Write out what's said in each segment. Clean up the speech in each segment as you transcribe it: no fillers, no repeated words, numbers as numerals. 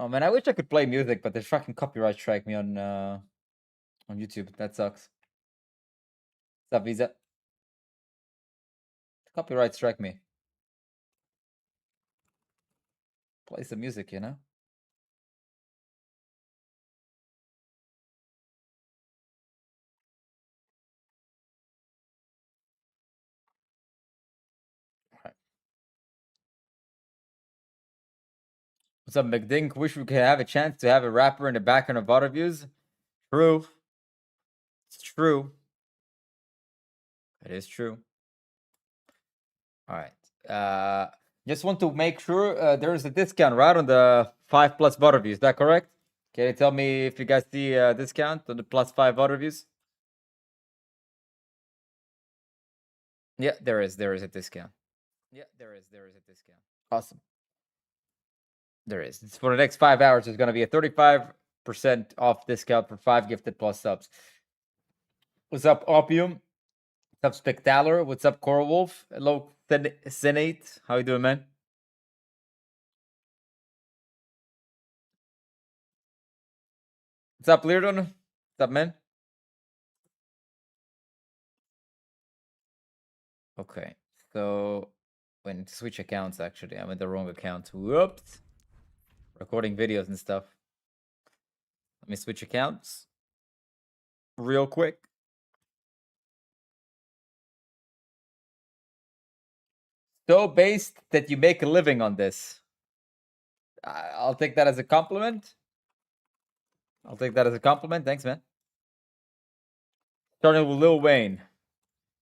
Oh man, I wish I could play music, but they fucking copyright strike me on YouTube. That sucks. What's up, Visa? Copyright strike me. Play some music, you know? Alright. What's up, McDink? Wish we could have a chance to have a rapper in the background of VOD Reviews. True. It's true. It is true. Alright. Just want to make sure there's a discount, right, on the 5+ VOD Reviews. Is that correct? Can you tell me if you guys see a discount on the +5 VOD Reviews? Yeah, there is. There is a discount. Yeah, there is. There is a discount. Awesome. There is. It's for the next 5 hours. There's going to be a 35% off discount for 5 gifted plus subs. What's up, Opium? What's up, Spectacular? What's up, Coral Wolf? Hello, Senate. How you doing, man? What's up, Leardon? What's up, man? Okay, so when switch accounts, actually, I'm in the wrong account. Whoops. Recording videos and stuff. Let me switch accounts real quick. So based that you make a living on this. I'll take that as a compliment. I'll take that as a compliment. Thanks, man. Starting with Lil Wayne.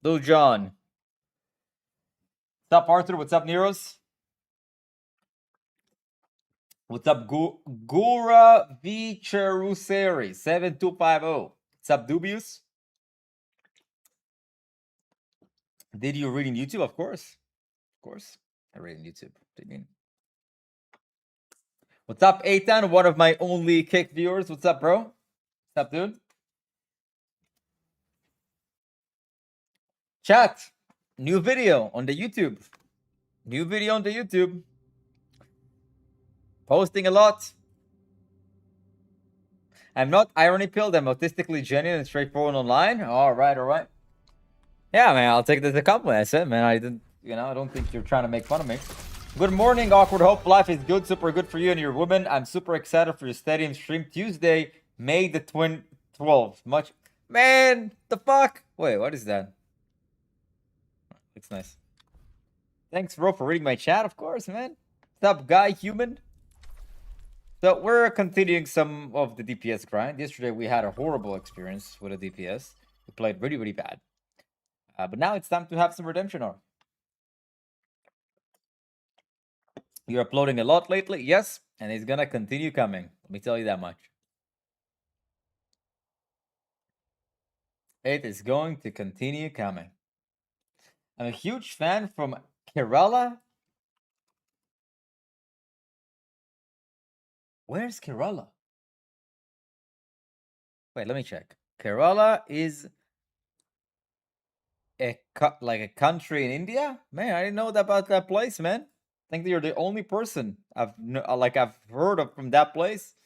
Lil Jon. What's up, Arthur? What's up, Neros? What's up, Gura Vicheruseri 7250? What's up, Dubious? Did you read in YouTube? Of course. Of course. I read in YouTube. What do you mean? What's up, Eitan? One of my only kick viewers. What's up, bro? What's up, dude? Chat. New video on the YouTube. New video on the YouTube. Posting a lot. I'm not irony pilled. I'm autistically genuine and straightforward online. All right, all right. Yeah, man, I'll take this as a compliment. I said, man, I didn't, I don't think you're trying to make fun of me. Good morning, Awkward Hope. Life is good, super good for you and your woman. I'm super excited for your stadium stream Tuesday, May the 12th. Much, man, the fuck? Wait, what is that? It's nice. Thanks, bro, for reading my chat, of course, man. What's up, guy, human? So we're continuing some of the DPS grind. Yesterday, we had a horrible experience with a DPS. We played really, really bad. But now it's time to have some redemption arc. You're uploading a lot lately? Yes, and it's gonna continue coming. Let me tell you that much. It is going to continue coming. I'm a huge fan from Kerala. Where's Kerala? Wait, let me check. Kerala is like a country in India? Man, I didn't know about that place, man. I think that you're the only person I've heard of from that place.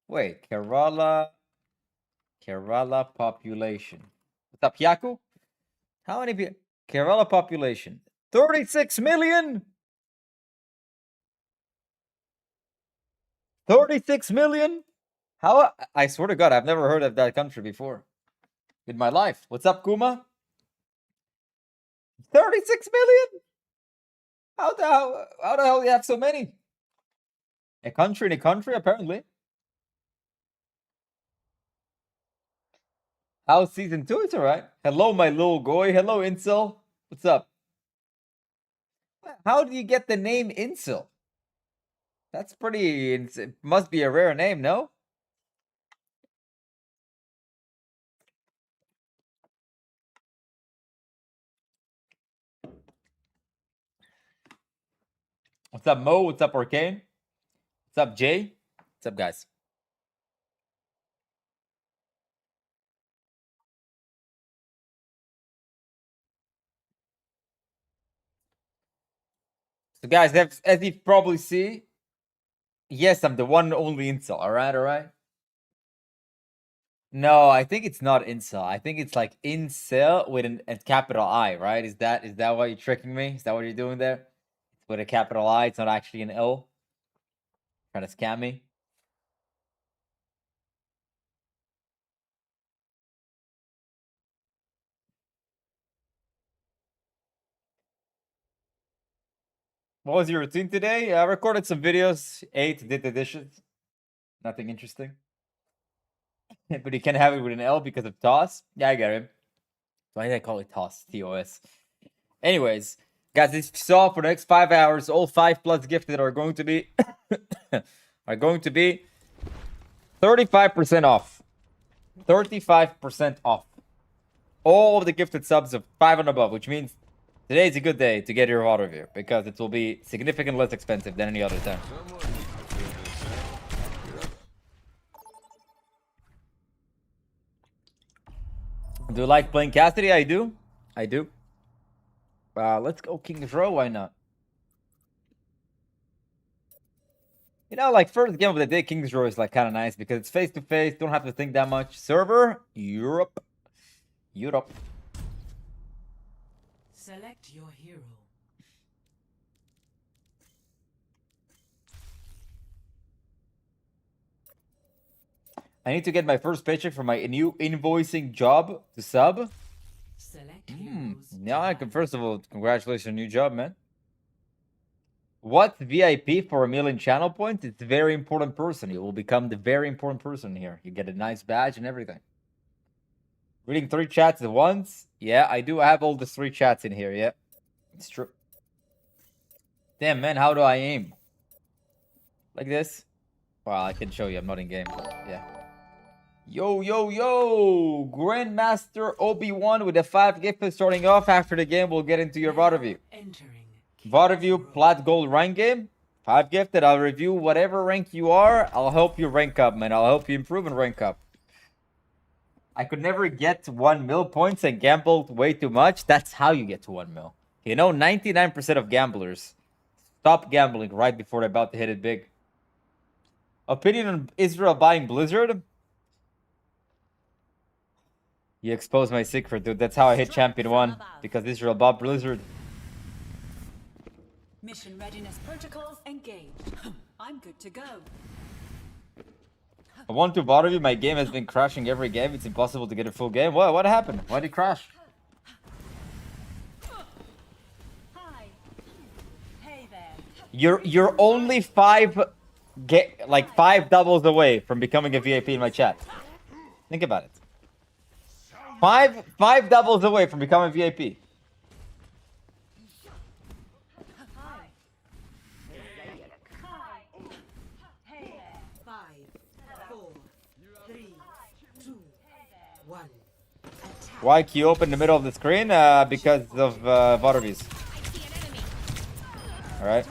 Wait, Kerala population. What's up, Yaku? How many people? Kerala population 36 million. 36 million. How? I swear to God, I've never heard of that country before in my life. What's up, Kuma? 36 million. How the hell do you have so many? A country in a country, apparently. How's season 2? It's alright. Hello, my little goy. Hello, Incel. What's up? How do you get the name Incel? That's pretty. It must be a rare name, no? What's up, Mo? What's up, Arcane? What's up, Jay? What's up, guys? So, guys, as you probably see, Yes, I'm the one and only incel. All right, all right. No, I think it's not incel. I think it's like incel with a capital I, right? Is that why you're tricking me? Is that what you're doing there? It's with a capital I. It's not actually an L. Trying to scam me. What was your routine today? I recorded some videos, ate, did the dishes. Nothing interesting. But you can't have it with an L because of toss. Yeah, I get it. Why did I call it toss? TOS. Anyways, guys, this saw for the next 5 hours, all 5+ gifted are going to be 35% off. 35% off. All of the gifted subs of 5 and above, which means today is a good day to get your VOD review because it will be significantly less expensive than any other time. Do you like playing Cassidy? I do. I do. Let's go King's Row. Why not? You know, like first game of the day, King's Row is like kind of nice because it's face to face. Don't have to think that much. Server Europe. Europe. Select your hero. I need to get my first paycheck for my new invoicing job to sub. Select heroes. Yeah, I can. First of all, congratulations on your new job, man. What's VIP for 1,000,000 channel points? It's a very important person. You will become the very important person here. You get a nice badge and everything. Reading 3 chats at once? Yeah, I do have all the 3 chats in here. Yeah, it's true. Damn, man, how do I aim? Like this? Well, I can show you. I'm not in game, but yeah. Yo, yo, yo! Grandmaster Obi-Wan with a 5 gift starting off. After the game, we'll get into your VOD review. VOD review, plat gold rank game. 5 gifted. I'll review whatever rank you are. I'll help you rank up, man. I'll help you improve and rank up. I could never get to 1 mil points and gambled way too much. That's how you get to 1 mil. You know, 99% of gamblers stop gambling right before they're about to hit it big. Opinion on Israel buying Blizzard? You exposed my secret, dude. That's how I hit Champion 1. Because Israel bought Blizzard. Mission readiness protocols engaged. I'm good to go. I want to bother you. My game has been crashing every game. It's impossible to get a full game. What happened? Why did it crash? Hi. Hey there. You're only 5 doubles away from becoming a VIP in my chat. Think about it. 5 doubles away from becoming a VIP. Why queue open in the middle of the screen? Because of VOD reviews. Alright.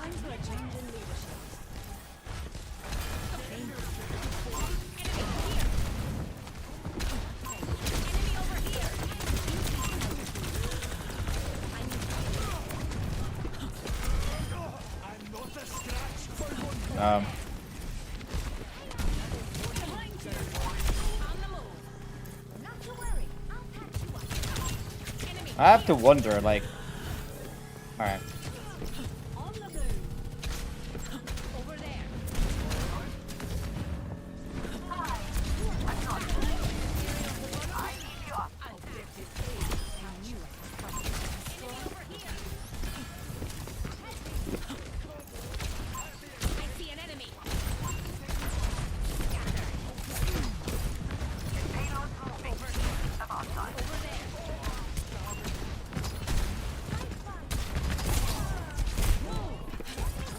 I have to wonder, like... Alright.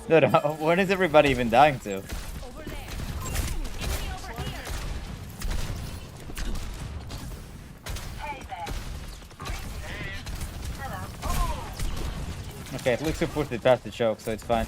Dude, when is everybody even dying to? Okay, at least we pushed it past the choke, so it's fine.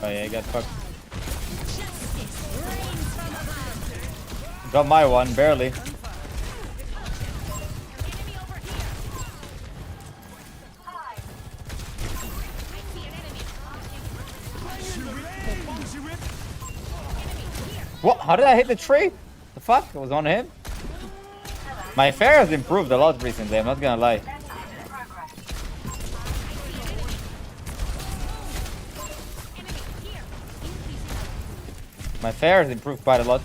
Oh yeah, I got fucked. Got my one, barely. What? How did I hit the tree? The fuck? It was on him? My fair has improved a lot recently, I'm not gonna lie. My fair has improved quite a lot.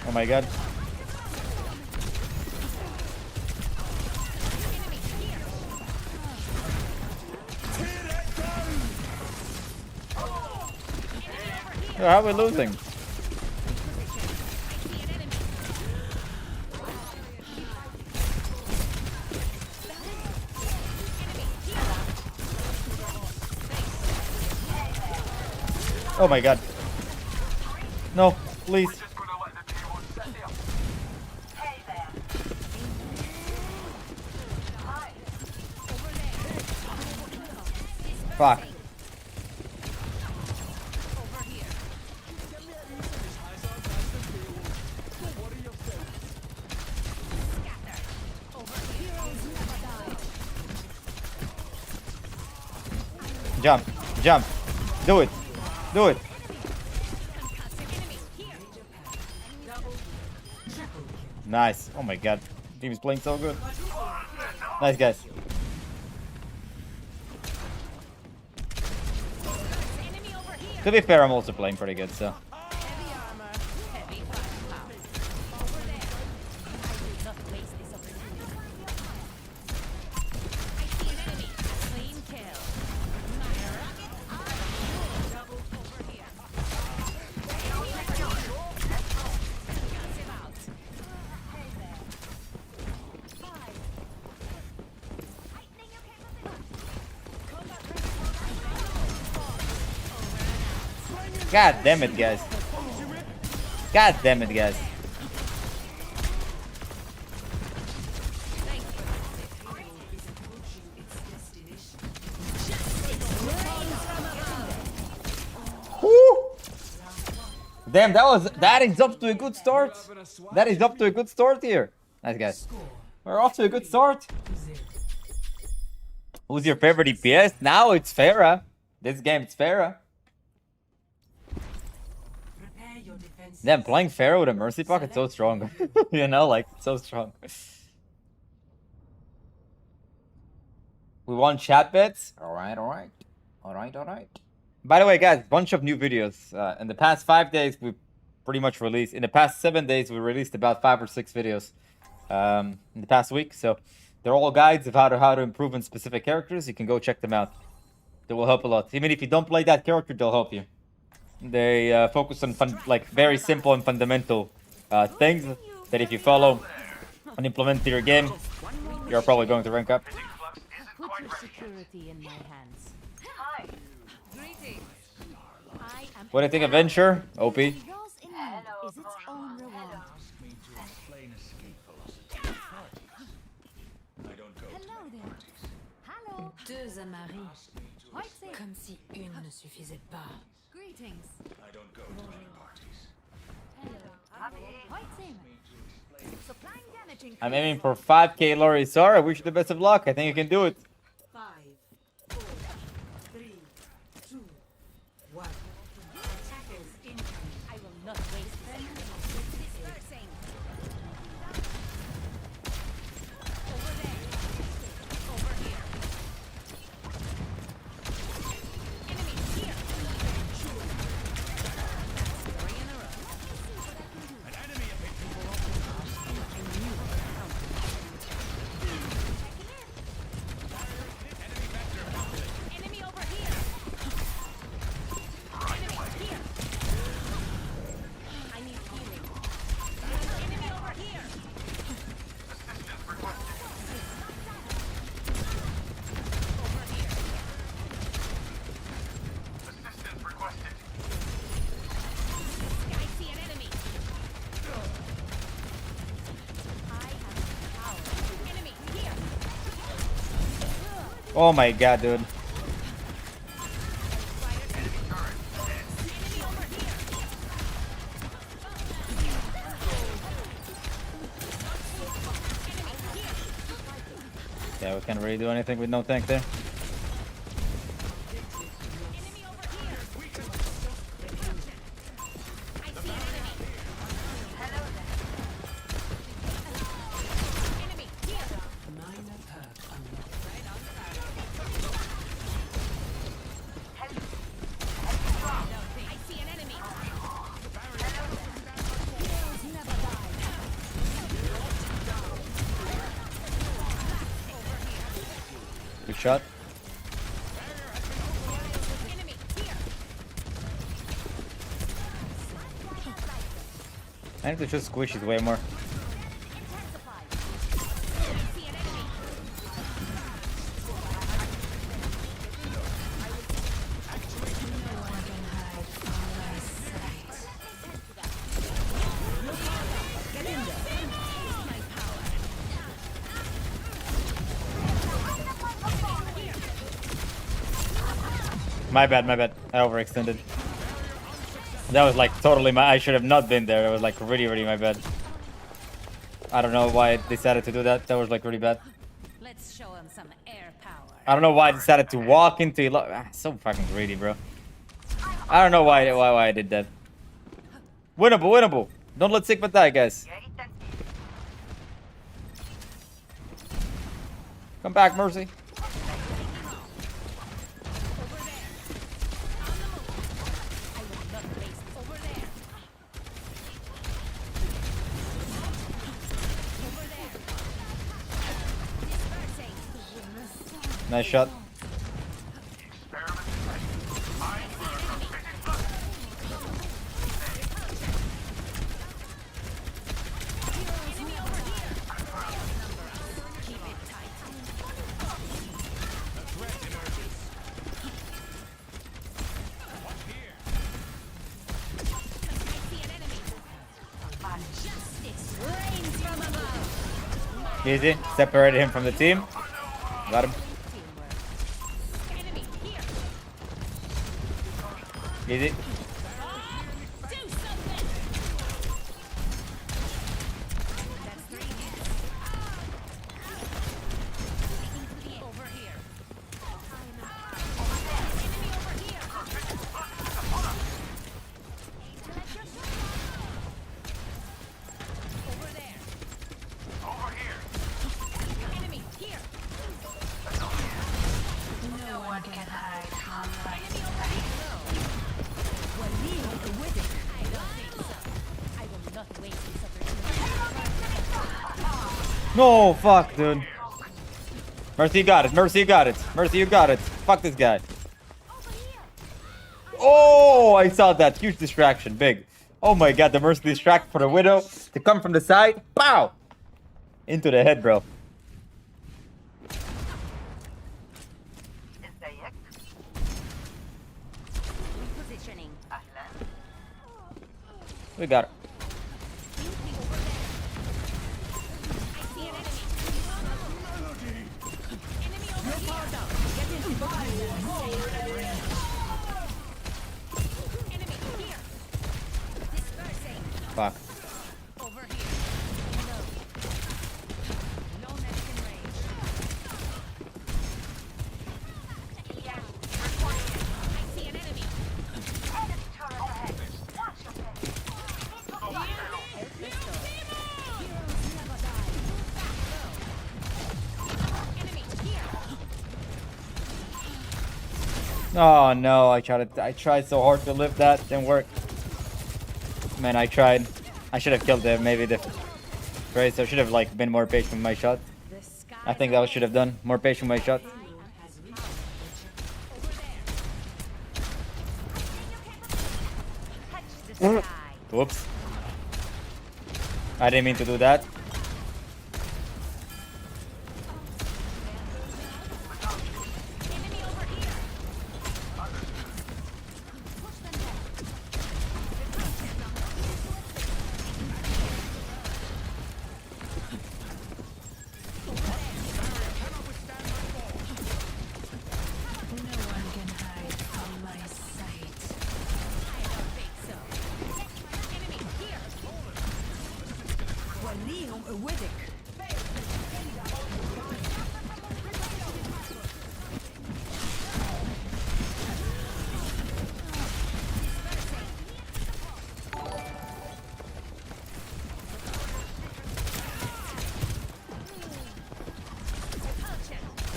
Oh my god. How are we losing? Oh my god. No, please. Fuck. Jump, jump. Do it. Do it. Nice. Oh my god. Team is playing so good. Nice, guys. To be fair, I'm also playing pretty good, so. God damn it, guys. God damn it, guys. Woo! Damn, that is up to a good start. That is up to a good start here. Nice, guys. We're off to a good start. Who's your favorite DPS? Now it's Pharah. This game it's Pharah. Damn, playing Pharah with a Mercy Pocket so strong. You know, like, so strong. We won chat bits. Alright, alright. Alright, alright. By the way, guys, bunch of new videos. In the past 5 days, we pretty much released... In the past 7 days, we released about 5 or 6 videos. In the past week. So, they're all guides of how to improve in specific characters. You can go check them out. They will help a lot. Even if you don't play that character, they'll help you. They focus on like very simple and fundamental things that if you follow and implement to your game, you're probably going to rank up. Put your security in my hands. Hi. What do you think of Venture? OP. Yours in need is its own reward. Hello there. Hello. Deux amaris. Comme si une ne suffisait pas. Greetings. Supplying damaging. I'm aiming for 5k Lori. Sorry, I wish you the best of luck. I think you can do it. 5, 4, 3, 2, 1. Attackers incoming. I will not waste them. Dispersing. Over there. Over here. Enemy here. 3 in a row. Oh my god, dude. Yeah, we can't really do anything with no tank there. Good shot. I need to just squish it way more. My bad, my bad. I overextended. That was like totally my... I should have not been there. It was like really, really my bad. I don't know why I decided to do that. That was like really bad. Let's show him some air power. I don't know why I decided to walk into... So fucking greedy, bro. I don't know why I did that. Winnable, winnable. Don't let Sigma die, guys. Come back, Mercy. Nice shot. Easy. Separated him from the team. Got him. Easy. No, fuck, dude. Mercy, you got it. Mercy, you got it. Mercy, you got it. Fuck this guy. Oh, I saw that. Huge distraction. Big. Oh my god, the Mercy distract for the Widow to come from the side. Pow! Into the head, bro. We got it. Fuck. Over here. No medic in range. I see an enemy. Oh no, I tried so hard to lift that, didn't work. Man, I tried. I should have killed him, maybe the Trace. I should have like been more patient with my shot. I think that was should have done. More patient with my shot. Whoops. I didn't mean to do that.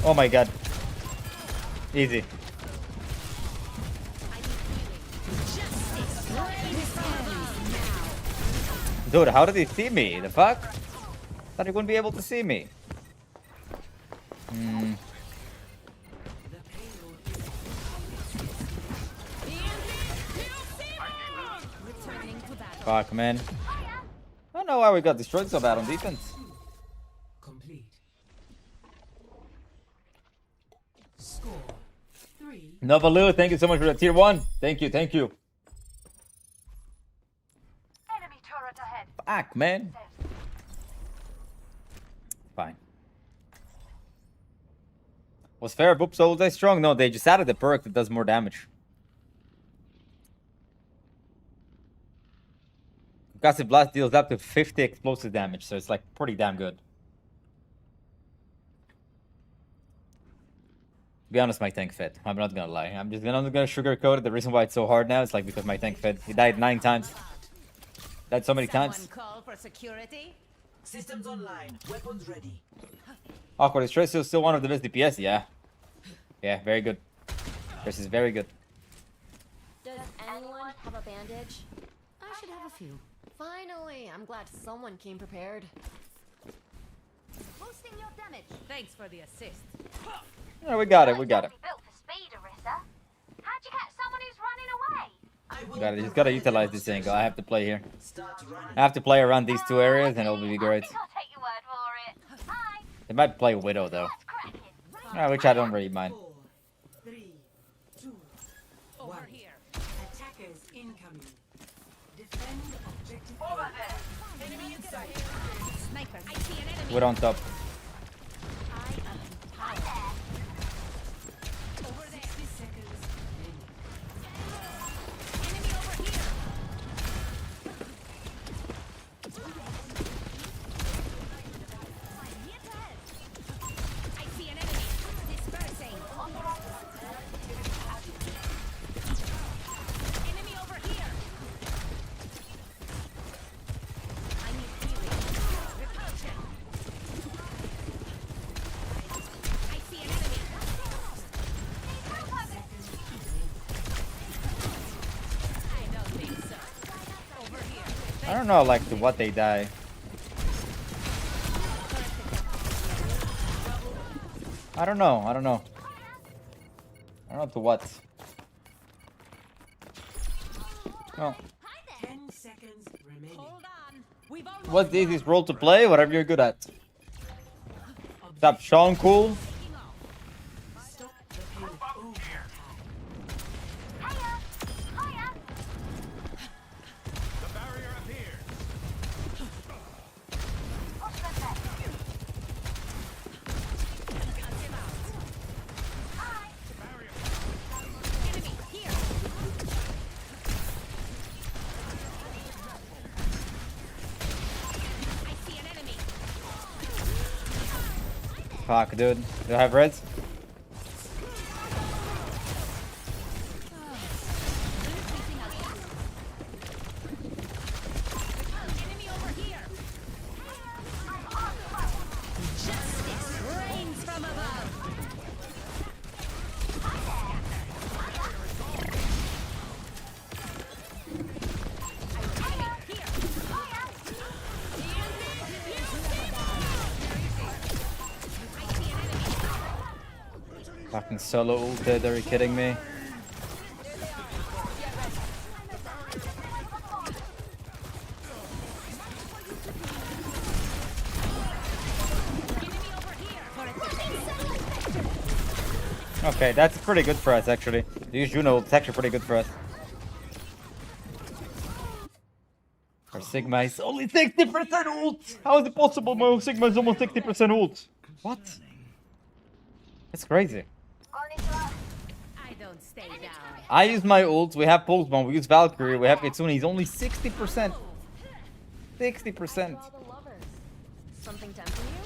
Oh my god. Easy. Dude, how did he see me? The fuck? Thought he wouldn't be able to see me. Returning to battle. Fuck, man. I don't know why we got destroyed so bad on defense. Complete. Score 3. Novalu, thank you so much for the tier 1. Thank you, thank you. Enemy turret ahead. Fuck, man. Fine. Was fair boop so they strong? No, they just added the perk that does more damage. Concussive blast deals up to 50 explosive damage, so it's like pretty damn good. To be honest, my tank fed. I'm not gonna lie. I'm not gonna sugarcoat it. The reason why it's so hard now is like because my tank fed. He died 9 times. Died so many times. Someone call for security. Systems online. Weapons ready. Awkward. Is Trace still one of the best DPS? Yeah. Yeah, very good. Trace is very good. Does anyone have a bandage? I should have a few. Finally, I'm glad someone came prepared. Boosting your damage. Thanks for the assist. Yeah, we got it. We got it. Built for speed, Arissa. How'd you catch someone who's running away? Got it. Just gotta utilize this angle. I have to play here. Start running. I have to play around these 2 areas, and it'll be great. I think I'll take your word for it. Hi, They might play Widow though, that's cracking. which I don't really mind. 4, 3, 2. Over here. Attackers incoming. Defend objective. Over there. Enemy in sight. Sniper. I see an enemy. Widow on top. I am empowered. Over there. 60 seconds remaining. Enemy over here. I see an enemy. Dispersing. Enemy over here. I need healing. Repulsion. I see an enemy. I don't think so. Over here. I don't know, like to what they die. I don't know. I don't know. I don't know to what. No. 10 seconds remaining. Hold on. We've almost What's the easiest role to play? Whatever you're good at. Stop Sean cool. taking off. Stop the payload. Hiya, hiya. What's that there? Cut him out. Hi. Enemy here. I see an enemy. Fuck, dude. Do I have reds? Enemy over here. Justice reigns from above. Enemy here. I see an enemy. Fucking solo ulted. Are you kidding me? Enemy over here. Okay, that's pretty good for us actually. Use Juno. It's actually pretty good for us. Our Sigma is only 60% ult. How is it possible? My Sigma is almost 60% ult. What? It's crazy. Konnichiwa. I don't stay down. I use my ult. We have Pulse Bomb. We use Valkyrie. We have Kitsune. He's only 60%. 60%. All the lovers. Something tempting you?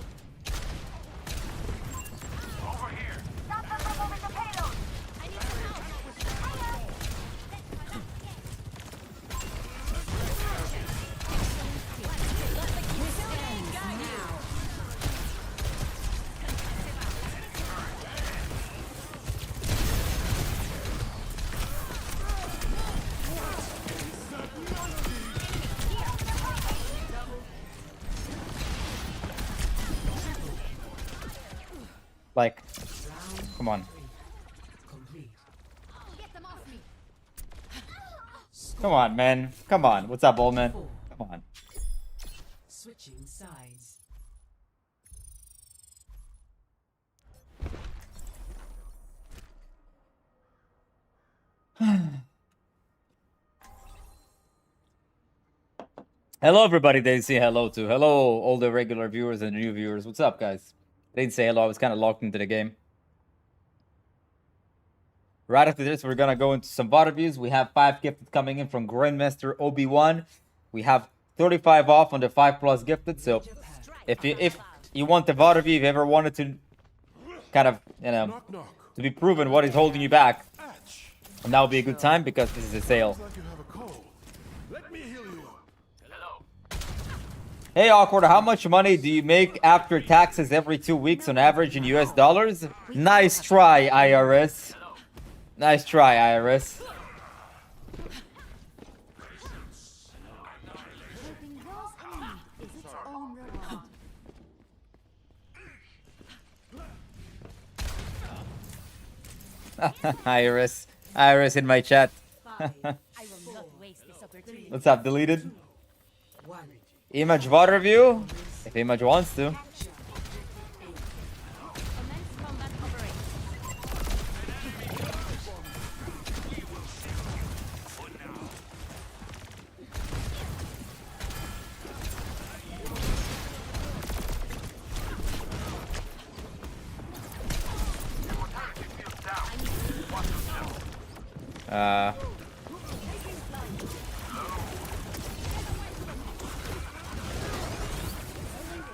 Stop the trouble with the payload. I need some help. Come on. Complete. Get them off me. Come on, man. Come on. What's up, old man? Come on. Switching sides. Hello, everybody. They say hello to. Hello, all the regular viewers and new viewers. What's up, guys? They didn't say hello. I was kind of locked into the game. Right after this, we're gonna go into some VOD reviews. We have 5 gifted coming in from Grandmaster Obi-Wan. We have 35 off on the 5+ gifted. So if you want the VOD review, if you ever wanted to kind of, you know, to be proven what is holding you back, now would be a good time because this is a sale. Hey, Awkward, how much money do you make after taxes every 2 weeks on average in US dollars? Nice try, IRS. Nice try, IRS. Helping those in need is its own reward. IRS. IRS in my chat. I will not waste this opportunity. What's up, deleted? 1. Image VOD review? If Image wants to. Capture Commence combat operation.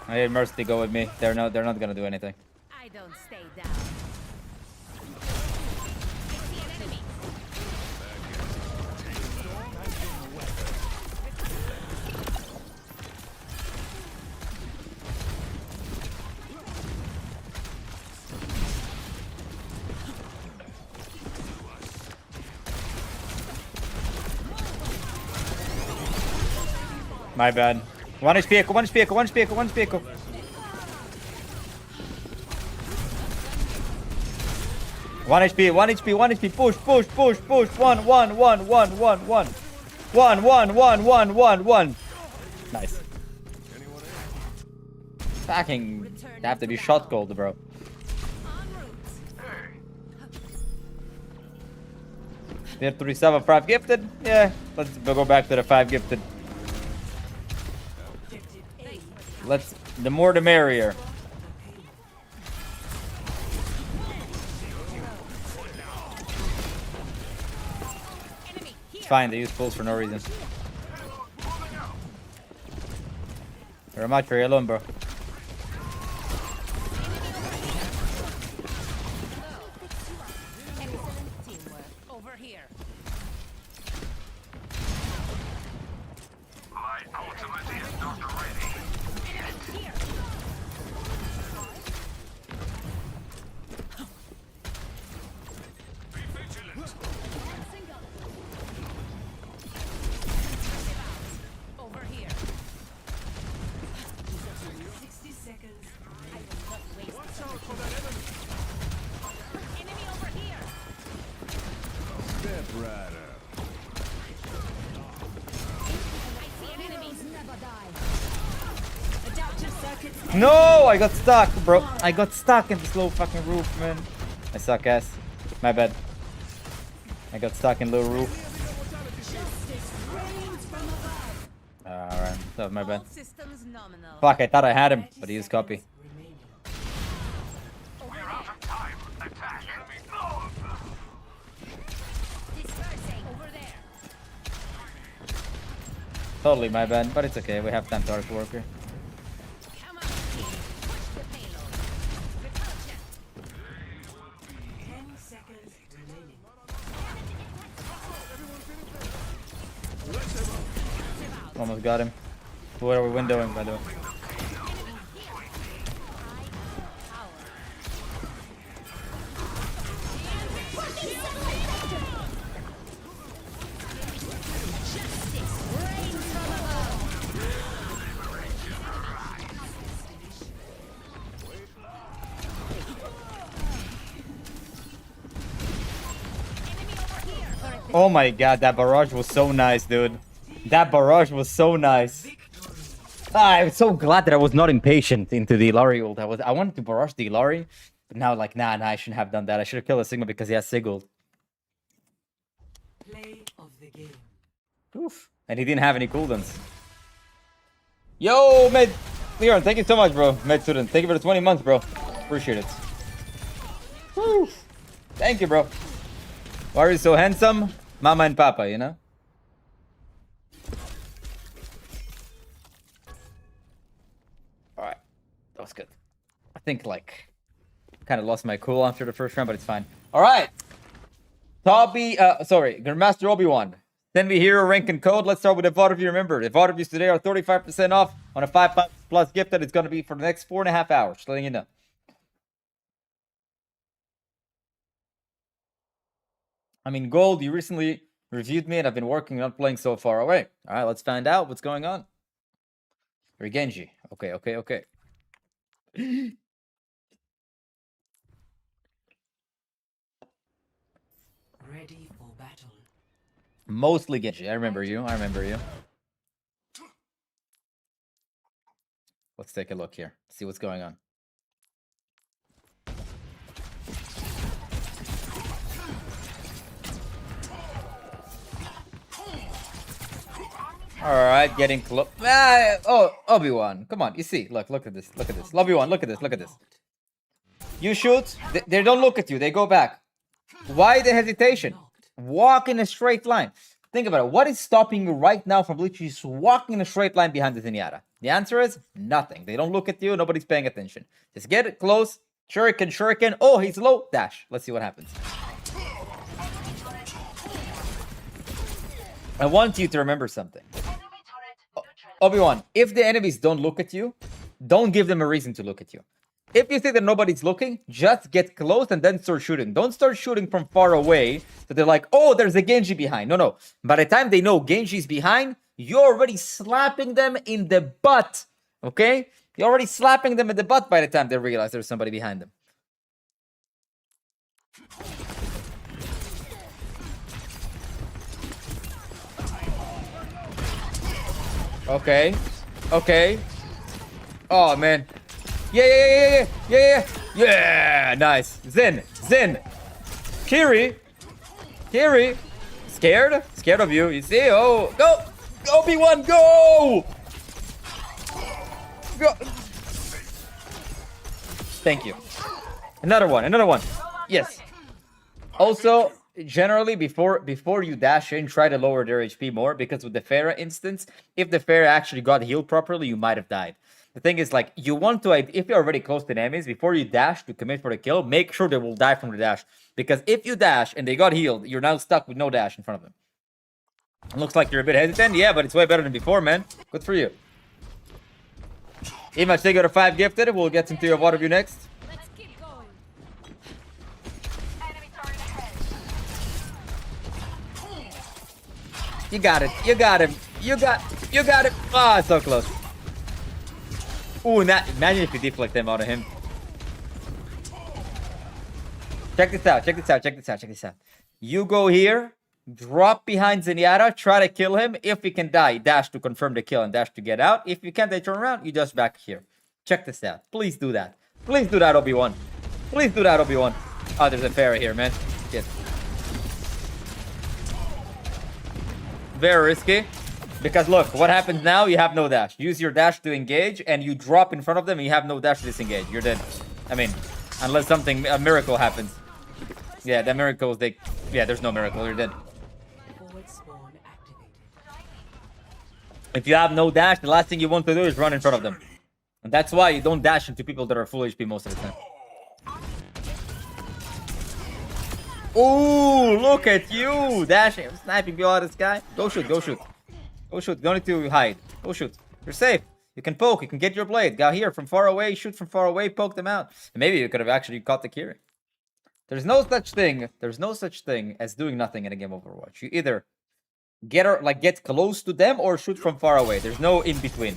I need Mercy to go with me. They're not gonna do anything. I don't stay down. I see an enemy. My bad. 1 HP echo, 1 HP echo, 1 HP echo, 1 HP echo. 1 HP, 1 HP, 1 HP, push, push, push, push. 1, 1, 1, 1, 1, 1. 1, 1, 1, 1, 1, 1. Nice. Fucking have to be shot gold, bro. En route. Tier 37, 5 gifted. Yeah, let's go back to the 5 gifted. Let's, the more the merrier. Enemy here. It's fine, they use pulls for no reason. Very much for you alone, bro. Excellent teamwork. Over here. My ultimate is not ready. Here. Be vigilant. Over here. 60 seconds. I will not waste this opportunity. Enemy over here. Step right up. I see an enemy. Never die. Adaptive circuits. No, I got stuck, bro. I got stuck in this low fucking roof, man. I suck ass. My bad. I got stuck in low roof. Alright, that was my bad. All systems nominal. Fuck, I thought I had him, but he used copy. Remaining. We're out of time. Attack. Dispersing. Over there. Totally my bad, but it's okay. We have time to arc worker. Come on, team. Push the payload. Repulsion. 10 seconds remaining. Almost got him. What are we windowing, by the way? Oh my god, that barrage was so nice, dude. That barrage was so nice. I'm so glad that I was not impatient into the Illari ult. I wanted to barrage the Illari, but now like nah, I shouldn't have done that. I should have killed a Sigma because he has Sig ult. Play of the game. Oof. And he didn't have any cooldowns. Yo, Med Leon, thank you so much, bro. Med student, thank you for the 20 months, bro. Appreciate it. Woo. Thank you, bro. Why are you so handsome? Mama and Papa, you know? Alright. That was good. I think, like, kind of lost my cool after the first round, but it's fine. Alright. Grandmaster Obi-Wan. Send me hero rank and code. Let's start with the VOD review. Remember, the VOD reviews today are 35% off on a 5 plus gift that is going to be for the next 4.5 hours. Just letting you know. I mean, Gold, you recently reviewed me and I've been working on playing so far away. All right, let's find out what's going on. You're Genji. Okay. Ready for battle. Mostly Genji. I remember you. Let's take a look here. See what's going on. All right, getting close. Oh, Obi-Wan, come on. You see, look at this. Obi-Wan, look at this. You shoot, they don't look at you. They go back. Why the hesitation? Walk in a straight line. Think about it. What is stopping you right now from literally just walking in a straight line behind the Zenyatta? The answer is nothing. They don't look at you. Nobody's paying attention. Just get it close. Shuriken. Oh, he's low. Dash. Let's see what happens. I want you to remember something. Obi-Wan, if the enemies don't look at you, don't give them a reason to look at you. If you see that nobody's looking, just get close and then start shooting. Don't start shooting from far away, so they're like, oh, there's a Genji behind. No. By the time they know Genji's behind, you're already slapping them in the butt, okay? You're already slapping them in the butt by the time they realize there's somebody behind them. Okay. Oh, man. Yeah, nice. Zen. Kiri. Scared of you. You see? Oh, go. Obi-Wan, go. Thank you. Another one. Yes. Also, generally, before you dash in, try to lower their HP more, because with the Pharah instance, if the Pharah actually got healed properly, you might have died. The thing is, like, you want to, if you're already close to the enemies, before you dash to commit for the kill, make sure they will die from the dash. Because if you dash and they got healed, you're now stuck with no dash in front of them. It looks like you're a bit hesitant. Yeah, but it's way better than before, man. Good for you. Image, they got a 5 gifted. We'll get into your water view next. Let's keep going. Enemy turret ahead. You got it. You got it. Ah, so close. Ooh, imagine if you deflect them out of him. Check this out. You go here, drop behind Zenyatta, try to kill him. If you can die, dash to confirm the kill and dash to get out. If you can't, they turn around, you just back here. Check this out. Please do that. Obi-Wan. Oh, there's a Pharah here, man. Yes. Very risky. Because look, what happens now? You have no dash. Use your dash to engage, and you drop in front of them, and you have no dash to disengage. You're dead. I mean, unless a miracle happens. Yeah, the miracles, there's no miracle. You're dead. Forward spawn activated. If you have no dash, the last thing you want to do is run in front of them. And that's why you don't dash into people that are full HP most of the time. Ooh, look at you! Dashing, sniping people out of the sky. Go shoot. Don't need to hide. Go shoot. You're safe. You can poke. You can get your blade. Go here from far away. Shoot from far away. Poke them out. And maybe you could have actually caught the Kiri. There's no such thing as doing nothing in a game of Overwatch. You either get close to them or shoot from far away. There's no in between.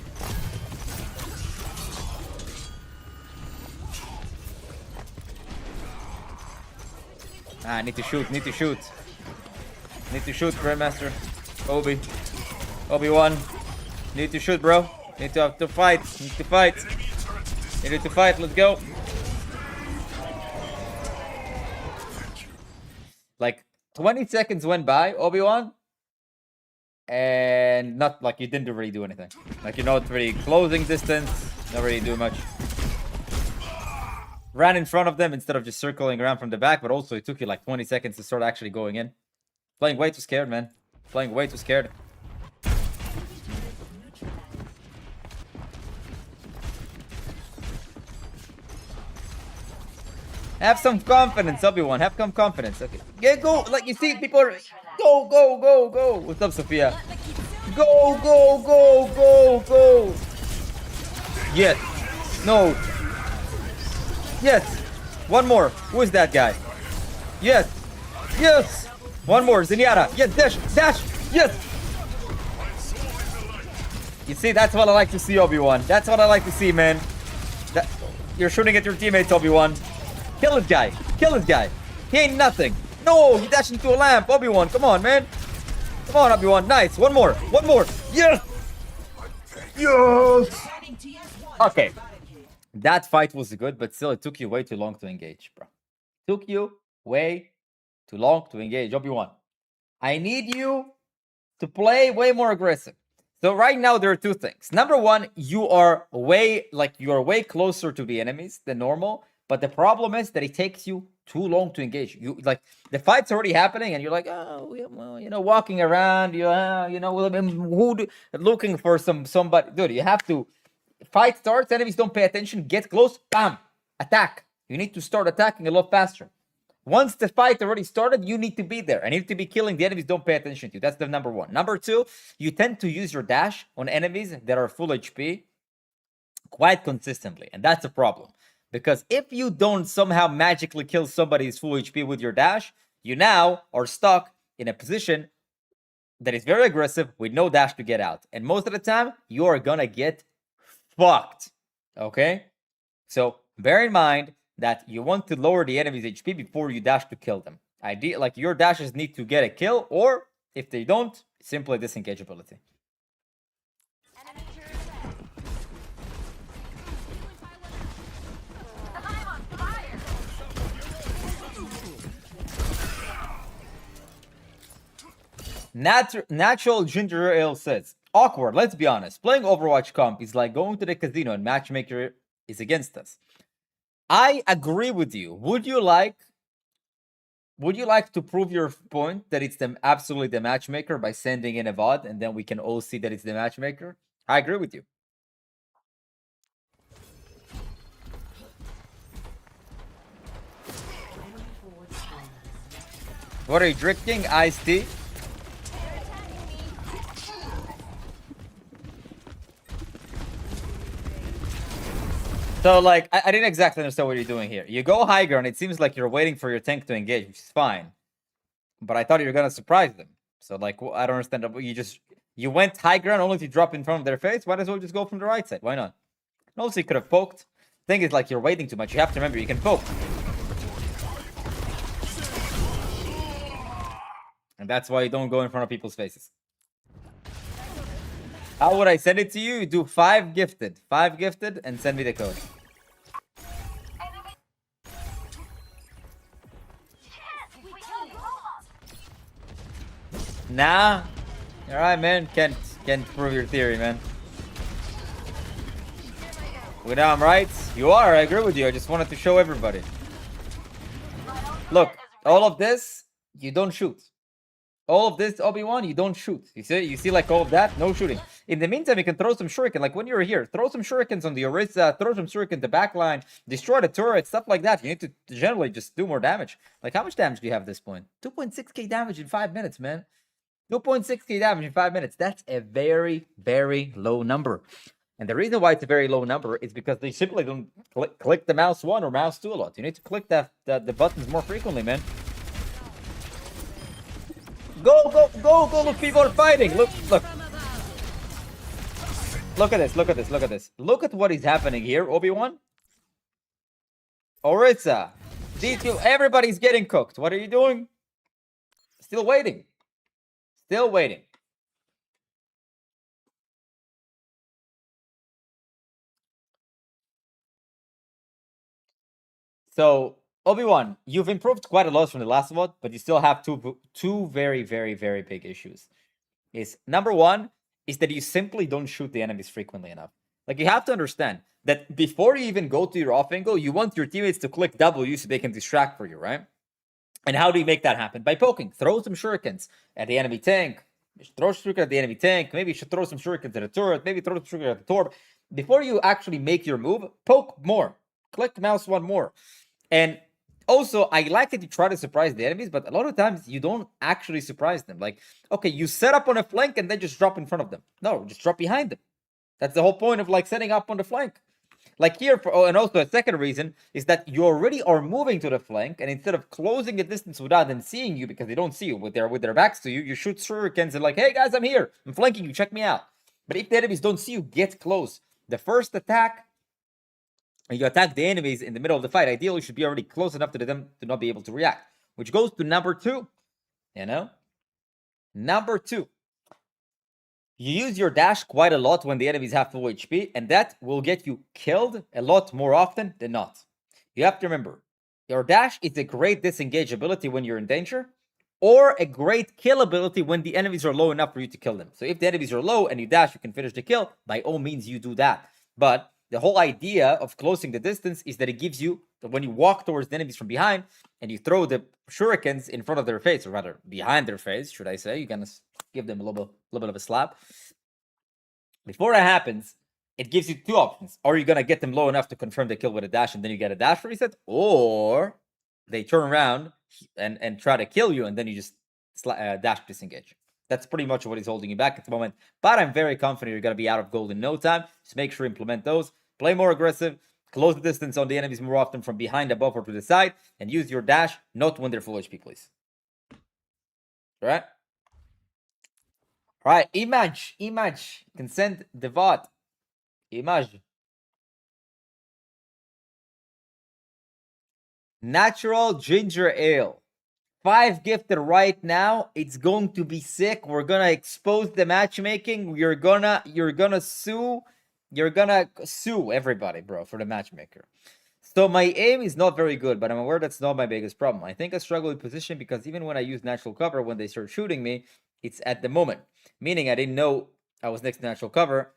Need to shoot. Need to shoot, Grandmaster. Obi-Wan. Need to shoot, bro. Need to have to fight. Need to fight. You need to fight. Let's go. Like 20 seconds went by, Obi-Wan, and not like you didn't really do anything. Like you're not really closing distance, not really do much. Ran in front of them instead of just circling around from the back, but also it took you like 20 seconds to start actually going in. Playing way too scared, man. Playing way too scared. Have some confidence, Obi-Wan. Have some confidence. Okay. Yeah, go. Like you see, people are go, go, go, go. What's up, Sophia? Go, go, go, go, go. Yes. No. Yes. One more. Who is that guy? Yes. Yes. One more. Zenyatta. Yes. Dash. Dash. Yes. You see, that's what I like to see, Obi-Wan. That's what I like to see, man. You're shooting at your teammates, Obi-Wan. Kill this guy. Kill this guy. He ain't nothing. No, he dashed into a lamp. Obi-Wan, come on, man. Come on, Obi-Wan. Nice. One more. One more. Yes. Yes. Okay. That fight was good, but still, it took you way too long to engage, bro. Took you way too long to engage. Obi-Wan, I need you to play way more aggressive. So right now, there are two things. Number one, you are way closer to the enemies than normal. But the problem is that it takes you too long to engage. You like the fight's already happening, and you're like, oh, well, you know, walking around, looking for somebody. Dude, you have to. Fight starts, enemies don't pay attention. Get close, bam, attack. You need to start attacking a lot faster. Once the fight already started, you need to be there. And you need to be killing the enemies don't pay attention to you. That's the number one. Number two, you tend to use your dash on enemies that are full HP quite consistently, and that's a problem. Because if you don't somehow magically kill somebody's full HP with your dash, you now are stuck in a position that is very aggressive with no dash to get out. And most of the time, you are gonna get fucked. Okay? So bear in mind that you want to lower the enemy's HP before you dash to kill them. Like your dashes need to get a kill, or if they don't, simply disengage ability. Natural Ginger Ale says, awkward, let's be honest. Playing Overwatch comp is like going to the casino and matchmaker is against us. I agree with you. Would you like to prove your point that it's absolutely the matchmaker by sending in a VOD and then we can all see that it's the matchmaker? I agree with you. What are you drinking? Iced tea? So, like, I didn't exactly understand what you're doing here. You go high ground, it seems like you're waiting for your tank to engage, which is fine. But I thought you were going to surprise them. So, like, I don't understand. You went high ground only to drop in front of their face? Why does well just go from the right side? Why not? And also, you could have poked. Thing is, like, you're waiting too much. You have to remember, you can poke. And that's why you don't go in front of people's faces. How would I send it to you? You do 5 gifted. 5 gifted and send me the code. Nah. Alright, man. Can't prove your theory, man. We know I'm right. You are. I agree with you. I just wanted to show everybody. Look, all of this, you don't shoot. All of this, Obi-Wan, you don't shoot. You see like all of that? No shooting. In the meantime, you can throw some shuriken. Like when you're here, throw some shurikens on the Orisa, throw some shuriken the backline, destroy the turret, stuff like that. You need to generally just do more damage. Like how much damage do you have at this point? 2.6k damage in 5 minutes, man. 2.6k damage in 5 minutes. That's a very, very low number. And the reason why it's a very low number is because they simply don't click the mouse 1 or mouse 2 a lot. You need to click the buttons more frequently, man. Go, go, go, go, look, people are fighting. Look. Look at this, look at this, look at this. Look at what is happening here, Obi-Wan. Orisa. D2, everybody's getting cooked. What are you doing? Still waiting. Still waiting. So, Obi-Wan, you've improved quite a lot from the last VOD, but you still have two very, very, very big issues. Is number one is that you simply don't shoot the enemies frequently enough. Like, you have to understand that before you even go to your off angle, you want your teammates to click W so they can distract for you, right? And how do you make that happen? By poking. Throw some shurikens at the enemy tank. Throw shuriken at the enemy tank. Maybe you should throw some shurikens at the turret. Maybe throw some shurikens at the torp. Before you actually make your move, poke more. Click mouse one more. And also, I like that you try to surprise the enemies, but a lot of times you don't actually surprise them. Like, okay, you set up on a flank and then just drop in front of them. No, just drop behind them. That's the whole point of like setting up on the flank. Like here, and also a second reason is that you already are moving to the flank, and instead of closing the distance without them seeing you, because they don't see you with their backs to you, you shoot shurikens and like, hey guys, I'm here, I'm flanking you, check me out. But if the enemies don't see you, get close. The first attack, you attack the enemies in the middle of the fight, ideally you should be already close enough to them to not be able to react. Which goes to number two, you know? Number two. You use your dash quite a lot when the enemies have full HP, and that will get you killed a lot more often than not. You have to remember, your dash is a great disengage ability when you're in danger, or a great kill ability when the enemies are low enough for you to kill them. So if the enemies are low and you dash, you can finish the kill, by all means you do that. But the whole idea of closing the distance is that it gives you, when you walk towards the enemies from behind, and you throw the shurikens in front of their face, or rather, behind their face, should I say, you can give them a little bit of a slap. Before that happens, it gives you two options. Are you going to get them low enough to confirm the kill with a dash and then you get a dash reset? Or they turn around and try to kill you and then you just dash disengage. That's pretty much what is holding you back at the moment. But I'm very confident you're going to be out of gold in no time. Just make sure you implement those. Play more aggressive. Close the distance on the enemies more often from behind, above, or to the side. And use your dash, not when they're full HP, please. All right? All right, Image. Can send the VOD. Image. Natural ginger ale. 5 gifted right now. It's going to be sick. We're gonna expose the matchmaking. You're gonna sue everybody, bro, for the matchmaker. So my aim is not very good, but I'm aware that's not my biggest problem. I think I struggle with position because even when I use natural cover, when they start shooting me, it's at the moment. Meaning I didn't know I was next to natural cover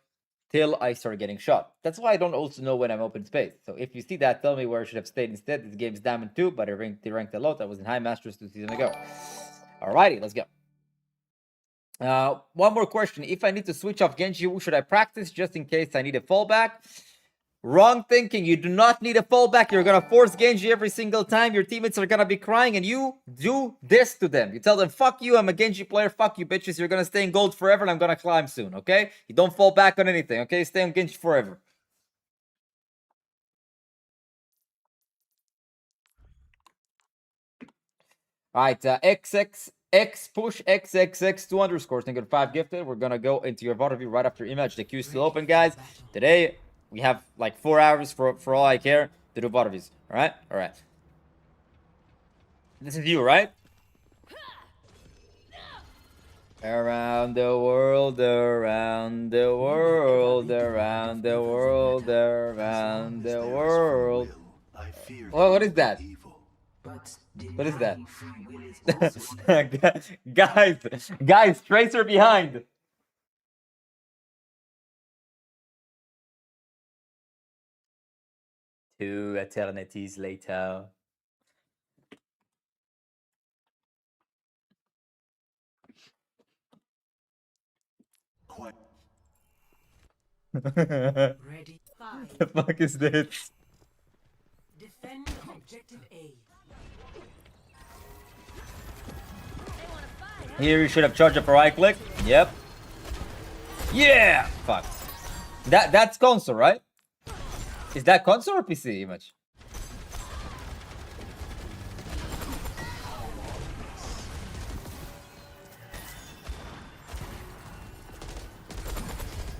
till I started getting shot. That's why I don't also know when I'm open space. So if you see that, tell me where I should have stayed instead. This game's Diamond 2, but they ranked a lot. I was in High Masters 2 seasons ago. Alrighty, let's go. One more question. If I need to switch off Genji, who should I practice just in case I need a fallback? Wrong thinking. You do not need a fallback. You're going to force Genji every single time. Your teammates are going to be crying and you do this to them. You tell them, fuck you, I'm a Genji player. Fuck you, bitches. You're going to stay in gold forever and I'm going to climb soon, okay? You don't fall back on anything, okay? Stay on Genji forever. All right, X push XXX 2 underscores. Thank you for 5 gifted. We're going to go into your VOD review right after Image. The queue is still open, guys. Today, we have like 4 hours for all I care to do VOD reviews. All right? All right. This is you, right? Around the world, around the world, around the world, around the world. Well, what is that? What is that? Guys, Tracer behind. Two eternities later. Ready. 5. The fuck is this? Defend objective A. Here you should have charged up for right click. Yep. Yeah. Fuck. That's console, right? Is that console or PC Image?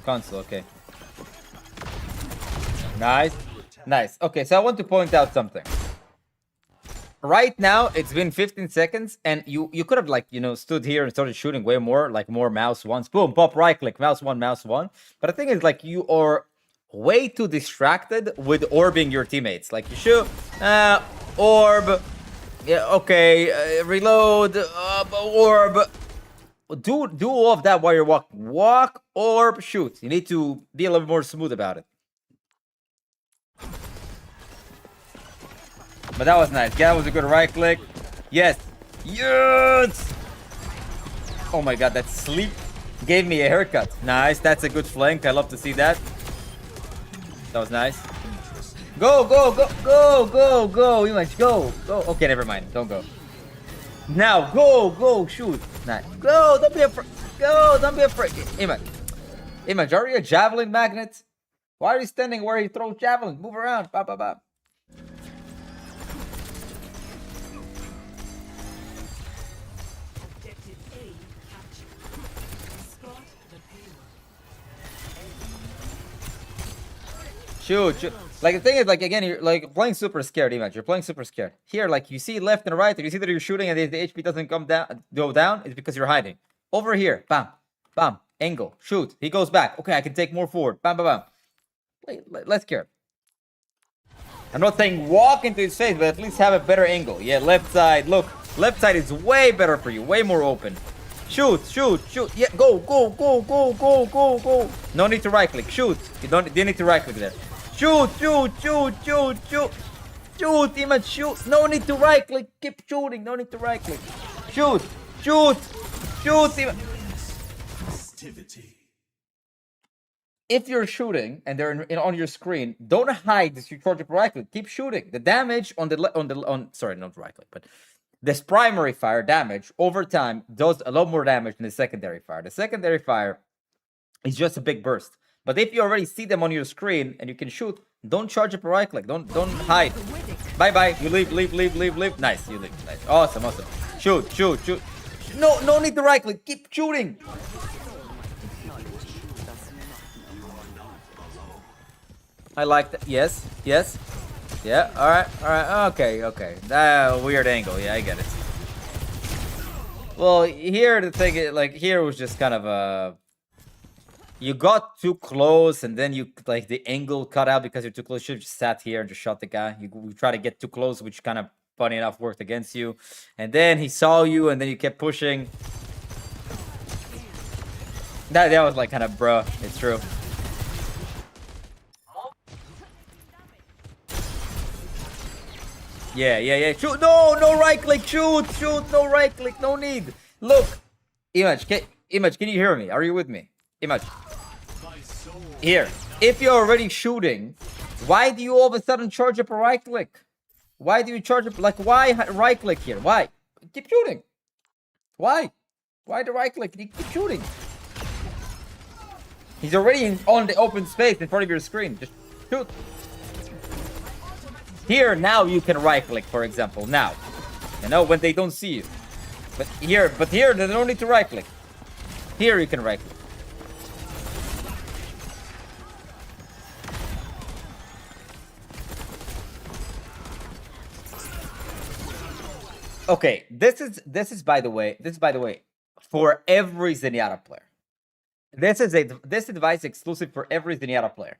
Console, okay. Nice. Nice. Okay, so I want to point out something. right now it's been 15 seconds, and you could have like stood here and started shooting way more, like more mouse ones. Boom, pop, right click, mouse one, mouse one. But the thing is, like, you are way too distracted with orbing your teammates. Like you shoot, orb, yeah, okay, reload, orb. Do all of that while you're walking. Walk, orb, shoot. You need to be a little more smooth about it. But that was nice. That was a good right click. Yes. Yes! Oh my god, that sleep gave me a haircut. Nice. That's a good flank. I love to see that. That was nice. Go, go, go, go, go, go. Image, go, go. Okay, never mind. Don't go. Now, go, go, shoot. Nice. Go, don't be afraid. Go, don't be afraid. Image, are you a javelin magnet? Why are you standing where he throws javelin? Move around. Ba, ba, ba. Objective A captured. Spot the payload. Shoot, shoot. Like, the thing is, like, again, you're like playing super scared, Image. You're playing super scared. Here, like, you see left and right, and you see that you're shooting and the HP doesn't go down, it's because you're hiding. Over here, bam, bam, angle, shoot. He goes back. Okay, I can take more forward. Bam, bam, bam. Let's care. I'm not saying walk into his face, but at least have a better angle. Yeah, left side. Look, left side is way better for you, way more open. Shoot, shoot, shoot. Yeah, go, go, go, go, go, go, go. No need to right click. Shoot. You need to right click there. Shoot, shoot, shoot, shoot, shoot. Shoot, Image, shoot. No need to right click. Keep shooting. No need to right click. Shoot, shoot, shoot, Image. If you're shooting and they're on your screen, don't hide this. You charge up right click. Keep shooting. The damage sorry, not right click, but this primary fire damage over time does a lot more damage than the secondary fire. The secondary fire is just a big burst. But if you already see them on your screen and you can shoot, don't charge up a right click. Don't hide. Bye bye. You leave, leave, leave, leave, leave. Nice. You leave. Nice. Awesome, awesome. Shoot, shoot, shoot. No need to right click. Keep shooting. I like that. Yes, yes. Yeah, alright, okay. Weird angle, yeah, I get it. Well, here the thing is, like, here was just kind of you got too close, and then you, like, the angle cut out because you're too close. You should have just sat here and just shot the guy. You try to get too close, which kind of, funny enough, worked against you. And then he saw you, and then you kept pushing. That was, like, kind of, bruh, it's true. Yeah. Shoot! No right click. Shoot! No right click. No need. Look, Image, can you hear me? Are you with me? Image. Here, if you're already shooting, why do you all of a sudden charge up a right click? Why do you charge up? Like, why right click here? Why? Keep shooting. Why the right click? You keep shooting. He's already on the open space in front of your screen. Just shoot. Here, now you can right click, for example. Now, when they don't see you. But here, they don't need to right click. Here you can right click. Okay, this is by the way, for every Zenyatta player. This advice exclusive for every Zenyatta player.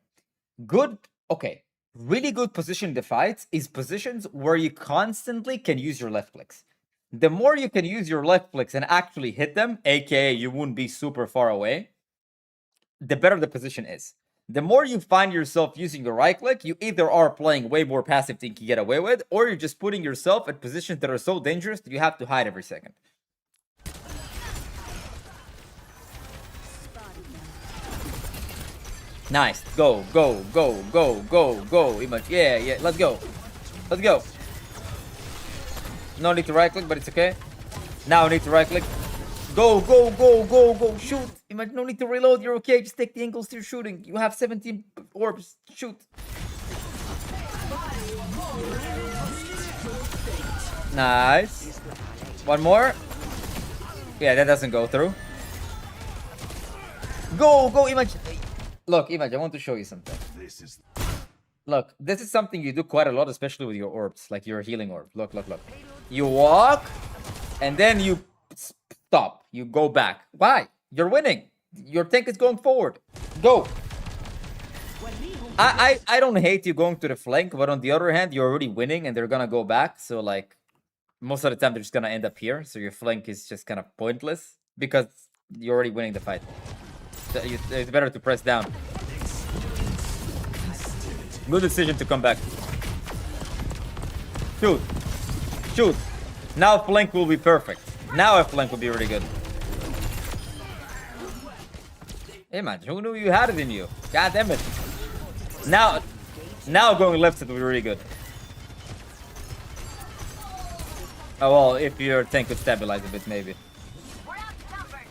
Really good position in the fights is positions where you constantly can use your left clicks. The more you can use your left clicks and actually hit them, aka you won't be super far away, the better the position is. The more you find yourself using your right click, you either are playing way more passive than you can get away with, or you're just putting yourself at positions that are so dangerous that you have to hide every second. Nice. Go. Image. Yeah. Let's go. No need to right click, but it's okay. Now I need to right click. Go. Shoot. Image, no need to reload. You're okay. Just take the angles you're shooting. You have 17 orbs. Shoot. Nice. One more. Yeah, that doesn't go through. Go, Image. Look, Image, I want to show you something. Look, this is something you do quite a lot, especially with your orbs, like your healing orb. Look, look, look. You walk, and then you stop. You go back. Why? You're winning. Your tank is going forward. Go. I don't hate you going to the flank, but on the other hand, you're already winning, and they're gonna go back. So like, most of the time they're just gonna end up here. So your flank is just kind of pointless because you're already winning the fight. So it's better to press down. Good decision to come back. Shoot. Shoot. Now flank will be perfect. Now a flank will be really good. Hey man, who knew you had it in you? God damn it. Now going left it will be really good. Oh well, if your tank could stabilize a bit maybe. We're outnumbered.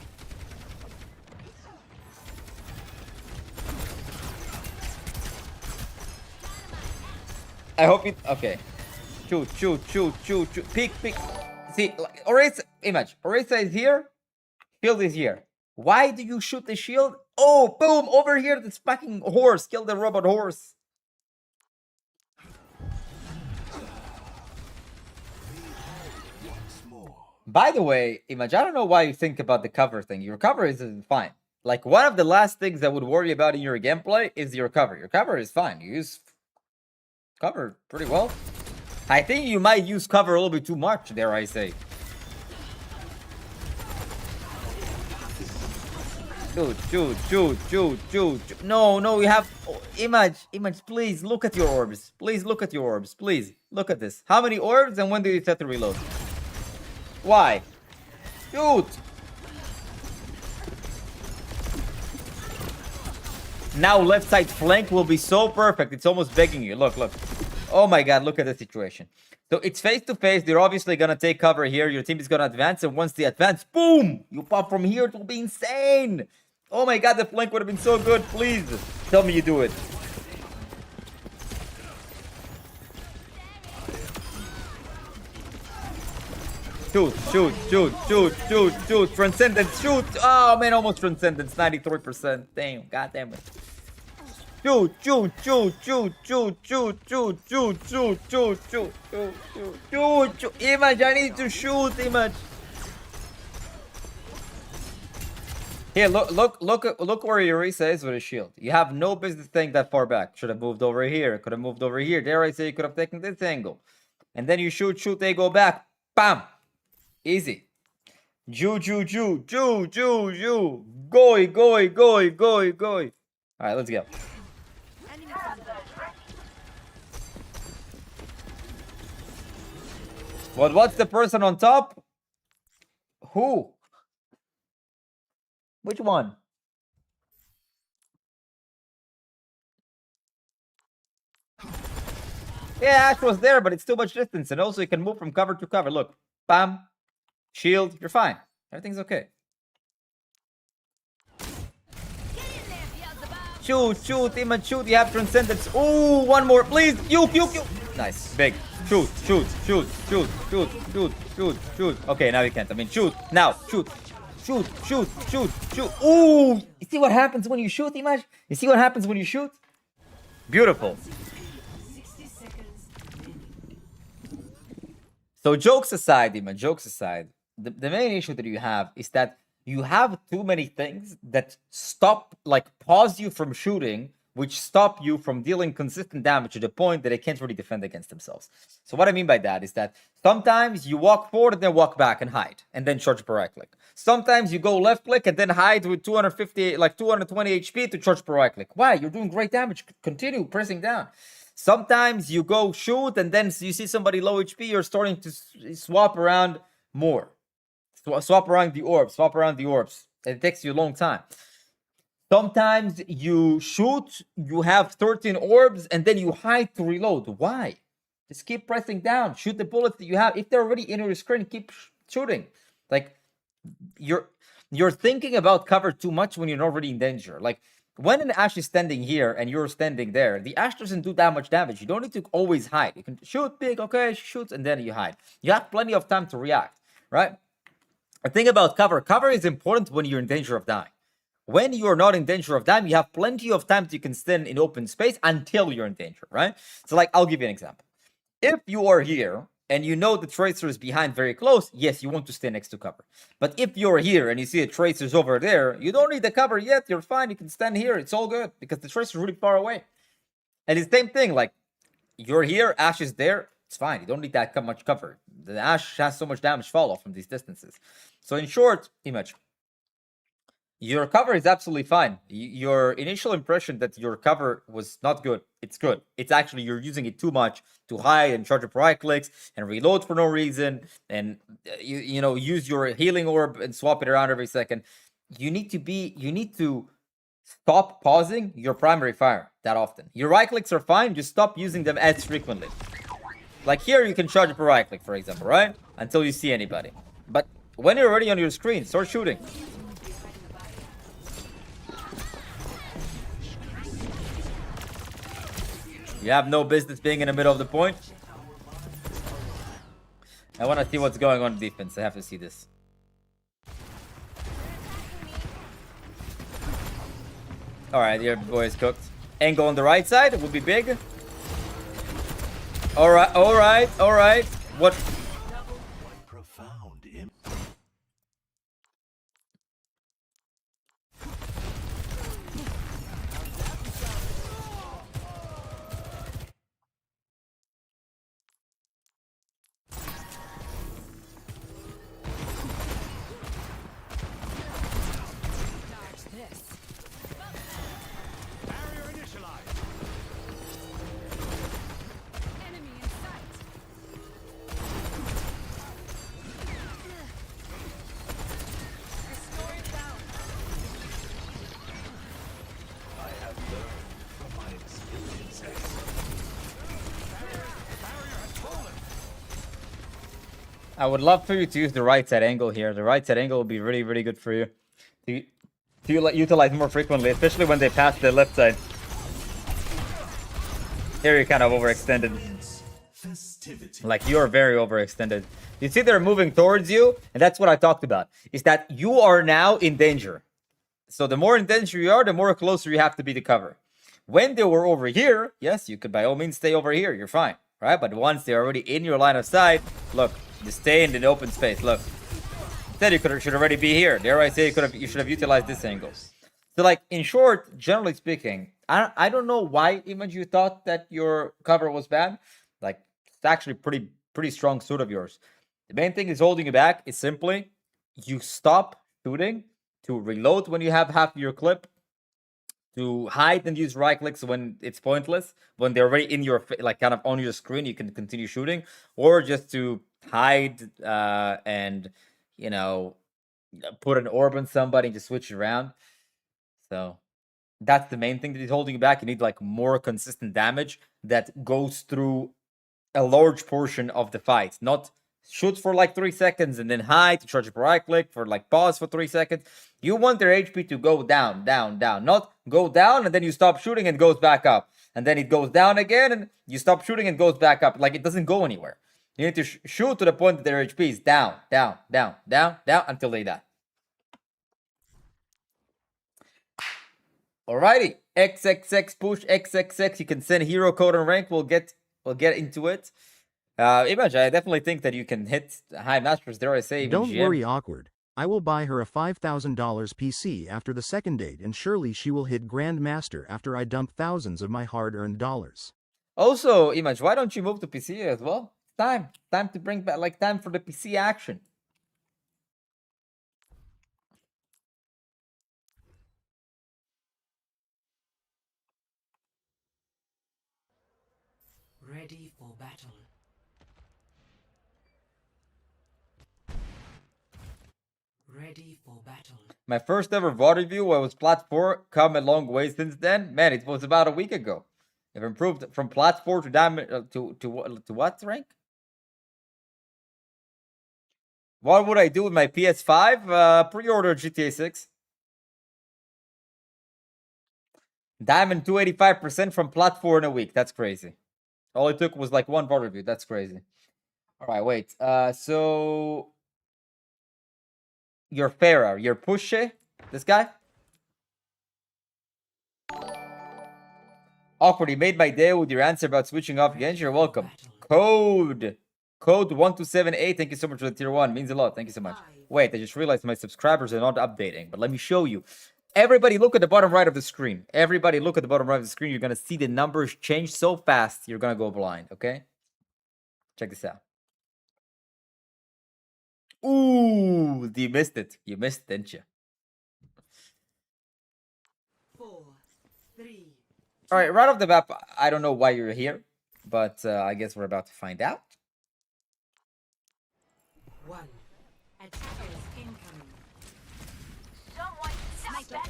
I hope it. Okay. Shoot, shoot, shoot, shoot, shoot. Peek, peek. See, like, Orisa, image. Orisa is here. Shield is here. Why do you shoot the shield? Oh, boom! Over here, this fucking horse. Kill the robot horse. By the way, Image, I don't know why you think about the cover thing. Your cover is fine. Like, one of the last things I would worry about in your gameplay is your cover. Your cover is fine. You use cover pretty well. I think you might use cover a little bit too much, dare I say. Shoot, shoot, shoot, shoot, shoot. No, no, we have... Oh, Image, please, look at your orbs. Please, look at your orbs. Please, look at this. How many orbs and when do you set to reload? Why? Shoot! Now left side flank will be so perfect. It's almost begging you. Look, look. Oh my god, look at the situation. So it's face to face. They're obviously going to take cover here. Your team is going to advance. And once they advance, boom! You pop from here. It will be insane. Oh my god, the flank would have been so good. Please tell me you do it. Shoot, shoot, shoot, shoot, shoot, shoot. Transcendence, shoot. Oh man, almost transcendence. 93%. Damn, god damn it. Shoot, shoot, shoot, shoot, shoot, shoot, shoot, shoot, shoot, shoot, shoot, shoot, shoot, shoot. Image, I need to shoot, Image. Here, look where Orisa is with his shield. You have no business staying that far back. Should have moved over here. Could have moved over here. Dare I say you could have taken this angle. And then you shoot, they go back. Bam! Easy. Ju. Goi. Alright, let's go. What's the person on top? Who? Which one? Yeah, Ash was there, but it's too much distance. And also you can move from cover to cover. Look. Bam. Shield. You're fine. Everything's okay. Shoot, Image, shoot. You have transcendence. Ooh, one more, please. You. Nice. Big. Shoot. Okay, now you can't. I mean, shoot. Now, shoot. Ooh, you see what happens when you shoot, Image? You see what happens when you shoot? Beautiful. 60 seconds. So jokes aside, Image, the main issue that you have is that you have too many things that stop, like pause you from shooting, which stop you from dealing consistent damage to the point that they can't really defend against themselves. So what I mean by that is that sometimes you walk forward and then walk back and hide, and then charge per right click. Sometimes you go left click and then hide with 220 HP to charge per right click. Why? You're doing great damage. Continue pressing down. Sometimes you go shoot and then you see somebody low HP, you're starting to swap around more. Swap around the orbs. It takes you a long time. Sometimes you shoot, you have 13 orbs, and then you hide to reload. Why? Just keep pressing down. Shoot the bullets that you have. If they're already in your screen, keep shooting. Like, you're thinking about cover too much when you're not already in danger. Like, when an Ashe is standing here and you're standing there, the Ashe doesn't do that much damage. You don't need to always hide. You can shoot big, okay, shoot, and then you hide. You have plenty of time to react, right? The thing about cover is important when you're in danger of dying. When you are not in danger of them, you have plenty of time to you can stand in open space until you're in danger, right? So like, I'll give you an example. If you are here and you know the tracer is behind very close, yes, you want to stay next to cover. But if you're here and you see a tracer's over there, you don't need the cover yet. You're fine. You can stand here. It's all good because the tracer's really far away. And it's the same thing. Like, you're here, Ash is there. It's fine. You don't need that much cover. The Ash has so much damage fall off from these distances. So in short, Image, your cover is absolutely fine. Your initial impression that your cover was not good, it's good. It's actually you're using it too much to hide and charge up right clicks and reload for no reason, and you know, use your healing orb and swap it around every second. You need to stop pausing your primary fire that often. Your right clicks are fine, just stop using them as frequently. Like here, you can charge up a right click, for example, right? Until you see anybody. But when you're already on your screen, start shooting. You have no business being in the middle of the point. I want to see what's going on in defense. I have to see this. Alright, your boy is cooked. Angle on the right side would be big. Alright. What? Profound Barrier initialized. Enemy in sight. Restoring balance. I have learned from my experiences. Barrier has fallen. I would love for you to use the right side angle here. The right side angle will be really, really good for you to utilize more frequently, especially when they pass the left side. Here you're kind of overextended. Festivity. Like, you're very overextended. You see they're moving towards you, and that's what I talked about, is that you are now in danger. So the more in danger you are, the more closer you have to be to cover. When they were over here, yes, you could by all means stay over here. You're fine, right? But once they're already in your line of sight, look, you stay in the open space. Look, instead you should already be here. Dare I say you should have utilized this angle. So like, in short, generally speaking, I don't know why Image you thought that your cover was bad. Like, it's actually pretty strong suit of yours. The main thing is holding you back is simply you stop shooting to reload when you have half of your clip, to hide and use right clicks when it's pointless, when they're already in your, like, kind of on your screen, you can continue shooting, or just to hide and, you know, put an orb on somebody and just switch it around. So that's the main thing that is holding you back. You need like more consistent damage that goes through a large portion of the fight, not shoot for like 3 seconds and then hide to charge up right click for like pause for 3 seconds. You want their HP to go down, not go down and then you stop shooting and goes back up, and then it goes down again and you stop shooting and goes back up. Like, it doesn't go anywhere. You need to shoot to the point that their HP is down until they die. Alrighty, XXX push XXX. You can send hero code and rank. We'll get into it. Image, I definitely think that you can hit high masters. Dare I say, even Don't GM. worry, Awkward. I will buy her a $5,000 PC after the second date, and surely she will hit Grandmaster after I dump thousands of my hard-earned dollars. Also, Image, why don't you move to PC as well? Time to bring back, like, time for the PC action. Ready for battle. Ready for battle. My first ever VOD review was Plat 4. Come a long way since then. Man, it was about a week ago. I've improved from Plat 4 to diamond to what rank? What would I do with my PS5? Pre-order GTA 6. Diamond 285% from Plat 4 in a week. That's crazy. All it took was like one VOD review. That's crazy. All right, wait. So your Farah, your Pushe, this guy. Awkward, you made my day with your answer about switching off Genji. You're welcome. Code 1278. Thank you so much for the tier 1. Means a lot. Thank you so much. Wait, I just realized my subscribers are not updating, but let me show you. Everybody look at the bottom right of the screen. Everybody look at the bottom right of the screen. You're going to see the numbers change so fast, you're going to go blind, okay? Check this out. Ooh, you missed it. You missed it, didn't you? 4, 3. All right, right off the bat, I don't know why you're here, but I guess we're about to find out. 1. Attackers incoming. Someone stop that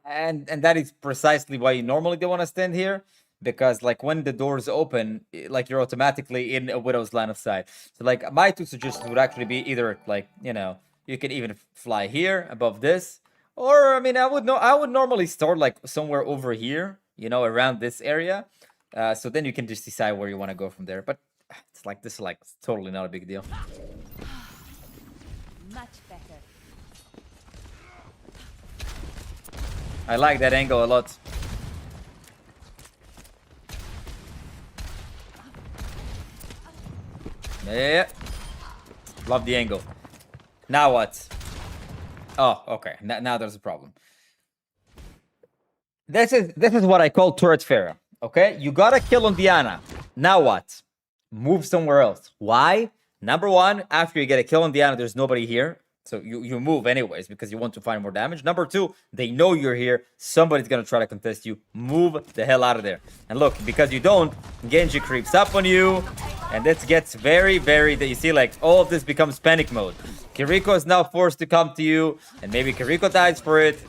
payload. And that is precisely why you normally don't want to stand here, because like when the doors open, like you're automatically in a Widow's line of sight. So like my two suggestions would actually be either like, you know, you can even fly here above this, or I mean I would normally start like somewhere over here, you know, around this area. So then you can just decide where you want to go from there. But it's like this is like totally not a big deal. Much better. I like that angle a lot. Yeah. Love the angle. Now what? Oh, okay. Now there's a problem. This is what I call turret Pharaoh. Okay? You got a kill on Diana. Now what? Move somewhere else. Why? Number one, after you get a kill on Diana, there's nobody here. So you move anyways because you want to find more damage. Number two, they know you're here. Somebody's going to try to contest you. Move the hell out of there. And look, because you don't, Genji creeps up on you. And this gets very, very... You see, like, all of this becomes panic mode. Kiriko is now forced to come to you. And maybe Kiriko dies for it.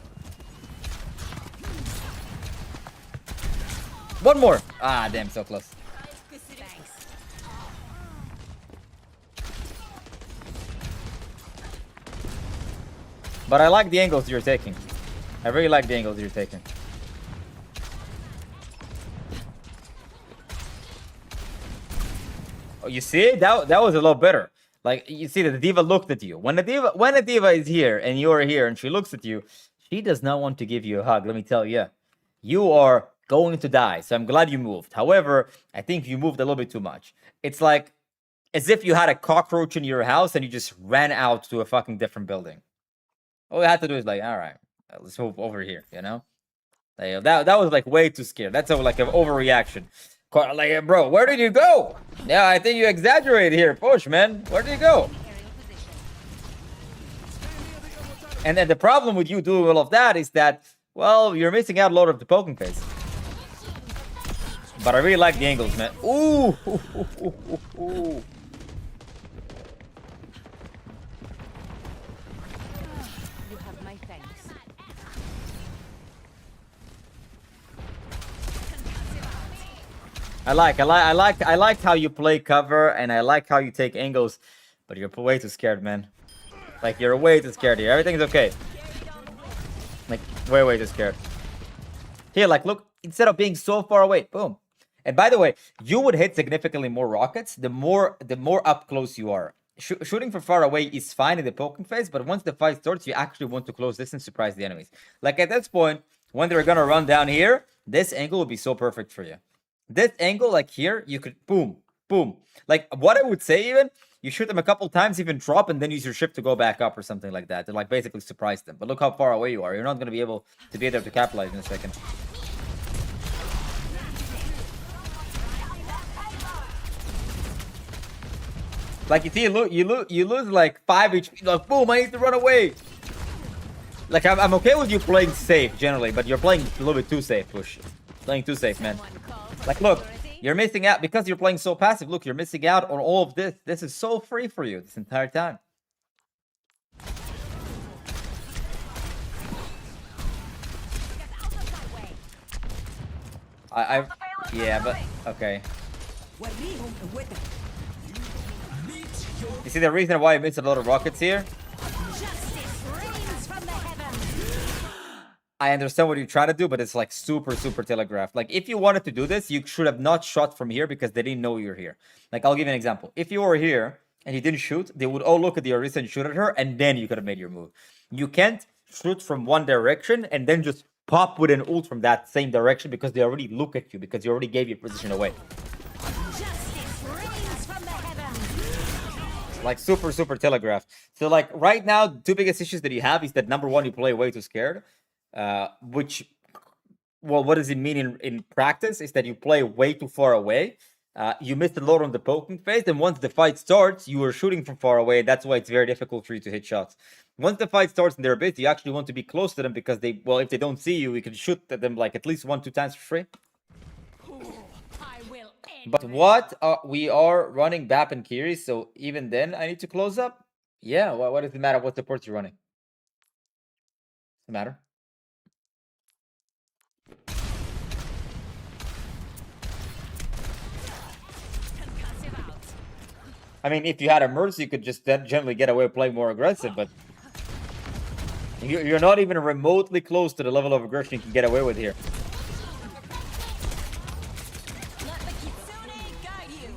One more. Ah, damn, so close. But I like the angles you're taking. I really like the angles you're taking. Oh, you see? That was a lot better. Like, you see that the diva looked at you. When a diva is here and you're here and she looks at you, she does not want to give you a hug, let me tell you. You are going to die, so I'm glad you moved. However, I think you moved a little bit too much. It's like as if you had a cockroach in your house and you just ran out to a fucking different building. All you had to do is like, all right, let's move over here, you know? Like, that was like way too scared. That's like an overreaction. Like, bro, where did you go? Yeah, I think you exaggerated here. Push, man. Where did you go? And then the problem with you doing all of that is that, well, you're missing out a lot of the poking phase. But I really like the angles, man. Ooh. Ooh. I like how you play cover, and I like how you take angles, but you're way too scared, man. Like, you're way too scared here. Everything's okay. Like, way too scared. Here, like, look, instead of being so far away, boom. And by the way, you would hit significantly more rockets the more up close you are. Shooting from far away is fine in the poking phase, but once the fight starts, you actually want to close distance, surprise the enemies. Like, at this point, when they're gonna run down here, this angle would be so perfect for you. This angle, like here, you could boom. Like, what I would say even, you shoot them a couple times, even drop, and then use your ship to go back up or something like that to, like, basically surprise them. But look how far away you are. You're not going to be able to be there to capitalize in a second. Like, you see, you lose like 5 HP. Like, boom, I need to run away. Like, I'm okay with you playing safe, generally, but you're playing a little bit too safe, Push. Playing too safe, man. Like, look, you're missing out because you're playing so passive. Look, you're missing out on all of this. This is so free for you this entire time. Yeah, but okay. You see the reason why I missed a lot of rockets here? I understand what you're trying to do, but it's like super telegraphed. Like, if you wanted to do this, you should have not shot from here because they didn't know you're here. Like, I'll give you an example. If you were here and you didn't shoot, they would all look at the Orisa and shoot at her, and then you could have made your move. You can't shoot from one direction and then just pop with an ult from that same direction because they already look at you, because you already gave your position away. Justice reigns from the heavens. Like super telegraphed. So like right now, the two biggest issues that you have is that number one, you play way too scared, which, well, what does it mean in practice is that you play way too far away. You missed a lot on the poking phase, and once the fight starts, you are shooting from far away. That's why it's very difficult for you to hit shots. Once the fight starts and they're busy, you actually want to be close to them because they, well, if they don't see you, you can shoot at them like at least 1-2 times for free. I will end But what we are running BAP and Kiri, so even then I need to close up. Yeah, what does it matter what support you're running? Doesn't matter. concussive out. I mean, if you had a Mercy, you could just then generally get away with playing more aggressive, but you're not even remotely close to the level of aggression you can get away with here. Let the Kitsune guide you.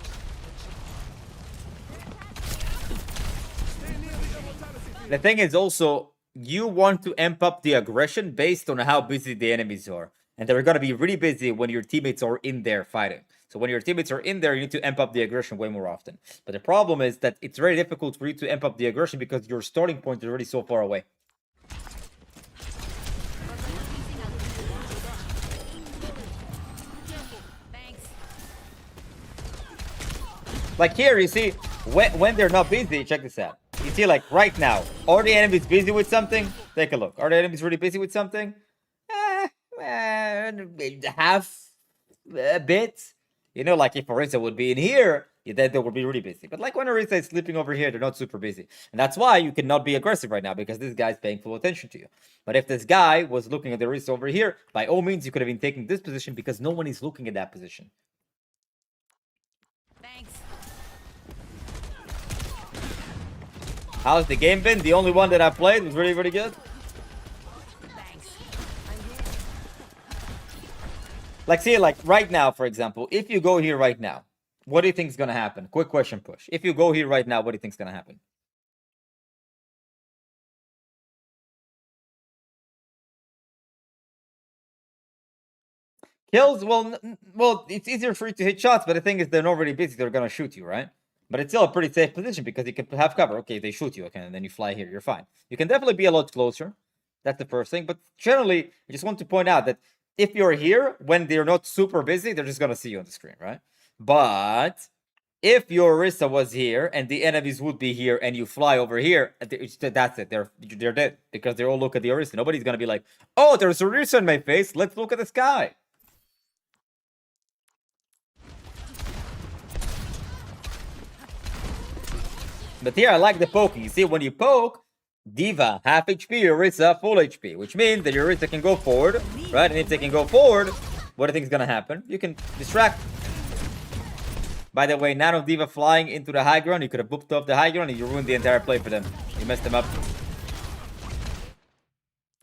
The thing is also, you want to amp up the aggression based on how busy the enemies are. And they're going to be really busy when your teammates are in there fighting. So when your teammates are in there, you need to amp up the aggression way more often. But the problem is that it's very difficult for you to amp up the aggression because your starting point is already so far away. Thanks. Like here, you see, when they're not busy, check this out. You see, like right now, are the enemies busy with something? Take a look. Are the enemies really busy with something? Half a bit. You know, like if Orisa would be in here, then they would be really busy. But like when Orisa is sleeping over here, they're not super busy. And that's why you cannot be aggressive right now, because this guy's paying full attention to you. But if this guy was looking at the Orisa over here, by all means, you could have been taking this position because no one is looking at that position. Thanks. How's the game been? The only one that I played was really, really good. Thanks. Like, see, like right now, for example, if you go here right now, what do you think is going to happen? Quick question, Push. If you go here right now, what do you think is going to happen? Kills? Well, it's easier for you to hit shots, but the thing is, they're not really busy. They're going to shoot you, right? But it's still a pretty safe position because you can have cover. Okay, they shoot you, okay, and then you fly here. You're fine. You can definitely be a lot closer. That's the first thing. But generally, I just want to point out that if you're here, when they're not super busy, they're just going to see you on the screen, right? But if your Orisa was here and the enemies would be here and you fly over here, that's it. They're dead because they all look at the Orisa. Nobody's going to be like, oh, there's a Orisa in my face. Let's look at the sky. But here, I like the poking. You see, when you poke, Diva, half HP, Orisa, full HP. Which means that your Orisa can go forward, right? And if they can go forward, what do you think is going to happen? You can distract. By the way, Nano Diva flying into the high ground. You could have booped off the high ground and you ruined the entire play for them. You messed them up.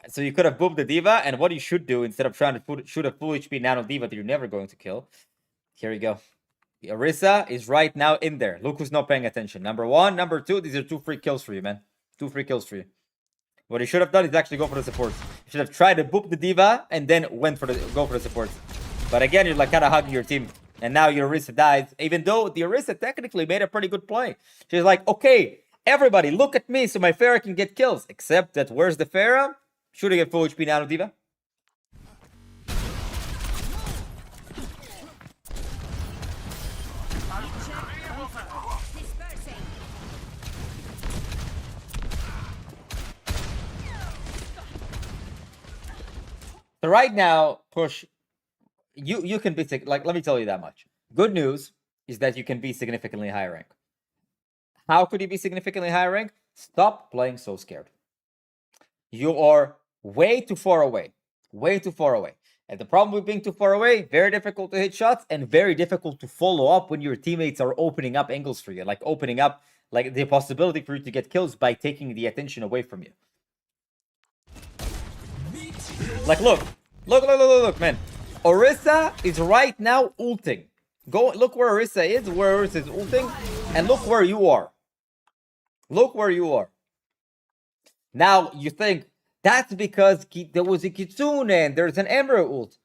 So you could have booped the Diva, and what you should do, instead of trying to shoot a full HP Nano Diva that you're never going to kill, here you go. The Orisa is right now in there. Look who's not paying attention. Number one, number two, these are 2 free kills for you, man. 2 free kills for you. What you should have done is actually go for the supports. You should have tried to boop the Diva and then go for the supports. But again, you're like kind of hugging your team. And now your Orisa dies, even though the Orisa technically made a pretty good play. She's like, okay, everybody, look at me so my Pharah can get kills. Except that, where's the Pharah? Shooting at full HP Nano Diva. Dispersing. So right now, Push, you can be, like, let me tell you that much. Good news is that you can be significantly higher rank. How could you be significantly higher rank? Stop playing so scared. You are way too far away. Way too far away. And the problem with being too far away, very difficult to hit shots and very difficult to follow up when your teammates are opening up angles for you. Like opening up like the possibility for you to get kills by taking the attention away from you. Like, look, man. Orisa is right now ulting. Go look where Orisa is ulting, and look where you are. Look where you are. Now you think, That's because there was a Kitsune and there's an Emerald ult.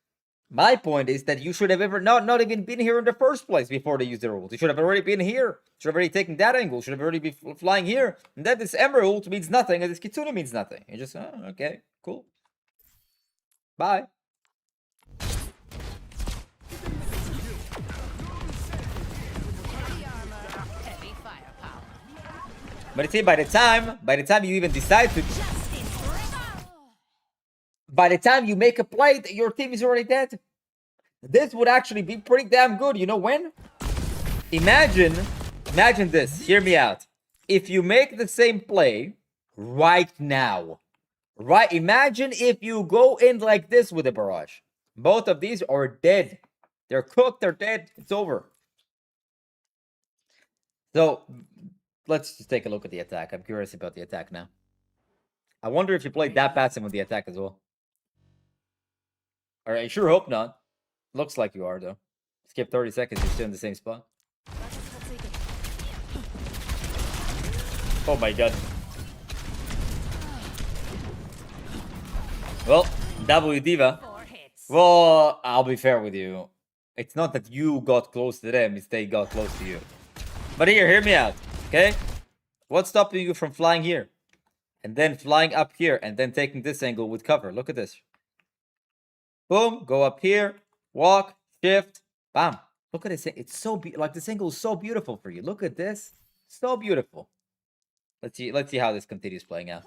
My point is that you should have ever not even been here in the first place before they used their ult. You should have already been here. Should have already taken that angle. Should have already been flying here. And then this Emerald ult means nothing, and this Kitsune means nothing. You just, oh, okay, cool. Bye. Heavy firepower. But see, by the time you even decide to, by the time you make a play, your team is already dead. This would actually be pretty damn good. You know when? Imagine this. Hear me out. If you make the same play right now, right? Imagine if you go in like this with a barrage. Both of these are dead. They're cooked. They're dead. It's over. So let's just take a look at the attack. I'm curious about the attack now. I wonder if you played that passive with the attack as well. All right, I sure hope not. Looks like you are, though. Skip 30 seconds, you're still in the same spot. Oh my god. Well, W Diva. 4 hits. Well, I'll be fair with you. It's not that you got close to them, it's they got close to you. But here, hear me out, okay? What's stopping you from flying here? And then flying up here, and then taking this angle with cover. Look at this. Boom, go up here, walk, shift, bam. Look at this. It's so like this angle is so beautiful for you. Look at this. So beautiful. Let's see how this continues playing out.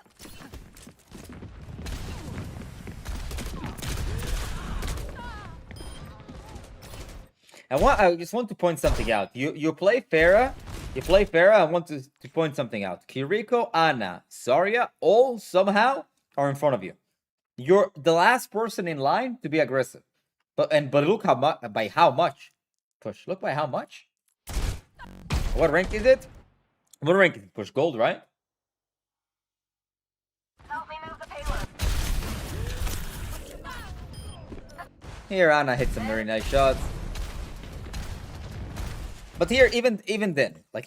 I just want to point something out. You play Pharah. I want to point something out. Kiriko, Ana, Zarya, all somehow are in front of you. You're the last person in line to be aggressive. But look how much by how much. Push. Look by how much. What rank is it? What rank is it? Push gold, right? Help me move the payload. Here, Ana hit some very nice shots. But here, even then, like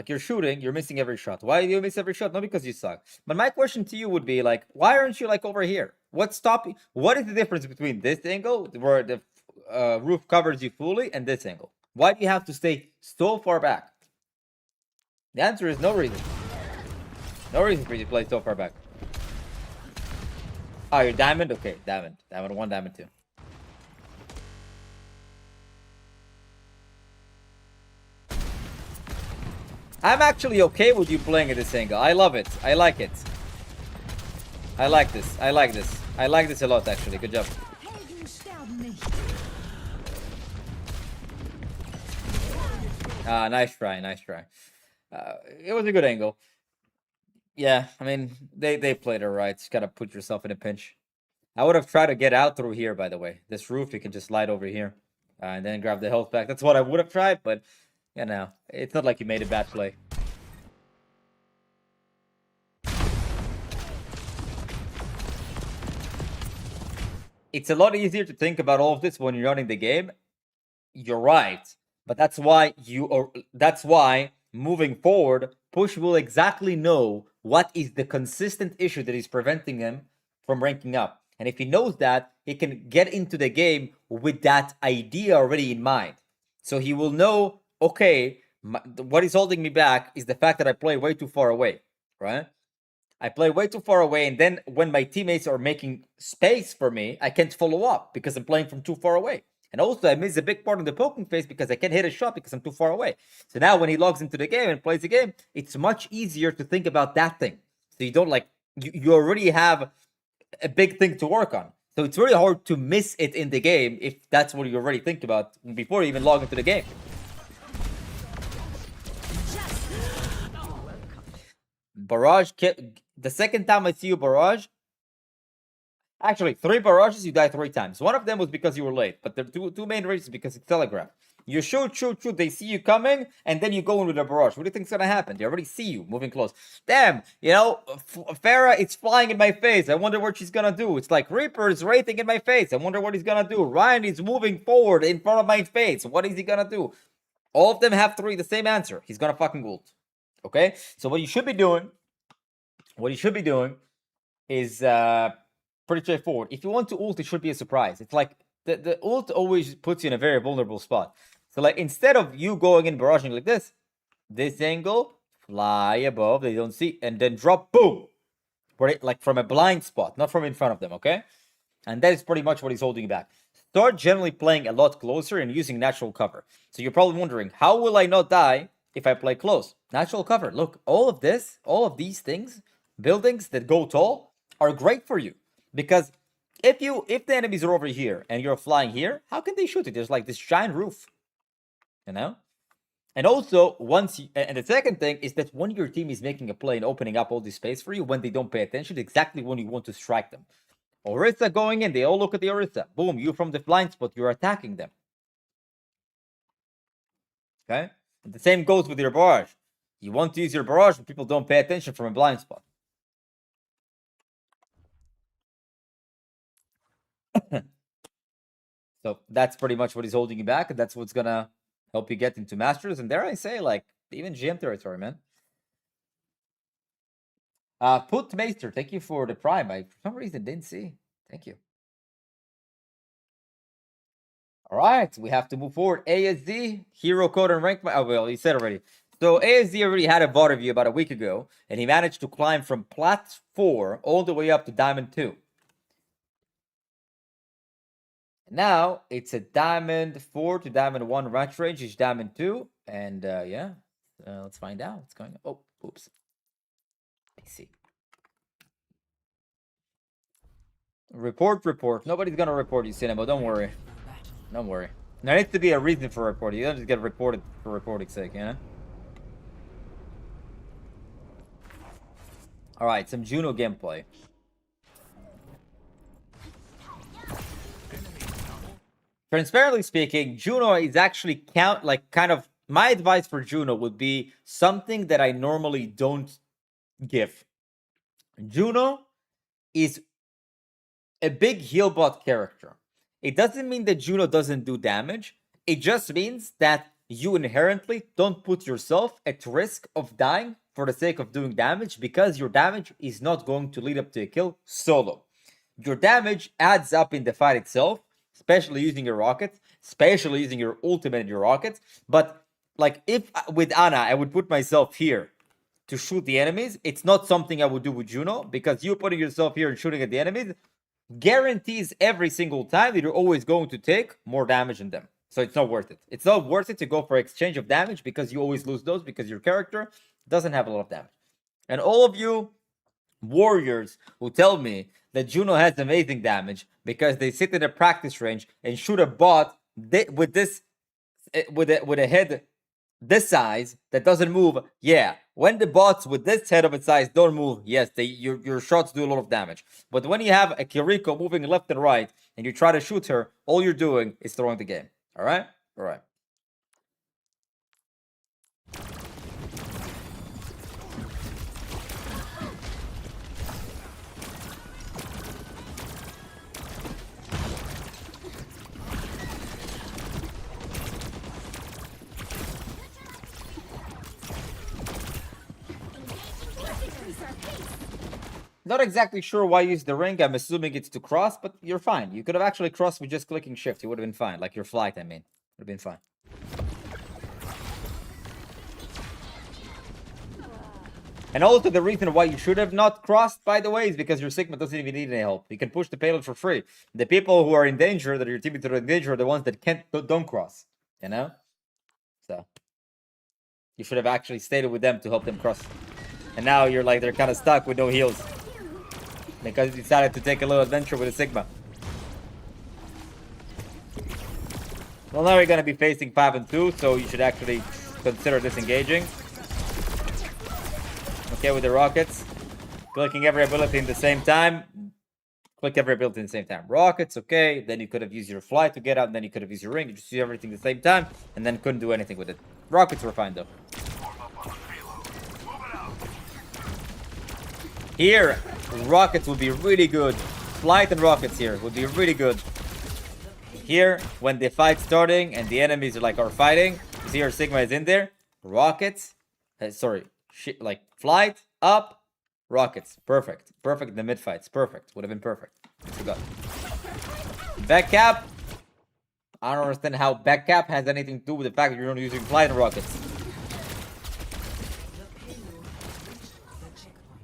you're shooting, you're missing every shot. Why do you miss every shot? Not because you suck. But my question to you would be like, why aren't you like over here? What's stopping? What is the difference between this angle where the roof covers you fully and this angle? Why do you have to stay so far back? The answer is no reason. No reason for you to play so far back. Oh, you're diamond? Okay, diamond. Diamond 1, diamond 2. I'm actually okay with you playing at this angle. I love it. I like it. I like this. I like this. I like this a lot, actually. Good job. Nice try. Nice try. It was a good angle. Yeah, I mean, they played it right. Just gotta put yourself in a pinch. I would have tried to get out through here, by the way. This roof, you can just slide over here. And then grab the health back. That's what I would have tried, but... you know, it's not like you made a bad play. It's a lot easier to think about all of this when you're running the game. You're right. But that's why moving forward, Push will exactly know what is the consistent issue that is preventing him from ranking up. And if he knows that, he can get into the game with that idea already in mind. So he will know, okay, what is holding me back is the fact that I play way too far away, right? I play way too far away, and then when my teammates are making space for me, I can't follow up because I'm playing from too far away. And also, I miss a big part of the poking phase because I can't hit a shot because I'm too far away. So now when he logs into the game and plays the game, it's much easier to think about that thing. So you don't like, you already have a big thing to work on. So it's really hard to miss it in the game if that's what you already think about before you even log into the game. Barrage, the second time I see you barrage, actually 3 barrages, you die 3 times. One of them was because you were late, but the two main reasons because it's telegraphed. You shoot, they see you coming, and then you go in with a barrage. What do you think's gonna happen? They already see you moving close. Damn, you know, Pharah, it's flying in my face. I wonder what she's gonna do. It's like Reaper is rating in my face. I wonder what he's gonna do. Ryan is moving forward in front of my face. What is he gonna do? All of them have the same answer. He's gonna fucking ult. Okay? So what you should be doing is pretty straightforward. If you want to ult, it should be a surprise. It's like the ult always puts you in a very vulnerable spot. So like instead of you going in barraging like this angle, fly above, they don't see, and then drop, boom, right? Like from a blind spot, not from in front of them, okay? And that is pretty much what he's holding you back. Start generally playing a lot closer and using natural cover. So you're probably wondering, how will I not die if I play close? Natural cover. Look, all of these things, buildings that go tall, are great for you. Because if the enemies are over here and you're flying here, how can they shoot it? There's like this giant roof, you know? And also, and the second thing is that when your team is making a play and opening up all this space for you, when they don't pay attention, exactly when you want to strike them. Orisa going in, they all look at the Orisa. Boom, you from the blind spot, you're attacking them. Okay? And the same goes with your barrage. You want to use your barrage, but people don't pay attention from a blind spot. So that's pretty much what he's holding you back, and that's what's gonna help you get into Masters, and dare I say, like, even GM territory, man. Put Maester, thank you for the prime. I, for some reason, didn't see. Thank you. All right, we have to move forward. ASD, hero code and rank. Oh, well, he said already. So ASD already had a VOD review about a week ago, and he managed to climb from Plat 4 all the way up to Diamond 2. Now, it's a Diamond 4 to Diamond 1 rank range. It's Diamond 2. And, yeah, let's find out what's going on. Oh, oops. I see. Report. Nobody's gonna report you, Cinema. Don't worry. Don't worry. There needs to be a reason for reporting. You don't just get reported for reporting's sake, you know? Alright, some Juno gameplay. Transparently speaking, Juno is actually kind of my advice for Juno would be something that I normally don't give. Juno is a big heal bot character. It doesn't mean that Juno doesn't do damage. It just means that you inherently don't put yourself at risk of dying for the sake of doing damage, because your damage is not going to lead up to a kill solo. Your damage adds up in the fight itself, especially using your rockets, especially using your ultimate and your rockets. But like if with Ana, I would put myself here to shoot the enemies, it's not something I would do with Juno, because you putting yourself here and shooting at the enemies guarantees every single time that you're always going to take more damage than them. So it's not worth it. It's not worth it to go for exchange of damage, because you always lose those because your character doesn't have a lot of damage. And all of you warriors who tell me that Juno has amazing damage because they sit in a practice range and shoot a bot with a head this size that doesn't move, yeah. When the bots with this head of its size don't move, yes, your shots do a lot of damage. But when you have a Kiriko moving left and right and you try to shoot her, all you're doing is throwing the game. All right? All right. Not exactly sure why you use the ring. I'm assuming it's to cross, but you're fine. You could have actually crossed with just clicking shift. You would have been fine. Like your flight, I mean. Would have been fine. And also the reason why you should have not crossed, by the way, is because your Sigma doesn't even need any help. You can push the payload for free. The people who are in danger, that are your teammates are in danger, are the ones that don't cross. You know? So you should have actually stayed with them to help them cross. And now you're like, they're kind of stuck with no heals, because you decided to take a little adventure with a Sigma. Well, now you're going to be facing 5 and 2, so you should actually consider disengaging. Okay, with the rockets. Clicking every ability in the same time. Click every ability in the same time. Rockets, okay. Then you could have used your fly to get out, and then you could have used your ring. You just use everything at the same time, and then couldn't do anything with it. Rockets were fine, though. Here, rockets would be really good. Flight and rockets here would be really good. Here, when the fight's starting and the enemies are fighting, you see our Sigma is in there. Rockets, like flight, up, Rockets. Perfect. Perfect in the mid fights. Perfect. Would have been perfect. Let's go. Back cap. I don't understand how back cap has anything to do with the fact that you're not using flying rockets. The payload reached the checkpoint.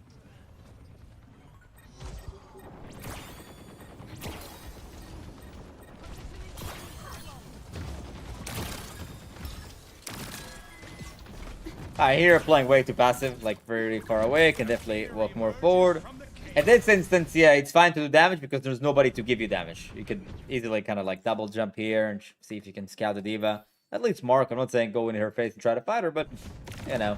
I hear playing way too passive, like very far away. Can definitely walk more forward. At this instance, yeah, it's fine to do damage because there's nobody to give you damage. You could easily kind of like double jump here and see if you can scout the diva. At least Mark, I'm not saying go in her face and try to fight her, but you know.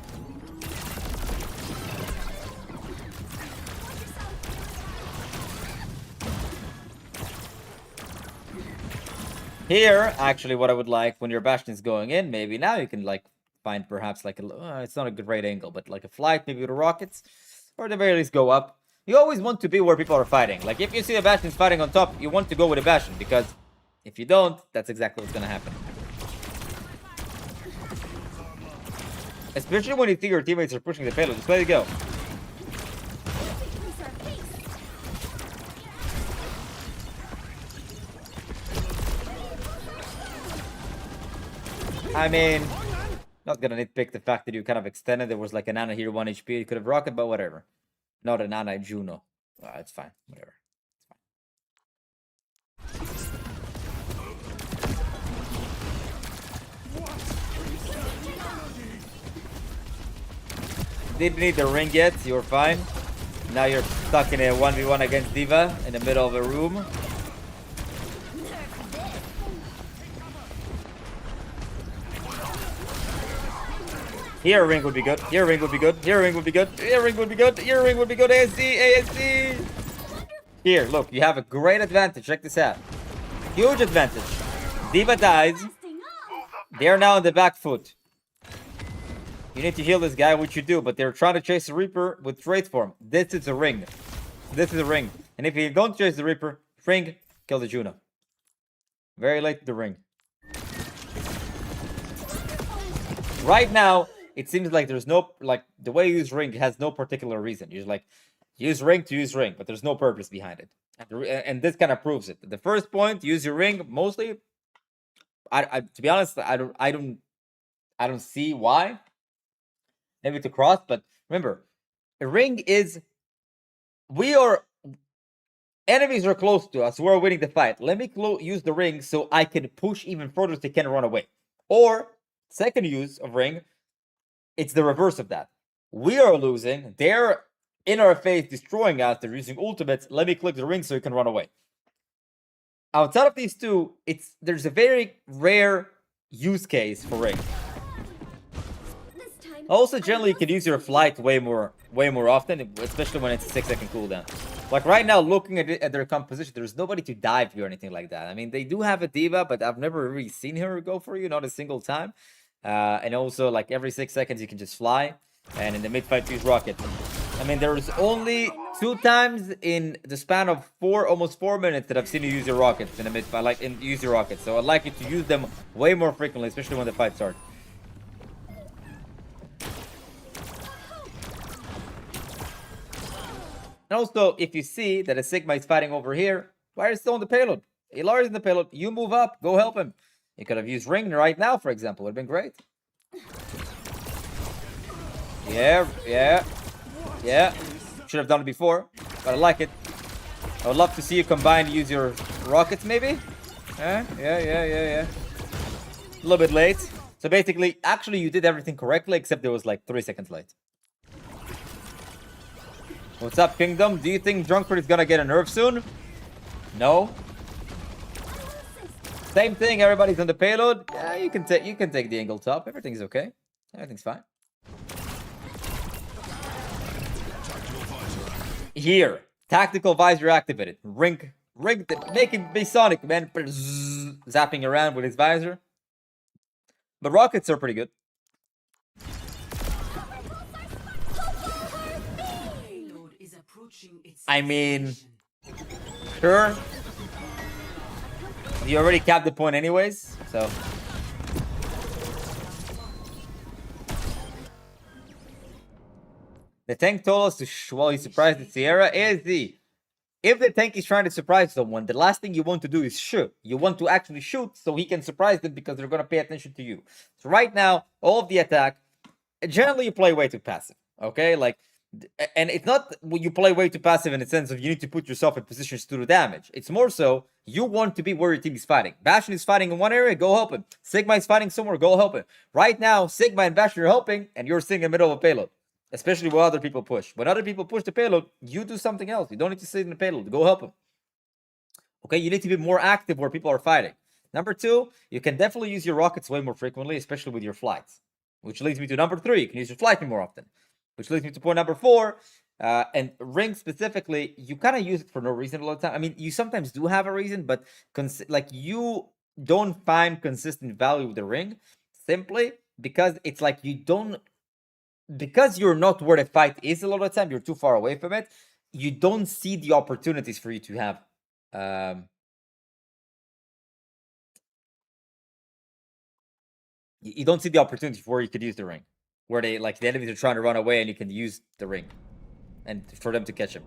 Here, actually, what I would like when your Bastion is going in, maybe now you can like find perhaps like a, it's not a good right angle, but like a flight, maybe with the rockets, or at the very least go up. You always want to be where people are fighting. Like if you see a Bastion fighting on top, you want to go with a Bastion, because if you don't, that's exactly what's gonna happen. Especially when you think your teammates are pushing the payload, just let it go. I mean, not gonna nitpick the fact that you kind of extended. There was like an Ana here, 1 HP. You could have rocket, but whatever. Not an Ana Juno. It's fine. Whatever. It's fine. Didn't need the ring yet. You were fine. Now you're stuck in a 1v1 against Diva in the middle of a room. Here a ring would be good. Here a ring would be good. Here a ring would be good. Here a ring would be good. Here a ring would be good. ASC, ASC. Here, look, you have a great advantage. Check this out. Huge advantage. Diva dies. They're now on the back foot. You need to heal this guy, which you do, but they're trying to chase the Reaper with trade form. This is a ring. This is a ring. And if you don't chase the Reaper, ring, kill the Juno. Very late to the ring. Right now, it seems like there's no, like, the way you use ring has no particular reason. You just, like, use ring to use ring, but there's no purpose behind it. And this kind of proves it. The first point, use your ring, mostly, to be honest, I don't see why. Maybe to cross, but remember, a ring is, enemies are close to us, we're winning the fight. Let me use the ring so I can push even further so they can run away. Or, second use of ring, it's the reverse of that. We are losing, they're in our face destroying us, they're using ultimates, let me click the ring so you can run away. Outside of these two, there's a very rare use case for ring. Also, generally, you can use your flight way more often, especially when it's a 6-second cooldown. Like right now, looking at their composition, there's nobody to dive you or anything like that. I mean, they do have a diva, but I've never really seen her go for you, not a single time. And also, like every 6 seconds, you can just fly, and in the mid-fight, use rocket. I mean, there's only 2 times in the span of almost 4 minutes that I've seen you use your rockets in the mid-fight, use your rockets. So I'd like you to use them way more frequently, especially when the fight starts. And also, if you see that a Sigma is fighting over here, why are you still on the payload? Ilari's in the payload. You move up. Go help him. You could have used ring right now, for example. Would have been great. Yeah. Should have done it before, but I like it. I would love to see you combine, use your rockets, maybe. Yeah. A little bit late. So basically, actually, you did everything correctly, except it was like 3 seconds late. What's up, Kingdom? Do you think Drunkard is gonna get a nerf soon? No. Same thing, everybody's on the payload. Yeah, you can take the angle top. Everything's okay. Everything's fine. Here. Tactical visor activated. Ring make it be Sonic, man. Zapping around with his visor. But rockets are pretty good. I mean, sure. You already capped the point anyways, so. The tank told us while he surprised the Sierra is the if the tank is trying to surprise someone, the last thing you want to do is shoot. You want to actually shoot so he can surprise them because they're going to pay attention to you. So right now, all of the attack, generally you play way too passive. Okay, like, and it's not you play way too passive in the sense of you need to put yourself in positions to do damage. It's more so you want to be where your team is fighting. Bastion is fighting in one area, go help him. Sigma is fighting somewhere, go help him. Right now, Sigma and Bastion are helping, and you're sitting in the middle of a payload. Especially when other people push. When other people push the payload, you do something else. You don't need to sit in the payload. Go help them. Okay, you need to be more active where people are fighting. Number 2, you can definitely use your rockets way more frequently, especially with your flights. Which leads me to number 3, you can use your flight more often. Which leads me to point number 4, and ring specifically, you kind of use it for no reason a lot of time. I mean, you sometimes do have a reason, but like you don't find consistent value with the ring simply because it's like you don't. Because you're not where the fight is a lot of the time, you're too far away from it, you don't see the opportunities for you to have. You don't see the opportunity where you could use the ring. Where they, like, the enemies are trying to run away and you can use the ring. And for them to catch them.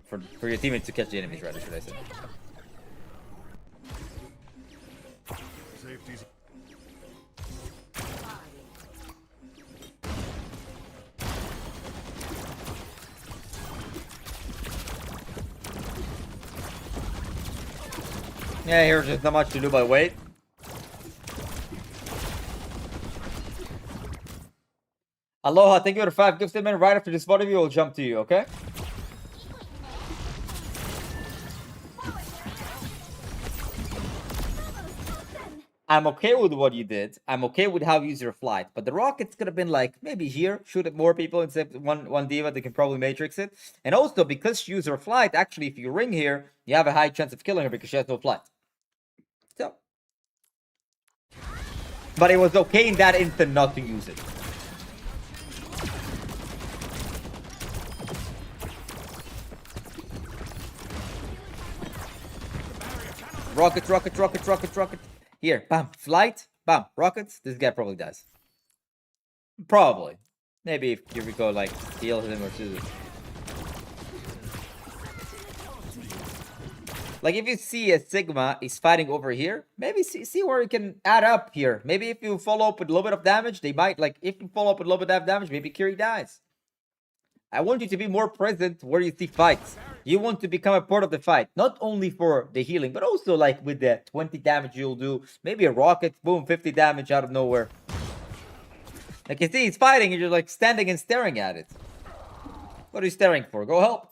For your teammates to catch the enemies, rather, should I say. Safety's Yeah, here's just not much to do but wait. Aloha, thank you for the 5 gifted, man. Right after this VOD review, we'll jump to you, okay? I'm okay with what you did. I'm okay with how you use your flight. But the rockets could have been like, maybe here, shoot at more people instead of one diva. They can probably matrix it. And also, because she used her flight, actually, if you ring here, you have a high chance of killing her because she has no flight. So. But it was okay in that instant not to use it. Rockets, rockets, rockets, rockets, rockets. Here, bam, flight, bam, rockets. This guy probably dies. Probably. Maybe if Yuriko, like, heals him or scissors. Like, if you see a Sigma is fighting over here, maybe see where you can add up here. Maybe if you follow up with a little bit of damage, they might, like, if you follow up with a little bit of damage, maybe Kiri dies. I want you to be more present where you see fights. You want to become a part of the fight, not only for the healing, but also like with the 20 damage you'll do. Maybe a rocket, boom, 50 damage out of nowhere. Like you see, he's fighting, and you're like standing and staring at it. What are you staring for? Go help.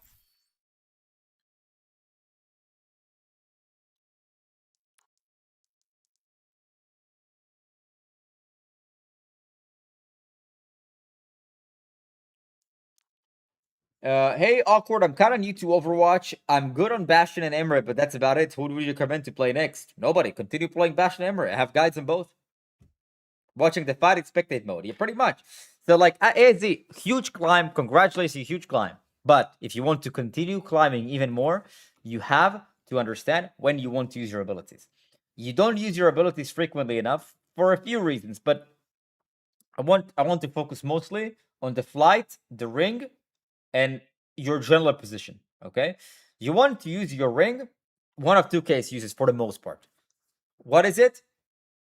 Hey, Awkward, I'm kind of new to Overwatch. I'm good on Bastion and Emirate, but that's about it. Who would you recommend to play next? Nobody. Continue playing Bastion and Emirate. I have guides on both. Watching the fight in spectate mode. Yeah, pretty much. So, like, AZ, huge climb. Congratulations, huge climb. But if you want to continue climbing even more, you have to understand when you want to use your abilities. You don't use your abilities frequently enough for a few reasons, but I want to focus mostly on the flight, the ring, and your general position, okay? You want to use your ring, one of two case uses for the most part. What is it?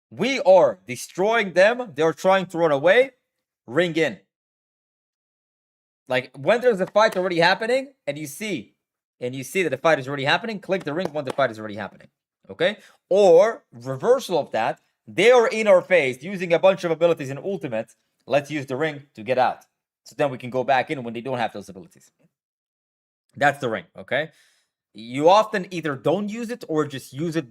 We are destroying them. They're trying to run away. Ring in. Like, when there's a fight already happening, and you see that the fight is already happening, click the ring when the fight is already happening, okay? Or, reversal of that, they are in our face, using a bunch of abilities and ultimates. Let's use the ring to get out. So then we can go back in when they don't have those abilities. That's the ring, okay? You often either don't use it or just use it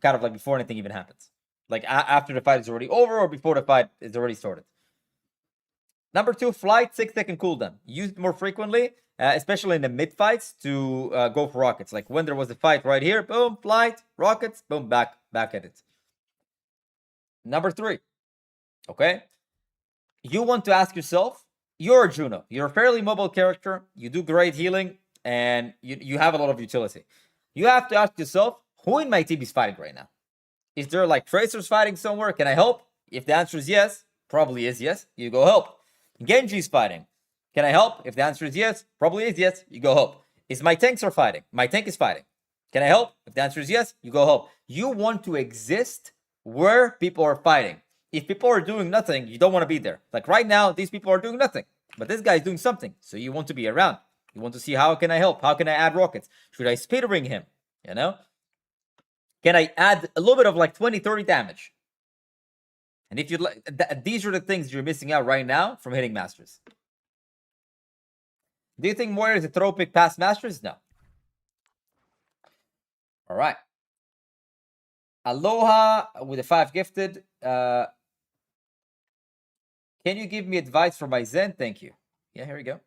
kind of like before anything even happens. Like after the fight is already over or before the fight is already started. Number 2, flight, 6-second cooldown. Use it more frequently, especially in the mid fights to go for rockets. Like when there was a fight right here, boom, flight, rockets, boom, back at it. Number 3, okay? You want to ask yourself, you're a Juno. You're a fairly mobile character. You do great healing, and you have a lot of utility. You have to ask yourself, who in my team is fighting right now? Is there like Tracers fighting somewhere? Can I help? If the answer is yes, probably is yes, you go help. Genji's fighting. Can I help? If the answer is yes, probably is yes, you go help. Is my tanks are fighting? My tank is fighting. Can I help? If the answer is yes, you go help. You want to exist where people are fighting. If people are doing nothing, you don't want to be there. Like right now, these people are doing nothing. But this guy is doing something. So you want to be around. You want to see how can I help? How can I add rockets? Should I speed ring him? You know? Can I add a little bit of like 20, 30 damage? And if you like, these are the things you're missing out right now from hitting Masters. Do you think Moira is a throw pick past Masters? No. All right. Aloha with a 5 gifted. Can you give me advice for my Zen? Thank you. Yeah, here we go.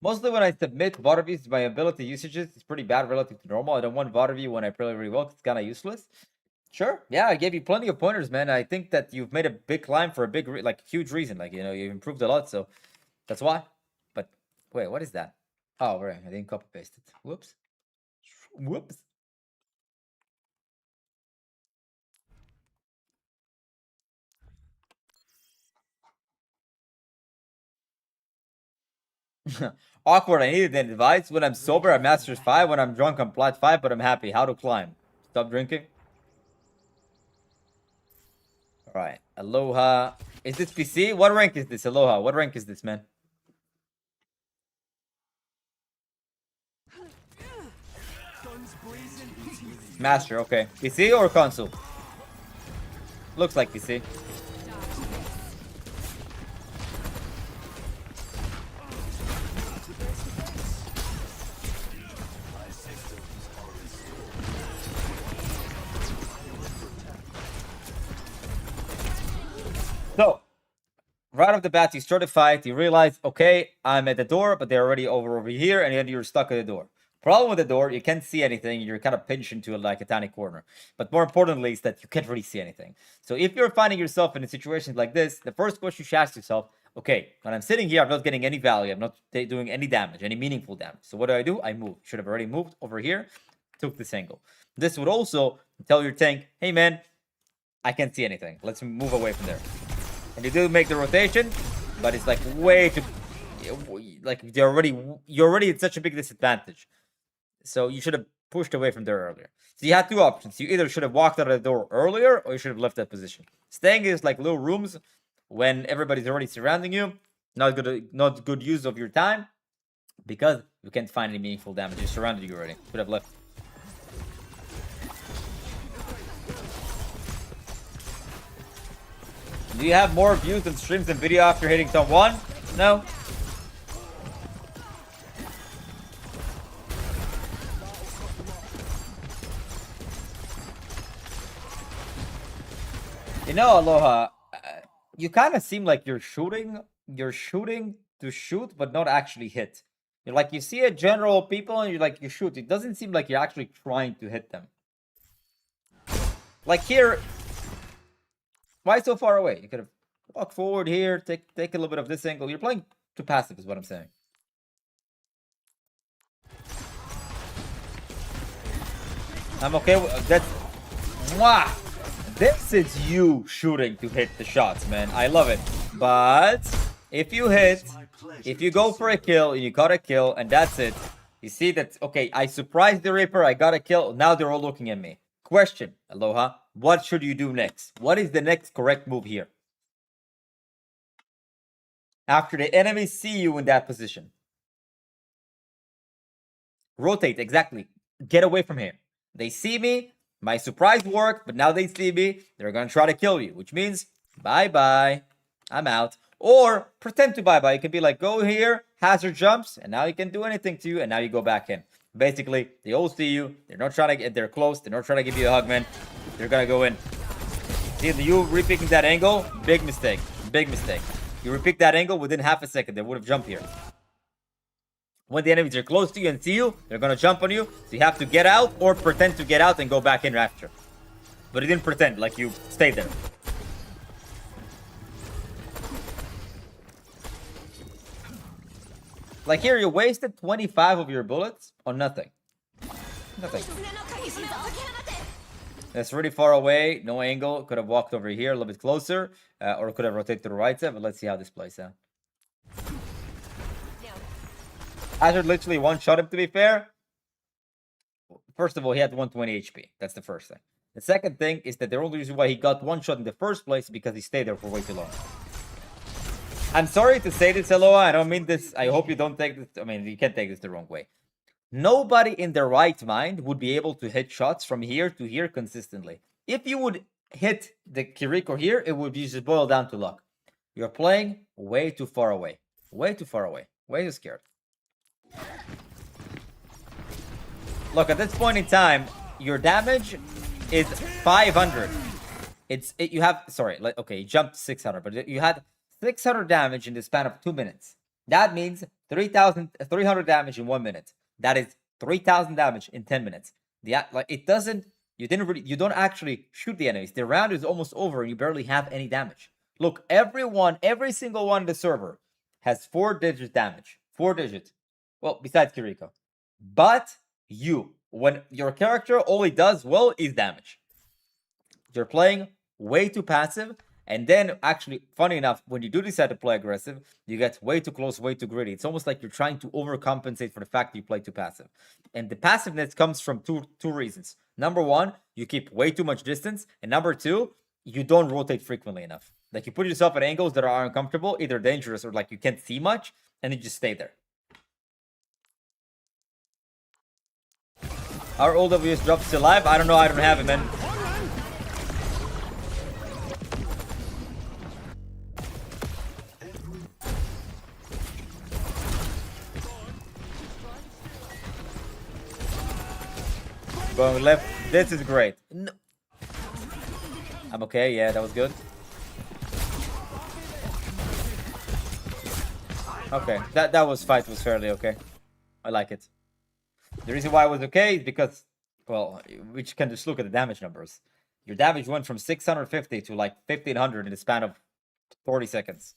Mostly when I submit VOD reviews to my ability usages, it's pretty bad relative to normal. I don't want VOD review when I play really well. It's kind of useless. Sure. Yeah, I gave you plenty of pointers, man. I think that you've made a big climb for a big, huge reason. Like, you know, you've improved a lot, so that's why. But wait, what is that? Oh, right. I didn't copy paste it. Whoops. Whoops. Awkward. I needed an advice. When I'm sober, I'm Masters 5. When I'm drunk, I'm Plat 5, but I'm happy. How to climb? Stop drinking. Alright. Aloha. Is this PC? What rank is this? Aloha. What rank is this, man? Master, okay. PC or console? Looks like PC. So, right off the bat, you start a fight, you realize, okay, I'm at the door, but they're already over here, and then you're stuck at the door. Problem with the door, you can't see anything, you're kind of pinched into like a tiny corner. But more importantly is that you can't really see anything. So if you're finding yourself in a situation like this, the first question you should ask yourself, okay, when I'm sitting here, I'm not getting any value, I'm not doing any damage, any meaningful damage. So what do? I move. Should have already moved over here, took this angle. This would also tell your tank, hey man, I can't see anything. Let's move away from there. And you do make the rotation, but it's like way too, like you're already at such a big disadvantage. So you should have pushed away from there earlier. So you had two options. You either should have walked out of the door earlier, or you should have left that position. Staying is like little rooms when everybody's already surrounding you. Not good use of your time, because you can't find any meaningful damage. You surrounded you already. Should have left. Do you have more views and streams and video after hitting top 1? No. You know, Aloha, you kind of seem like you're shooting to shoot, but not actually hit. You're like, you see a general people and you shoot. It doesn't seem like you're actually trying to hit them. Like here, why so far away? You could have walked forward here, take a little bit of this angle. You're playing too passive is what I'm saying. I'm okay with that's mwah! This is you shooting to hit the shots, man. I love it. But if you hit, if you go for a kill and you got a kill and that's it, you see that, okay, I surprised the Reaper, I got a kill, now they're all looking at me. Question, Aloha, what should you do next? What is the next correct move here? After the enemies see you in that position. Rotate, exactly. Get away from here. They see me, my surprise worked, but now they see me, they're gonna try to kill you, which means, bye-bye, I'm out. Or pretend to bye-bye. You can be like, go here, hazard jumps, and now you can do anything to you, and now you go back in. Basically, they all see you. They're not trying to get, they're close. They're not trying to give you a hug, man. They're gonna go in. See, you repicking that angle, big mistake. Big mistake. You repick that angle within half a second. They would have jumped here. When the enemies are close to you and see you, they're gonna jump on you. So you have to get out or pretend to get out and go back in after. But you didn't pretend, like you stayed there. Like here, you wasted 25 of your bullets on nothing. Nothing. That's really far away. No angle. Could have walked over here a little bit closer. Or could have rotated to the right side. But let's see how this plays out. Hazard literally one-shot him, to be fair. First of all, he had 120 HP. That's the first thing. The second thing is that the only reason why he got one shot in the first place is because he stayed there for way too long. I'm sorry to say this, Eloa. I don't mean this. I hope you don't take this. I mean, you can't take this the wrong way. Nobody in their right mind would be able to hit shots from here to here consistently. If you would hit the Kiriko here, it would be just boil down to luck. You're playing way too far away. Way too far away. Way too scared. Look, at this point in time, your damage is 500. You have, sorry, like, okay, you jumped 600, but you had 600 damage in the span of 2 minutes. That means 300 damage in 1 minute. That is 3,000 damage in 10 minutes. Like, it doesn't, you don't actually shoot the enemies. The round is almost over and you barely have any damage. Look, every single one in the server has 4-digit damage. 4 digits. Well, besides Kiriko. But when your character, all he does well is damage. You're playing way too passive. And then, actually, funny enough, when you do decide to play aggressive, you get way too close, way too greedy. It's almost like you're trying to overcompensate for the fact that you play too passive. And the passiveness comes from two reasons. Number one, you keep way too much distance. And number two, you don't rotate frequently enough. Like, you put yourself at angles that are uncomfortable, either dangerous or like you can't see much, and you just stay there. Our old WS drop still live? I don't know, I don't have it, man. Going left. This is great. No. I'm okay. Yeah, that was good. Okay, that fight was fairly okay. I like it. The reason why it was okay is because, well, we can just look at the damage numbers. Your damage went from 650 to like 1500 in the span of 40 seconds.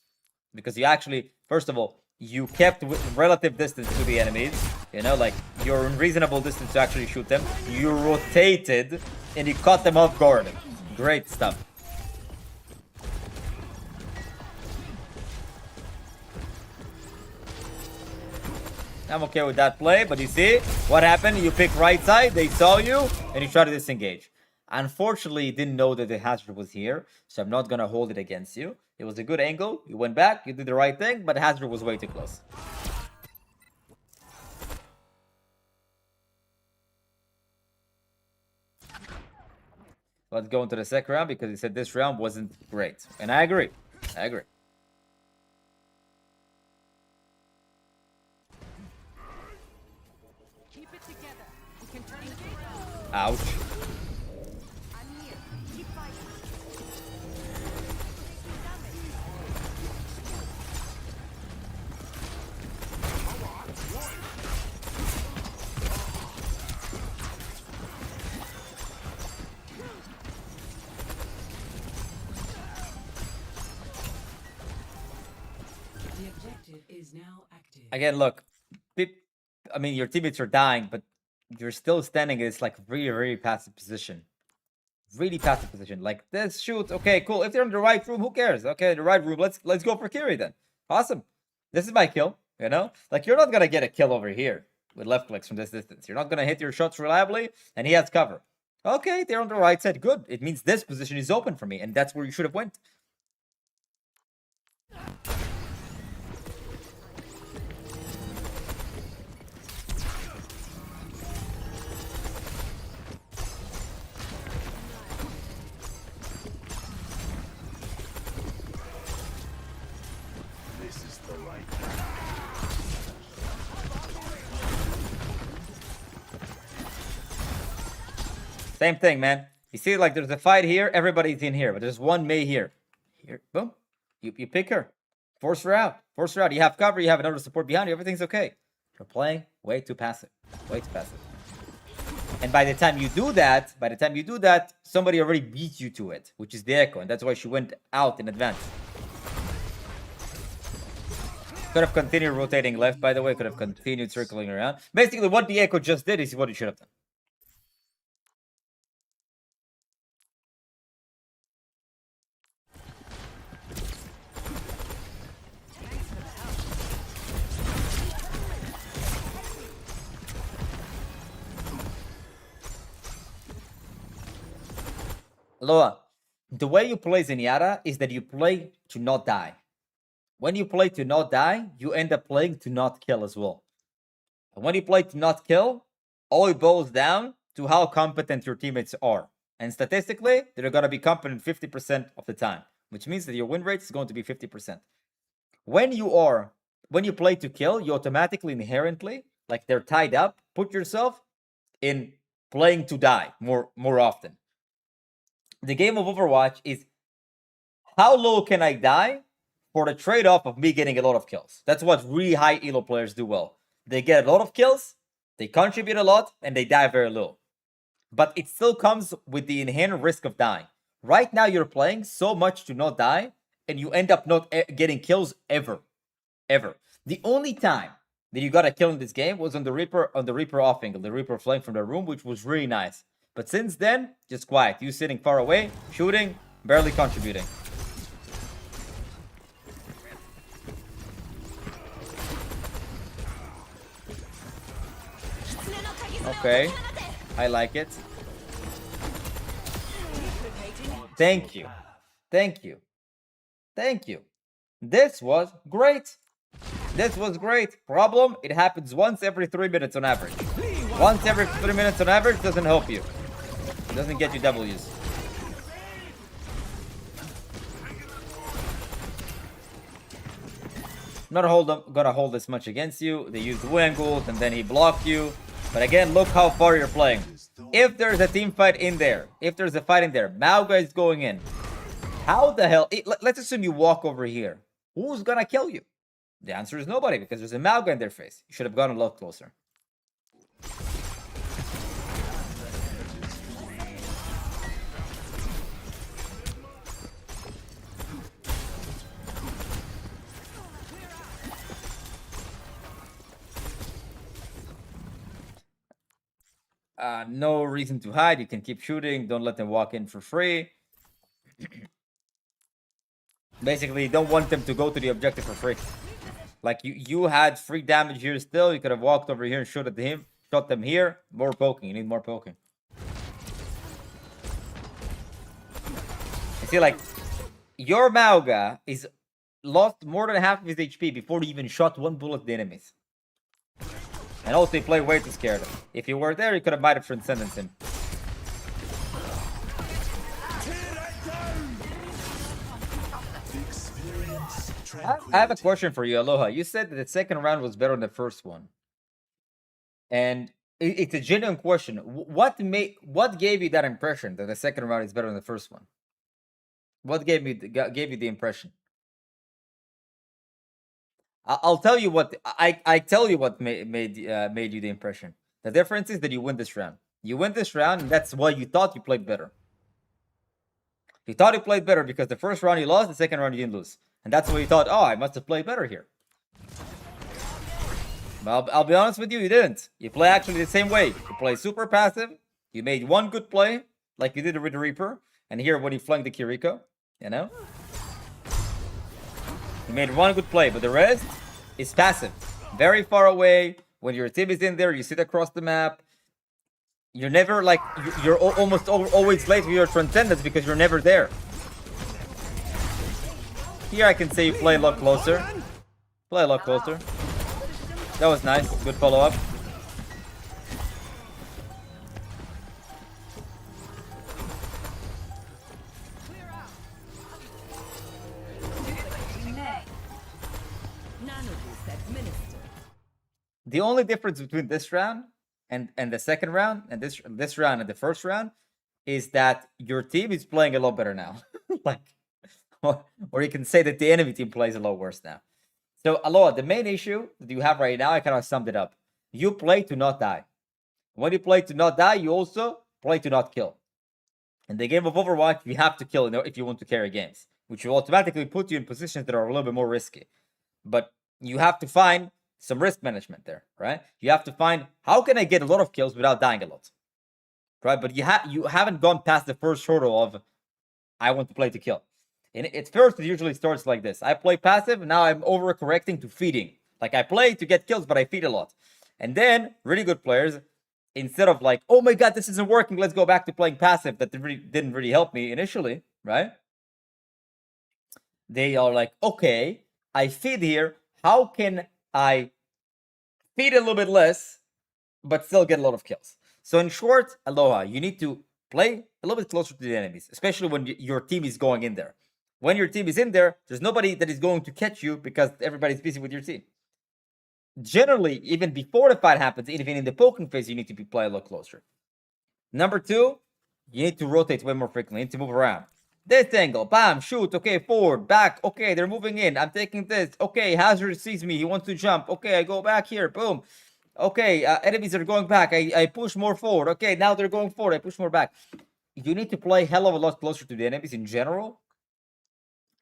Because you actually, first of all, you kept relative distance to the enemies. You know, like, you're in reasonable distance to actually shoot them. You rotated, and you caught them off guard. Great stuff. I'm okay with that play, but you see what happened? You pick right side, they saw you, and you try to disengage. Unfortunately, you didn't know that the hazard was here, so I'm not going to hold it against you. It was a good angle. You went back, you did the right thing, but the hazard was way too close. Let's go into the second round because he said this round wasn't great. And I agree. I agree. Keep it together. We can turn it around. Ouch. I'm here. Keep fighting. The objective is now active. Again, look. I mean, your teammates are dying, but you're still standing in this, like, really, really passive position. Really passive position. Like, this shoot. Okay, cool. If they're in the right room, who cares? Okay, the right room. Let's go for Kiri then. Awesome. This is my kill, you know? Like, you're not gonna get a kill over here with left clicks from this distance. You're not gonna hit your shots reliably, and he has cover. Okay, they're on the right side. Good. It means this position is open for me, and that's where you should have went. Same thing, man. You see, like, there's a fight here. Everybody's in here, but there's one Mei here. Here, boom. You pick her. Force her out. Force her out. You have cover. You have another support behind you. Everything's okay. You're playing way too passive. Way too passive. And by the time you do that, somebody already beat you to it, which is the Echo. And that's why she went out in advance. Could have continued rotating left, by the way. Could have continued circling around. Basically, what the Echo just did is what he should have done. Aloha, the way you play Zenyatta is that you play to not die. When you play to not die, you end up playing to not kill as well. And when you play to not kill, all it boils down to how competent your teammates are. And statistically, they're going to be competent 50% of the time, which means that your win rate is going to be 50%. When you play to kill, you automatically, inherently, like they're tied up, put yourself in playing to die more often. The game of Overwatch is how low can I die for the trade-off of me getting a lot of kills. That's what really high elo players do well. They get a lot of kills, they contribute a lot, and they die very low. But it still comes with the inherent risk of dying. Right now, you're playing so much to not die, and you end up not getting kills ever. The only time that you got a kill in this game was on the Reaper off angle, the Reaper flank from the room, which was really nice. But since then, just quiet. You sitting far away, shooting, barely contributing. Okay, I like it. Thank you. Thank you. Thank you. This was great. This was great. Problem, it happens once every 3 minutes on average. Once every 3 minutes on average doesn't help you. Doesn't get you W's. Not gonna hold this much against you. They used Wangult and then he blocked you. But again, look how far you're playing. If there's a team fight in there, if there's a fight in there, Mauga is going in. How the hell? Let's assume you walk over here. Who's gonna kill you? The answer is nobody, because there's a Mauga in their face. You should have gone a lot closer. No reason to hide. You can keep shooting. Don't let them walk in for free. Basically, you don't want them to go to the objective for free. Like, you had free damage here still. You could have walked over here and shot at him. Shot them here. More poking. You need more poking. You see, like, your Mauga is lost more than half of his HP before he even shot one bullet at the enemies. And also, he played way too scared. If you were there, you could have might have transcended him. I have a question for you, Aloha. You said that the second round was better than the first one. And it's a genuine question. What gave you that impression that the second round is better than the first one? What gave you the impression? I'll tell you what I tell you what made you the impression. The difference is that you win this round. You win this round, and that's why you thought you played better. You thought you played better because the first round you lost, the second round you didn't lose, and that's why you thought, oh, I must have played better here. But I'll be honest with you, you didn't. You play actually the same way. You play super passive. You made one good play, like you did with the Reaper, and here when you flanked the Kiriko, you know. You made one good play, but the rest is passive. Very far away. When your team is in there, you sit across the map. You're never like, you're almost always late with your transcendence because you're never there. Here I can say you play a lot closer. Play a lot closer. That was nice. Good follow-up. The only difference between this round and the second round and this round and the first round is that your team is playing a lot better now. Like, or you can say that the enemy team plays a lot worse now. So, Aloha, the main issue that you have right now, I kind of summed it up. You play to not die. When you play to not die, you also play to not kill. In the game of Overwatch, you have to kill if you want to carry games, which will automatically put you in positions that are a little bit more risky. But you have to find some risk management there, right? You have to find, how can I get a lot of kills without dying a lot, right? But you haven't gone past the first hurdle of, I want to play to kill. And at first, it usually starts like this. I play passive, now I'm overcorrecting to feeding. Like, I play to get kills, but I feed a lot. And then, really good players, instead of like, oh my god, this isn't working, let's go back to playing passive that didn't really help me initially, right? They are like, okay, I feed here. How can I feed a little bit less, but still get a lot of kills? So in short, Aloha, you need to play a little bit closer to the enemies, especially when your team is going in there. When your team is in there, there's nobody that is going to catch you because everybody's busy with your team. Generally, even before the fight happens, even in the poking phase, you need to play a lot closer. Number two, you need to rotate way more frequently. You need to move around. This angle, bam, shoot, okay, forward, back, okay, they're moving in, I'm taking this, okay, Hazard sees me, he wants to jump, okay, I go back here, boom, okay, enemies are going back, I push more forward, okay, now they're going forward, I push more back. You need to play hell of a lot closer to the enemies in general,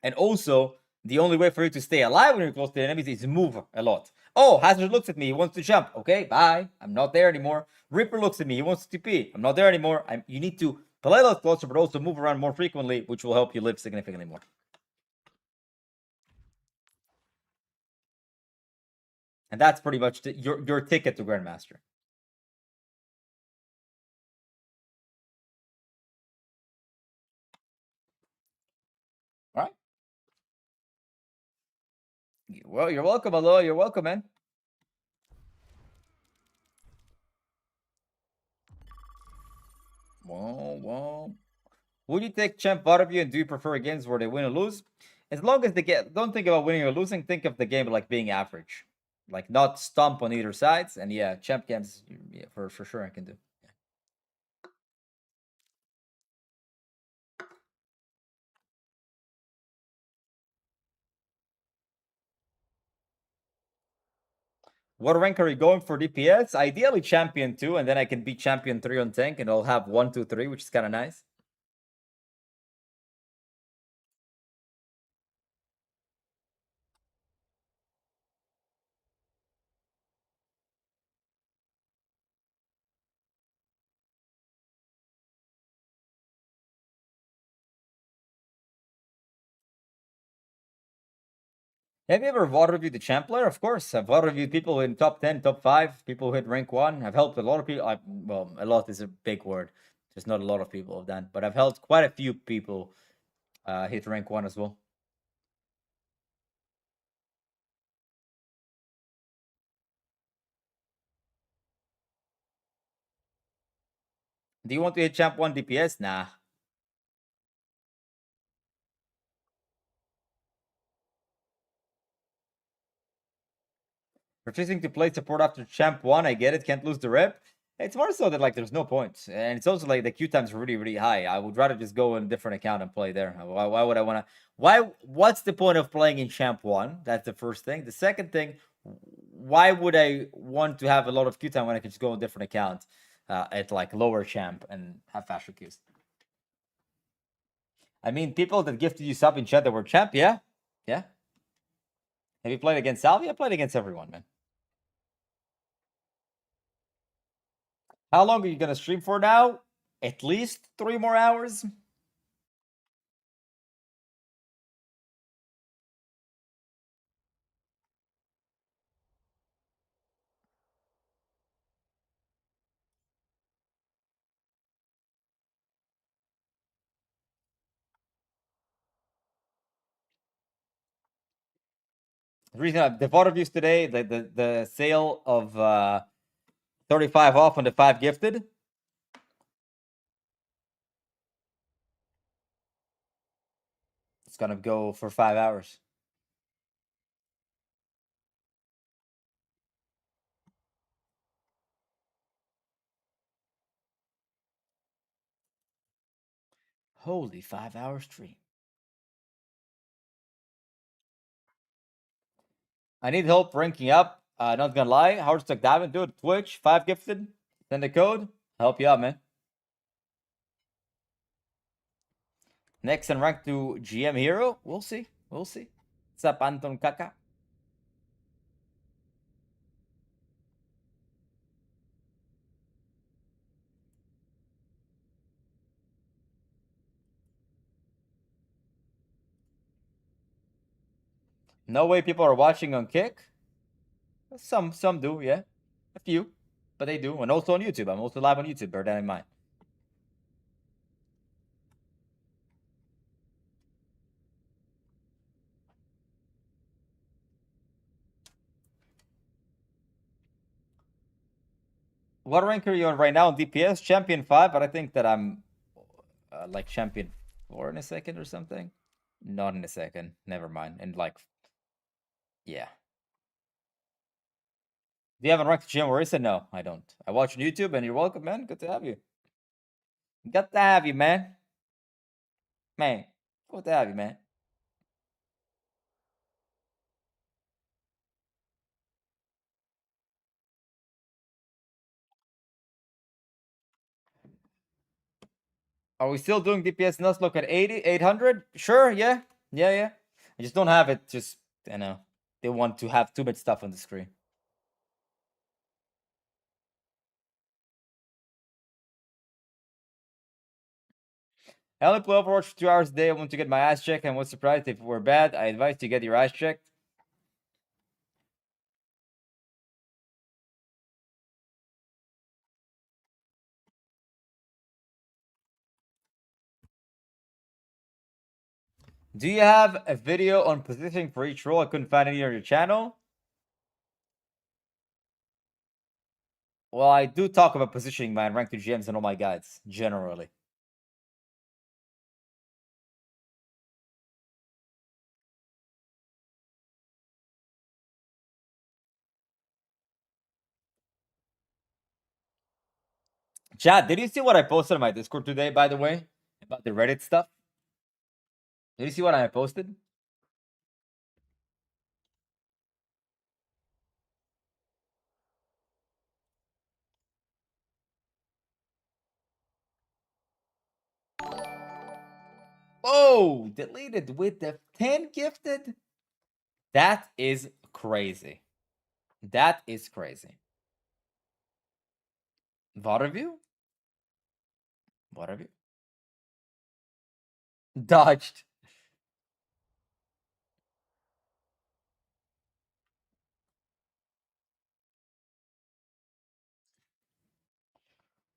and also, the only way for you to stay alive when you're close to the enemies is move a lot. Oh, Hazard looks at me, he wants to jump, okay, bye, I'm not there anymore. Reaper looks at me, he wants to TP, I'm not there anymore. You need to play a lot closer, but also move around more frequently, which will help you live significantly more. And that's pretty much your ticket to Grandmaster. All right. Well, you're welcome, Aloha. You're welcome, man. Whoa. Would you take champ VOD Review, and do you prefer games where they win or lose? As long as they don't think about winning or losing, think of the game like being average. Like not stomp on either sides. And yeah, champ games, yeah, for sure I can do. What rank are you going for DPS? Ideally champion 2, and then I can beat champion 3 on tank, and I'll have 1, 2, 3, which is kind of nice. Have you ever VOD reviewed the champ player? Of course. I've VOD reviewed people in top 10, top 5, people who hit rank 1. I've helped a lot of people. Well, a lot is a big word. Just not a lot of people have done. But I've helped quite a few people hit rank 1 as well. Do you want to hit champ 1 DPS? Nah. Refusing to play support after champ 1, I get it. Can't lose the rep. It's more so that like there's no point. And it's also like the Q times are really, really high. I would rather just go in a different account and play there. Why would I want to? What's the point of playing in champ 1? That's the first thing. The second thing, why would I want to have a lot of Q time when I can just go on a different account at like lower champ and have faster Qs? I mean, people that gifted you sub in chat that were champ, yeah. Have you played against Salvi? I played against everyone, man. How long are you gonna stream for now? At least 3 more hours? The reason the VOD reviews today, the sale of 35 off on the 5 gifted. It's gonna go for 5 hours. Holy 5-hour stream. I need help ranking up. Not gonna lie. Hard stuck diamond, do it. Twitch, 5 gifted. Send the code. Help you out, man. Next and rank to GM Hero. We'll see. What's up, Anton Kaka? No way people are watching on Kick. Some do, yeah. A few. but they do. And also on YouTube. I'm also live on YouTube. Bear that in mind. What rank are you on right now in DPS? Champion 5, but I think that I'm like Champion 4 in a second or something. Not in a second. Never mind. And like, yeah. Do you have a ranked gym where is it? No, I don't. I watch on YouTube and you're welcome, man. Good to have you. Good to have you, man. Man, good to have you, man. Are we still doing DPS Nuzlocke at 80, 800? Sure, yeah. Yeah. I just don't have it. Just, you know, they want to have too much stuff on the screen. I only play Overwatch for 2 hours a day. I want to get my eyes checked. And what's surprised if it were bad? I advise you to get your eyes checked. Do you have a video on positioning for each role? I couldn't find any on your channel. Well, I do talk about positioning, man, ranked to GMs and all my guides, generally. Chad, did you see what I posted on my Discord today, by the way? About the Reddit stuff? Did you see what I posted? Oh, deleted with the 10 gifted? That is crazy. That is crazy. VOD review? VOD review? Dodged.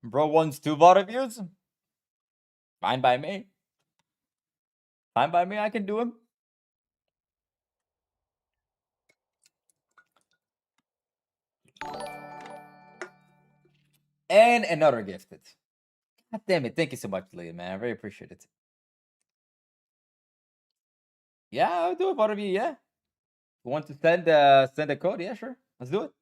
Bro wants 2 VOD reviews? Fine by me. Fine by me, I can do him. And another gifted. God damn it. Thank you so much, Leah, man. I very appreciate it. Yeah, I'll do a VOD review, yeah. You want to send a code? Yeah, sure. Let's do it.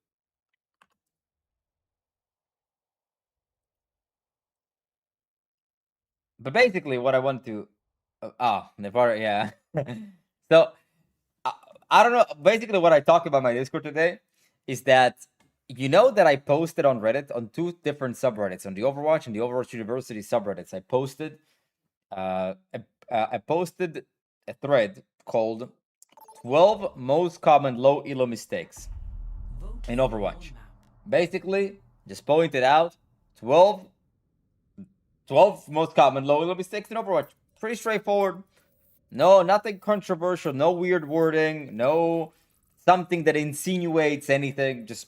But basically, what I want to, Nevar, yeah. So I don't know. Basically, what I talk about my Discord today is that you know that I posted on Reddit on 2 different subreddits, on the Overwatch and the Overwatch University subreddits. I posted a thread called 12 most common low elo mistakes in Overwatch. Basically, just pointed out 12 most common low elo mistakes in Overwatch. Pretty straightforward. No, nothing controversial. No weird wording. No something that insinuates anything. Just,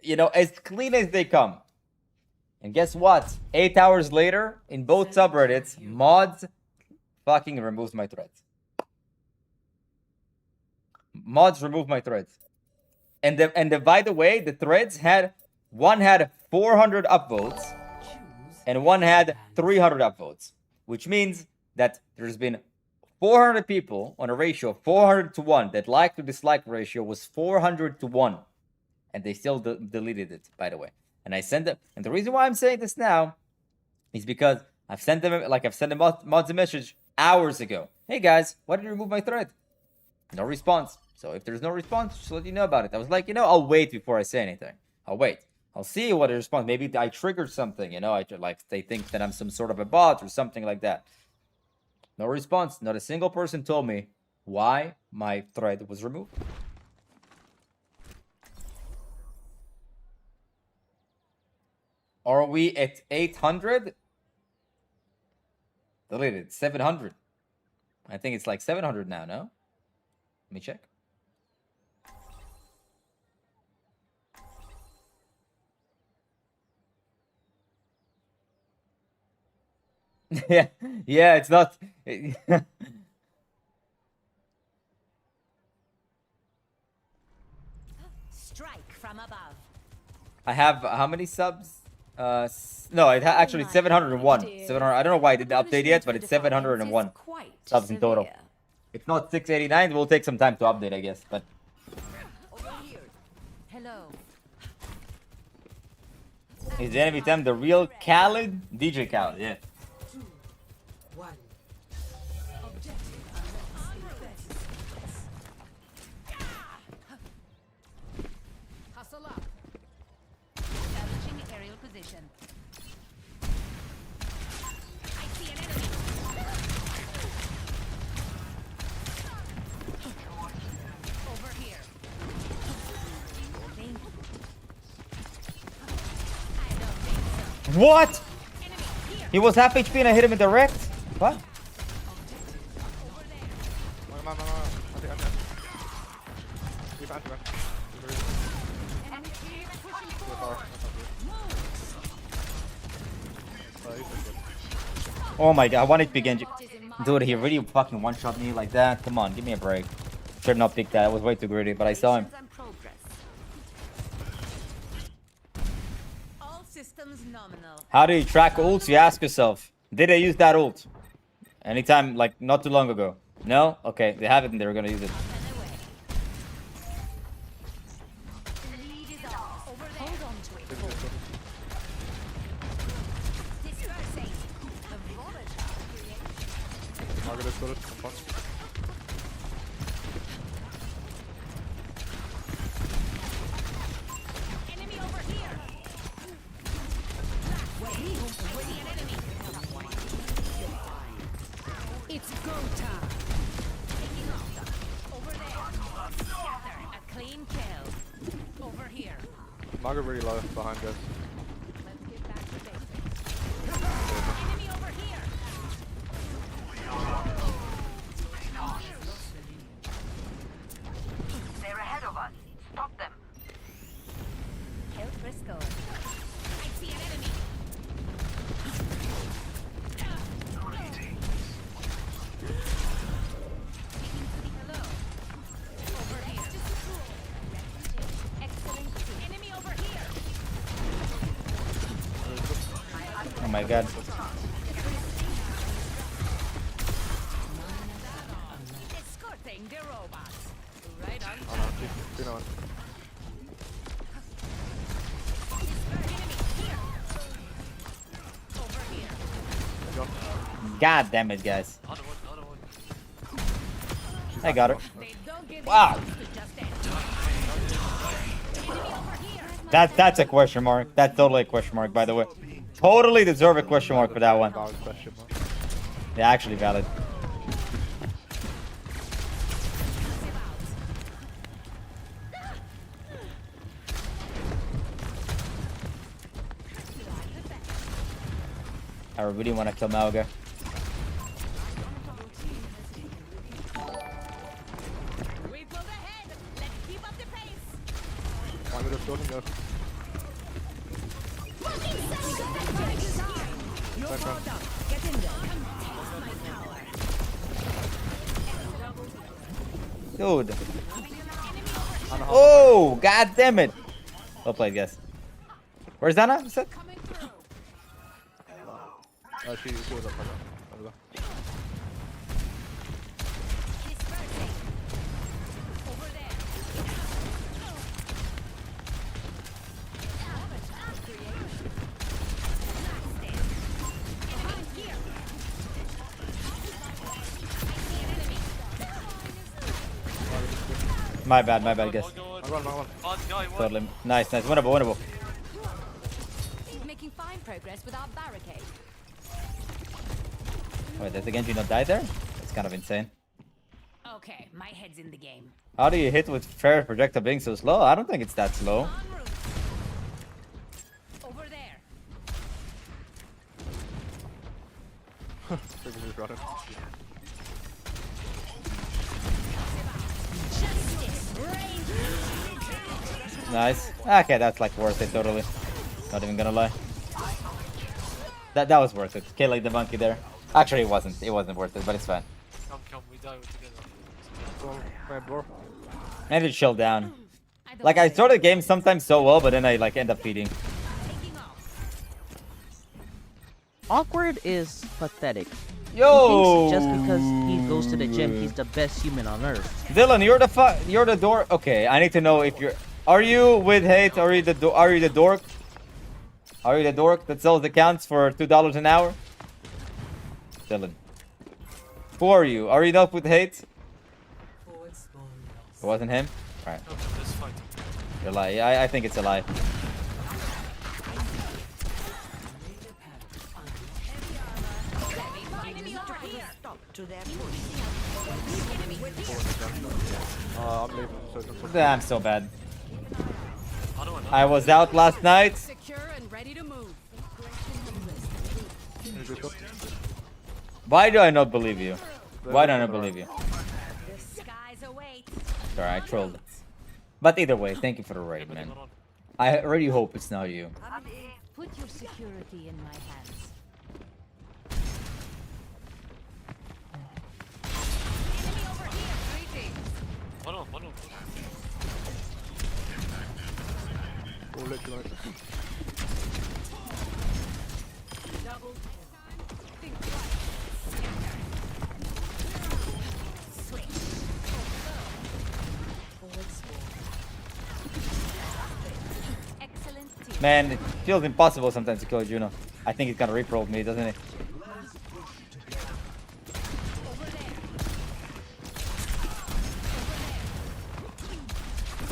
you know, as clean as they come. And guess what? 8 hours later, in both subreddits, mods fucking removes my threads. Mods remove my threads. And by the way, the threads had 400 upvotes and one had 300 upvotes, which means that there's been 400 people on a ratio of 400 to 1. That like to dislike ratio was 400 to 1. And they still deleted it, by the way. And I sent them. And the reason why I'm saying this now is because I've sent them mods a message hours ago. Hey guys, why did you remove my thread? No response. So if there's no response, just let you know about it. I was like, you know, I'll wait before I say anything. I'll wait. I'll see what a response. Maybe I triggered something, you know. They think that I'm some sort of a bot or something like that. No response. Not a single person told me why my thread was removed. Are we at 800? Deleted. 700. I think it's like 700 now, no? Let me check. Yeah, yeah, it's not. Strike from above. I have how many subs? No, actually 701. 700. I don't know why I didn't update yet, but it's 701 subs in total. It's not 689. It will take some time to update, I guess. But Over here. Hello. is the enemy time the real Khaled? DJ Khaled, yeah. 1. Hustle up. Establishing aerial position. I see an enemy. Over here. Thank you. I don't think so. What? Enemy here. He was half HP and I hit him in direct? What? Over there. Enemy here. Pushing forward. Oh my god, I want it to be Genji. Dude, he really fucking one-shot me like that. Come on, give me a break. Should not pick that. I was way too greedy, but I saw him. And progress. All systems nominal. How do you track ults? You ask yourself. Did they use that ult? Anytime, like, not too long ago. No? Okay, they have it and they were gonna use it. And away. The lead is ours. Over there. Hold on to it. Dispersing. The volatile creates. Margaret got it. Fuck. Enemy over here. Wait, an enemy. It's go time. Taking off. Over there. Scatter. A clean kill. Over here. Margaret really low behind us. Let's get back to basics. Enemy over here. They're ahead of us. Stop them. Kill Frisco. I see an enemy. Hello. Over here. Excellent. Enemy over here. Oh my god. Escorting the robots. Right on. Oh no, keep on. Enemy here. Over here. Go. God damn it, guys. I got her. They don't give Wow. themselves to just end. Enemy over here. That's a question mark. That's totally a question mark, by the way. Totally deserve a question mark for that one. Valid question mark. Yeah, actually valid. I really want to kill Malga. We pulled ahead. Let's keep up the pace. Margaret is shooting us. You're Back brought up. Get in there. Come test my power. Dude. Oh, god damn it. Well played, guys. Where's Dana? What's that? Coming through. She was up. Over there. Dispersing. Over there. Enemy here. I see an enemy. My bad, guys. Margaret. Totally. Nice. Winnable. Making fine progress with our barricade. Wait, did the Genji not die there? That's kind of insane. Okay, my head's in the game. How do you hit with fair projectile being so slow? I don't think it's that slow. En route. Over there. Figures just got it. Justice reigns. Nice. Okay, that's like worth it totally. Not even gonna lie. That was worth it. Killing the monkey there. Actually, it wasn't. It wasn't worth it, but it's fine. Come, we die together. Go, man, bro. I need to chill down. I don't Like I say. start the game sometimes so well, but then I like end up feeding. Taking off. Awkward is pathetic. Yo. He thinks just because he goes to the gym, he's the best human on earth. Dylan, you're the door. Okay, I need to know if you're. Are you with hate? Are you the dork? Are you the dork that sells accounts for $2 an hour? Dylan. Who are you? Are you not with hate? Forward spawn lost. It wasn't him. All right, Come, let's fight. you're a lie. Yeah, I think it's a lie. Major pack Enemy over here. I'm leaving. So don't Damn, so bad. I don't know. I was out last night. Secure and ready to move. Why do I not believe you? Why do I not believe you? The skies await. Sorry, I trolled. But either way, thank you for the raid, man. I really hope it's not you. Put your security in my hands. Enemy over here. Greetings. One on. Go, let you know. Excellent team. Man, it feels impossible sometimes to kill Juno. I think he's gonna reprobe me, doesn't he? Over there.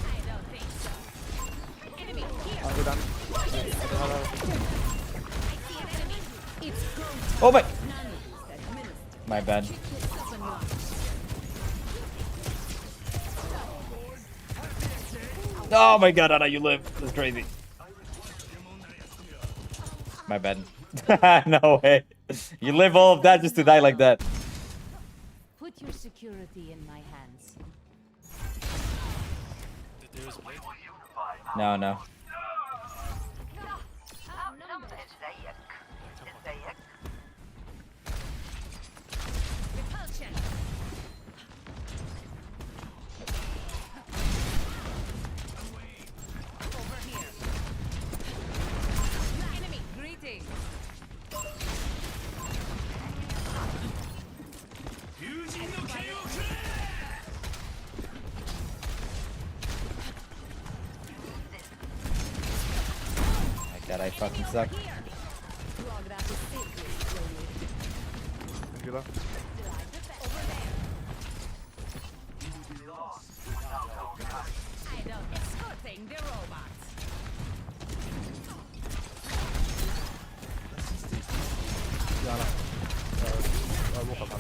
I don't think so. Enemy here. I'll go down. I see an enemy. It's go time. Oh my! My bad. Oh my god, Anna, you live. That's crazy. My bad. No way. You live all of that just to die like that. Put your security in my hands. There is blade. No, no. Repulsion. Over here. Enemy, greetings. My god, I fucking suck. Angela. I don't escorting the robots. Diana. I woke up on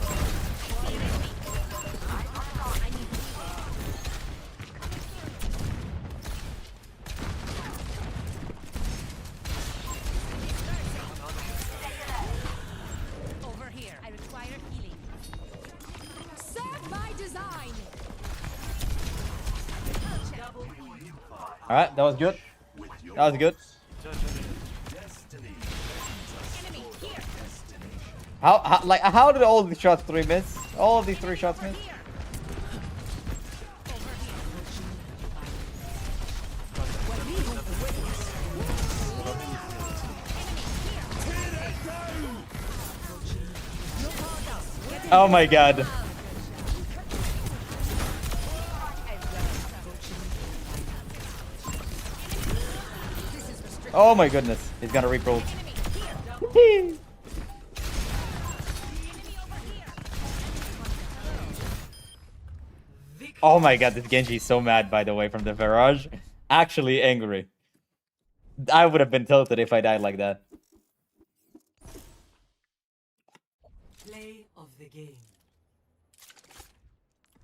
Over here. I require healing. Serve my design. Alright, that was good. That was good. Enemy here. How did all these shots 3 miss? All of these 3 shots miss? Here. Oh my god. Oh my goodness. He's gonna reproll. Oh my god, this Genji is so mad, by the way, from the barrage. Actually angry. I would have been tilted if I died like that. play of the game.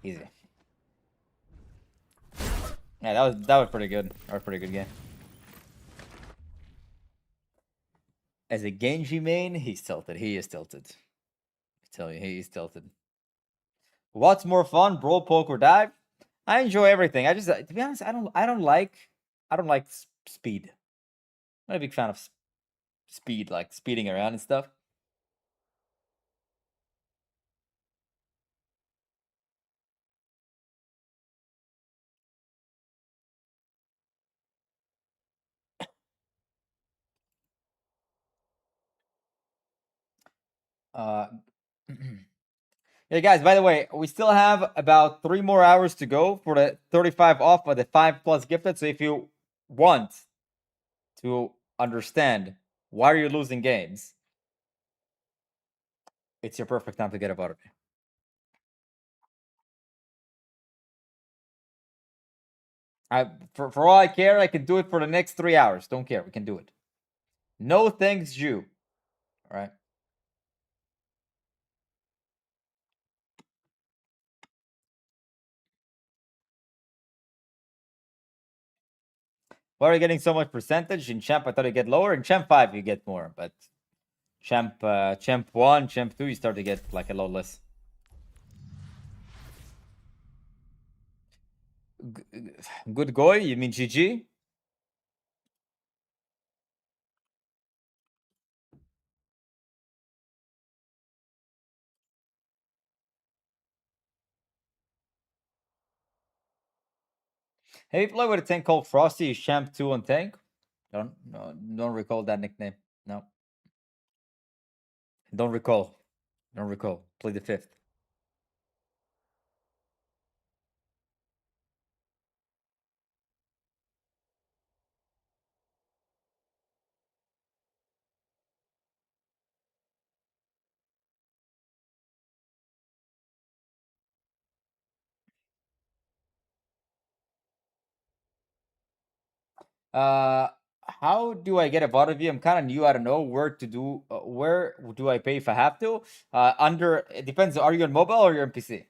Easy. Yeah, that was pretty good. That was a pretty good game. As a Genji main, he's tilted. He is tilted. I tell you, he is tilted. What's more fun, brawl, poke, or dive? I enjoy everything. I just, to be honest, I don't like speed. I'm not a big fan of speed, like speeding around and stuff. Yeah, guys, by the way, we still have about 3 more hours to go for the 35 off of the 5+ gifted. So if you want to understand why you're losing games, it's your perfect time to get a VOD review. For all I care, I can do it for the next 3 hours. Don't care. We can do it. No thanks due. All right. Why are you getting so much percentage? In Champ, I thought you get lower. In Champ 5, you get more. But Champ 1, Champ 2, you start to get like a lot less. Good goy? You mean GG? Have you played with a tank called Frosty? Is Champ 2 on tank? Don't recall that nickname. No. Don't recall. Play the 5th. How do I get a VOD review? I'm kind of new. I don't know where to do. Where do I pay if I have to? It depends. Are you on mobile or you're on PC?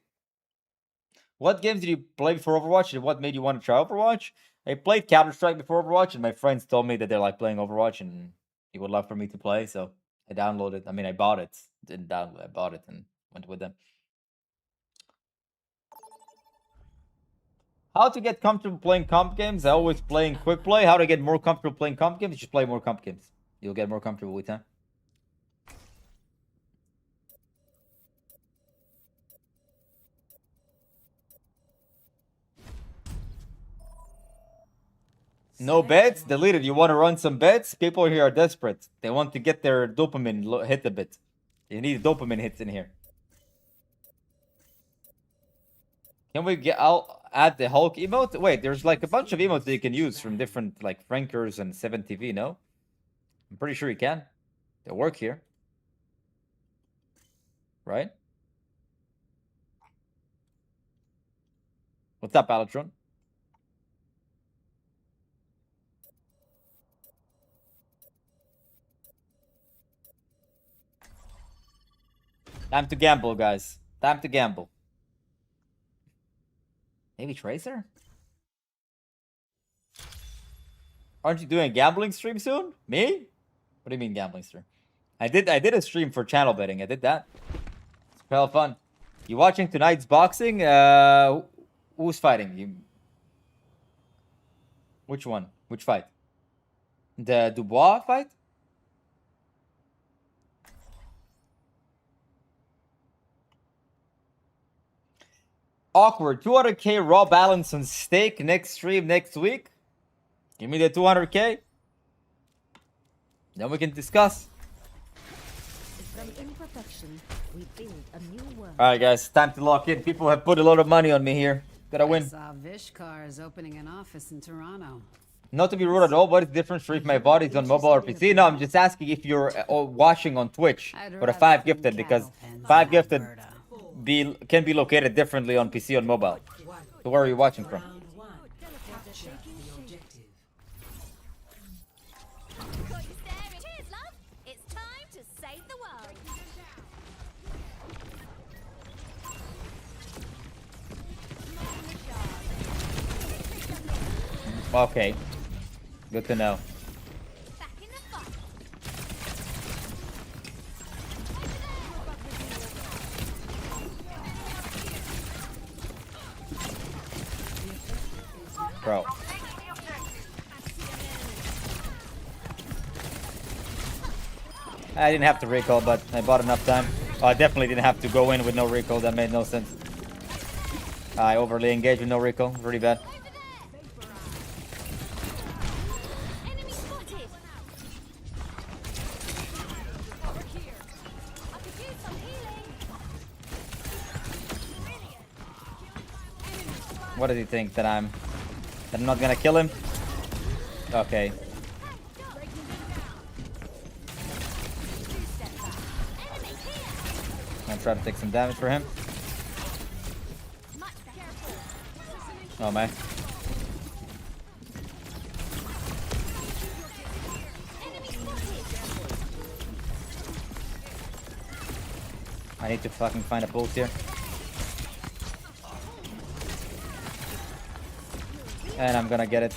What games did you play before Overwatch, and what made you want to try Overwatch? I played Counter-Strike before Overwatch, and my friends told me that they like playing Overwatch, and they would love for me to play. So I downloaded. I mean, I bought it. Didn't download. I bought it and went with them. How to get comfortable playing comp games? I always play in quick play. How to get more comfortable playing comp games? Just play more comp games. You'll get more comfortable with time. No bets? Deleted. You want to run some bets? People here are desperate. They want to get their dopamine hit a bit. You need dopamine hits in here. Can we get? I'll add the Hulk emote. Wait, there's like a bunch of emotes that you can use from different like Frankers and 7TV. No, I'm pretty sure you can. They work here, right? What's up, Alatron? Time to gamble, guys. Time to gamble. Maybe Tracer? Aren't you doing a gambling stream soon? Me? What do you mean gambling stream? I did a stream for channel betting. I did that. It's hella fun. You watching tonight's boxing? Who's fighting? You? Which one? Which fight? The Dubois fight? Awkward. 200k raw balance on stake next stream next week. Give me the 200k. Then we can discuss. From imperfection, we build a new world. Alright guys, time to lock in. People have put a lot of money on me here. Gotta win. I saw Vishkar is opening an office in Toronto. Not to be rude at all, what is the difference for if my body is on mobile or PC? No, I'm just asking if you're watching on Twitch for the 5 gifted, because 5 gifted can be located differently on PC and mobile. So where are you watching from? Round 1. Capture the objective. Got you staring. Cheers, love. It's time to save the world. Okay. Good to know. Back in the fight. Bro. I didn't have to recall, but I bought enough time. Oh, I definitely didn't have to go in with no recall. That made no sense. I overly engaged with no recall. Really bad. Enemy spotted. Over here. I could use some healing. What does he think? That I'm not gonna kill him? Okay. I'm trying to take some damage for him. Oh man. I need to fucking find a pulse here. And I'm gonna get it.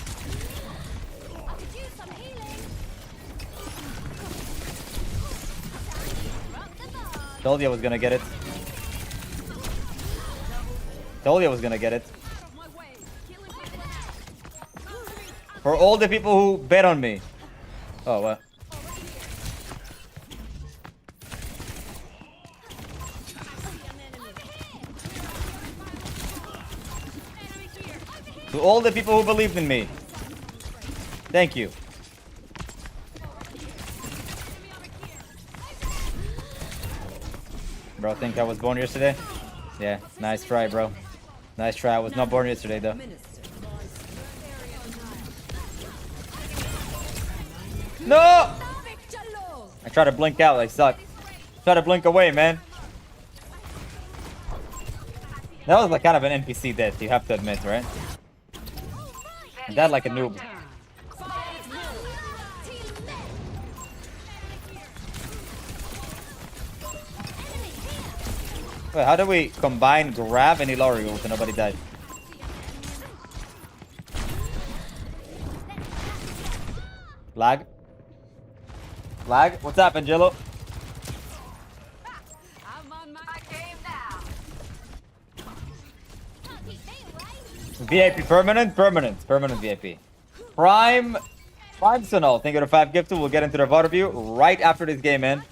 Told you I was gonna get it. Told you I was gonna get it. For all the people who bet on me. Oh, what? To all the people who believed in me. Thank you. Bro, think I was born yesterday? Yeah, nice try, bro. Nice try. I was not born yesterday, though. No! I tried to blink out. I suck. Try to blink away, man. That was like kind of an NPC death, you have to admit, right? I died like a noob. Wait, how do we combine grab and Ilari ult and nobody died? Lag? Lag? What's up, Angelo? I'm on my game now. VIP permanent? Permanent VIP. Prime Sonal. Thank you to 5 gifted. We'll get into the VOD review right after this game, man.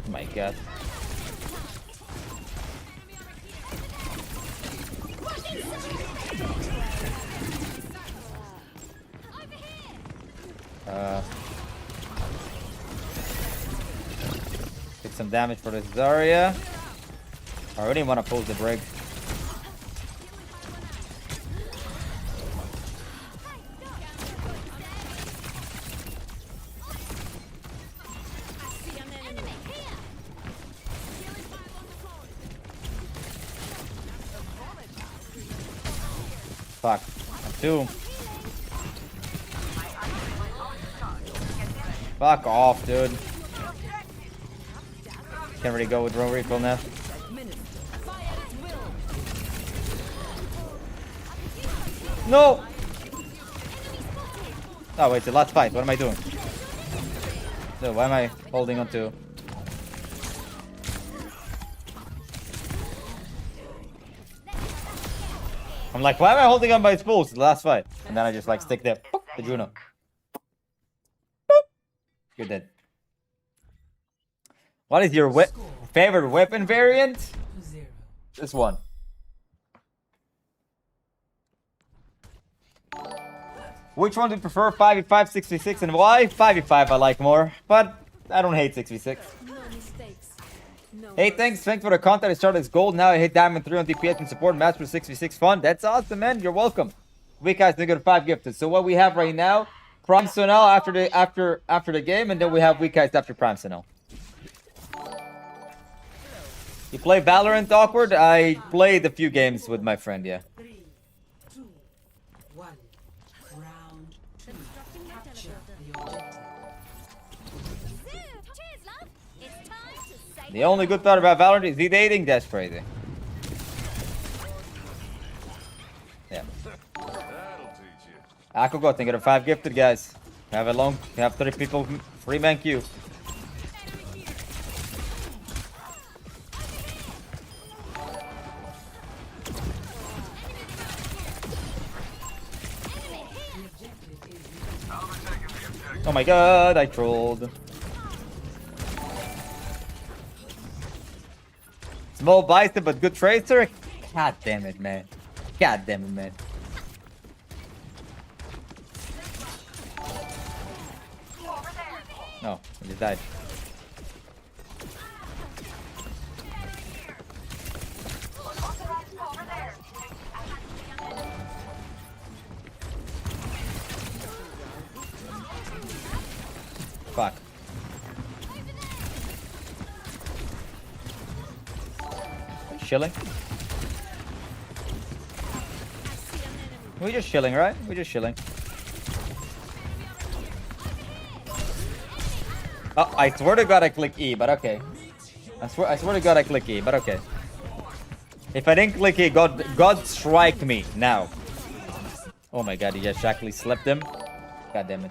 Oh my god. Take some damage for this Zarya. I really want to pull the brig. Fuck. Two. Fuck off, dude. Can't really go with row recall now. No! Oh wait, it's the last fight. What am I doing? No, why am I holding on to? I'm like, why am I holding on by its balls? It's the last fight. And then I just like stick there. Boop, the Juno. Boop. You're dead. What is your favorite weapon variant? This one. Which one do you prefer? 5v5, 6v6, and why? 5v5 I like more, but I don't hate 6v6. Hey, thanks for the content. I started as gold, now I hit diamond 3 on DPS and support match for 6v6 fun. That's awesome, man. You're welcome. Weak guys, they got 5 gifted. So what we have right now, Prime Sonal after the game, and then we have weak guys after Prime Sonal. You play Valorant, Awkward? I played a few games with my friend, yeah. 3, 2, 1. Round 2. Capture the objective. Cheers, love. It's time to say The only good part about Valorant is he dating. That's crazy. Yeah. I could go. Think of the 5 gifted guys. Have a long. Have 3 people. 3-man queue. Oh my god, I trolled. Small bicep, but good tracer? God damn it, man. God damn it, man. No, I just died. Fuck. Chilling? We're just chilling, right? We're just chilling. Oh, I swear to God I click E, but okay. I swear to God I click E, but okay. If I didn't click E, God strike me now. Oh my God, he just actually slept him. God damn it.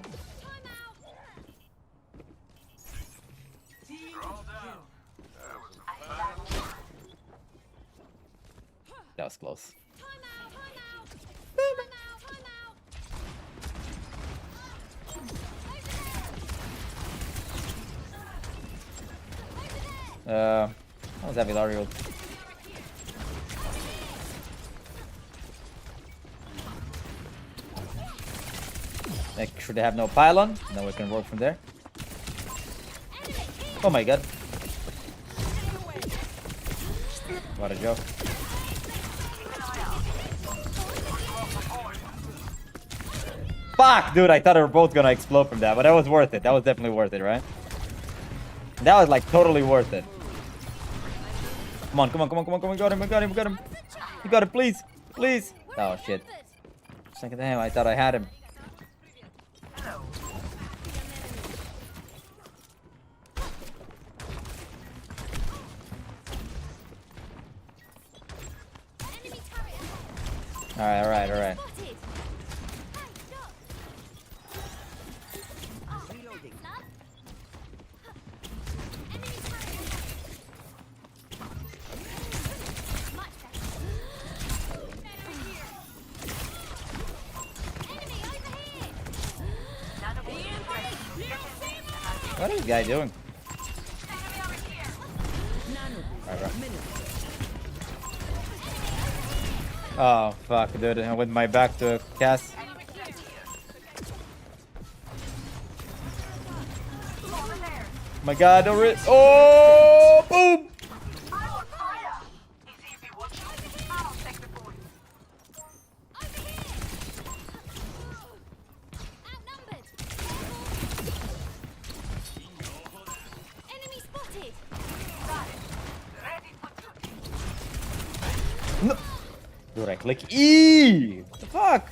That was close. That was heavy Lario. Make sure they have no pylon. Then we can work from there. Oh my God. What a joke. Fuck, dude, I thought they were both gonna explode from that, but that was worth it. That was definitely worth it, right? That was like totally worth it. Come on, come on, come on, come on, come on. Got him, got him, got him. You got it, please, please. Oh shit. Second time, I thought I had him. Alright, alright, alright. What is this guy doing? Oh fuck, dude! I went my back to Cass. My God! Oh, boom! No. Dude, I click E! What the fuck?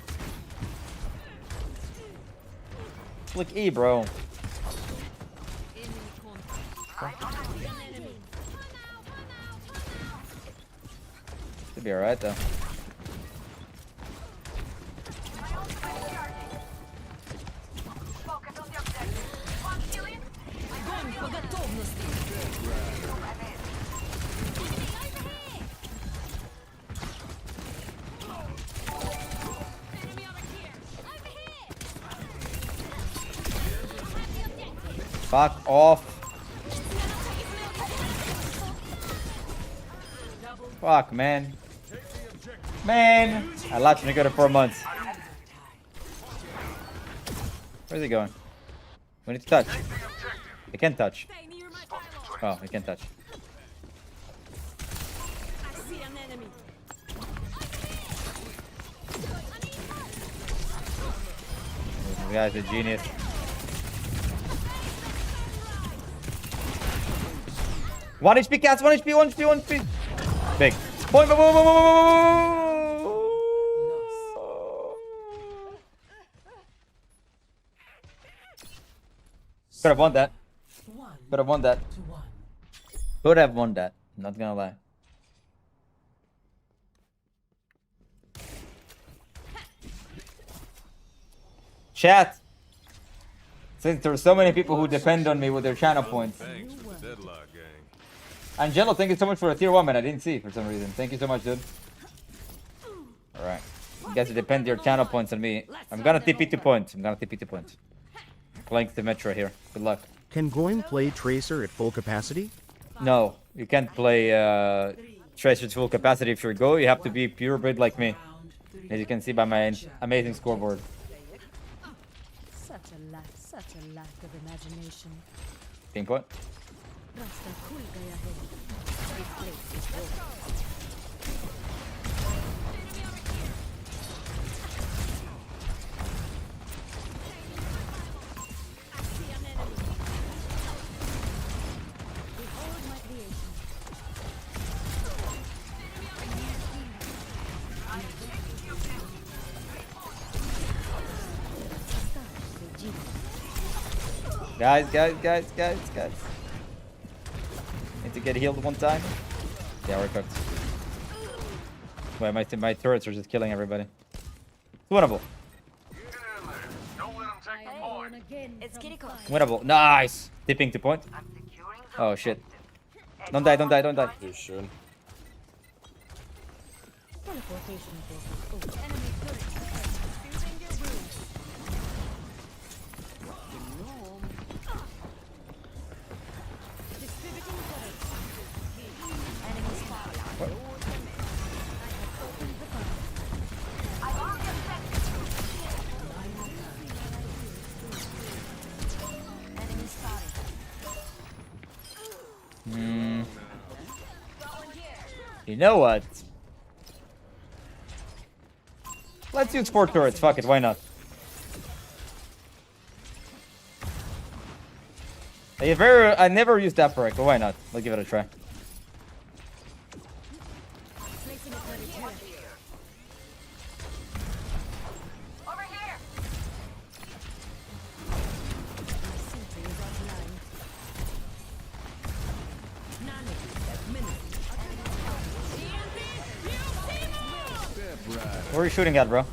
Click E, bro. Should be alright though. Fuck off. Fuck, man. Man! I lost me good for months. Where's he going? We need to touch. He can't touch. Oh, he can't touch. This guy's a genius. One HP, cats, 1 HP, 1 HP, 1 HP. Big. Boing, boing, boing, boing, boing, boing. Could have won that. Could have won that. Could have won that. Not gonna lie. Chat. Since there's so many people who depend on me with their channel points. Thanks for the deadlock, gang. Angelo, thank you so much for a tier 1, man. I didn't see for some reason. Thank you so much, dude. Alright. You guys depend your channel points on me. I'm gonna TP 2 points. I'm gonna TP 2 points. Playing Symmetra here. Good luck. Can Goim play Tracer at full capacity? No, you can't play Tracer to full capacity if you're Go. You have to be purebred like me. As you can see by my amazing scoreboard. Such a lack of imagination. Team point. Rasta khul gaya hai. This place is broken. Behold my creation. Guys. Need to get healed one time. Yeah, we're cooked. Wait, my turrets are just killing everybody. It's winnable. Get in there. Don't let them take the point. It's Kiriko. Winnable. Nice. Tipping to point. Oh shit. Don't die. You should. Teleportation portal. Oh. Enemy turret. Soothing your wounds. Distributing turrets. Enemy spotted. Enemy spotted. You know what? Let's use 4 turrets. Fuck it. Why not? I never used that for it, but why not? We'll give it a try. Placing a turret here. Over here. My sentry is offline. Where are you shooting at, bro?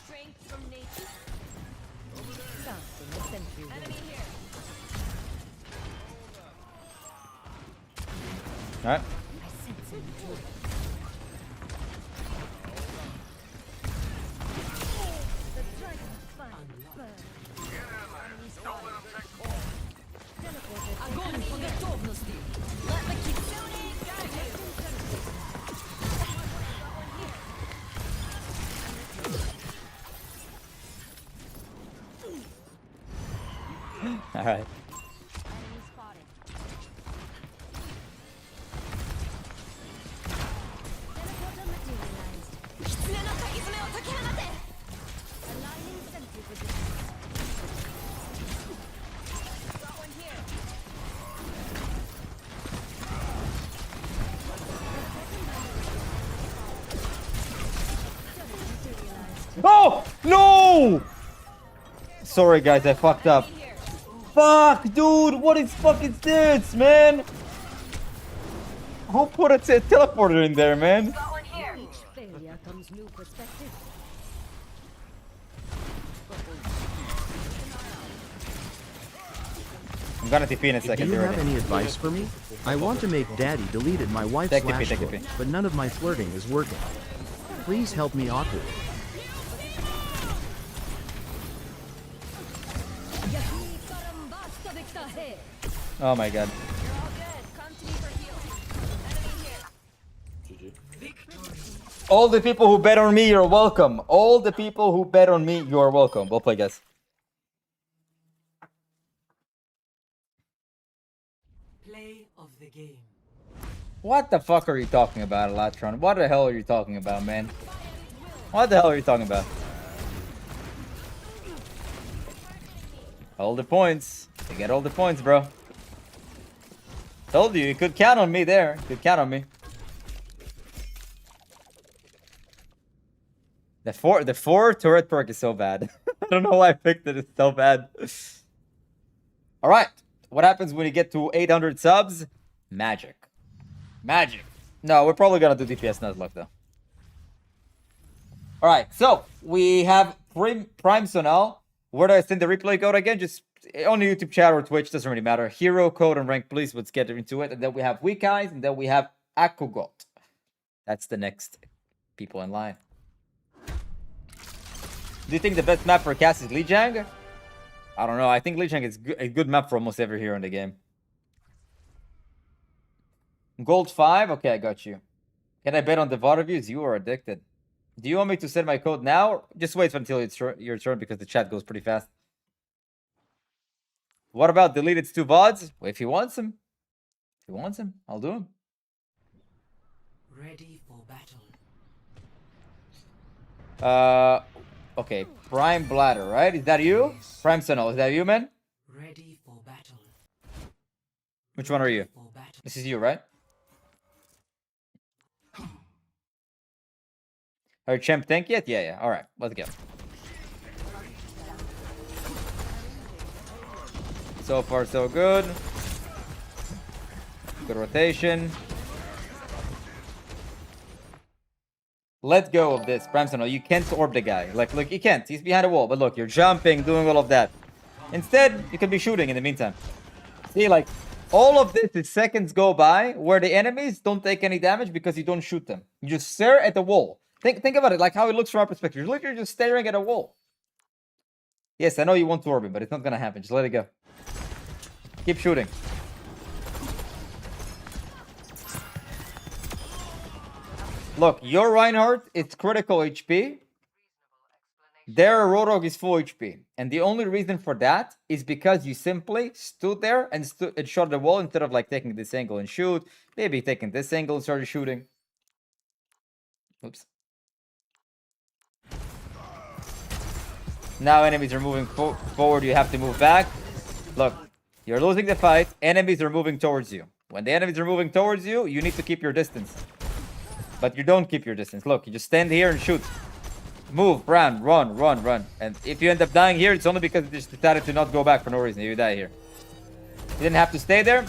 Strength from nature. Casting a sentry wall. Enemy here. Alright. I sense an intruder. The dragon finally burned. Don't let them take the point. Teleported. Огонь по готовности. Let me keep shooting. Got you. Alright. Enemy spotted. Teleporter materialized. 狐の鍵爪を解き放て。 Aligning sentry positions. Got one here. Oh! No! Sorry, guys. I fucked up. Here. Fuck, dude. What is fucking this, man? Who put a teleporter in there, man? Got one here. Each failure comes new perspective. I'm gonna TP in a Do second. you Be have ready. any advice for me? I want to make Daddy deleted my wife's Take the lash P, take the book, P. but none of my flirting is working. Please help me awkward. Yahi karambasta dikta hai. Oh my god. You're all good. Come to me for healing. Enemy here. All the people who bet on me, you're welcome. All the people who bet on me, you're welcome. Well play, guys. Play of the game. What the fuck are you talking about, Elatron? What the hell are you talking about, man? What the hell are you talking about? All the points. You get all the points, bro. Told you, you could count on me there. You could count on me. The four turret perk is so bad. I don't know why I picked it. It's so bad. All right. What happens when you get to 800 subs? Magic. Magic. No, we're probably gonna do DPS Nuzlocke though. All right. So we have Prime Sonal. Where do I send the replay code again? Just on the YouTube chat or Twitch, doesn't really matter. Hero, code, and rank, please. Let's get into it. And then we have Weak Eyes, and then we have Akugot. That's the next people in line. Do you think the best map for cast is Lijiang? I don't know. I think Lijiang is a good map for almost every hero in the game. Gold 5? Okay, I got you. Can I bet on the VOD reviews? You are addicted. Do you want me to set my code now? Just wait until it's your turn because the chat goes pretty fast. What about deleted 2 VODs? Well, if he wants them. If he wants them, I'll do them. Ready for battle. Okay. Prime Bladder, right? Is that you? Prime Sentinel, is that you, man? Ready for battle. Which one are you? For battle. This is you, right? Are you champ tank yet? Yeah, yeah. Alright, let's go. So far, so good. Good rotation. Let go of this, Prime Sentinel. You can't orb the guy. Like, look, you can't. He's behind a wall. But look, you're jumping, doing all of that. Instead, you can be shooting in the meantime. See, like, all of this is seconds go by where the enemies don't take any damage because you don't shoot them. You just stare at the wall. Think about it, like how it looks from our perspective. You're literally just staring at a wall. Yes, I know you want to orb him, but it's not gonna happen. Just let it go. Keep shooting. Look, your Reinhardt, it's critical HP. Their Roadhog is full HP. And the only reason for that is because you simply stood there and shot the wall instead of like taking this angle and shoot. Maybe taking this angle and started shooting. Oops. Now enemies are moving forward. You have to move back. Look, you're losing the fight. Enemies are moving towards you. When the enemies are moving towards you, you need to keep your distance. But you don't keep your distance. Look, you just stand here and shoot. Move, run, run, run, run. And if you end up dying here, it's only because you just decided to not go back for no reason. You die here. You didn't have to stay there.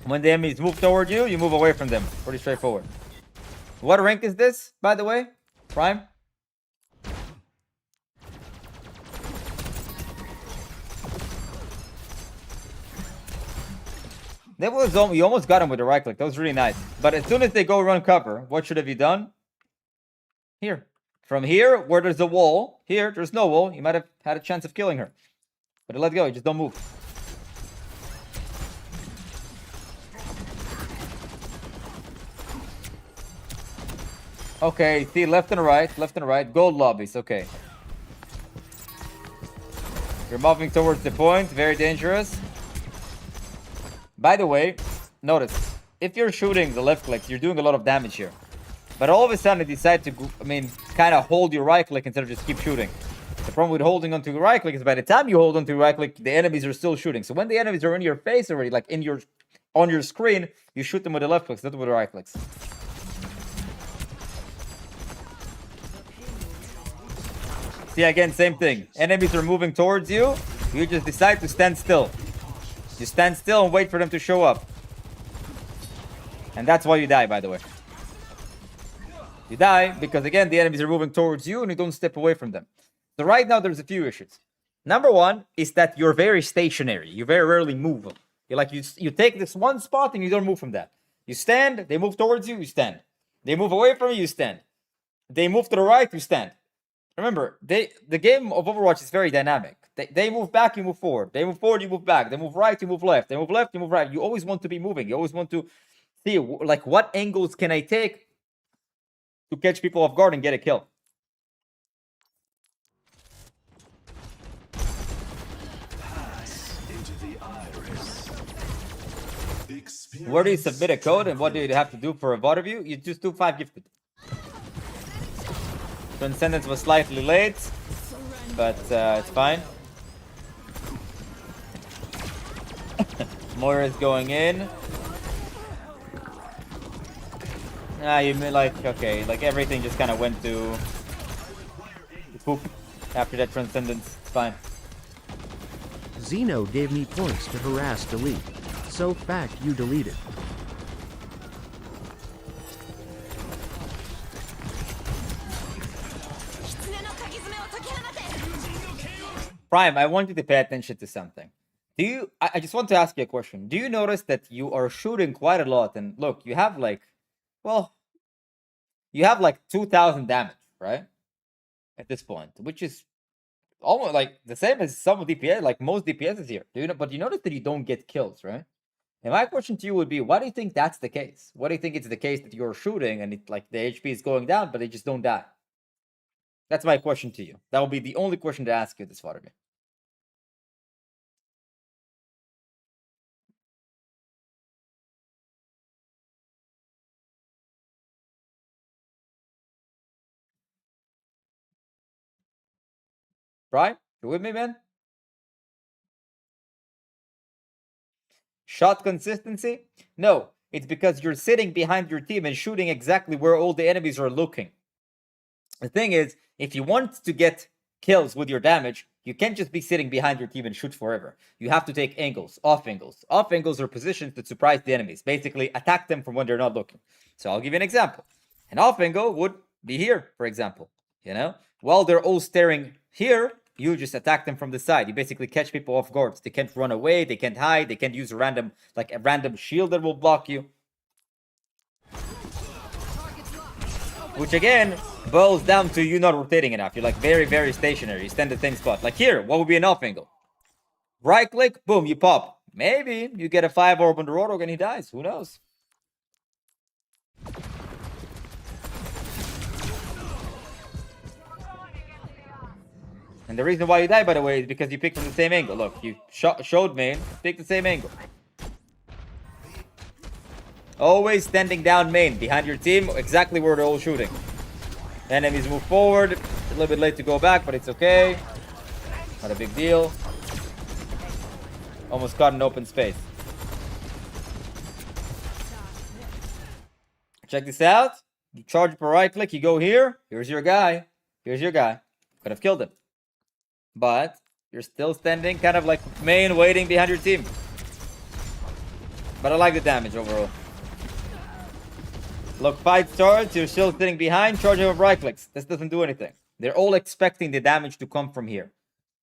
When the enemies move toward you, you move away from them. Pretty straightforward. What rank is this, by the way? Prime? That was you almost got him with the right click. That was really nice. But as soon as they go run cover, what should have you done? Here. From here, where there's a wall, here, there's no wall. You might have had a chance of killing her. But let go. You just don't move. Okay, see, left and right. Gold lobbies, okay. You're moving towards the point. Very dangerous. By the way, notice, if you're shooting the left click, you're doing a lot of damage here. But all of a sudden, you decide to, kind of hold your right click instead of just keep shooting. The problem with holding onto your right click is by the time you hold onto your right click, the enemies are still shooting. So when the enemies are in your face already, like on your screen, you shoot them with the left clicks, not with the right clicks. See, again, same thing. Enemies are moving towards you. You just decide to stand still. You stand still and wait for them to show up. And that's why you die, by the way. You die because, again, the enemies are moving towards you and you don't step away from them. So right now, there's a few issues. Number one is that you're very stationary. You very rarely move. You're like, you take this one spot and you don't move from that. You stand, they move towards you, you stand. They move away from you, you stand. They move to the right, you stand. Remember, the game of Overwatch is very dynamic. They move back, you move forward. They move forward, you move back. They move right, you move left. They move left, you move right. You always want to be moving. You always want to see, like, what angles can I take to catch people off guard and get a kill. Where do you submit a code and what do you have to do for a VOD review? You just do 5 gifted. Transcendence was slightly late, but it's fine. Moira is going in. You mean like, okay, like everything just kind of went to poop after that Transcendence. It's fine. Zeno gave me points to harass delete. So fact you deleted. Prime, I want you to pay attention to something. I just want to ask you a question. Do you notice that you are shooting quite a lot? And look, you have like, well, you have like 2,000 damage, right? At this point, which is almost like the same as some of DPS, like most DPSs here. Do you know? But you notice that you don't get kills, right? And my question to you would be, why do you think that's the case? Why do you think it's the case that you're shooting and it, like the HP is going down, but they just don't die? That's my question to you. That will be the only question to ask you this far game. Right? You with me, man? Shot consistency? No, it's because you're sitting behind your team and shooting exactly where all the enemies are looking. The thing is, if you want to get kills with your damage, you can't just be sitting behind your team and shoot forever. You have to take angles, off angles. Off angles are positions that surprise the enemies. Basically, attack them from when they're not looking. So I'll give you an example. An off angle would be here, for example. You know, while they're all staring here, you just attack them from the side. You basically catch people off guard. They can't run away. They can't hide. They can't use a random shield that will block you. Which again boils down to you not rotating enough. You're like very, very stationary. You stand at the same spot. Like here, what would be an off angle? Right click, boom, you pop. Maybe you get a 5 orb on the Roadhog and he dies. Who knows? And the reason why you die, by the way, is because you picked from the same angle. Look, you showed main, pick the same angle. Always standing down main, behind your team, exactly where they're all shooting. Enemies move forward. A little bit late to go back, but it's okay. Not a big deal. Almost caught in open space. Check this out. You charge up a right click, you go here. Here's your guy. Here's your guy. Could have killed him. But you're still standing kind of like main, waiting behind your team. But I like the damage overall. Look, fight starts, you're still sitting behind, charging with right clicks. This doesn't do anything. They're all expecting the damage to come from here.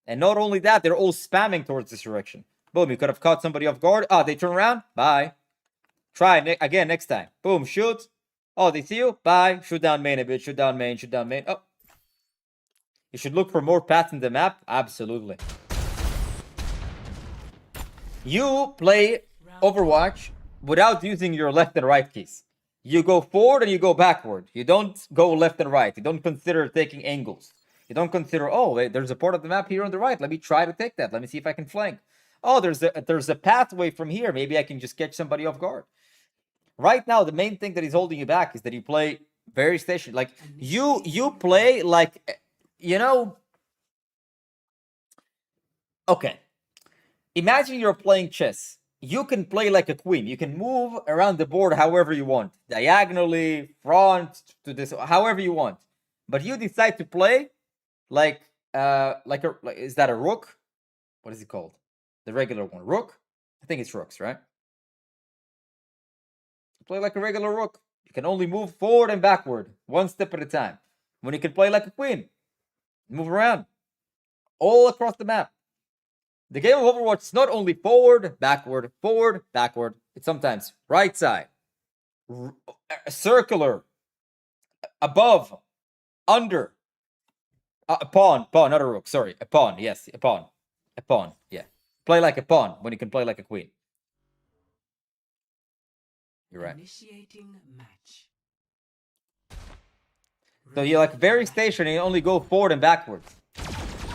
And not only that, they're all spamming towards this direction. Boom, you could have caught somebody off guard. Ah, they turn around. Bye. Try again next time. Boom, shoot. Oh, they see you. Bye. Shoot down main a bit. Shoot down main. Shoot down main. Oh. You should look for more paths in the map. Absolutely. You play Overwatch without using your left and right keys. You go forward and you go backward. You don't go left and right. You don't consider taking angles. You don't consider, oh, wait, there's a part of the map here on the right. Let me try to take that. Let me see if I can flank. Oh, there's a pathway from here. Maybe I can just catch somebody off guard. Right now, the main thing that is holding you back is that you play very stationary. Like, you play like, you know... Okay. Imagine you're playing chess. You can play like a queen. You can move around the board however you want. Diagonally, front, to this, however you want. But you decide to play like is that a rook? What is it called? The regular one. Rook? I think it's rooks, right? Play like a regular rook. You can only move forward and backward, one step at a time. When you can play like a queen, move around all across the map. The game of Overwatch is not only forward, backward, it's sometimes right side, circular, above, under, a pawn, not a rook, sorry, a pawn, yes, a pawn, yeah. Play like a pawn when you can play like a queen. You're right. Initiating match. So you're like very stationary, you only go forward and backwards.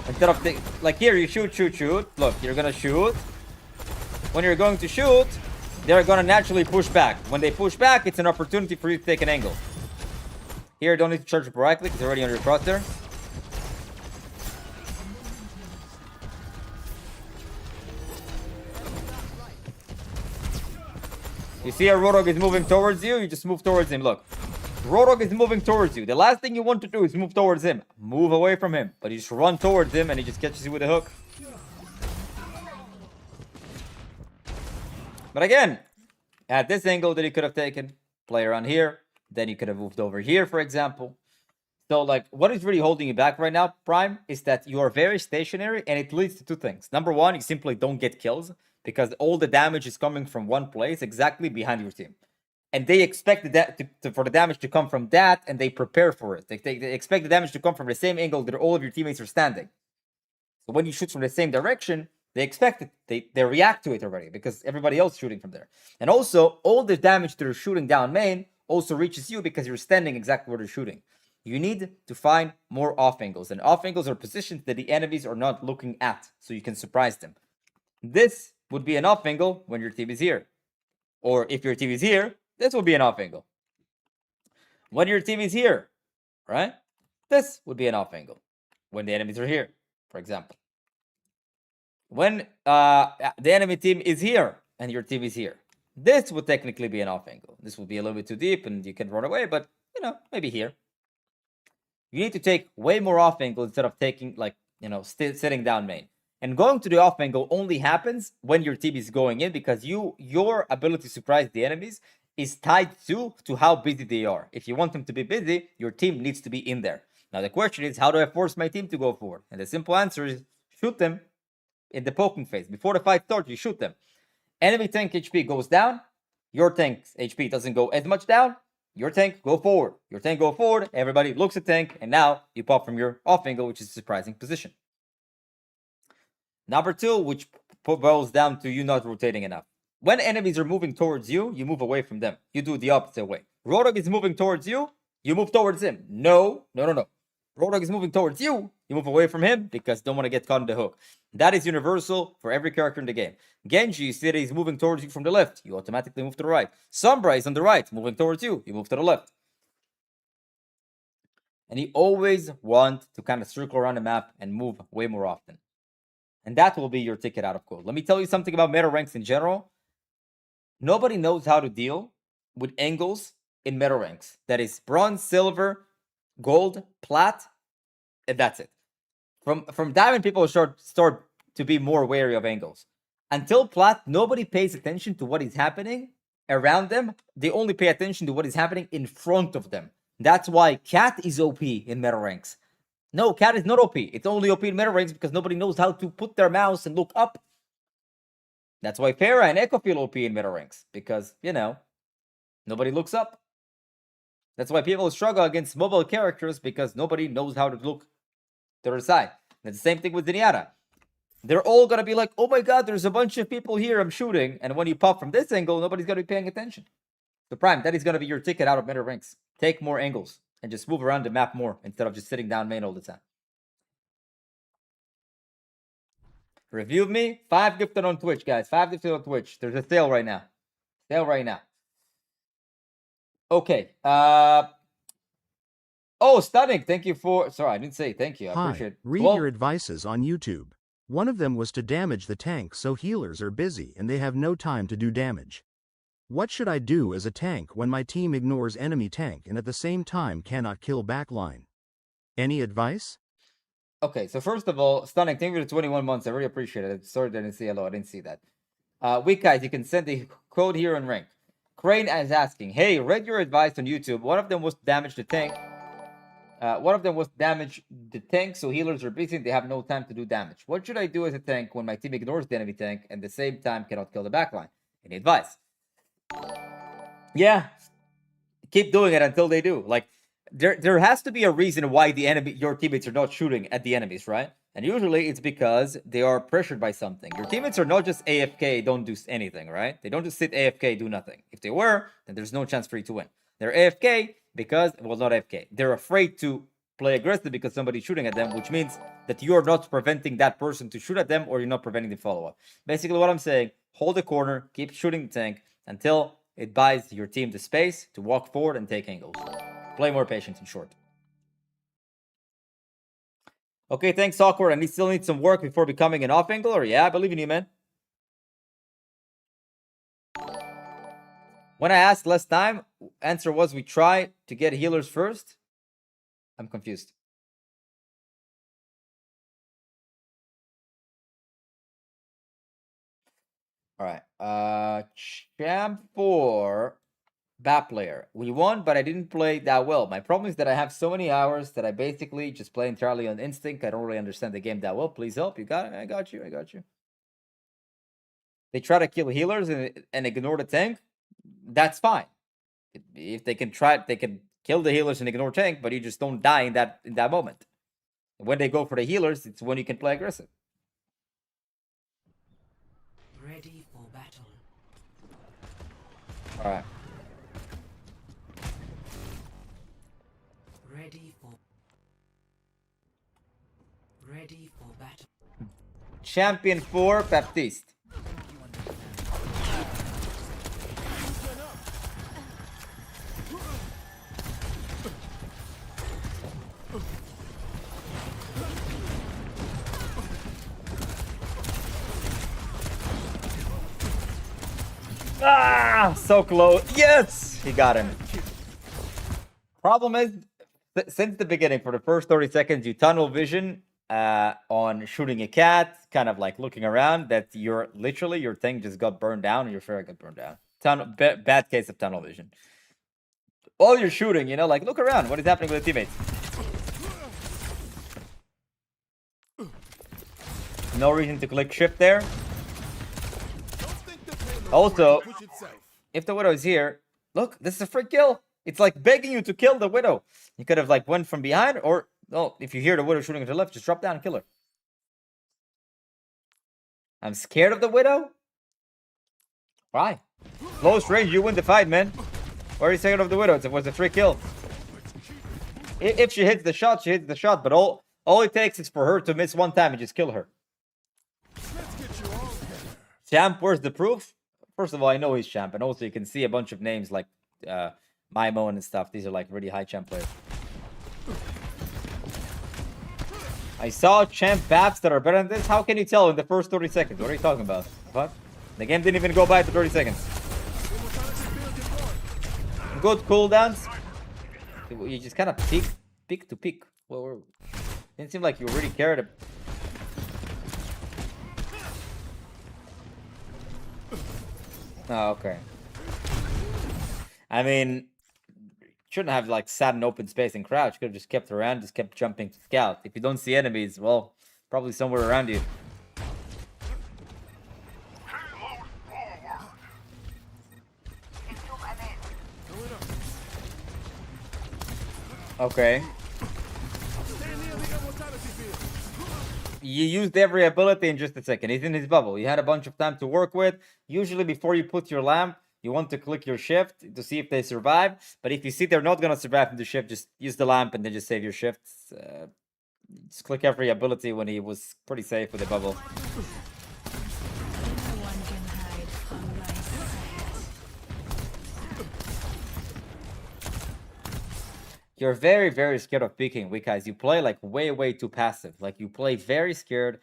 Instead of, like here, you shoot. Look, you're gonna shoot. When you're going to shoot, they're gonna naturally push back. When they push back, it's an opportunity for you to take an angle. Here, don't need to charge up right click, it's already on your crosshair. You see a Roadhog is moving towards you, you just move towards him. Look. Roadhog is moving towards you. The last thing you want to do is move towards him. Move away from him. But you just run towards him and he just catches you with a hook. But again, at this angle that you could have taken, play around here. Then you could have moved over here, for example. So, like, what is really holding you back right now, Prime, is that you are very stationary, and it leads to two things. Number one, you simply don't get kills because all the damage is coming from one place exactly behind your team. And they expect that for the damage to come from that, and they prepare for it. They expect the damage to come from the same angle that all of your teammates are standing. So when you shoot from the same direction, they expect it. They react to it already because everybody else is shooting from there. And also, all the damage they're shooting down main also reaches you because you're standing exactly where they're shooting. You need to find more off angles, and off angles are positions that the enemies are not looking at, so you can surprise them. This would be an off angle when your team is here. Or if your team is here, this will be an off angle. When your team is here, right? This would be an off angle. When the enemies are here, for example. When the enemy team is here and your team is here, this would technically be an off angle. This would be a little bit too deep and you can run away, but maybe here. You need to take way more off angle instead of taking sitting down main. And going to the off angle only happens when your team is going in because your ability to surprise the enemies is tied to how busy they are. If you want them to be busy, your team needs to be in there. Now the question is, how do I force my team to go forward? And the simple answer is shoot them in the poking phase. Before the fight starts, you shoot them. Enemy tank HP goes down. Your tank's HP doesn't go as much down. Your tank go forward. Your tank go forward. Everybody looks at tank, and now you pop from your off angle, which is a surprising position. Number two, which boils down to you not rotating enough. When enemies are moving towards you, you move away from them. You do the opposite way. Roadhog is moving towards you, you move towards him. No. Roadhog is moving towards you, you move away from him because don't want to get caught in the hook. That is universal for every character in the game. Genji, you see that he's moving towards you from the left, you automatically move to the right. Sombra is on the right, moving towards you, you move to the left. And you always want to kind of circle around the map and move way more often. And that will be your ticket out of gold. Let me tell you something about meta ranks in general. Nobody knows how to deal with angles in meta ranks. That is bronze, silver, gold, plat, and that's it. From diamond, people start to be more wary of angles. Until plat, nobody pays attention to what is happening around them. They only pay attention to what is happening in front of them. That's why Cat is OP in meta ranks. No, Cat is not OP. It's only OP in meta ranks because nobody knows how to put their mouse and look up. That's why Pharah and Echo feel OP in meta ranks because, nobody looks up. That's why people struggle against mobile characters because nobody knows how to look to their side. And the same thing with Zenyatta. They're all going to be like, oh my god, there's a bunch of people here I'm shooting. And when you pop from this angle, nobody's going to be paying attention. So Prime, that is going to be your ticket out of meta ranks. Take more angles and just move around the map more instead of just sitting down main all the time. Review me, 5 gifted on Twitch, guys. 5 gifted on Twitch. There's a sale right now. Okay. Oh, stunning. Thank you for... Sorry, I didn't say thank you. I appreciate it. Read your advices on YouTube. One of them was to damage the tank so healers are busy and they have no time to do damage. What should I do as a tank when my team ignores enemy tank and at the same time cannot kill backline? Any advice? Okay, so first of all, stunning. Thank you for 21 months. I really appreciate it. Sorry that I didn't say hello. I didn't see that. Weak guys, you can send the code here in rank. Crane is asking, hey, read your advice on YouTube. One of them was damage the tank. So healers are busy. They have no time to do damage. What should I do as a tank when my team ignores the enemy tank and at the same time cannot kill the backline? Any advice? Yeah, keep doing it until they do. Like, there has to be a reason why your teammates are not shooting at the enemies, right? And usually it's because they are pressured by something. Your teammates are not just AFK, don't do anything, right? They don't just sit AFK, do nothing. If they were, then there's no chance for you to win. They're AFK because, well, not AFK. They're afraid to play aggressive because somebody's shooting at them, which means that you're not preventing that person to shoot at them or you're not preventing the follow-up. Basically what I'm saying, hold the corner, keep shooting the tank until it buys your team the space to walk forward and take angles. Play more patient, in short. Okay, thanks, Awkward. And he still needs some work before becoming an off angler? Yeah, I believe in you, man. When I asked last time, answer was we try to get healers first. I'm confused. All right. Champ 4 BAP player. We won, but I didn't play that well. My problem is that I have so many hours that I basically just play entirely on instinct. I don't really understand the game that well. Please help. You got it? I got you. I got you. They try to kill healers and ignore the tank. That's fine. If they can try, they can kill the healers and ignore tank, but you just don't die in that moment. When they go for the healers, it's when you can play aggressive. Ready for battle. All right. Ready for battle. Champion 4, Baptiste. Ah, so close. Yes, he got him. Problem is, since the beginning, for the first 30 seconds, you tunnel vision on shooting a cat, kind of like looking around, that you're literally, your thing just got burned down and your flare got burned down. Bad case of tunnel vision. While you're shooting, you know, like look around. What is happening with the teammates? No reason to click shift there. Also, if the Widow is here, look, this is a free kill. It's like begging you to kill the Widow. You could have like went from behind, or if you hear the Widow shooting to the left, just drop down and kill her. I'm scared of the Widow. Why? Close range, you win the fight, man. Why are you scared of the Widow? It was a free kill. If she hits the shot, she hits the shot. But all it takes is for her to miss one time and just kill her. Champ, where's the proof? First of all, I know he's champ, and also you can see a bunch of names like Mimo and stuff. These are like really high champ players. I saw champ baps that are better than this. How can you tell in the first 30 seconds? What are you talking about? What? The game didn't even go by for 30 seconds. Good cooldowns. You just kind of peek to peek. Well, didn't seem like you really cared. Oh, okay. I mean, shouldn't have like sat in open space and crouched. Could have just kept around, just kept jumping to scout. If you don't see enemies, well, probably somewhere around you. Okay. You used every ability in just a second. He's in his bubble. You had a bunch of time to work with. Usually before you put your lamp, you want to click your shift to see if they survive. But if you see they're not going to survive in the shift, just use the lamp and then just save your shifts. Just click every ability when he was pretty safe with the bubble. You're very, very scared of peeking because you play like way too passive. Like you play very scared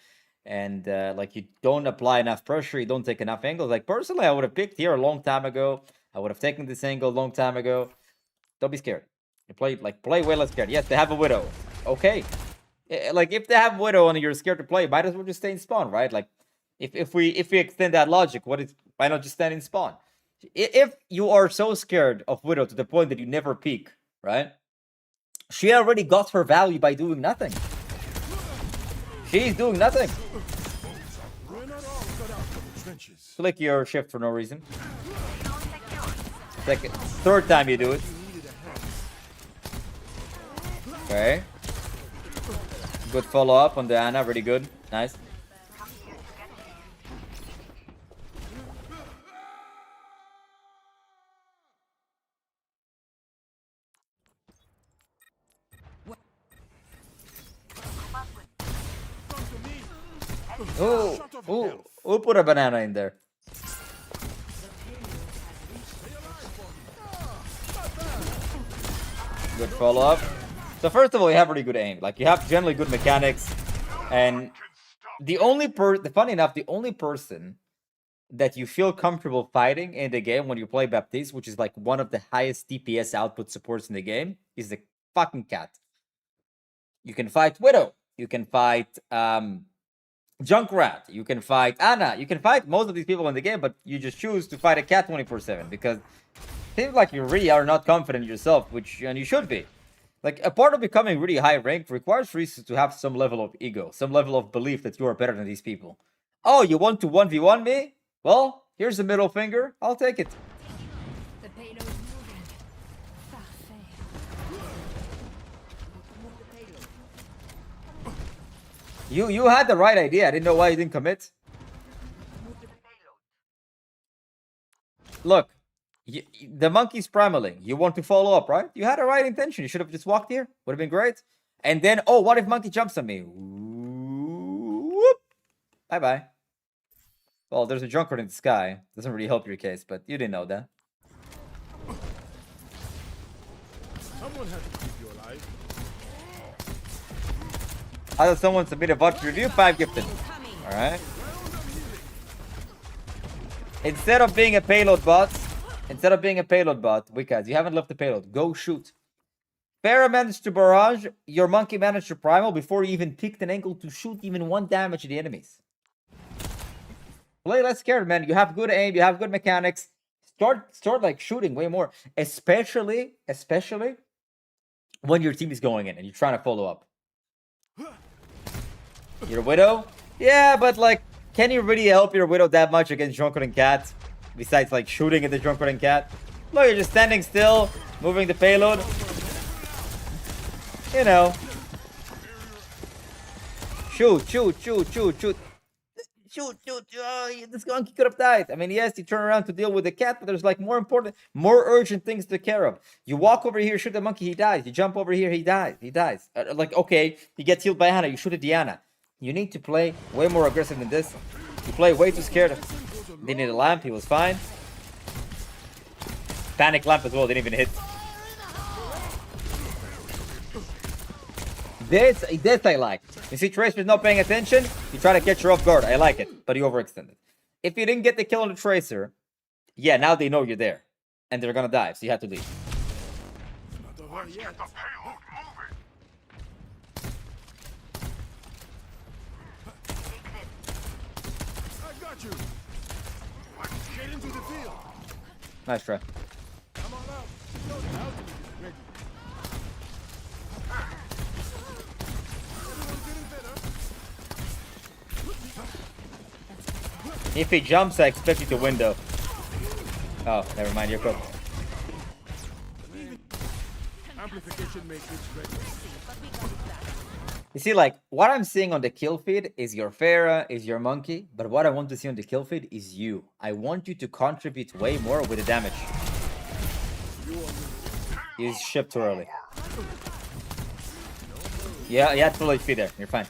and like you don't apply enough pressure. You don't take enough angles. Like personally, I would have picked here a long time ago. I would have taken this angle a long time ago. Don't be scared. You play way less scared. Yes, they have a Widow. Okay. Like if they have Widow and you're scared to play, might as well just stay in spawn, right? Like if we extend that logic, why not just stand in spawn? If you are so scared of Widow to the point that you never peek, right? She already got her value by doing nothing. She's doing nothing. Click your shift for no reason. Third time you do it. Okay. Good follow up on the Ana. Really good. Nice. Who put a banana in there? Good follow up. So first of all, you have really good aim. Like you have generally good mechanics, and funny enough, the only person that you feel comfortable fighting in the game when you play Baptiste, which is like one of the highest DPS output supports in the game, is the fucking cat. You can fight Widow. You can fight Junkrat, you can fight Ana, you can fight most of these people in the game, but you just choose to fight a cat 24/7 because Seems like you really are not confident in yourself, and you should be. Like, a part of becoming really high ranked requires reasons to have some level of ego, some level of belief that you are better than these people. Oh, you want to 1v1 me? Well, here's the middle finger. I'll take it. The payload's moving. Parfait. You had the right idea. I didn't know why you didn't commit. Look, the monkey's primaling. You want to follow up, right? You had the right intention. You should have just walked here. Would have been great. And then, oh, what if monkey jumps on me? Whoop. Bye-bye. Well, there's a drunkard in the sky. Doesn't really help your case, but you didn't know that. Someone has to keep you alive. How does someone submit a VOD review? 5 gifted. Alright. Instead of being a payload bot, Wickaz, you haven't left the payload. Go shoot. Pharah managed to barrage. Your monkey managed to primal before you even picked an angle to shoot even 1 damage at the enemies. Play less scared, man. You have good aim. You have good mechanics. Start like shooting way more. Especially when your team is going in and you're trying to follow up. Your Widow? Yeah, but like, can you really help your Widow that much against Drunkard and Cat? Besides like shooting at the Drunkard and Cat? Look, you're just standing still, moving the payload. You know. Shoot. Oh, this monkey could have died. I mean, yes, you turn around to deal with the cat, but there's like more urgent things to care of. You walk over here, shoot the monkey, he dies. You jump over here, he dies. Like, okay, he gets healed by Hannah, you shoot at Diana. You need to play way more aggressive than this. You play way too scared. They needed a lamp, he was fine. Panic lamp as well, didn't even hit. This I like. You see Tracer's not paying attention, you try to catch her off guard. I like it, but you overextended. If you didn't get the kill on the Tracer, yeah, now they know you're there. And they're gonna die, so you have to leave. Let's get the payload moving. I got you. Get into the field. Nice try. I'm all out. No doubt. Ready. Everyone's getting better. If he jumps, I expect you to window. Oh, never mind, you're cooked. Amplification matrix ready. You see, like, what I'm seeing on the kill feed is your Pharah, is your monkey, but what I want to see on the kill feed is you. I want you to contribute way more with the damage. You shipped too early. Yeah, you had full HP there. You're fine.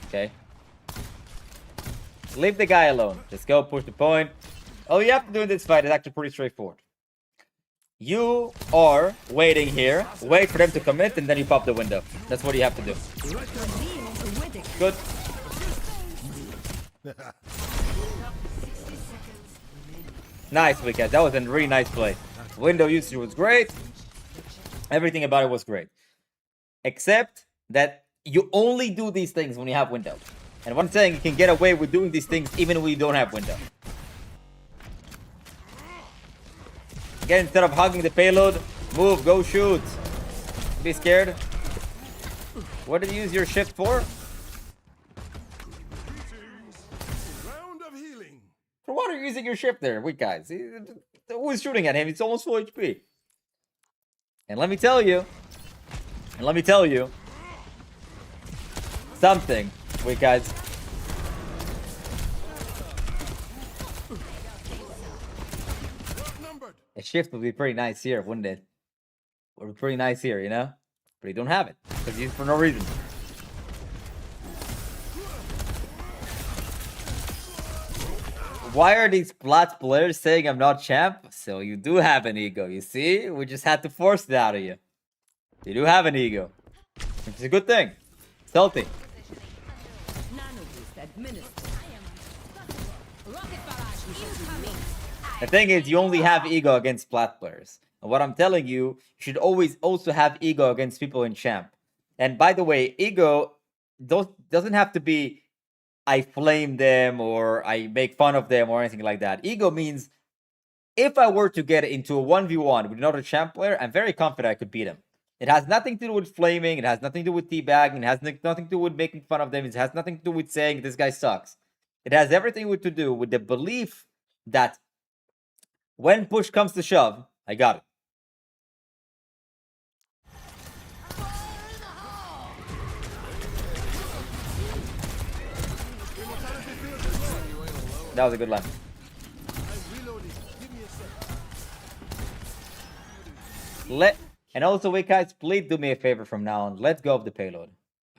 Okay. Leave the guy alone. Just go push the point. All you have to do in this fight is actually pretty straightforward. You are waiting here, wait for them to commit, and then you pop the window. That's what you have to do. Good. Nice, Wicked. That was a really nice play. Window usage was great. Everything about it was great. Except that you only do these things when you have window. And what I'm saying, you can get away with doing these things even when you don't have window. Again, instead of hugging the payload, move, go shoot. Be scared. What did you use your shift for? Round of healing. For what are you using your shift there, weak guys? Who's shooting at him? It's almost full HP. And let me tell you, something, weak guys. A shift would be pretty nice here, wouldn't it? Would be pretty nice here, you know? But you don't have it, because you use it for no reason. Why are these plat players saying I'm not champ? So you do have an ego, you see? We just had to force it out of you. You do have an ego. Which is a good thing. It's healthy. The thing is, you only have ego against plat players. And what I'm telling you, you should always also have ego against people in champ. And by the way, ego doesn't have to be I flame them or I make fun of them or anything like that. Ego means if I were to get into a 1v1 with another champ player, I'm very confident I could beat him. It has nothing to do with flaming. It has nothing to do with teabagging. It has nothing to do with making fun of them. It has nothing to do with saying this guy sucks. It has everything to do with the belief that when push comes to shove, I got it. That was a good line. And also, wait, guys, please do me a favor from now on. Let go of the payload,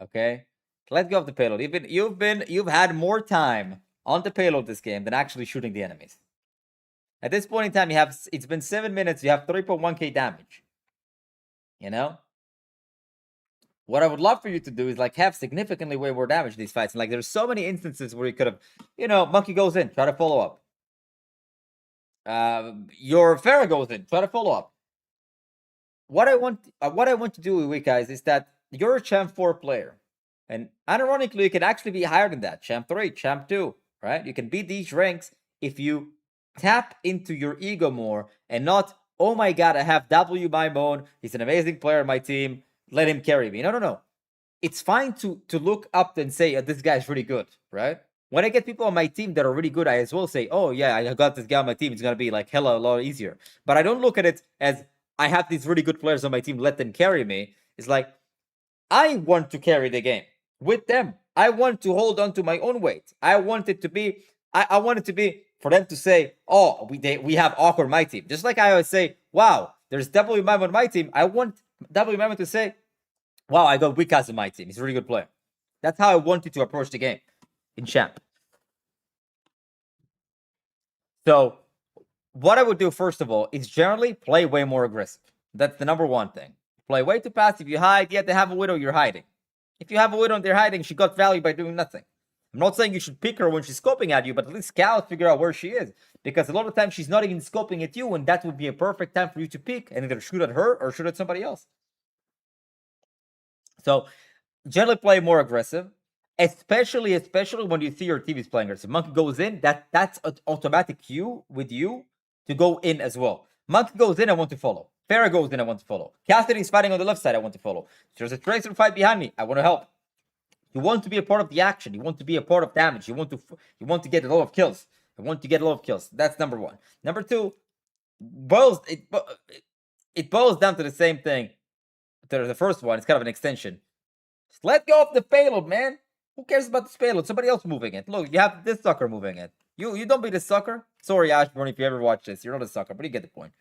okay? Let go of the payload. You've had more time on the payload this game than actually shooting the enemies. At this point in time, it's been 7 minutes. You have 3.1k damage. You know, what I would love for you to do is like have significantly way more damage in these fights. And like, there's so many instances where you could have, you know, Monkey goes in, try to follow up. Your Pharah goes in, try to follow up. What I want to do with you guys is that you're a champ 4 player, and unironically, you can actually be higher than that. Champ 3, champ 2, right? You can beat these ranks if you tap into your ego more and not, oh my god, I have W my bone. He's an amazing player on my team. Let him carry me. No. It's fine to look up and say, oh, this guy's really good, right? When I get people on my team that are really good, I as well say, oh yeah, I got this guy on my team. It's going to be like hella a lot easier. But I don't look at it as I have these really good players on my team. Let them carry me. It's like, I want to carry the game with them. I want to hold on to my own weight. I want it to be, I want it to be for them to say, oh, we have awkward on my team. Just like I always say, wow, there's W Mime on my team. I want W Mime to say, wow, I got Wikas on my team. He's a really good player. That's how I wanted to approach the game in champ. So what I would do, first of all, is generally play way more aggressive. That's the number one thing. Play way too passive. You hide, yet they have a Widow, you're hiding. If you have a Widow and they're hiding, she got value by doing nothing. I'm not saying you should pick her when she's scoping at you, but at least scout, figure out where she is. Because a lot of times she's not even scoping at you, and that would be a perfect time for you to peek and either shoot at her or shoot at somebody else. So generally play more aggressive, especially when you see your team is playing aggressive. Monkey goes in, that's an automatic cue with you to go in as well. Monkey goes in, I want to follow. Pharah goes in, I want to follow. Cassidy is fighting on the left side, I want to follow. There's a Tracer fight behind me, I want to help. You want to be a part of the action. You want to be a part of damage. You want to get a lot of kills. You want to get a lot of kills. That's number one. Number two, it boils down to the same thing. The first one, it's kind of an extension. Just let go of the payload, man. Who cares about this payload? Somebody else moving it. Look, you have this sucker moving it. You don't be the sucker. Sorry, Ashburn, if you ever watch this. You're not a sucker, but you get the point.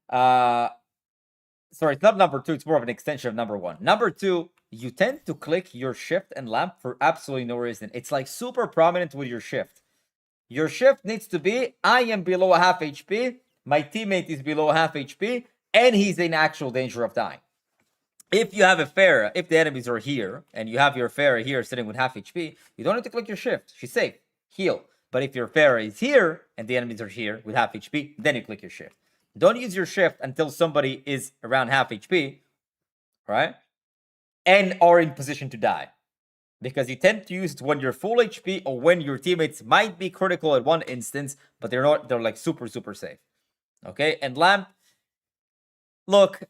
Sorry, it's not number two. It's more of an extension of number one. Number two, you tend to click your shift and lamp for absolutely no reason. It's like super prominent with your shift. Your shift needs to be, I am below a half HP, my teammate is below half HP, and he's in actual danger of dying. If you have a Pharah, if the enemies are here, and you have your Pharah here sitting with half HP, you don't need to click your shift. She's safe. Heal. But if your Pharah is here, and the enemies are here with half HP, then you click your shift. Don't use your shift until somebody is around half HP, right? And are in position to die. Because you tend to use it when you're full HP or when your teammates might be critical at one instance, but they're not, they're like super safe. Okay, and lamp, look,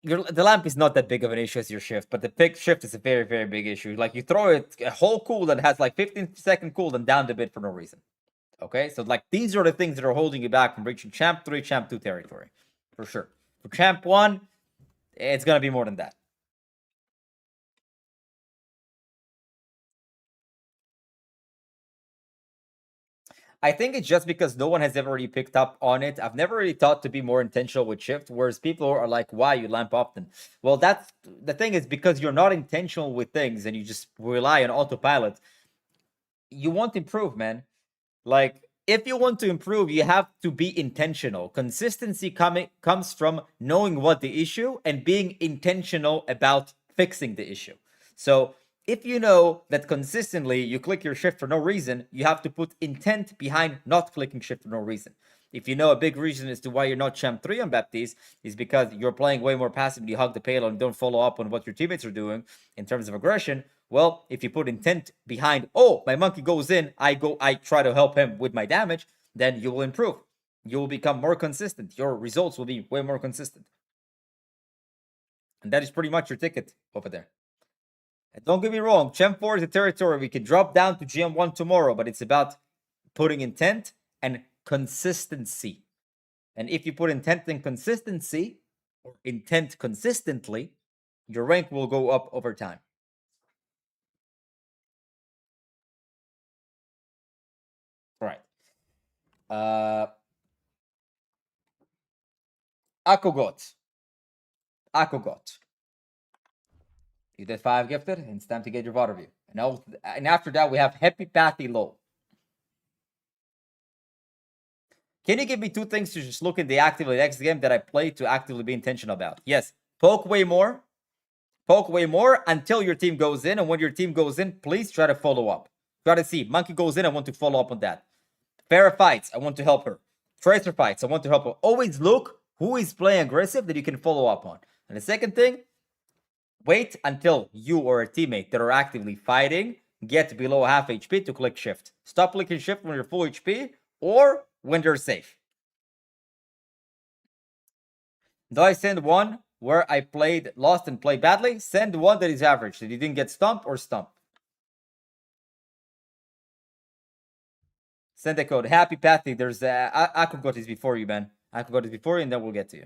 the lamp is not that big of an issue as your shift, but the pick shift is a very big issue. Like you throw it a whole cooldown has like 15-second cooldown down the bit for no reason. Okay, so like these are the things that are holding you back from reaching champ 3, champ 2 territory. For sure. For champ 1, it's gonna be more than that. I think it's just because no one has ever really picked up on it. I've never really thought to be more intentional with shift, whereas people are like, why you lamp often? Well, that's the thing is because you're not intentional with things and you just rely on autopilot. You want to improve, man. Like, if you want to improve, you have to be intentional. Consistency comes from knowing what the issue and being intentional about fixing the issue. So if you know that consistently you click your shift for no reason, you have to put intent behind not clicking shift for no reason. If you know a big reason as to why you're not champ 3 on Baptiste is because you're playing way more passively, you hug the payload and don't follow up on what your teammates are doing in terms of aggression, Well, if you put intent behind, oh, my monkey goes in, I try to help him with my damage, then you will improve. You will become more consistent. Your results will be way more consistent. And that is pretty much your ticket over there. And don't get me wrong, Gem 4 is a territory we can drop down to GM1 tomorrow, but it's about putting intent and consistency. And if you put intent and consistency, or intent consistently, your rank will go up over time. All right. Akogot. You did 5 gifted, and it's time to get your VOD review. And after that, we have Happy Pathy Low. Can you give me 2 things to just look at the actively next game that I play to actively be intentional about? Yes. Poke way more. Poke way more until your team goes in. And when your team goes in, please try to follow up. Try to see. Monkey goes in, I want to follow up on that. Pharah fights, I want to help her. Tracer fights, I want to help her. Always look who is playing aggressive that you can follow up on. And the second thing, wait until you or a teammate that are actively fighting get below half HP to click shift. Stop clicking shift when you're full HP or when they're safe. Do I send one where I lost and played badly? Send one that is average, that you didn't get stumped or stumped. Send the code. Happy Pathy. There's Akogot is before you, man. Akogot is before you, and then we'll get to you.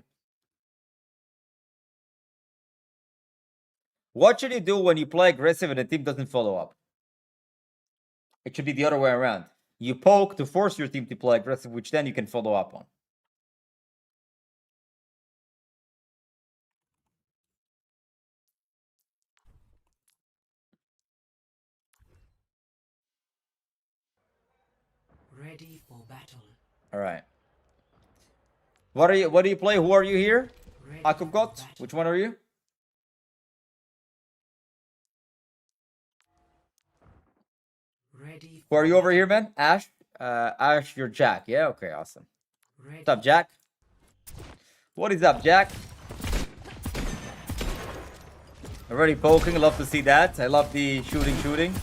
What should you do when you play aggressive and the team doesn't follow up? It should be the other way around. You poke to force your team to play aggressive, which then you can follow up on. Ready for battle. All right. What do you play? Who are you here? Akogot. Which one are you? Ready. Who are you over here, man? Ash? Ash, you're Jack. Yeah, okay, awesome. What's up, Jack? What is up, Jack? Already poking. Love to see that. I love the shooting.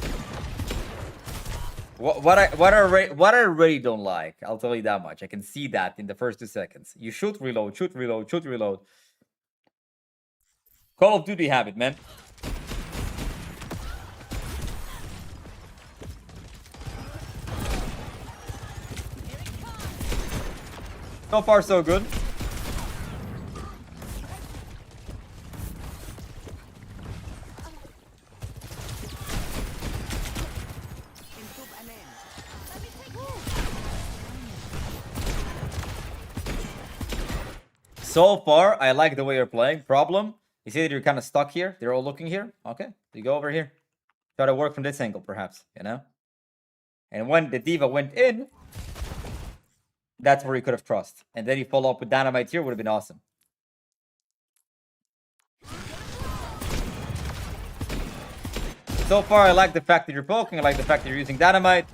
What I really don't like, I'll tell you that much. I can see that in the first 2 seconds. You shoot, reload. Call of Duty habit, man. So far, so good. So far, I like the way you're playing. Problem, you see that you're kind of stuck here. They're all looking here. Okay, you go over here. Try to work from this angle, perhaps, you know? And when the D.Va went in, that's where you could have crossed. And then you follow up with Dynamite here, would have been awesome. So far, I like the fact that you're poking. I like the fact that you're using Dynamite.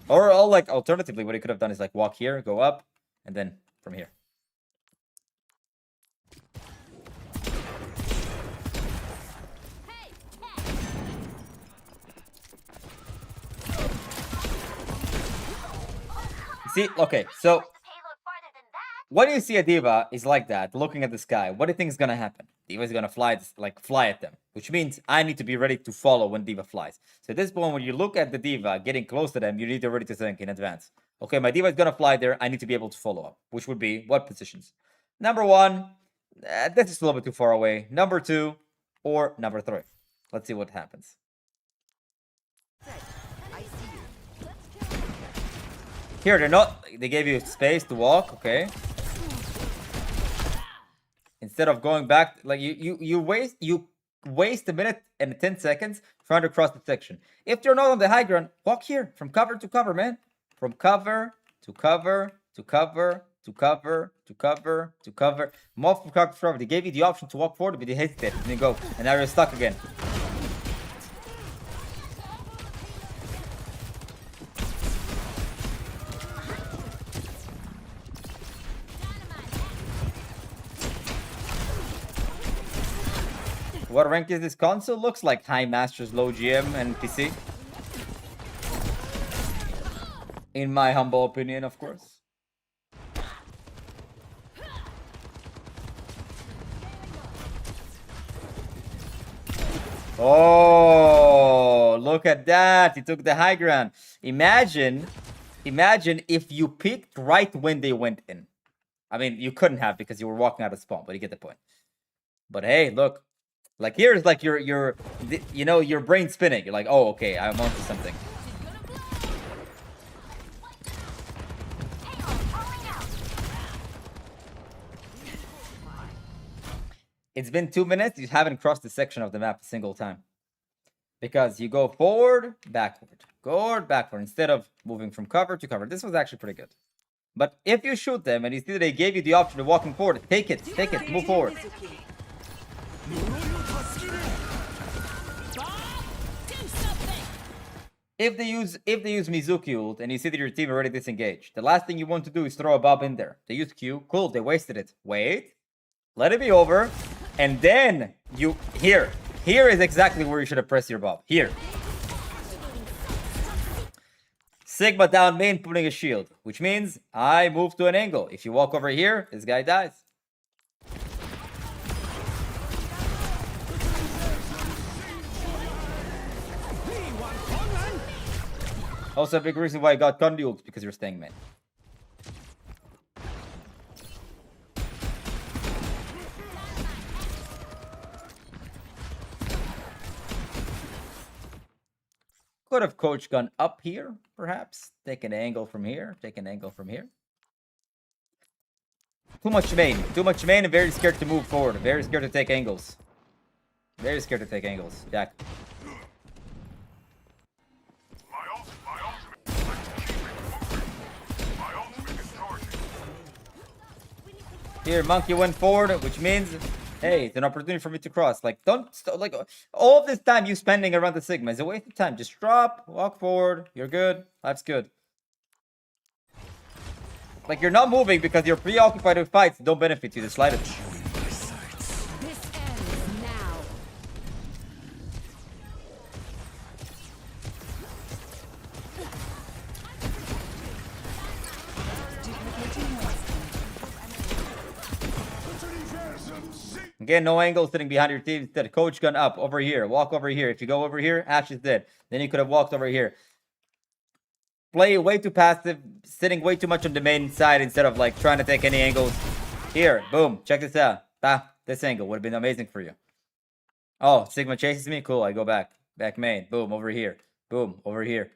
Or, like, alternatively, what you could have done is, like, walk here, go up, and then from here. See, okay, so when you see a D.Va is like that, looking at the sky, what do you think is gonna happen? D.Va is gonna fly at them, which means I need to be ready to follow when D.Va flies. So at this point, when you look at the D.Va getting close to them, you need to be ready to think in advance. Okay, my D.Va is gonna fly there. I need to be able to follow up, which would be what positions? Number 1, this is a little bit too far away. Number 2, or number 3. Let's see what happens. Here, they gave you space to walk, okay. Instead of going back, like you waste a minute and 10 seconds trying to cross the section. If you're not on the high ground, walk here from cover to cover, man. From cover to cover to cover to cover to cover to cover. Multiple cover to cover. They gave you the option to walk forward, but you hesitated and you go, and now you're stuck again. What rank is this console? Looks like High Masters, Low GM, and PC. In my humble opinion, of course. Oh, look at that. He took the high ground. Imagine if you peeked right when they went in. I mean, you couldn't have because you were walking out of spawn, but you get the point. But hey, look. Like here's like your brain spinning. You're like, oh, okay, I'm onto something. It's been 2 minutes. You haven't crossed the section of the map a single time. Because you go forward, backward, instead of moving from cover to cover. This was actually pretty good. But if you shoot them and you see that they gave you the option of walking forward, take it, move forward. If they use Mizuki ult and you see that your team already disengaged, the last thing you want to do is throw a bob in there. They used Q, cool, they wasted it. Wait, let it be over, and then you here is exactly where you should have pressed your bob. Here. Sigma down main, putting a shield, which means I move to an angle. If you walk over here, this guy dies. Also, a big reason why I got Condi ult, because you're staying main. Could have coach gone up here, perhaps. Take an angle from here. Too much main. And very scared to move forward. Very scared to take angles. Jack. Here, Monkey went forward, which means, hey, it's an opportunity for me to cross. Like, like, all of this time you spending around the Sigma is a waste of time. Just drop, walk forward, you're good, life's good. Like, you're not moving because you're preoccupied with fights that don't benefit you the slightest. Again, no angle sitting behind your team. Instead, coach gun up over here. Walk over here. If you go over here, Ash is dead. Then you could have walked over here. Play way too passive, sitting way too much on the main side instead of like trying to take any angles. Here, boom. Check this out. This angle would have been amazing for you. Oh, Sigma chases me. Cool. I go back. Back main. Boom. Over here. Boom. Over here.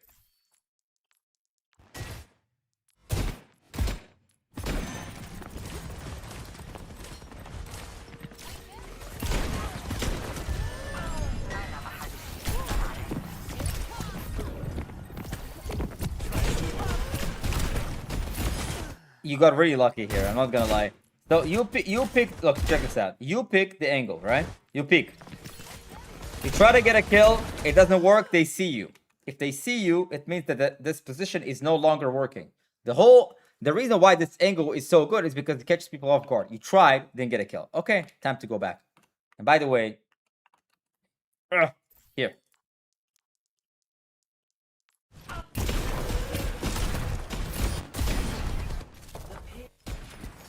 You got really lucky here. I'm not gonna lie. So you picked. Look, check this out. You pick the angle, right? You pick. You try to get a kill. It doesn't work. They see you. If they see you, it means that this position is no longer working. The reason why this angle is so good is because it catches people off guard. You tried, didn't get a kill. Okay, time to go back. And by the way, here.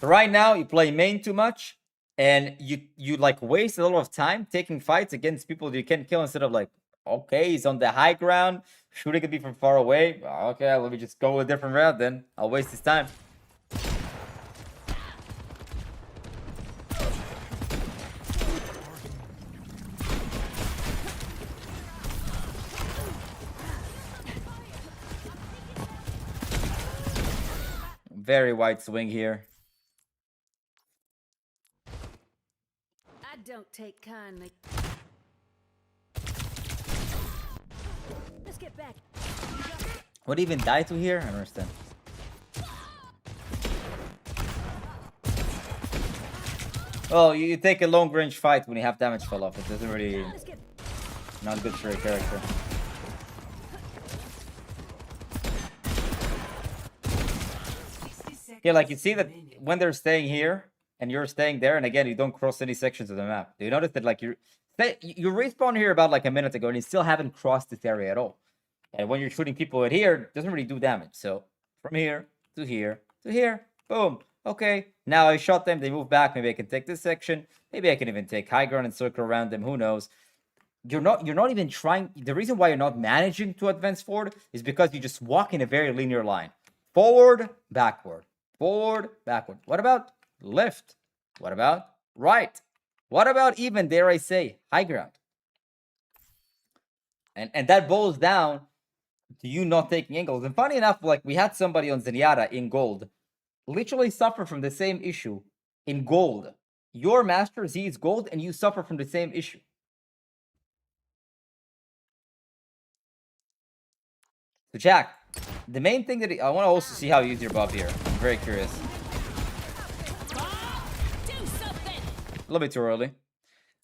So right now you play main too much, and you like waste a lot of time taking fights against people that you can't kill instead of like, okay, he's on the high ground, shooting at me from far away. Okay, let me just go a different route then. I'll waste his time. Very wide swing here. Don't take kindly. Let's get back. Would he even die to here? I don't understand. Oh, you take a long range fight when you have damage fall off. It doesn't really... Not good for a character. Yeah, like you see that when they're staying here, and you're staying there, and again, you don't cross any sections of the map. Do you notice that, like, You respawned here about like a minute ago, and you still haven't crossed this area at all. And when you're shooting people at here, it doesn't really do damage. So from here to here to here, boom. Okay, now I shot them. They move back. Maybe I can take this section. Maybe I can even take high ground and circle around them. Who knows? You're not even trying. The reason why you're not managing to advance forward is because you just walk in a very linear line. Forward, backward. Forward, backward. What about left? What about right? What about even, dare I say, high ground? And that boils down to you not taking angles. And funny enough, like we had somebody on Zenyatta in gold literally suffer from the same issue in gold. Your master Z's gold and you suffer from the same issue. So Jack, the main thing that I want to also see how you use your buff here. I'm very curious. A little bit too early.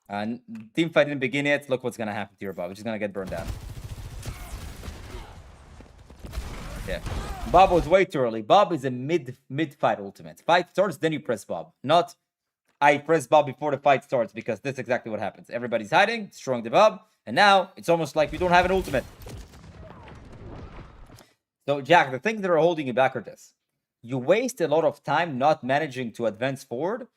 Team fight didn't begin yet. Look what's gonna happen to your Bob. It's just gonna get burned down. Yeah. Bob was way too early. Bob is a mid fight ultimate. Fight starts, then you press Bob. Not I press Bob before the fight starts, because that's exactly what happens. Everybody's hiding, destroying the Bob, and now it's almost like we don't have an ultimate. So Jack, the things that are holding you back are this. You waste a lot of time not managing to advance forward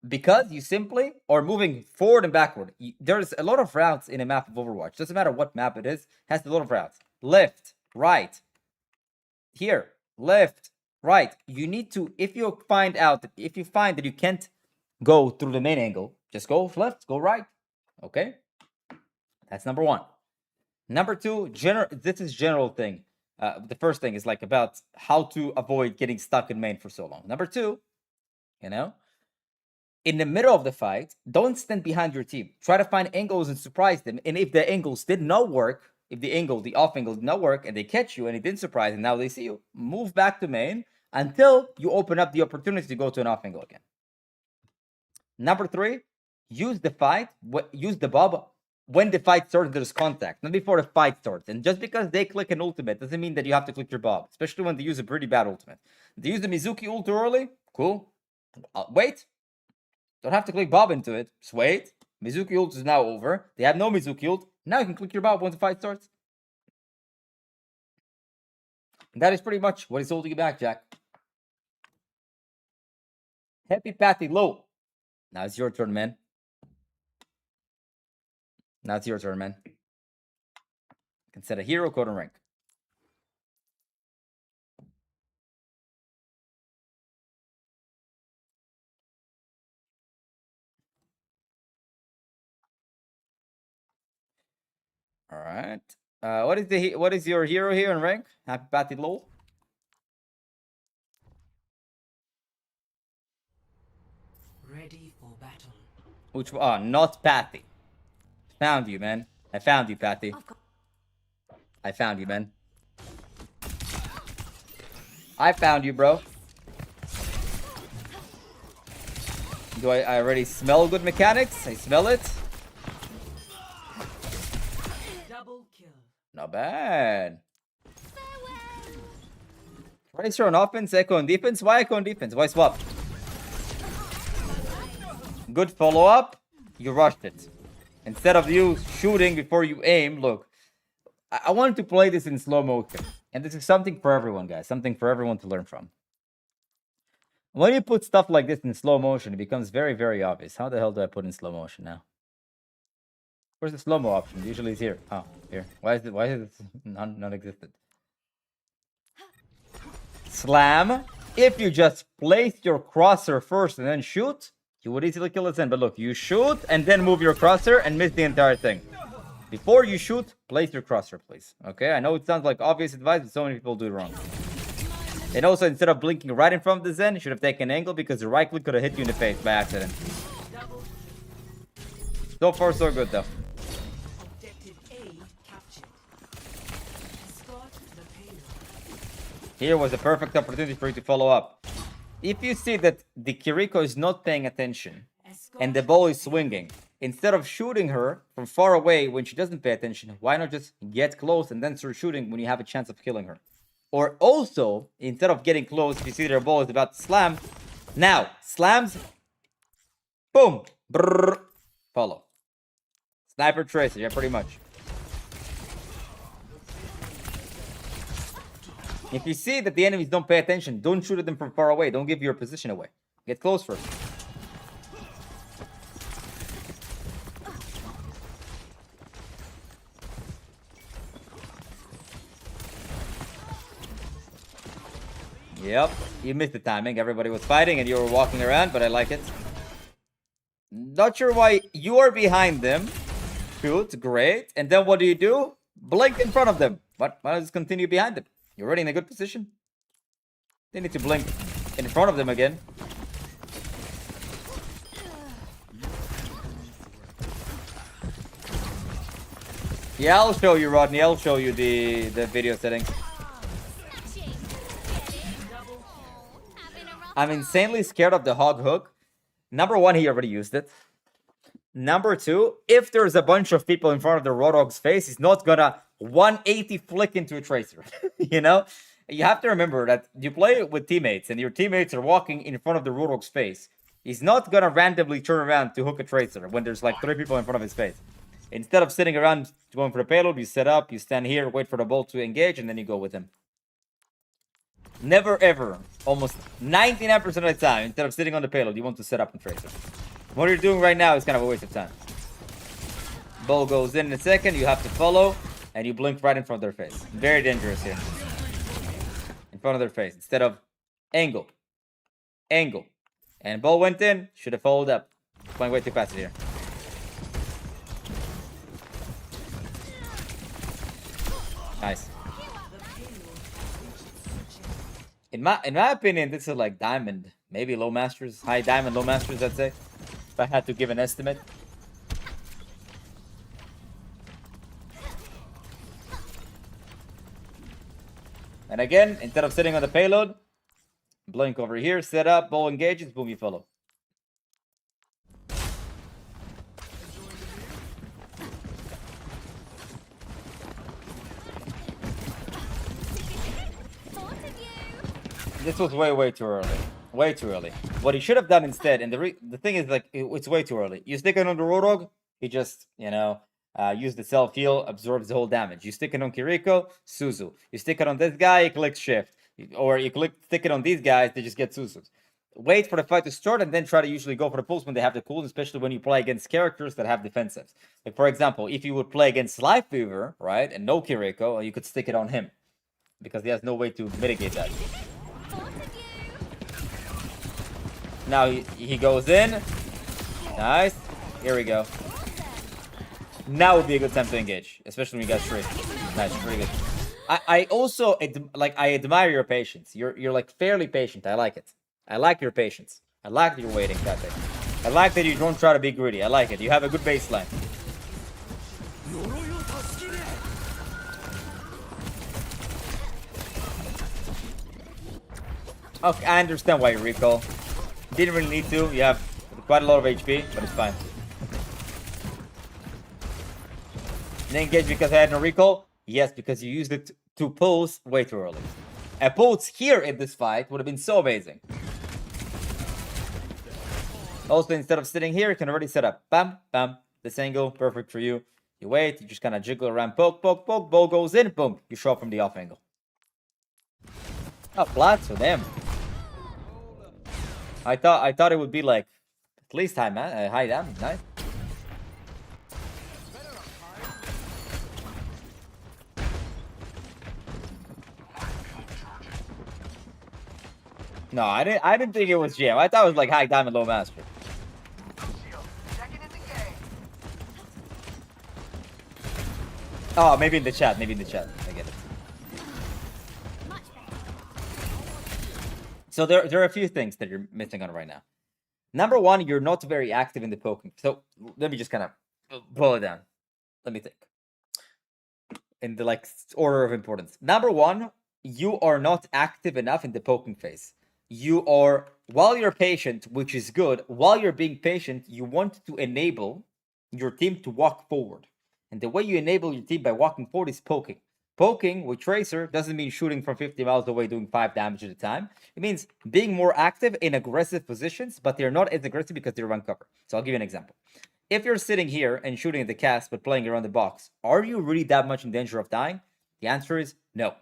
because you simply are moving forward and backward. There's a lot of routes in a map of Overwatch. Doesn't matter what map it is, has a lot of routes. Left, right, here, left, right. You need to, if you find that you can't go through the main angle, just go left, go right. Okay? That's number one. Number two, this is general thing. The first thing is like about how to avoid getting stuck in main for so long. Number two, in the middle of the fight, don't stand behind your team. Try to find angles and surprise them. And if the angles did not work, if the off angle did not work and they catch you and it didn't surprise and now they see you, move back to main until you open up the opportunity to go to an off angle again. Number three, use the Bob when the fight starts, there's contact, not before the fight starts. And just because they click an ultimate doesn't mean that you have to click your Bob, especially when they use a pretty bad ultimate. They use the Mizuki ult early, cool. Wait, don't have to click Bob into it. Just wait. Mizuki ult is now over. They have no Mizuki ult. Now you can click your Bob when the fight starts. And that is pretty much what is holding you back, Jack. Happy Patty Low. Now it's your turn, man. Now it's your turn, man. You can set a hero, code, and rank. All right. What is your hero here in rank? Happy Patty Low. Ready for battle. Which one? Oh, not Patty. Found you, man. I found you, Patty. I found you, man. I found you, bro. Do I already smell good mechanics? I smell it. Double kill. Not bad. Tracer on offense, Echo on defense. Why Echo on defense? Why swap? Good follow-up. You rushed it. Instead of you shooting before you aim, look. I wanted to play this in slow motion. And this is something for everyone, guys. Something for everyone to learn from. When you put stuff like this in slow motion, it becomes very, very obvious. How the hell do I put in slow motion now? Where's the slow-mo option? Usually it's here. Oh, here. Why is it non-existent? Slam. If you just place your crosser first and then shoot, you would easily kill it then. But look, you shoot and then move your crosser and miss the entire thing. Before you shoot, place your crosser, please. Okay, I know it sounds like obvious advice, but so many people do it wrong. And also, instead of blinking right in front of the Zen, you should have taken an angle because the right click could have hit you in the face by accident. So far, so good, though. Objective A captured. Escort the payload. Here was a perfect opportunity for you to follow up. If you see that the Kiriko is not paying attention and the ball is swinging, instead of shooting her from far away when she doesn't pay attention, why not just get close and then start shooting when you have a chance of killing her? Or also, instead of getting close, if you see their ball is about to slam, now, slams, boom, brrr, follow. Sniper Tracer, yeah, pretty much. If you see that the enemies don't pay attention, don't shoot at them from far away. Don't give your position away. Get close first. Yep, you missed the timing. Everybody was fighting and you were walking around, but I like it. Not sure why you are behind them. Shoot, great. And then what do? Blink in front of them. Why don't you just continue behind them? You're already in a good position. They need to blink in front of them again. Yeah, I'll show you, Rodney. I'll show you the video settings. I'm insanely scared of the hog hook. Number one, he already used it. Number two, if there's a bunch of people in front of the Roadhog's face, he's not gonna 180 flick into a tracer. You know? You have to remember that you play with teammates and your teammates are walking in front of the Roadhog's face. He's not gonna randomly turn around to hook a tracer when there's like 3 people in front of his face. Instead of sitting around going for the payload, you set up, you stand here, wait for the ball to engage, and then you go with him. Never ever, almost 99% of the time, instead of sitting on the payload, you want to set up and tracer. What you're doing right now is kind of a waste of time. Ball goes in a second, you have to follow, and you blink right in front of their face. Very dangerous here. In front of their face, instead of angle. Angle. And ball went in, should have followed up. Playing way too fast here. Nice. In my opinion, this is like diamond, maybe low masters, high diamond, low masters, I'd say. If I had to give an estimate. And again, instead of sitting on the payload, blink over here, set up, ball engages, boom, you follow. This was way too early. Way too early. What he should have done instead, and the thing is, like, it's way too early. You stick it on the Roadhog, he just, you know, use the self-heal, absorbs the whole damage. You stick it on Kiriko, Suzu. You stick it on this guy, he clicks shift. Or you stick it on these guys, they just get Suzus. Wait for the fight to start and then try to usually go for the pulse when they have the cools, especially when you play against characters that have defensives. Like, for example, if you would play against Life Fever, right, and no Kiriko, you could stick it on him. Because he has no way to mitigate that. Now he goes in. Nice. Here we go. Now would be a good time to engage, especially when you got straight. Nice, pretty good. I also I admire your patience. You're like fairly patient. I like it. I like your patience. I like that you're waiting that day. I like that you don't try to be greedy. I like it. You have a good baseline. Okay, I understand why you recall. Didn't really need to. You have quite a lot of HP, but it's fine. Didn't engage because I had no recall? Yes, because you used it to pulse way too early. A pulse here in this fight would have been so amazing. Also, instead of sitting here, you can already set up. Bam, bam. This angle, perfect for you. You wait, you just kind of jiggle around, poke, poke, poke. Ball goes in, boom. You show up from the off angle. Oh, flat, so damn. I thought it would be like at least high damage. Nice. No, I didn't think it was GM. I thought it was like high diamond, low master. Oh, maybe in the chat. Maybe in the chat. I get it. So there are a few things that you're missing on right now. Number one, you're not very active in the poking. So let me just kind of boil it down. Let me think. In the like order of importance. Number one, you are not active enough in the poking phase. You are, while you're patient, which is good, while you're being patient, you want to enable your team to walk forward. And the way you enable your team by walking forward is poking. Poking with Tracer doesn't mean shooting from 50 miles away doing 5 damage at a time. It means being more active in aggressive positions, but they're not as aggressive because they run cover. So I'll give you an example. if you're sitting here and shooting at the cast but playing around the box, are you really that much in danger of dying? The answer is no.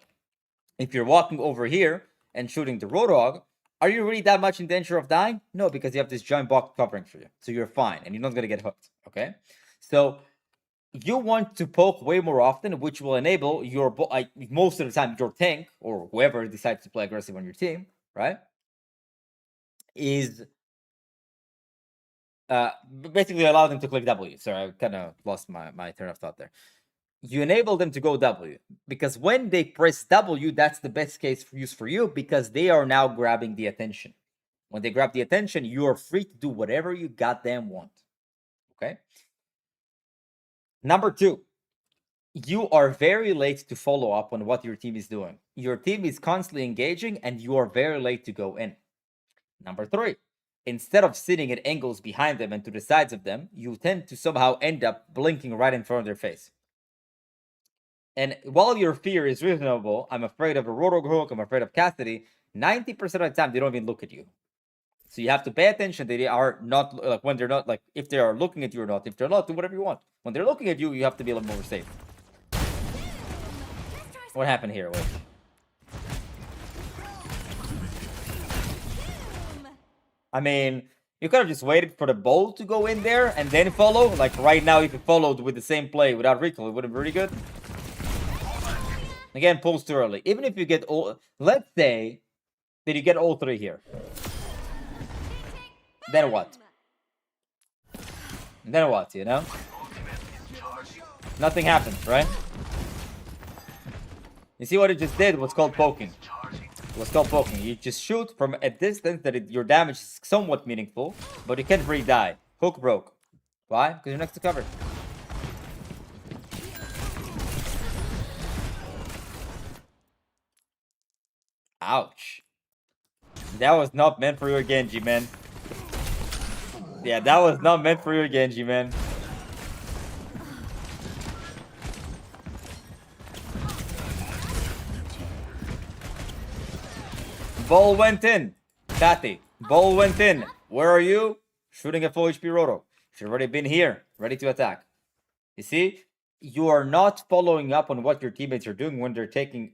If you're walking over here and shooting the Roadhog, are you really that much in danger of dying? No, because you have this giant box covering for you. So you're fine and you're not going to get hooked. Okay? So you want to poke way more often, which will enable your, most of the time, your tank or whoever decides to play aggressive on your team, right? Is basically allow them to click W. Sorry, I kind of lost my train of thought there. You enable them to go W because when they press W, that's the best case use for you because they are now grabbing the attention. When they grab the attention, you are free to do whatever you goddamn want. Okay. Number 2, you are very late to follow up on what your team is doing. Your team is constantly engaging and you are very late to go in. Number 3, instead of sitting at angles behind them and to the sides of them, you tend to somehow end up blinking right in front of their face. And while your fear is reasonable, I'm afraid of a Roadhog hook, I'm afraid of Cassidy, 90% of the time they don't even look at you. So you have to pay attention that they are not, like when they're not, like if they are looking at you or not. If they're not, do whatever you want. When they're looking at you, you have to be a little more safe. What happened here? Wait. I mean, you could have just waited for the ball to go in there and then follow. Like right now, if you followed with the same play without recoil, it would have been really good. Again, pulls too early. Even if you get all, let's say that you get all 3 here. Then what? Then what, you know? Nothing happens, right? You see what it just did? What's called poking. What's called poking. You just shoot from a distance that your damage is somewhat meaningful, but you can't really die. Hook broke. Why? Because you're next to cover. Ouch. That was not meant for your Genji, man. Yeah, that was not meant for your Genji, man. Ball went in. Tati, ball went in. Where are you? Shooting a full HP Roto. Should already been here, ready to attack. You see? You are not following up on what your teammates are doing when they're taking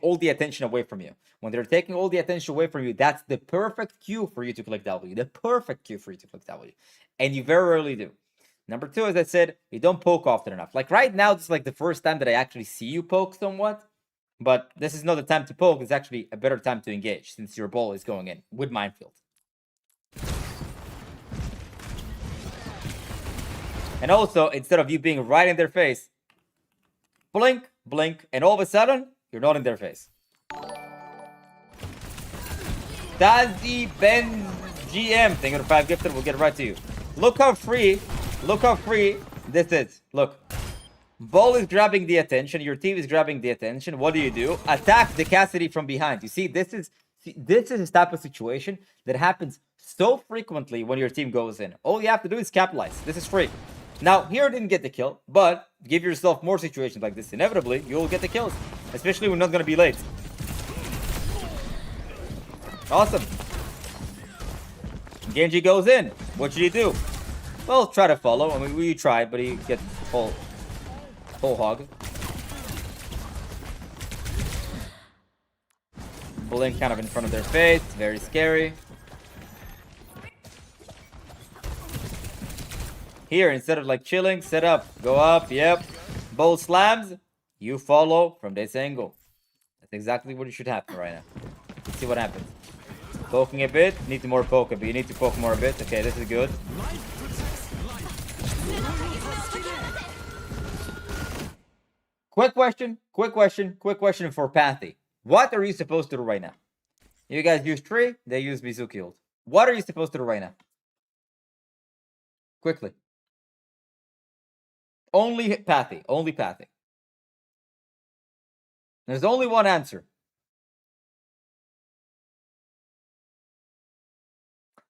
all the attention away from you. When they're taking all the attention away from you, that's the perfect cue for you to click W. The perfect cue for you to click W. And you very rarely do. Number 2, as I said, you don't poke often enough. Like right now, this is like the first time that I actually see you poke somewhat. But this is not the time to poke. It's actually a better time to engage since your ball is going in with Minefield. And also, instead of you being right in their face, blink, blink, and all of a sudden, you're not in their face. Tazi Ben GM, thank you for 5 gifted. We'll get right to you. Look how free this is. Look. Ball is grabbing the attention. Your team is grabbing the attention. What do? Attack the Cassidy from behind. You see, this is a type of situation that happens so frequently when your team goes in. All you have to do is capitalize. This is free. Now, here didn't get the kill, but give yourself more situations like this. Inevitably, you'll get the kills, especially when you're not going to be late. Awesome. Genji goes in. What should he do? Well, try to follow. I mean, we tried, but he gets full hog. Blink kind of in front of their face. Very scary. Here, instead of like chilling, set up. Go up. Yep. Bowl slams. You follow from this angle. That's exactly what you should happen right now. Let's see what happens. Poking a bit. Need to more poke a bit. You need to poke more a bit. Okay, this is good. Quick question for Pathy. What are you supposed to do right now? You guys use tree, they use Mizuki ult. What are you supposed to do right now? Quickly. Only Pathy. Only Pathy. There's only one answer.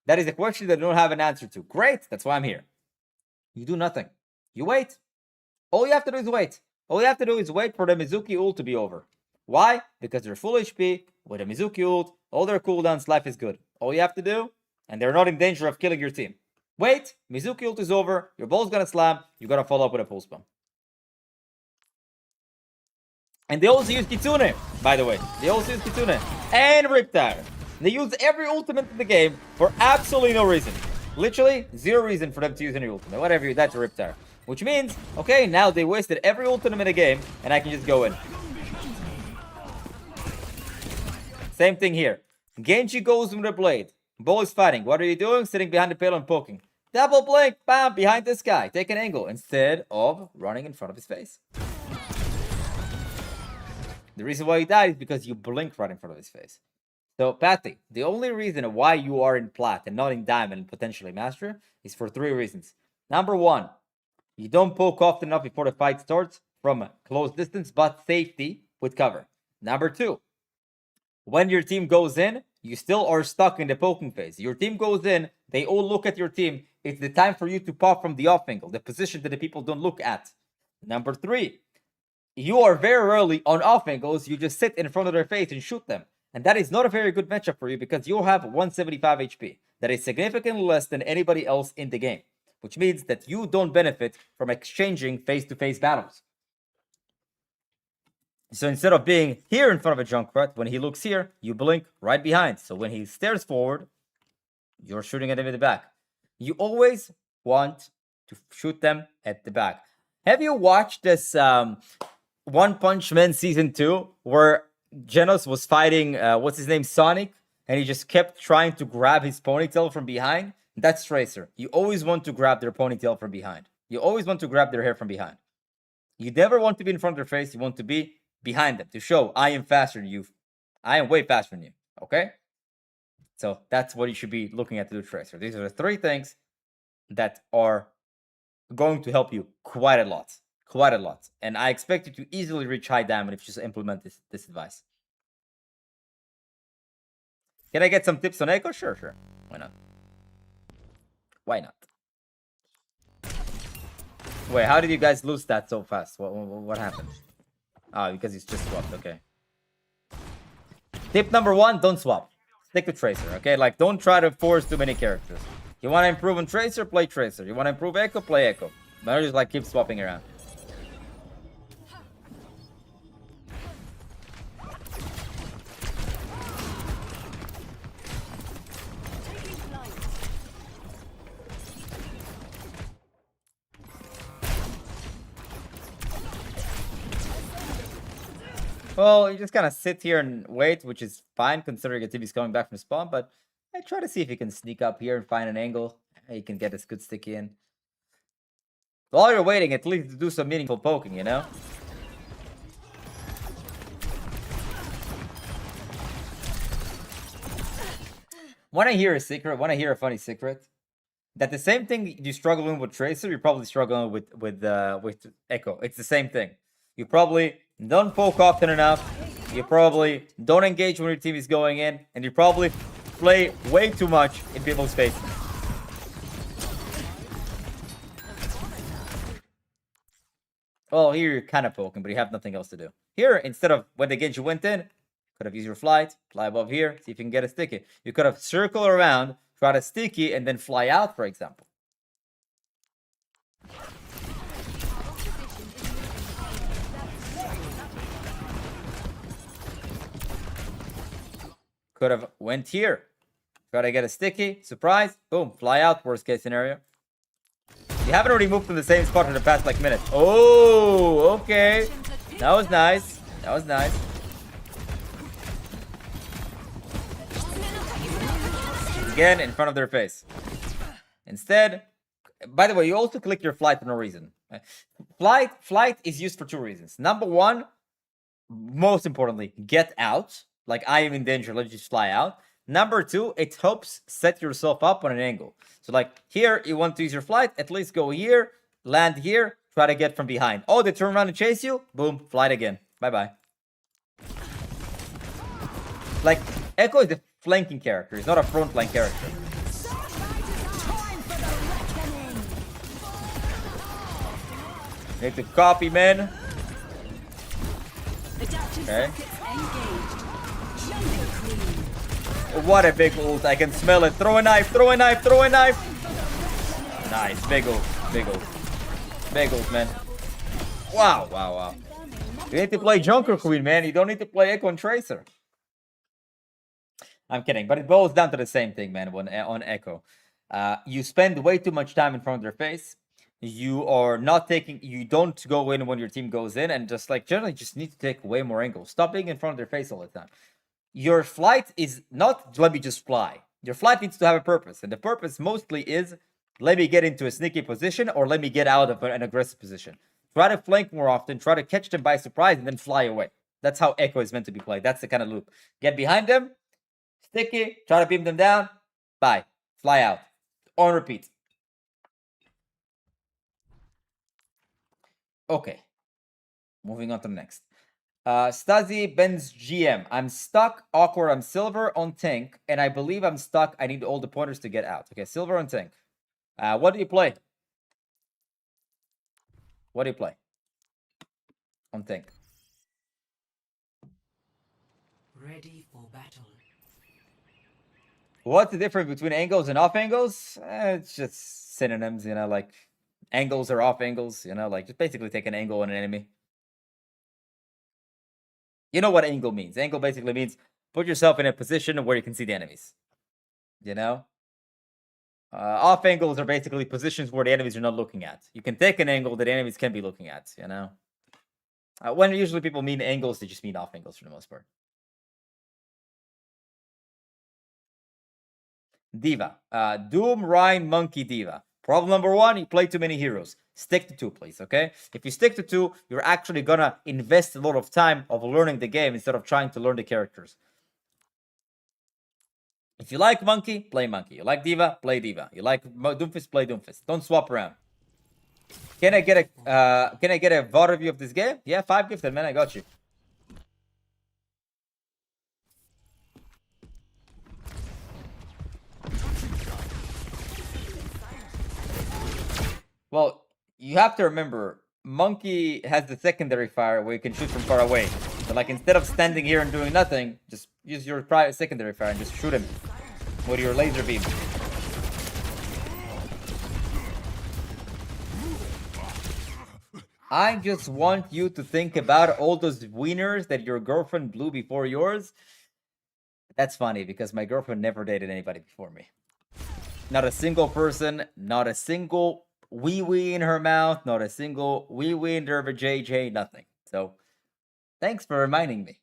That is a question that I don't have an answer to. Great. That's why I'm here. You do nothing. You wait. All you have to do is wait. All you have to do is wait for the Mizuki ult to be over. Why? Because they're full HP. With a Mizuki ult, all their cooldowns, life is good. All you have to do, and they're not in danger of killing your team. Wait, Mizuki ult is over, your ball's gonna slam, you gotta follow up with a pulse bomb. And they also use Kitsune, by the way. They also use Kitsune and Riptide. They use every ultimate in the game for absolutely no reason. Literally, zero reason for them to use any ultimate. Whatever, that's a Riptide. Which means, okay, now they wasted every ultimate in the game, and I can just go in. Same thing here. Genji goes with a blade. Ball is fighting. What are you doing? Sitting behind the pillar and poking. Double blink, bam, behind this guy. Take an angle instead of running in front of his face. The reason why he died is because you blink right in front of his face. So, Patty, the only reason why you are in plat and not in diamond and potentially master is for 3 reasons. Number 1, you don't poke often enough before the fight starts from a close distance, but safety with cover. Number 2, when your team goes in, you still are stuck in the poking phase. Your team goes in, they all look at your team. It's the time for you to pop from the off angle, the position that the people don't look at. Number 3, you are very early on off angles. You just sit in front of their face and shoot them. And that is not a very good matchup for you because you'll have 175 HP. That is significantly less than anybody else in the game, which means that you don't benefit from exchanging face-to-face battles. So instead of being here in front of a Junkrat, when he looks here, you blink right behind. So when he stares forward, you're shooting at him in the back. You always want to shoot them at the back. Have you watched this One Punch Man Season 2 where Genos was fighting, what's his name, Sonic, and he just kept trying to grab his ponytail from behind? That's Tracer. You always want to grab their ponytail from behind. You always want to grab their hair from behind. You never want to be in front of their face. You want to be behind them to show I am faster than you. I am way faster than you. Okay? So that's what you should be looking at to do Tracer. These are the 3 things that are going to help you quite a lot. Quite a lot. And I expect you to easily reach high diamond if you just implement this advice. Can I get some tips on Echo? Sure. Why not? Why not? Wait, how did you guys lose that so fast? What happened? Ah, because it's just swapped. Okay. Tip number 1, don't swap. Stick to Tracer, okay? Like, don't try to force too many characters. You want to improve on Tracer? Play Tracer. You want to improve Echo? Play Echo. But just like keep swapping around. Well, you just kind of sit here and wait, which is fine considering your team is coming back from spawn, but I try to see if you can sneak up here and find an angle. You can get this good sticky in. While you're waiting, at least do some meaningful poking, you know? Want to hear a secret? Want to hear a funny secret? That the same thing you're struggling with Tracer, you're probably struggling with Echo. It's the same thing. You probably don't poke often enough. You probably don't engage when your team is going in, and you probably play way too much in people's faces. Well, here you're kind of poking, but you have nothing else to do. Here, instead of when the Genji went in, could have used your flight, fly above here, see if you can get a sticky. You could have circled around, try to sticky, and then fly out, for example. Could have went here, try to get a sticky, surprise, boom, fly out, worst case scenario. You haven't already moved from the same spot for the past like minute. Oh, okay. That was nice. That was nice. Again, in front of their face. Instead, by the way, you also click your flight for no reason. Flight is used for 2 reasons. Number 1, most importantly, get out. Like, I am in danger, let's just fly out. Number 2, it helps set yourself up on an angle. So like here, you want to use your flight, at least go here, land here, try to get from behind. Oh, they turn around and chase you? Boom, flight again. Bye-bye. Like, Echo is a flanking character. He's not a front flank character. Need to copy, man. Okay. What a big ult. I can smell it. Throw a knife, throw a knife, throw a knife. Nice. Big ult. Big ult. Big ult, man. Wow, wow, wow. You need to play Junker Queen, man. You don't need to play Echo and Tracer. I'm kidding, but it boils down to the same thing, man, when on Echo. You spend way too much time in front of their face. You are not taking, you don't go in when your team goes in, and just like generally just need to take way more angles. Stop being in front of their face all the time. Your flight is not let me just fly. Your flight needs to have a purpose, and the purpose mostly is let me get into a sneaky position or let me get out of an aggressive position. Try to flank more often, try to catch them by surprise, and then fly away. That's how Echo is meant to be played. That's the kind of loop. Get behind them, sticky, try to beam them down, bye, fly out. On repeat. Okay. Moving on to the next. Stasi Benz GM. I'm stuck, awkward, I'm silver on tank, and I believe I'm stuck. I need all the pointers to get out. Okay, silver on tank. What do you play? What do you play? On tank. Ready for battle. What's the difference between angles and off angles? It's just synonyms, you know, like angles or off angles, you know, like just basically take an angle on an enemy. You know what angle means. Angle basically means put yourself in a position where you can see the enemies. You know? Off angles are basically positions where the enemies are not looking at. You can take an angle that the enemies can be looking at, you know? When usually people mean angles, they just mean off angles for the most part. Diva. Doom, Rhine, Monkey, Diva. Problem number one, you play too many heroes. Stick to two, please, okay? If you stick to two, you're actually gonna invest a lot of time of learning the game instead of trying to learn the characters. If you like Monkey, play Monkey. You like Diva, play Diva. You like Doomfist, play Doomfist. Don't swap around. Can I get a VOD review of this game? Yeah, 5 gifted, man. I got you. Well, you have to remember, Monkey has the secondary fire where you can shoot from far away. So, like, instead of standing here and doing nothing, just use your secondary fire and just shoot him with your laser beam. I just want you to think about all those wieners that your girlfriend blew before yours. That's funny because my girlfriend never dated anybody before me. Not a single person, not a single wee in her mouth, not a single wee in her JJ, nothing. So, thanks for reminding me.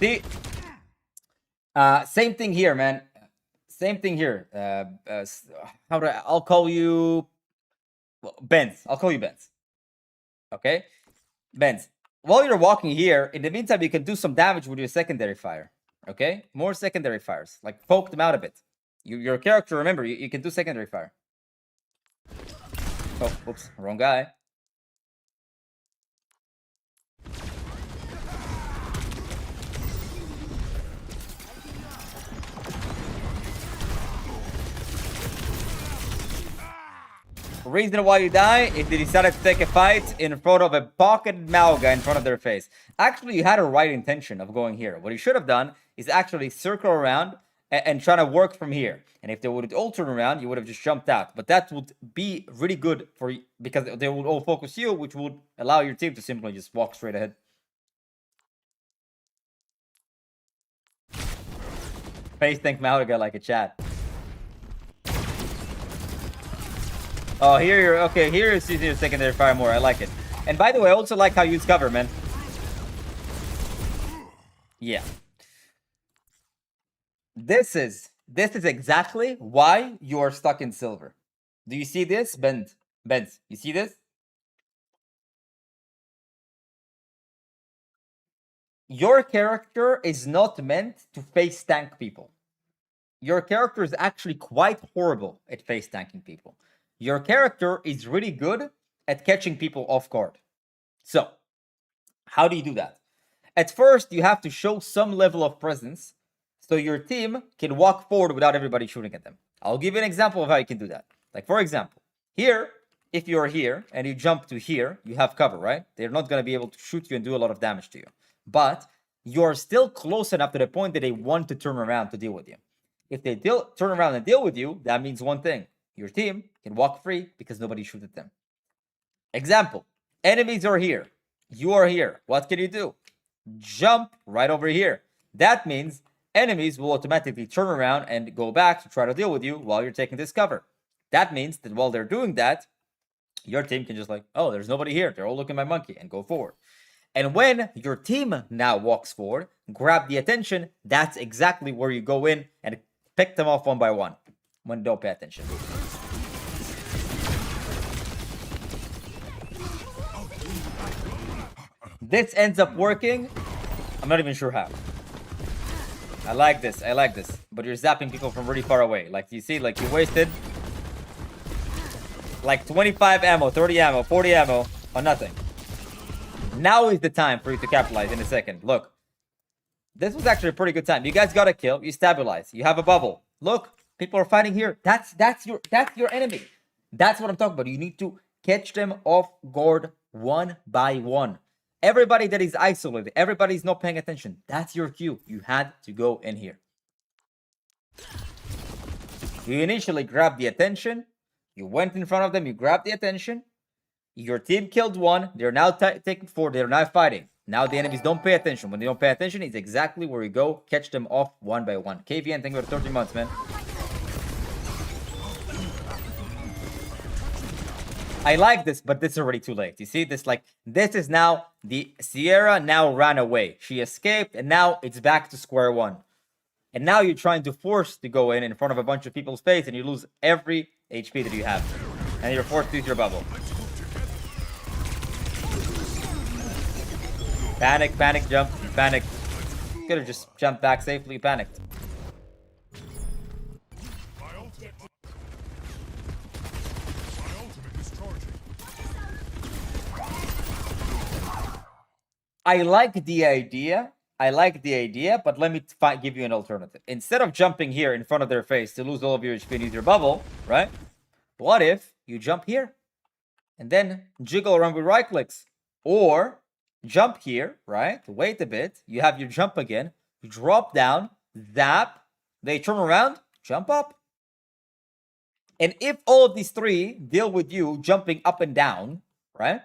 See, same thing here, man. Same thing here. I'll call you Benz. I'll call you Benz. Okay, Benz. While you're walking here, in the meantime, you can do some damage with your secondary fire. Okay, more secondary fires. Like poke them out a bit. Your character, remember, you can do secondary fire. Oh, oops, wrong guy. Reason why you die is they decided to take a fight in front of a pocketed Mauga in front of their face. Actually, you had a right intention of going here. What you should have done is actually circle around and try to work from here. And if they would all turn around, you would have just jumped out. But that would be really good for you because they would all focus you, which would allow your team to simply just walk straight ahead. Face tank Mauga like a chat. Oh, here you're okay. Here is using your secondary fire more. I like it. And by the way, I also like how you use cover, man. Yeah. This is exactly why you are stuck in silver. Do you see this, Benz? You see this? Your character is not meant to face tank people. Your character is actually quite horrible at face tanking people. Your character is really good at catching people off guard. So, how do you do that? At first, you have to show some level of presence so your team can walk forward without everybody shooting at them. I'll give you an example of how you can do that. Like, for example, here, if you're here and you jump to here, you have cover, right? They're not going to be able to shoot you and do a lot of damage to you. But you're still close enough to the point that they want to turn around to deal with you. If they turn around and deal with you, that means one thing. Your team can walk free because nobody shoots at them. Example, enemies are here. You are here. What can you do? Jump right over here. That means enemies will automatically turn around and go back to try to deal with you while you're taking this cover. That means that while they're doing that, your team can just like, oh, there's nobody here. They're all looking at my monkey and go forward. And when your team now walks forward, grab the attention, that's exactly where you go in and pick them off one by one when don't pay attention. This ends up working. I'm not even sure how. I like this. I like this. But you're zapping people from really far away. Like, you see, like, you wasted like 25 ammo, 30 ammo, 40 ammo on nothing. Now is the time for you to capitalize in a second. Look. This was actually a pretty good time. You guys got a kill. You stabilize. You have a bubble. Look. People are fighting here. That's your enemy. That's what I'm talking about. You need to catch them off guard one by one. Everybody that is isolated, everybody's not paying attention. That's your cue. You had to go in here. You initially grabbed the attention. You went in front of them. You grabbed the attention. Your team killed one. They're now taking 4. They're now fighting. Now the enemies don't pay attention. When they don't pay attention, it's exactly where you go. Catch them off one by one. KVN, thank you for 30 months, man. I like this, but this is already too late. You see this? Like, this is now the Sierra now ran away. She escaped, and now it's back to square one. And now you're trying to force to go in front of a bunch of people's face, and you lose every HP that you have. And you're forced to use your bubble. Panic, jump, panic. Could have just jumped back safely, panicked. I like the idea. But let me give you an alternative. Instead of jumping here in front of their face to lose all of your HP and use your bubble, right? What if you jump here and then jiggle around with right clicks? Or jump here, right? Wait a bit. You have your jump again. You drop down, zap. They turn around, jump up. And if all of these 3 deal with you jumping up and down, right?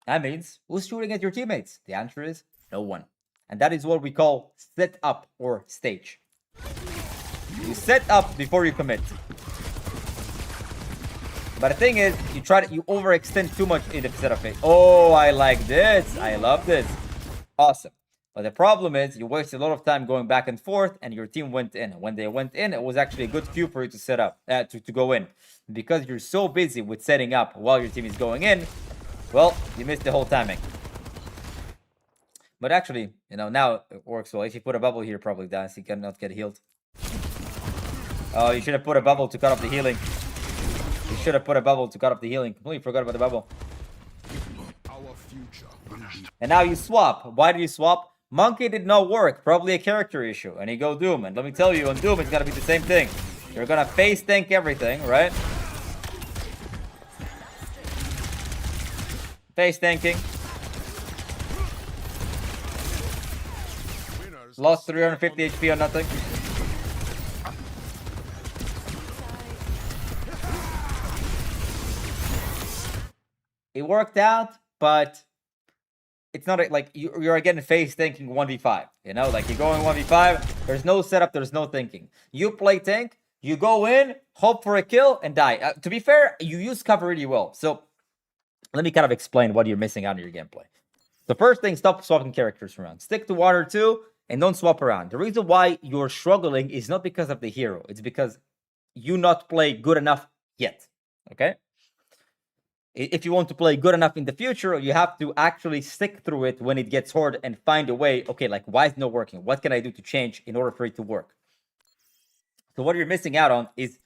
That means who's shooting at your teammates? The answer is no one. And that is what we call set up or stage. You set up before you commit. But the thing is, you overextend too much in the setup phase. Oh, I like this. I love this. Awesome. But the problem is you wasted a lot of time going back and forth and your team went in. When they went in, it was actually a good cue for you to set up, to go in. Because you're so busy with setting up while your team is going in, well, you missed the whole timing. But actually, now it works well. If you put a bubble here, probably dies. He cannot get healed. Oh, you should have put a bubble to cut off the healing. You should have put a bubble to cut off the healing. Completely forgot about the bubble. Our future. And now you swap. Why did you swap? Monkey did not work. Probably a character issue. And you go Doom. And let me tell you, on Doom, it's going to be the same thing. You're going to face tank everything, right? Face tanking. Lost 350 HP on nothing. It worked out, but it's not like you're again face tanking 1v5. Like you're going 1v5. There's no setup. There's no thinking. You play tank. You go in, hope for a kill, and die. To be fair, you use cover really well. So let me kind of explain what you're missing out on your gameplay. The first thing, stop swapping characters around. Stick to water 2 and don't swap around. The reason why you're struggling is not because of the hero. It's because you not play good enough yet. Okay? If you want to play good enough in the future, you have to actually stick through it when it gets hard and find a way. Okay, like, why is it not working? What can I do to change in order for it to work? So what you're missing out on is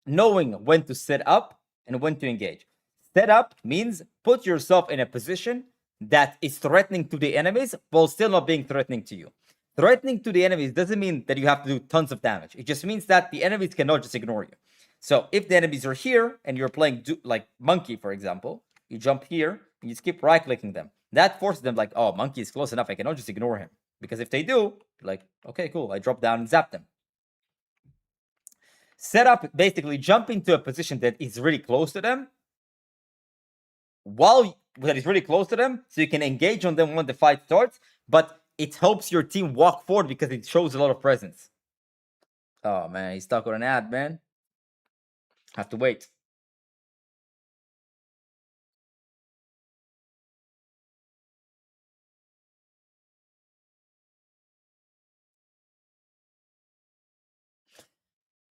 knowing when to set up and when to engage. Set up means put yourself in a position that is threatening to the enemies while still not being threatening to you. Threatening to the enemies doesn't mean that you have to do tons of damage. It just means that the enemies cannot just ignore you. So if the enemies are here and you're playing like Monkey, for example, you jump here and you just keep right-clicking them. That forces them like, oh, Monkey is close enough. I cannot just ignore him. Because if they do, like, okay, cool, I drop down and zap them. Set up, basically jump into a position that is really close to them, that is really close to them, so you can engage on them when the fight starts, but it helps your team walk forward because it shows a lot of presence. Oh man, he's stuck on an ad, man. Have to wait.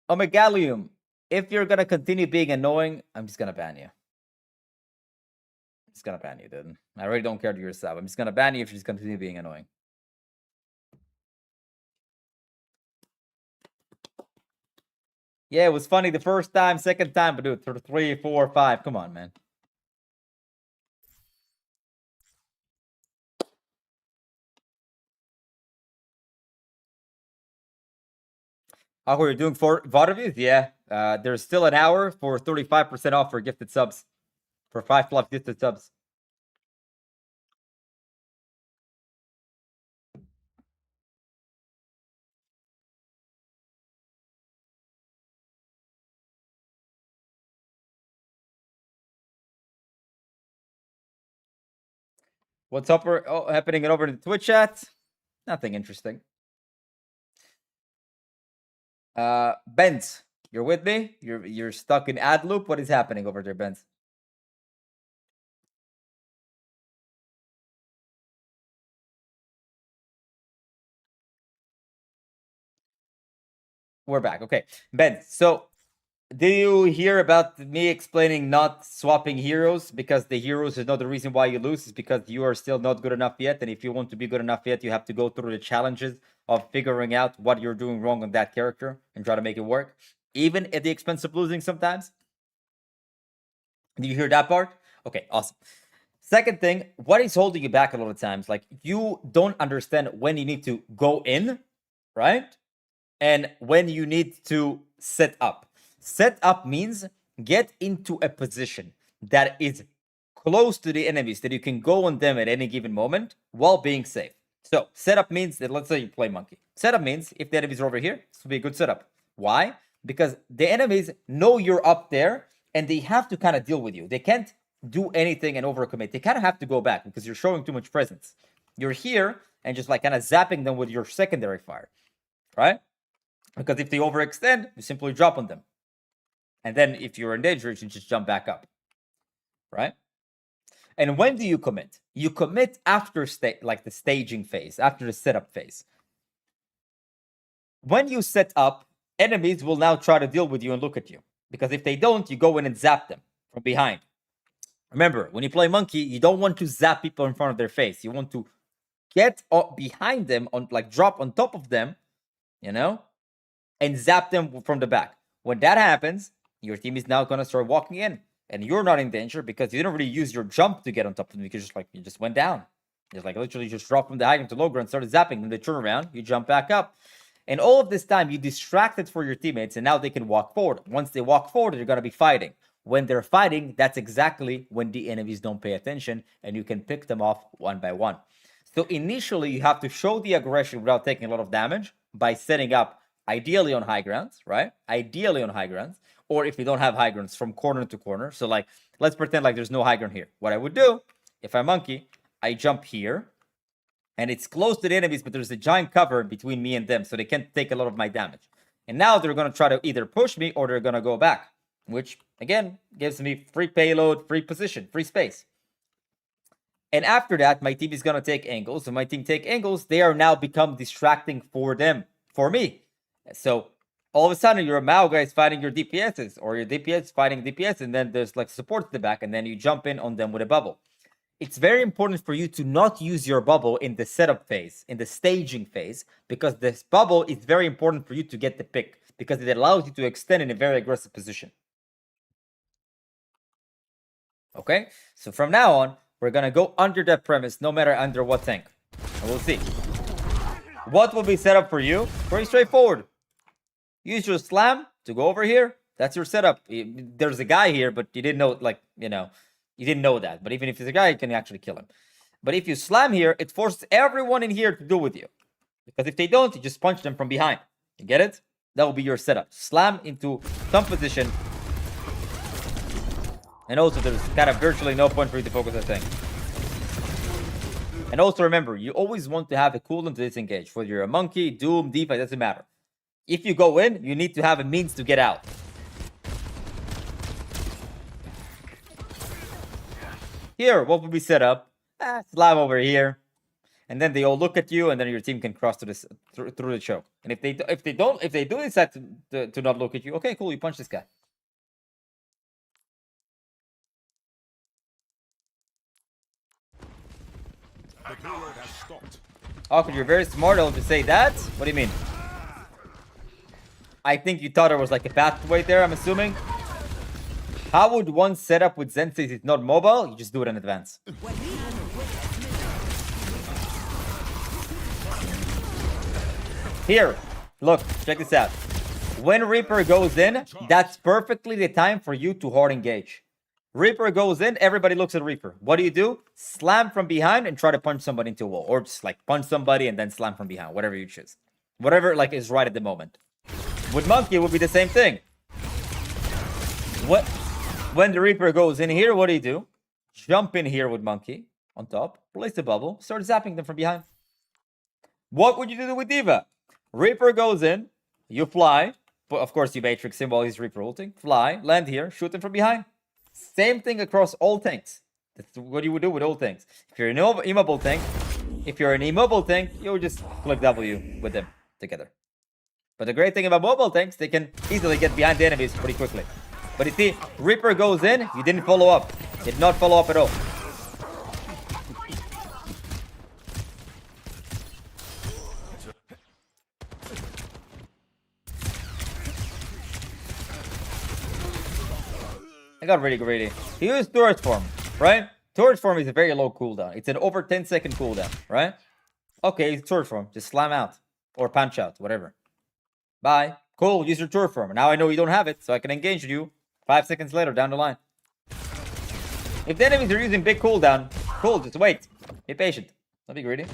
Omegalium, if you're gonna continue being annoying, I'm just gonna ban you. I'm just gonna ban you, dude. I really don't care to your sub. I'm just gonna ban you if you just continue being annoying. Yeah, it was funny the first time, second time, but dude, 3, 4, 5. Come on, man. How are you doing for VOD reviews? Yeah, there's still an hour for 35% off for gifted subs. For 5+ gifted subs. What's up happening over in the Twitch chat? Nothing interesting. Benz, you're with me? You're stuck in ad loop? What is happening over there, Benz? We're back. Okay. Ben, so do you hear about me explaining not swapping heroes because the heroes is not the reason why you lose? It's because you are still not good enough yet. And if you want to be good enough yet, you have to go through the challenges of figuring out what you're doing wrong on that character and try to make it work, even at the expense of losing sometimes. Do you hear that part? Okay, awesome. Second thing, what is holding you back a lot of times? Like, you don't understand when you need to go in, right? And when you need to set up. Set up means get into a position that is close to the enemies, that you can go on them at any given moment while being safe. So setup means that, let's say you play monkey. Setup means if the enemies are over here, this will be a good setup. Why? Because the enemies know you're up there and they have to kind of deal with you. They can't do anything and overcommit. They kind of have to go back because you're showing too much presence. You're here and just like kind of zapping them with your secondary fire, right? Because if they overextend, you simply drop on them. And then if you're in danger, you just jump back up, right? And when do you commit? You commit after like the staging phase, after the setup phase. When you set up, enemies will now try to deal with you and look at you. Because if they don't, you go in and zap them from behind. Remember, when you play monkey, you don't want to zap people in front of their face. You want to get behind them, on like drop on top of them, you know, and zap them from the back. When that happens, your team is now going to start walking in. And you're not in danger because you didn't really use your jump to get on top of them because you just went down. Just like literally just dropped from the high ground to low ground and started zapping. Then they turn around, you jump back up. And all of this time, you distracted for your teammates, and now they can walk forward. Once they walk forward, they're going to be fighting. When they're fighting, that's exactly when the enemies don't pay attention, and you can pick them off one by one. So initially, you have to show the aggression without taking a lot of damage by setting up, ideally on high grounds, right? Ideally on high grounds. Or if you don't have high grounds, from corner to corner. So like, let's pretend like there's no high ground here. What I would do, if I'm monkey, I jump here. And it's close to the enemies, but there's a giant cover between me and them, so they can't take a lot of my damage. And now they're going to try to either push me or they're going to go back, which, again, gives me free payload, free position, free space. And after that, my team is going to take angles. So my team take angles, they are now become distracting for them, for me. So all of a sudden, your Mao guys fighting your DPSs, or your DPS fighting DPS, and then there's like support at the back, and then you jump in on them with a bubble. It's very important for you to not use your bubble in the setup phase, in the staging phase, because this bubble is very important for you to get the pick, because it allows you to extend in a very aggressive position. Okay, so from now on, we're going to go under that premise, no matter under what tank. And we'll see. What will be set up for you? Very straightforward. Use your slam to go over here. That's your setup. There's a guy here, but you didn't know, like, you know, you didn't know that. But even if there's a guy, you can actually kill him. But if you slam here, it forces everyone in here to do with you. Because if they don't, you just punch them from behind. You get it? That will be your setup. Slam into some position. And also, there's kind of virtually no point for you to focus that thing. And also remember, you always want to have a cooldown to disengage. Whether you're a monkey, Doom, D.Va, doesn't matter. If you go in, you need to have a means to get out. Here, what would be set up? Slam over here. And then they all look at you, and then your team can cross to this through the choke. And if they do decide to not look at you, okay, cool, you punch this guy. The payload has stopped. Awkward, you're very smart. I'll just say that. What do you mean? I think you thought there was like a pathway there, I'm assuming. How would one set up with Zen since it's not mobile? You just do it in advance. Here, look, check this out. When Reaper goes in, that's perfectly the time for you to hard engage. Reaper goes in, everybody looks at Reaper. What do? Slam from behind and try to punch somebody into a wall. Or just like punch somebody and then slam from behind. Whatever you choose. Whatever like is right at the moment. With Monkey, it would be the same thing. When the Reaper goes in here, what do? Jump in here with Monkey on top. Place the bubble. Start zapping them from behind. What would you do with D.Va? Reaper goes in. You fly. But of course, you Matrix him while he's Reaper ulting. Fly. Land here. Shoot him from behind. Same thing across all tanks. That's what you would do with all tanks. If you're an immobile tank, you would just click W with them together. But the great thing about mobile tanks, they can easily get behind the enemies pretty quickly. But you see, Reaper goes in, you didn't follow up. Did not follow up at all. I got really greedy. He used Turret Form, right? Turret Form is a very low cooldown. It's an over 10-second cooldown, right? Okay, it's Turret Form. Just slam out. Or punch out, whatever. Bye. Cool, use your Turret Form. Now I know you don't have it, so I can engage you 5 seconds later down the line. If the enemies are using big cooldown, cool, just wait. Be patient. Don't be greedy.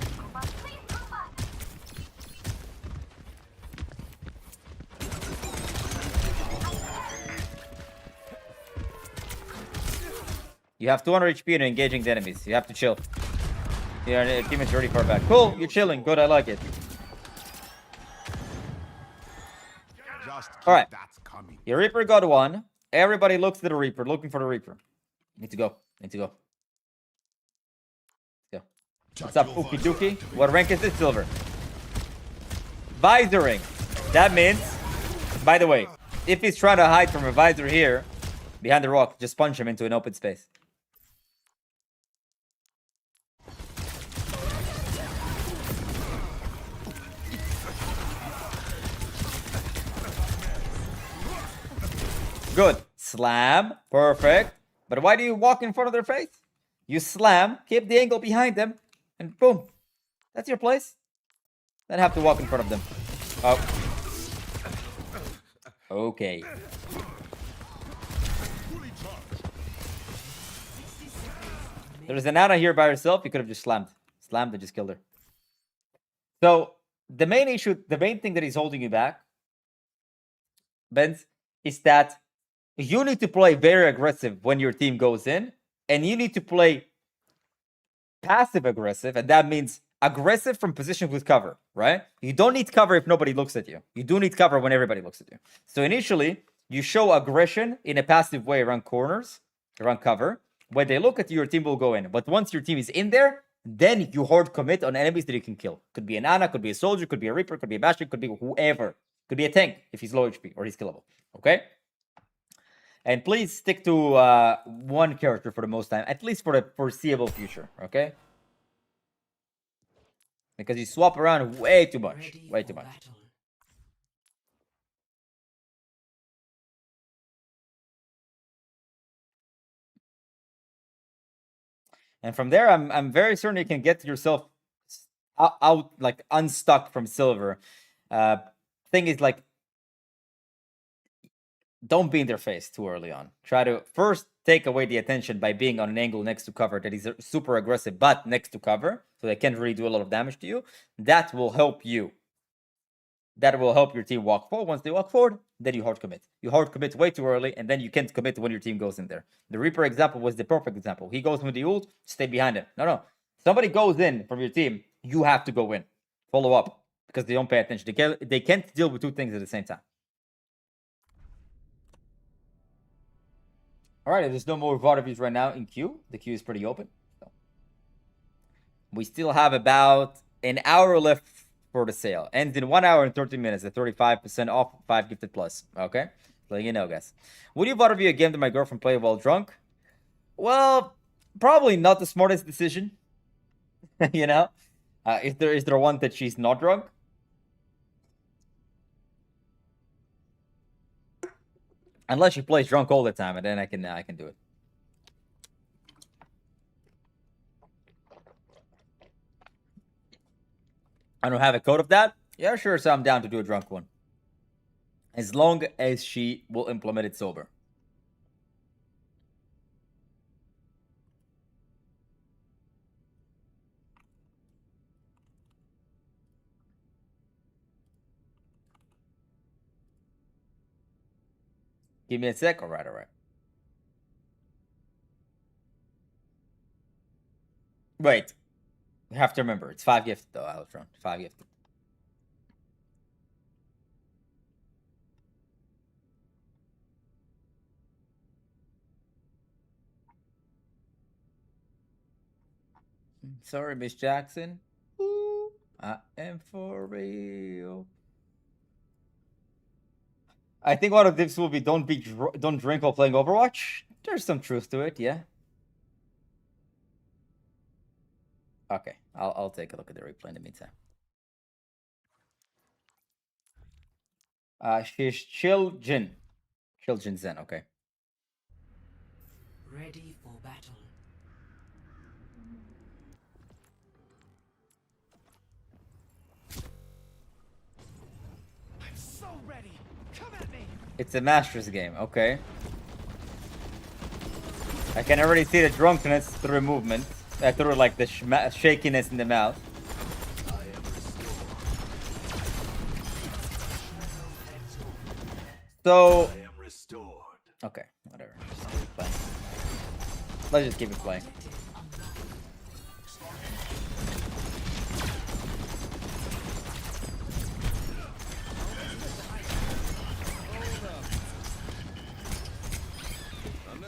You have 200 HP and you're engaging the enemies. You have to chill. Your teammate's already far back. Cool, you're chilling. Good, I like it. Alright. Your Reaper got one. Everybody looks to the Reaper, looking for the Reaper. Need to go. Go. What's up, Ookie Dookie? What rank is this? Silver. Visoring. That means, by the way, if he's trying to hide from a visor here, behind the rock, just punch him into an open space. Good. Slam. Perfect. But why do you walk in front of their face? You slam, keep the angle behind them, and boom. That's your place. Then have to walk in front of them. Oh. Okay. There's an Ana here by herself. You could have just slammed. Slammed and just killed her. So, the main issue, the main thing that is holding you back, Benz, is that you need to play very aggressive when your team goes in, and you need to play passive aggressive, and that means aggressive from positions with cover, right? You don't need cover if nobody looks at you. You do need cover when everybody looks at you. So initially, you show aggression in a passive way around corners, around cover. When they look at you, your team will go in. But once your team is in there, then you hard commit on enemies that you can kill. Could be an Ana, could be a soldier, could be a Reaper, could be a Bastion, could be whoever. Could be a tank if he's low HP or he's killable. Okay? And please stick to one character for the most time, at least for the foreseeable future, okay? Because you swap around way too much. Way too much. And from there, I'm very certain you can get yourself out like unstuck from silver. Thing is like don't be in their face too early on. Try to first take away the attention by being on an angle next to cover that is super aggressive, but next to cover, so they can't really do a lot of damage to you. That will help you. That will help your team walk forward. Once they walk forward, then you hard commit. You hard commit way too early, and then you can't commit when your team goes in there. The Reaper example was the perfect example. He goes with the ult, stay behind him. No. Somebody goes in from your team, you have to go in. Follow up, because they don't pay attention. They can't deal with two things at the same time. All right, there's no more VOD reviews right now in queue. The queue is pretty open. So. We still have about an hour left for the sale. Ends in 1 hour and 30 minutes at 35% off, 5 gifted plus. Okay? Letting you know, guys. Would you VOD review a game that my girlfriend played while drunk? Well, probably not the smartest decision. You know? Is there one that she's not drunk? Unless she plays drunk all the time, and then I can do it. I don't have a code of that. Yeah, sure. So I'm down to do a drunk one, as long as she will implement it sober. Give me a sec. All right. Wait. You have to remember, it's 5 gifted though, Alotron. 5 gifted. Sorry, Miss Jackson. Ooh, I am for real. I think one of the tips will be don't drink while playing Overwatch. There's some truth to it, yeah. Okay, I'll take a look at the replay in the meantime. She's Chiljin Zen, okay. Ready for battle. I'm so ready. Come at me. It's a Masters game, okay. I can already see the drunkenness through movement. Through like the shakiness in the mouth. So, okay, whatever. Just keep it playing. Let's just keep it playing.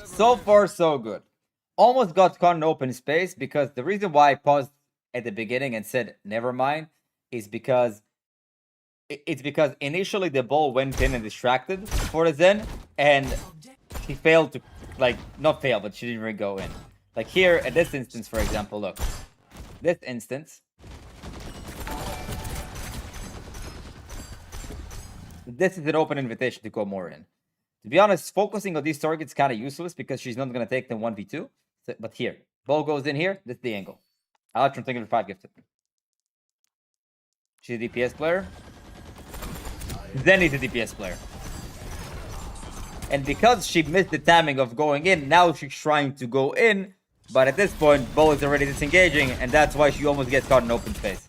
So far, so good. Almost got caught in open space because the reason why I paused at the beginning and said never mind is because it's because initially the ball went in and distracted for the Zen, and she failed to, like, not fail, but she didn't really go in. Like here at this instance, for example, look, this instance, this is an open invitation to go more in. To be honest, focusing on these targets is kind of useless because she's not going to take them 1v2. So, but here, ball goes in here. This is the angle. Electron taking 5 gifted. She's a DPS player. Then he's a DPS player. And because she missed the timing of going in, now she's trying to go in. But at this point, ball is already disengaging, and that's why she almost gets caught in open space.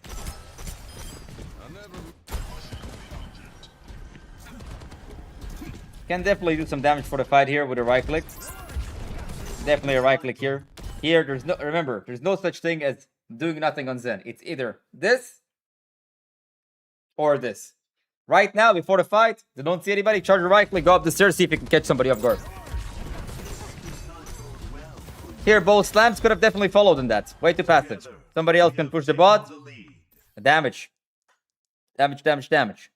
Can definitely do some damage for the fight here with a right click. Definitely a right click here. Here, remember, there's no such thing as doing nothing on Zen. It's either this or this. Right now, before the fight, they don't see anybody, charge a right click, go up the stairs, see if you can catch somebody off guard. Here, both slams could have definitely followed in that. Way too passive. Somebody else can push the bot. Damage. Damage.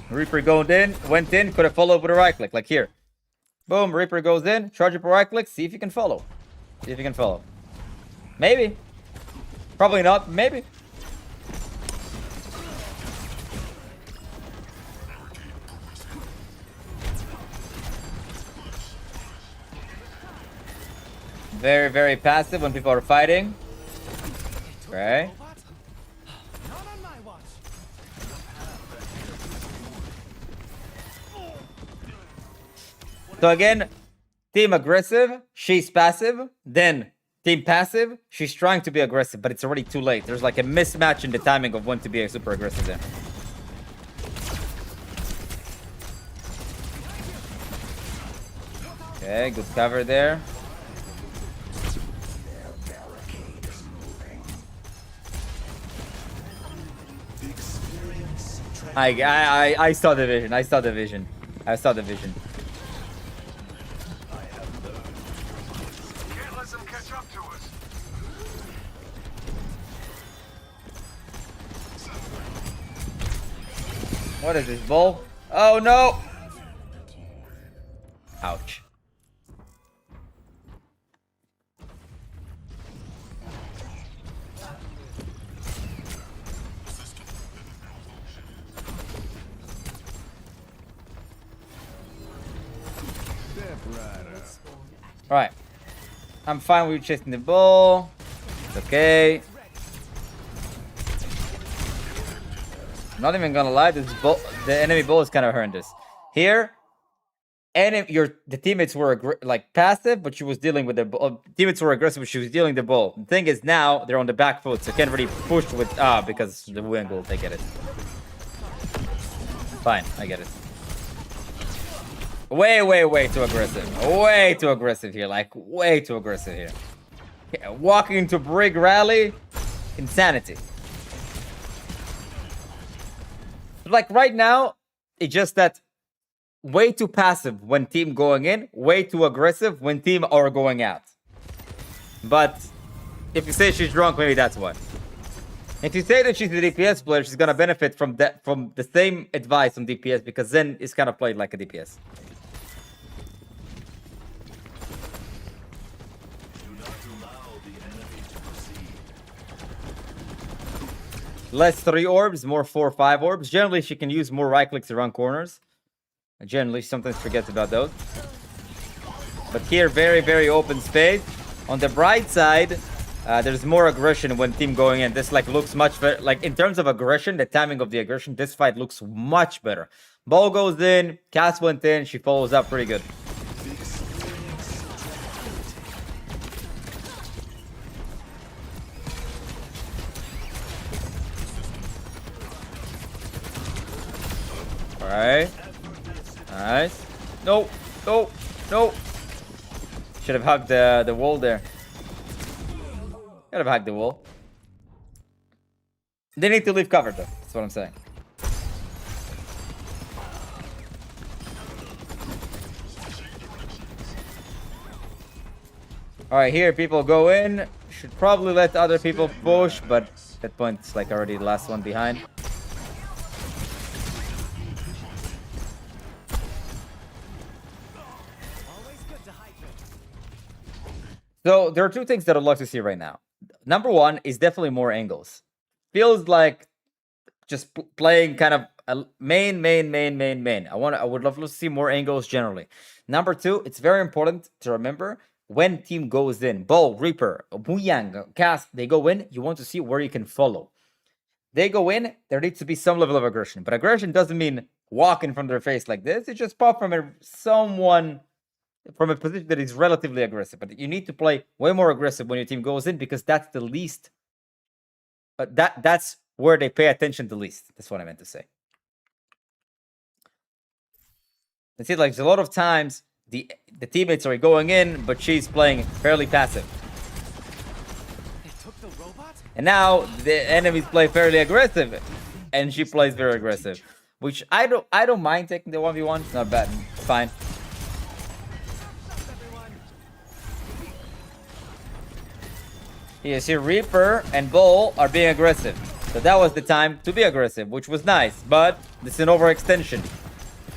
Reaper went in, could have followed with a right click, like here. Boom, Reaper goes in, charge up a right click, see if you can follow. Maybe. Probably not, maybe. Very, very passive when people are fighting. Okay. So again, team aggressive, she's passive. Then team passive, she's trying to be aggressive, but it's already too late. There's like a mismatch in the timing of when to be super aggressive there. Okay, good cover there. I saw the vision. I saw the vision. I saw the vision. Can't let them catch up to us. What is this, bull? Oh no! Ouch. Alright. I'm fine with chasing the bull. It's okay. I'm not even gonna lie, this bull, the enemy bull is kind of horrendous. Here, the teammates were like passive, but she was dealing with the bull. Teammates were aggressive, but she was dealing the bull. The thing is now they're on the back foot, so can't really push with because the wing will take it. Fine, I get it. Way too aggressive. Way too aggressive here. Like, way too aggressive here. Yeah, walking into Brig Rally. Insanity. Like, right now, it's just that way too passive when team going in. Way too aggressive when team are going out. But if you say she's drunk, maybe that's why. If you say that she's a DPS player, she's gonna benefit from that, from the same advice on DPS, because then it's kind of played like a DPS. Less 3 orbs, more 4 or 5 orbs. Generally, she can use more right clicks around corners. Generally, she sometimes forgets about those. But here, very open space. On the bright side, there's more aggression when team going in. This like looks much better. Like in terms of aggression, the timing of the aggression, this fight looks much better. Ball goes in, Cass went in, she follows up pretty good. Alright. Nice. No. No. No. Should have hugged the wall there. Could have hugged the wall. They need to leave cover though. That's what I'm saying. Alright, here people go in. Should probably let other people push, but at that point it's like already the last one behind. So there are two things that I'd love to see right now. Number one is definitely more angles. Feels like just playing kind of a main. I would love to see more angles generally. Number two, it's very important to remember when team goes in, Bull, Reaper, Muyang, Cast, they go in, you want to see where you can follow. They go in, there needs to be some level of aggression. But aggression doesn't mean walking from their face like this. It's just pop from someone from a position that is relatively aggressive. But you need to play way more aggressive when your team goes in, because that's the least. That's where they pay attention the least. That's what I meant to say. You see, like, there's a lot of times the teammates are going in, but she's playing fairly passive. They took the robot? And now the enemies play fairly aggressive, and she plays very aggressive. Which I don't mind taking the 1v1. It's not bad. It's fine. You see, Reaper and Bull are being aggressive. So that was the time to be aggressive, which was nice. But this is an overextension.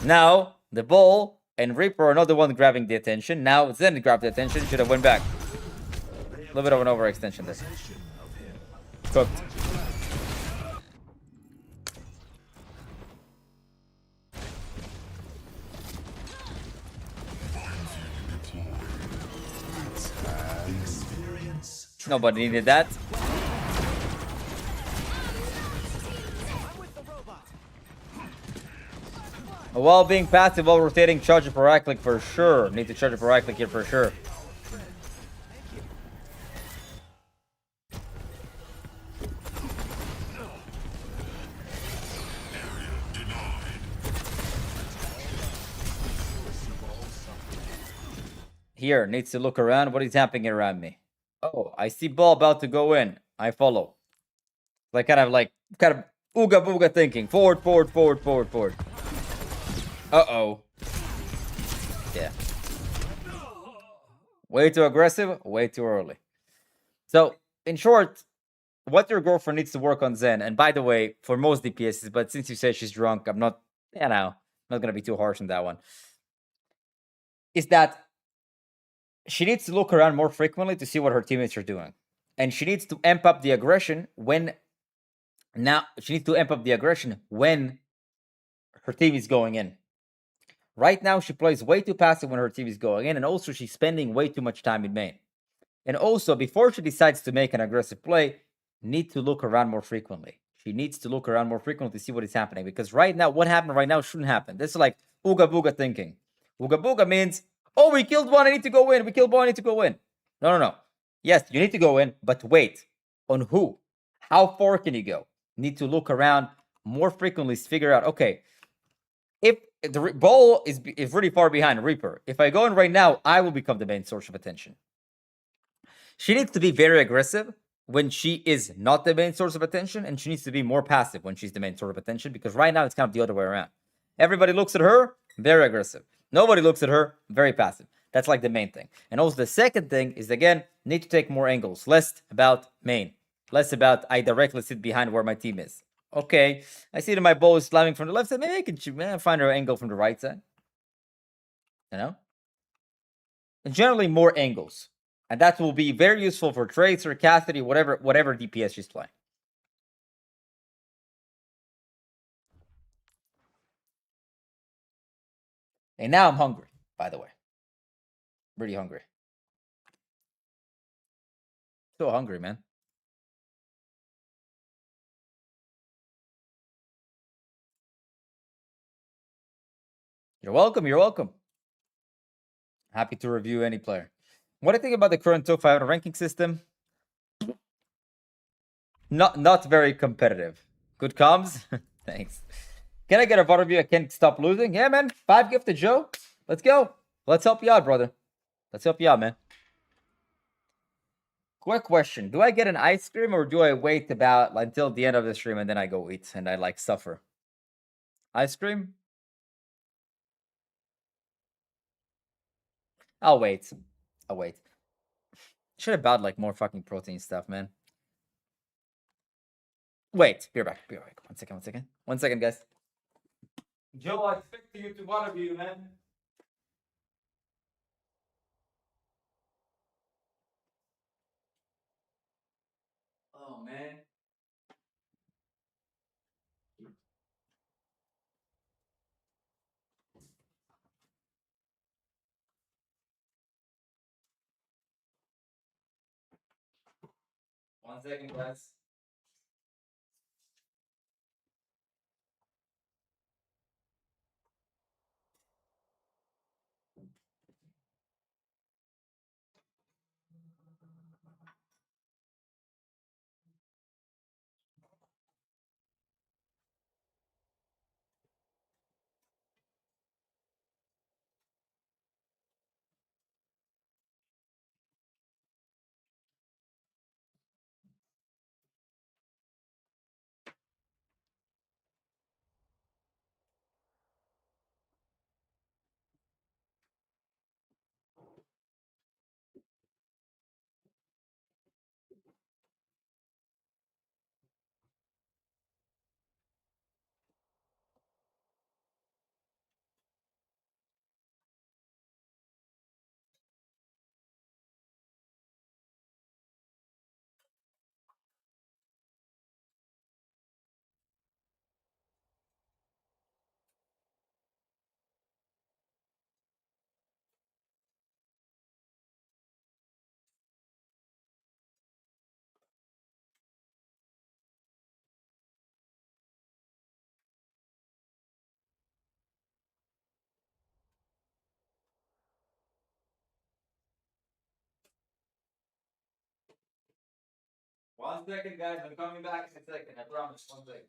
Now, the Bull and Reaper are not the one grabbing the attention. Now, Zen grabbed the attention. Should have went back. A little bit of an overextension there. Cooked. Nobody needed that. While being passive, while rotating, charge it for right click for sure. Need to charge it for right click here for sure. Here, needs to look around. What is happening around me? Oh, I see ball about to go in. I follow. Like kind of ooga booga thinking. Forward, forward, forward, forward, forward. Uh-oh. Yeah. Way too aggressive, way too early. So, in short, what your girlfriend needs to work on Zen, and by the way, for most DPSs, but since you say she's drunk, I'm not, not gonna be too harsh on that one, is that she needs to look around more frequently to see what her teammates are doing. And she needs to amp up the aggression when her team is going in. Right now, she plays way too passive when her team is going in, and also she's spending way too much time in main. And also, before she decides to make an aggressive play, need to look around more frequently. She needs to look around more frequently to see what is happening. Because right now, what happened right now shouldn't happen. This is like ooga booga thinking. Ooga booga means, oh, we killed one, I need to go in. We killed one, I need to go in. No. Yes, you need to go in, but wait. On who? How far can you go? Need to look around more frequently to figure out, okay, if the ball is really far behind Reaper, if I go in right now, I will become the main source of attention. She needs to be very aggressive when she is not the main source of attention, and she needs to be more passive when she's the main source of attention, because right now it's kind of the other way around. Everybody looks at her, very aggressive. Nobody looks at her, very passive. That's like the main thing. And also the second thing is, again, need to take more angles. Less about main. Less about I directly sit behind where my team is. Okay, I see that my ball is slamming from the left side. Maybe I can find her angle from the right side. You know? And generally more angles. And that will be very useful for Tracer, Cassidy, whatever DPS she's playing. And now I'm hungry, by the way. Really hungry. So hungry, man. You're welcome, you're welcome. Happy to review any player. What do you think about the current top 500 ranking system? Not very competitive. Good comms? Thanks. Can I get a VOD review? I can't stop losing. Yeah, man. 5 gifted Joe. Let's go. Let's help you out, brother. Let's help you out, man. Quick question. Do I get an ice cream or do I wait about until the end of the stream and then I go eat and I like suffer? Ice cream? I'll wait. I'll wait. Should have bought like more fucking protein stuff, man. Wait, be right back. Be right back. 1 second, 1 second. 1 second, guys. Joe, I expect you to one of you, man. Oh, man. One second, guys. 1 second, guys. I'm coming back in a second. I promise. 1 second.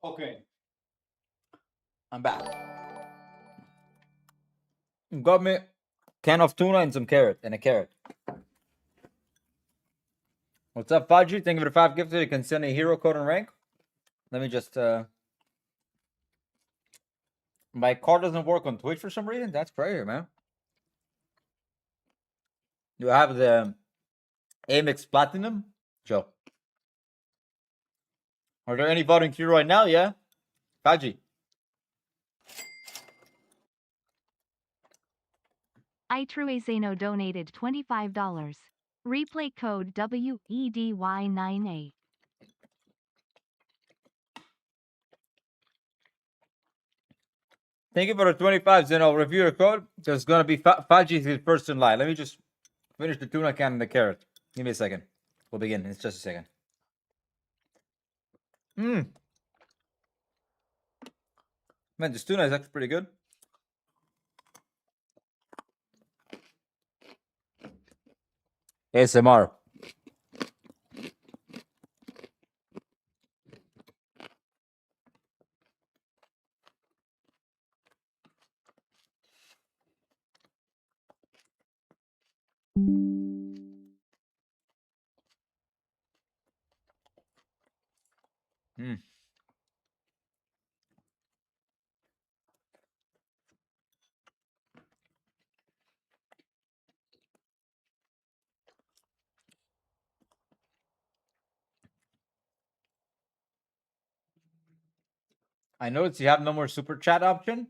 Okay. I'm back. Got me a can of tuna and some carrot and a carrot. What's up, Fudgy? Thank you for the 5 gifted. You can send a hero code and rank. Let me just my card doesn't work on Twitch for some reason. That's crazy, man. You have the Amex Platinum? Joe. Are there any voting queue right now? Yeah. Fudgy. Itruezeno donated $25. Replay code WEDY98. Thank you for the 25 Zeno reviewer code. There's gonna be Fudgy's his first in line. Let me just finish the tuna can and the carrot. Give me a second. We'll begin. It's just a second. Man, this tuna is actually pretty good. ASMR. I noticed you have no more super chat option.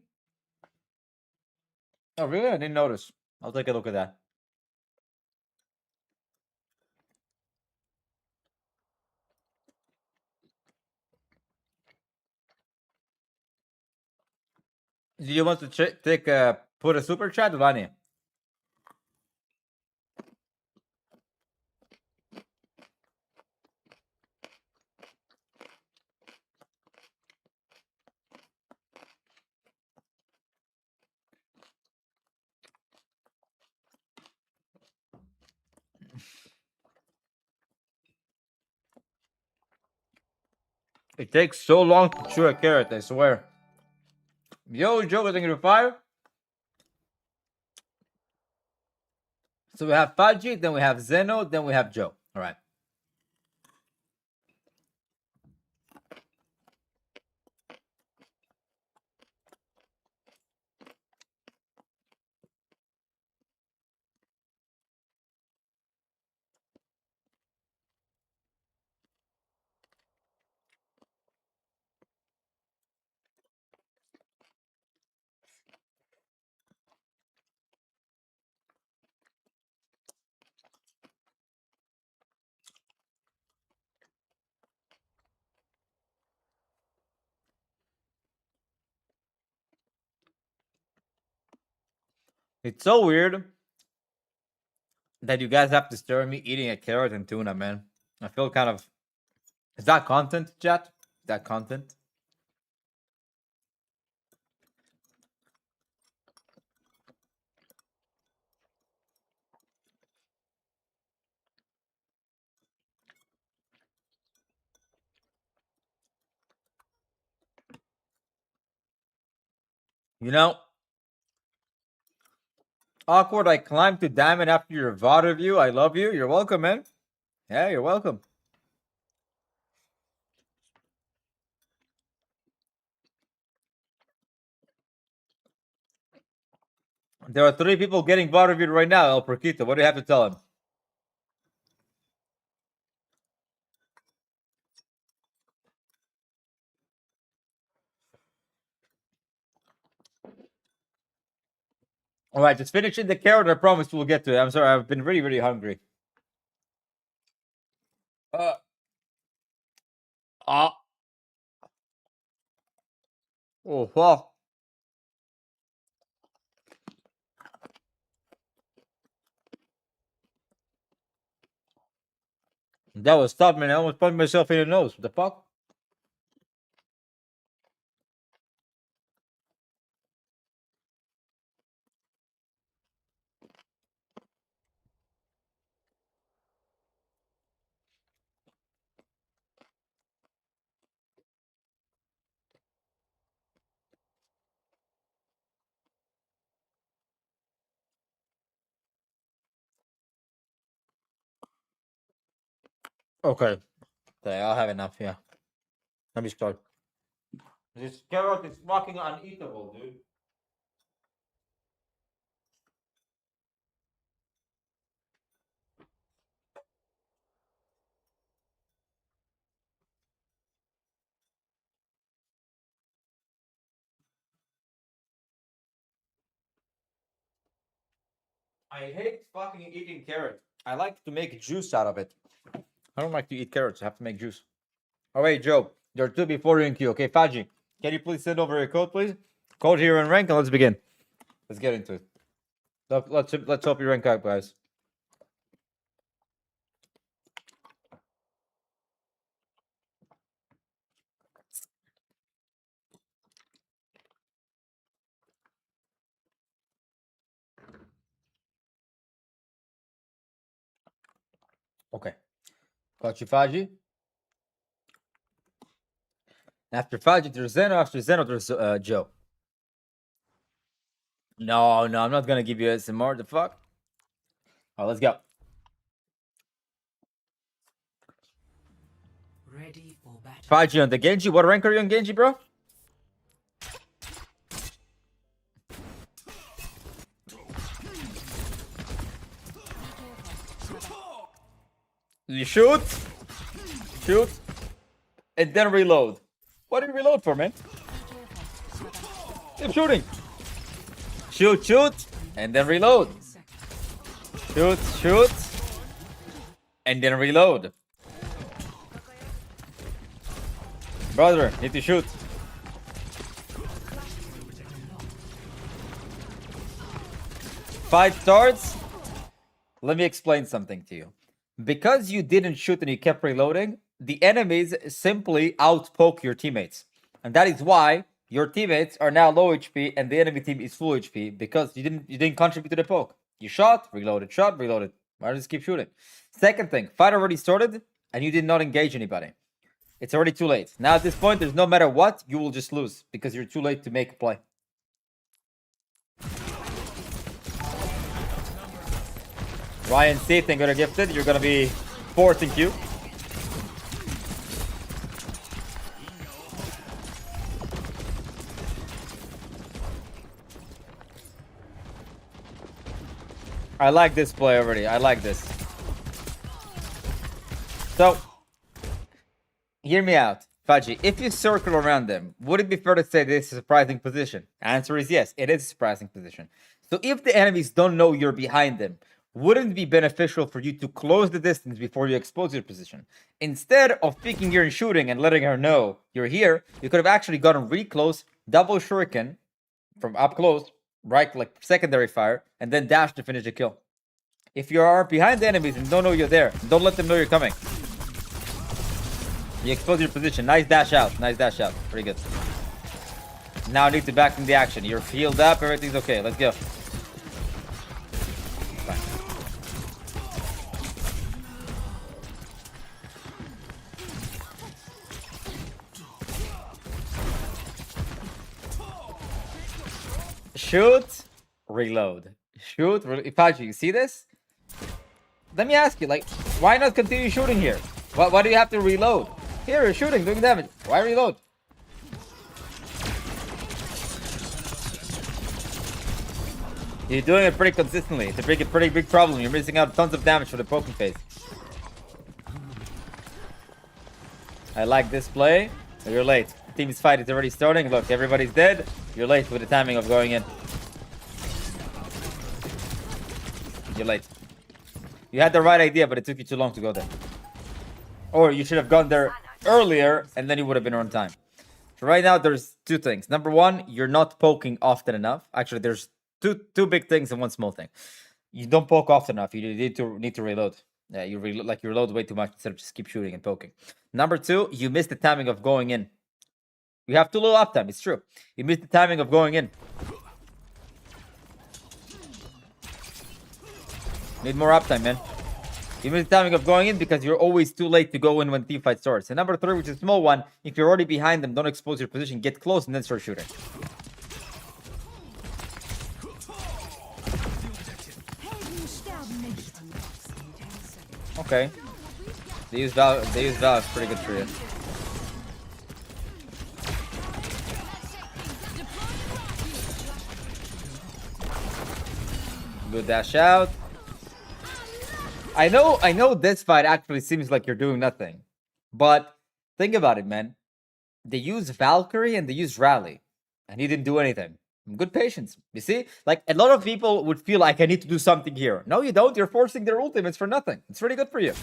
Oh, really? I didn't notice. I'll take a look at that. Do you want to take put a super chat, Vani? It takes so long to chew a carrot, I swear. Yo, Joe, I think you're 5. So we have Fudgy, then we have Zeno, then we have Joe. All right. It's so weird that you guys have to stare at me eating a carrot and tuna, man. I feel kind of... Is that content, chat? Is that content? You know, Awkward, I climbed to Diamond after your VOD review. I love you. You're welcome, man. Yeah, you're welcome. There are 3 people getting VOD reviewed right now, El Perquito. What do you have to tell him? All right, just finishing the carrot. I promise we'll get to it. I'm sorry, I've been really, really hungry. Oh, well. That was tough, man. I almost punched myself in the nose. What the fuck? Okay. Okay, I'll have enough, yeah. Let me start. This carrot is fucking uneatable, dude. I hate fucking eating carrot. I like to make juice out of it. I don't like to eat carrots. I have to make juice. Oh, wait, Joe. There are 2 before you in queue. Okay, Faji, can you please send over your code, please? Code here and rank, and let's begin. Let's get into it. Let's hope you rank up, guys. Okay. Got you, Faji. After Faji, there's Zeno. After Zeno, there's Joe. No, I'm not gonna give you SMR. The fuck? Oh, let's go. Ready for battle. Faji on the Genji. What rank are you on Genji, bro? You shoot, and then reload. What do you reload for, man? Keep shooting. Shoot, and then reload. Shoot, and then reload. Brother, need to shoot. Fight starts. Let me explain something to you. Because you didn't shoot and you kept reloading, the enemies simply outpoke your teammates. And that is why your teammates are now low HP and the enemy team is full HP, because you didn't contribute to the poke. You shot, reloaded. Why don't you just keep shooting? Second thing, fight already started and you did not engage anybody. It's already too late. Now at this point, there's no matter what, you will just lose because you're too late to make a play. Ryan C, thank you for gifted. You're gonna be 4th in queue. I like this play already. I like this. So, hear me out. Faji, if you circle around them, would it be fair to say this is a surprising position? Answer is yes, it is a surprising position. So if the enemies don't know you're behind them, wouldn't it be beneficial for you to close the distance before you expose your position? Instead of peeking here and shooting and letting her know you're here, you could have actually gotten really close, double shuriken from up close, right click, secondary fire, and then dash to finish the kill. If you are behind the enemies and don't know you're there, don't let them know you're coming. You expose your position. Nice dash out. Nice dash out. Pretty good. Now I need to back in the action. You're healed up. Everything's okay. Let's go. Fine. Shoot. Reload. Shoot. Ipachi, you see this? Let me ask you, like, why not continue shooting here? Why do you have to reload? Here, you're shooting, doing damage. Why reload? You're doing it pretty consistently. It's a pretty big problem. You're missing out tons of damage for the poking phase. I like this play. But you're late. Team's fight is already starting. Look, everybody's dead. You're late with the timing of going in. You're late. You had the right idea, but it took you too long to go there. Or you should have gone there earlier, and then you would have been on time. So right now, there's two things. Number one, you're not poking often enough. Actually, there's two big things and one small thing. You don't poke often enough. You need to reload. Yeah, you reload way too much instead of just keep shooting and poking. Number two, you missed the timing of going in. You have too little uptime. It's true. You missed the timing of going in. Need more uptime, man. You missed the timing of going in because you're always too late to go in when team fight starts. And number three, which is a small one, if you're already behind them, don't expose your position. Get close and then start shooting. Okay. They use Valve pretty good for you. Good dash out. I know this fight actually seems like you're doing nothing. But think about it, man. They use Valkyrie and they use Rally. And he didn't do anything. Good patience. You see? Like, a lot of people would feel like I need to do something here. No, you don't. You're forcing their ultimates for nothing. It's really good for you.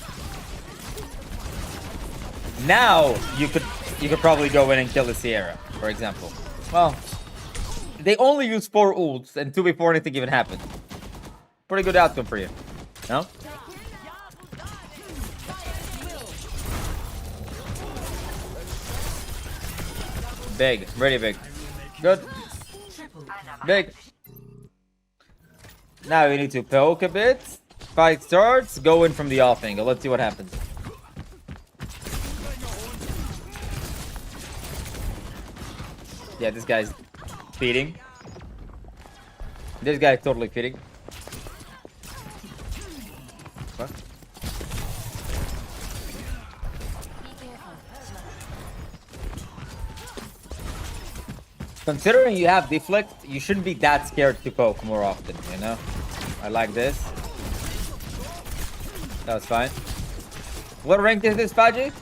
Now, you could probably go in and kill the Sierra, for example. Well, they only use 4 ults and 2 before anything even happened. Pretty good outcome for you. No? Big. Really big. Good. Big. Now we need to poke a bit. Fight starts. Go in from the off angle. Let's see what happens. Yeah, this guy's feeding. This guy's totally feeding. What? Considering you have deflect, you shouldn't be that scared to poke more often, you know? I like this. That was fine. What rank is this, Faji?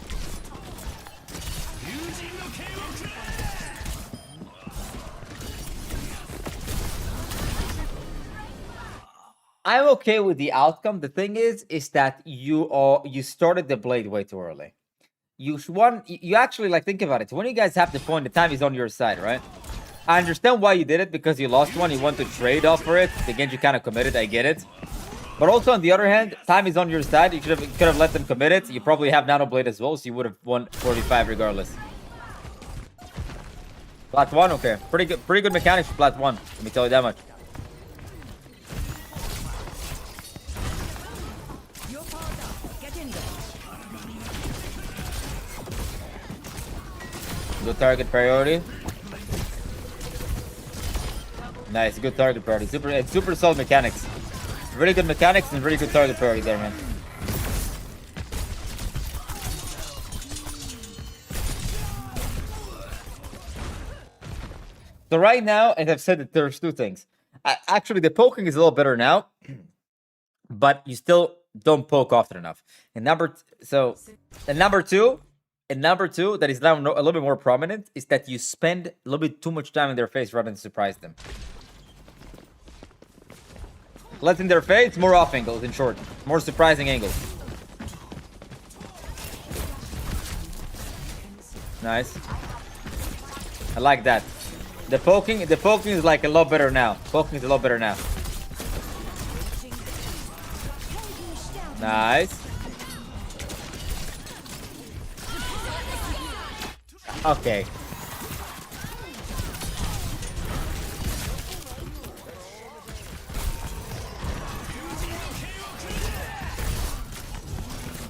I'm okay with the outcome. The thing is that you started the blade way too early. You actually, like, think about it. When you guys have the point, the time is on your side, right? I understand why you did it, because you lost one. You want to trade off for it. The Genji kind of committed. I get it. But also, on the other hand, time is on your side. You could have let them commit it. You probably have Nano Blade as well, so you would have won 45 regardless. Plat 1, okay. Pretty good mechanics for Plat 1. Let me tell you that much. Good target priority. Nice, good target priority. Super solid mechanics. Really good mechanics and really good target priority there, man. So right now, as I've said, that there's two things. Actually, the poking is a little better now, but you still don't poke often enough. And number two, that is now a little bit more prominent, is that you spend a little bit too much time in their face rather than surprise them. Less in their face, more off angles, in short. More surprising angles. Nice. I like that. The poking is like a lot better now. Poking is a lot better now. Nice. Okay.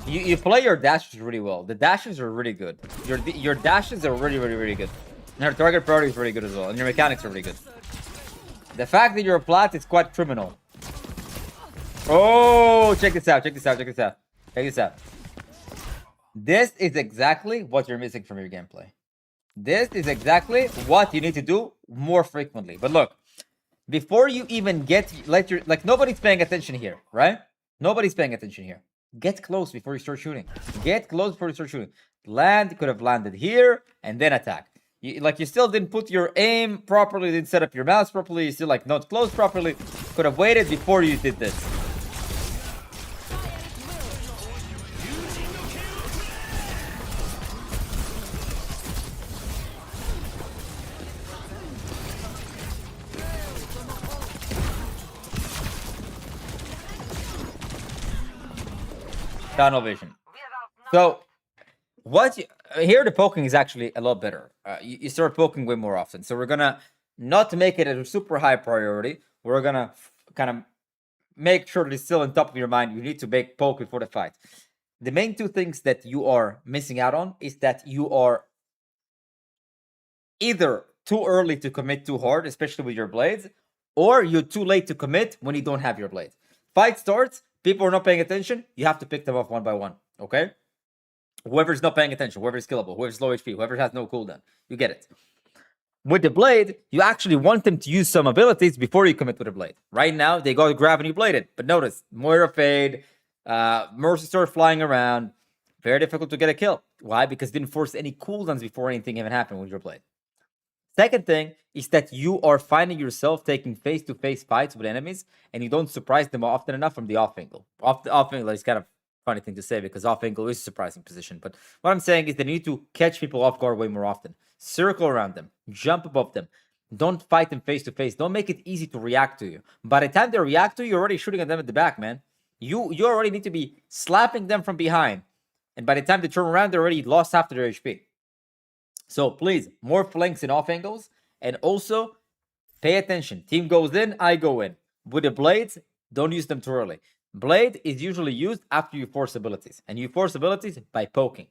You play your dashes really well. The dashes are really good. Your dashes are really good. And your target priority is really good as well. And your mechanics are really good. The fact that you're plat is quite criminal. Oh, check this out. Check this out. Check this out. Check this out. This is exactly what you're missing from your gameplay. This is exactly what you need to do more frequently. But look, before you even like nobody's paying attention here, right? Nobody's paying attention here. Get close before you start shooting. Get close before you start shooting. Land, could have landed here and then attack. You still didn't put your aim properly, didn't set up your mouse properly, you still like not close properly. Could have waited before you did this. Tunnel vision. So, here the poking is actually a lot better. You start poking way more often. So we're gonna not make it a super high priority. We're gonna kind of make sure that it's still on top of your mind. You need to make poke before the fight. The main two things that you are missing out on is that you are either too early to commit too hard, especially with your blades, or you're too late to commit when you don't have your blade. Fight starts. People are not paying attention. You have to pick them off one by one. Okay? Whoever's not paying attention, whoever's killable, whoever's low HP, whoever has no cooldown. You get it. With the blade, you actually want them to use some abilities before you commit with the blade. Right now, they go to grab and you blade it. But notice, Moira fade, Mercy start flying around. Very difficult to get a kill. Why? Because it didn't force any cooldowns before anything even happened with your blade. Second thing is that you are finding yourself taking face-to-face fights with enemies and you don't surprise them often enough from the off angle. Off angle is kind of a funny thing to say because off angle is a surprising position. But what I'm saying is that you need to catch people off guard way more often. Circle around them. Jump above them. Don't fight them face-to-face. Don't make it easy to react to you. By the time they react to you, you're already shooting at them at the back, man. You already need to be slapping them from behind. And by the time they turn around, they're already lost half of their HP. So please, more flanks and off angles. And also, pay attention. Team goes in, I go in. With the blades, don't use them too early. Blade is usually used after you force abilities. And you force abilities by poking.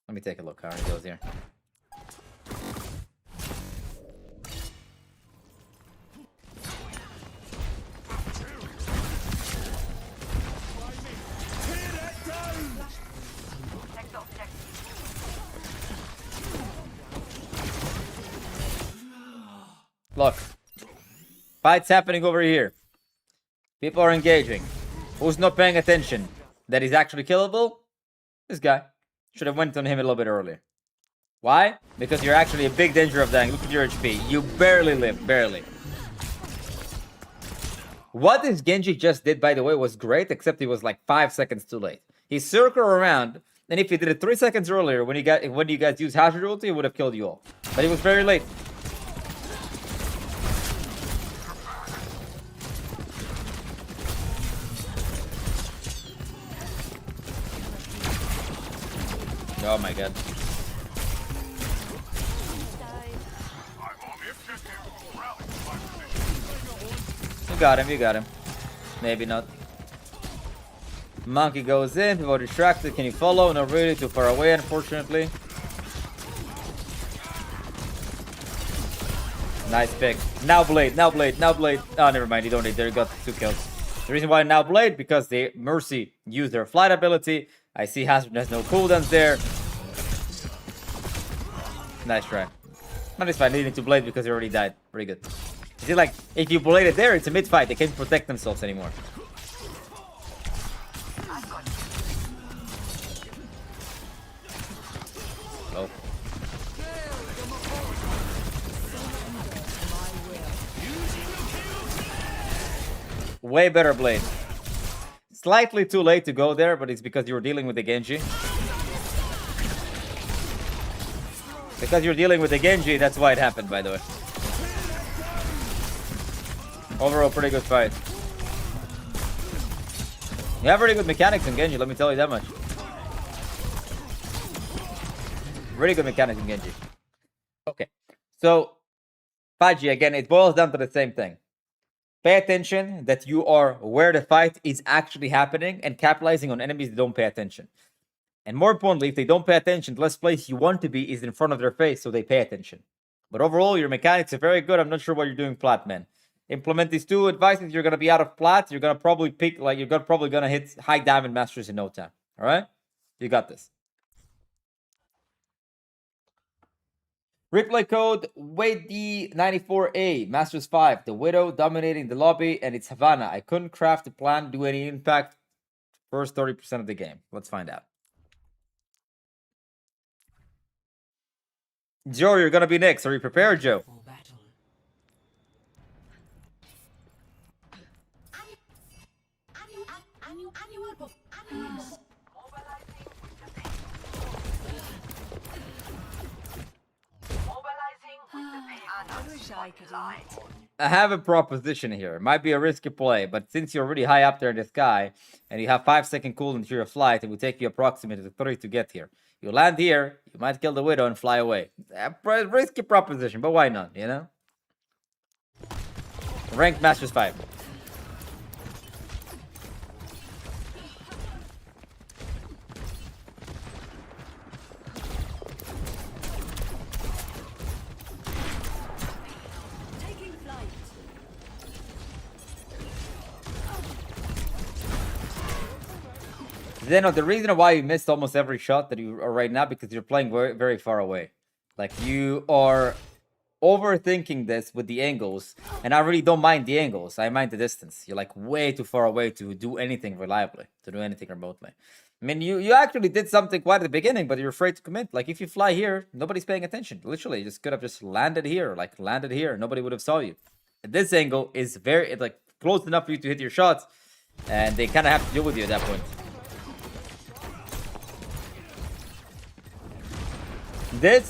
Let me take a look how it goes here. Look, fight's happening over here. People are engaging. Who's not paying attention? That he's actually killable? This guy. Should have went on him a little bit earlier. Why? Because you're actually a big danger of dying. Look at your HP. You barely live. Barely. What this Genji just did, by the way, was great, except he was like 5 seconds too late. He circled around, and if he did it 3 seconds earlier, when you guys used Hazard ulti, he would have killed you all. But he was very late. Oh my god. You got him. Maybe not. Monkey goes in, people are distracted. Can you follow? Not really, too far away, unfortunately. Nice pick. Now blade. Oh, never mind, you don't need there. You got 2 kills. The reason why now blade, because the Mercy used their flight ability. I see Hazard has no cooldowns there. Nice try. But it's fine, they need to blade because they already died. Pretty good. You see, like, if you blade it there, it's a mid-fight. They can't protect themselves anymore. Oh. Way better blade. Slightly too late to go there, but it's because you were dealing with the Genji. Because you're dealing with the Genji, that's why it happened, by the way. Overall, pretty good fight. You have really good mechanics in Genji, let me tell you that much. Really good mechanics in Genji. Okay, so Faji, again, it boils down to the same thing. Pay attention that you are where the fight is actually happening and capitalizing on enemies that don't pay attention. And more importantly, if they don't pay attention, the last place you want to be is in front of their face, so they pay attention. But overall, your mechanics are very good. I'm not sure what you're doing plat, man. Implement these two advices. You're gonna be out of plat. You're gonna probably pick, like, you're probably gonna hit high diamond masters in no time. All right, you got this. Replay code WADE94A Masters 5. The Widow dominating the lobby, and it's Havana. I couldn't craft the plan, do any impact. First 30% of the game. Let's find out. Joe, you're gonna be next. Are you prepared, Joe? For battle. I wish I could eat. I have a proposition here. It might be a risky play, but since you're already high up there in the sky, and you have 5-second cooldown to your flight, it will take you approximately 3 to get here. You land here, you might kill the Widow and fly away. A risky proposition, but why not, you know? Ranked Masters 5. Taking flight. Zeno, the reason why you missed almost every shot that you are right now, because you're playing very, very far away. Like, you are overthinking this with the angles, and I really don't mind the angles. I mind the distance. You're like way too far away to do anything reliably, to do anything remotely. I mean, you actually did something quite at the beginning, but you're afraid to commit. Like, if you fly here, nobody's paying attention. Literally, you just could have just landed here, like landed here. Nobody would have saw you. And this angle is very, like, close enough for you to hit your shots, and they kind of have to deal with you at that point.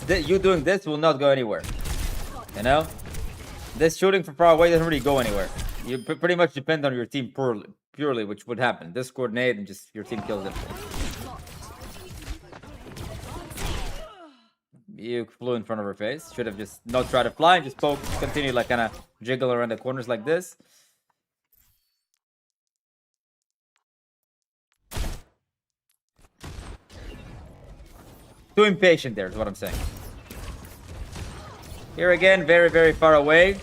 You doing this will not go anywhere. You know? This shooting from far away doesn't really go anywhere. You pretty much depend on your team purely, which would happen. This coordinate and just your team kills them. You flew in front of her face. Should have just not tried to fly and just poke. Continue like kind of jiggle around the corners like this. Too impatient there is what I'm saying. Here again, very, very far away.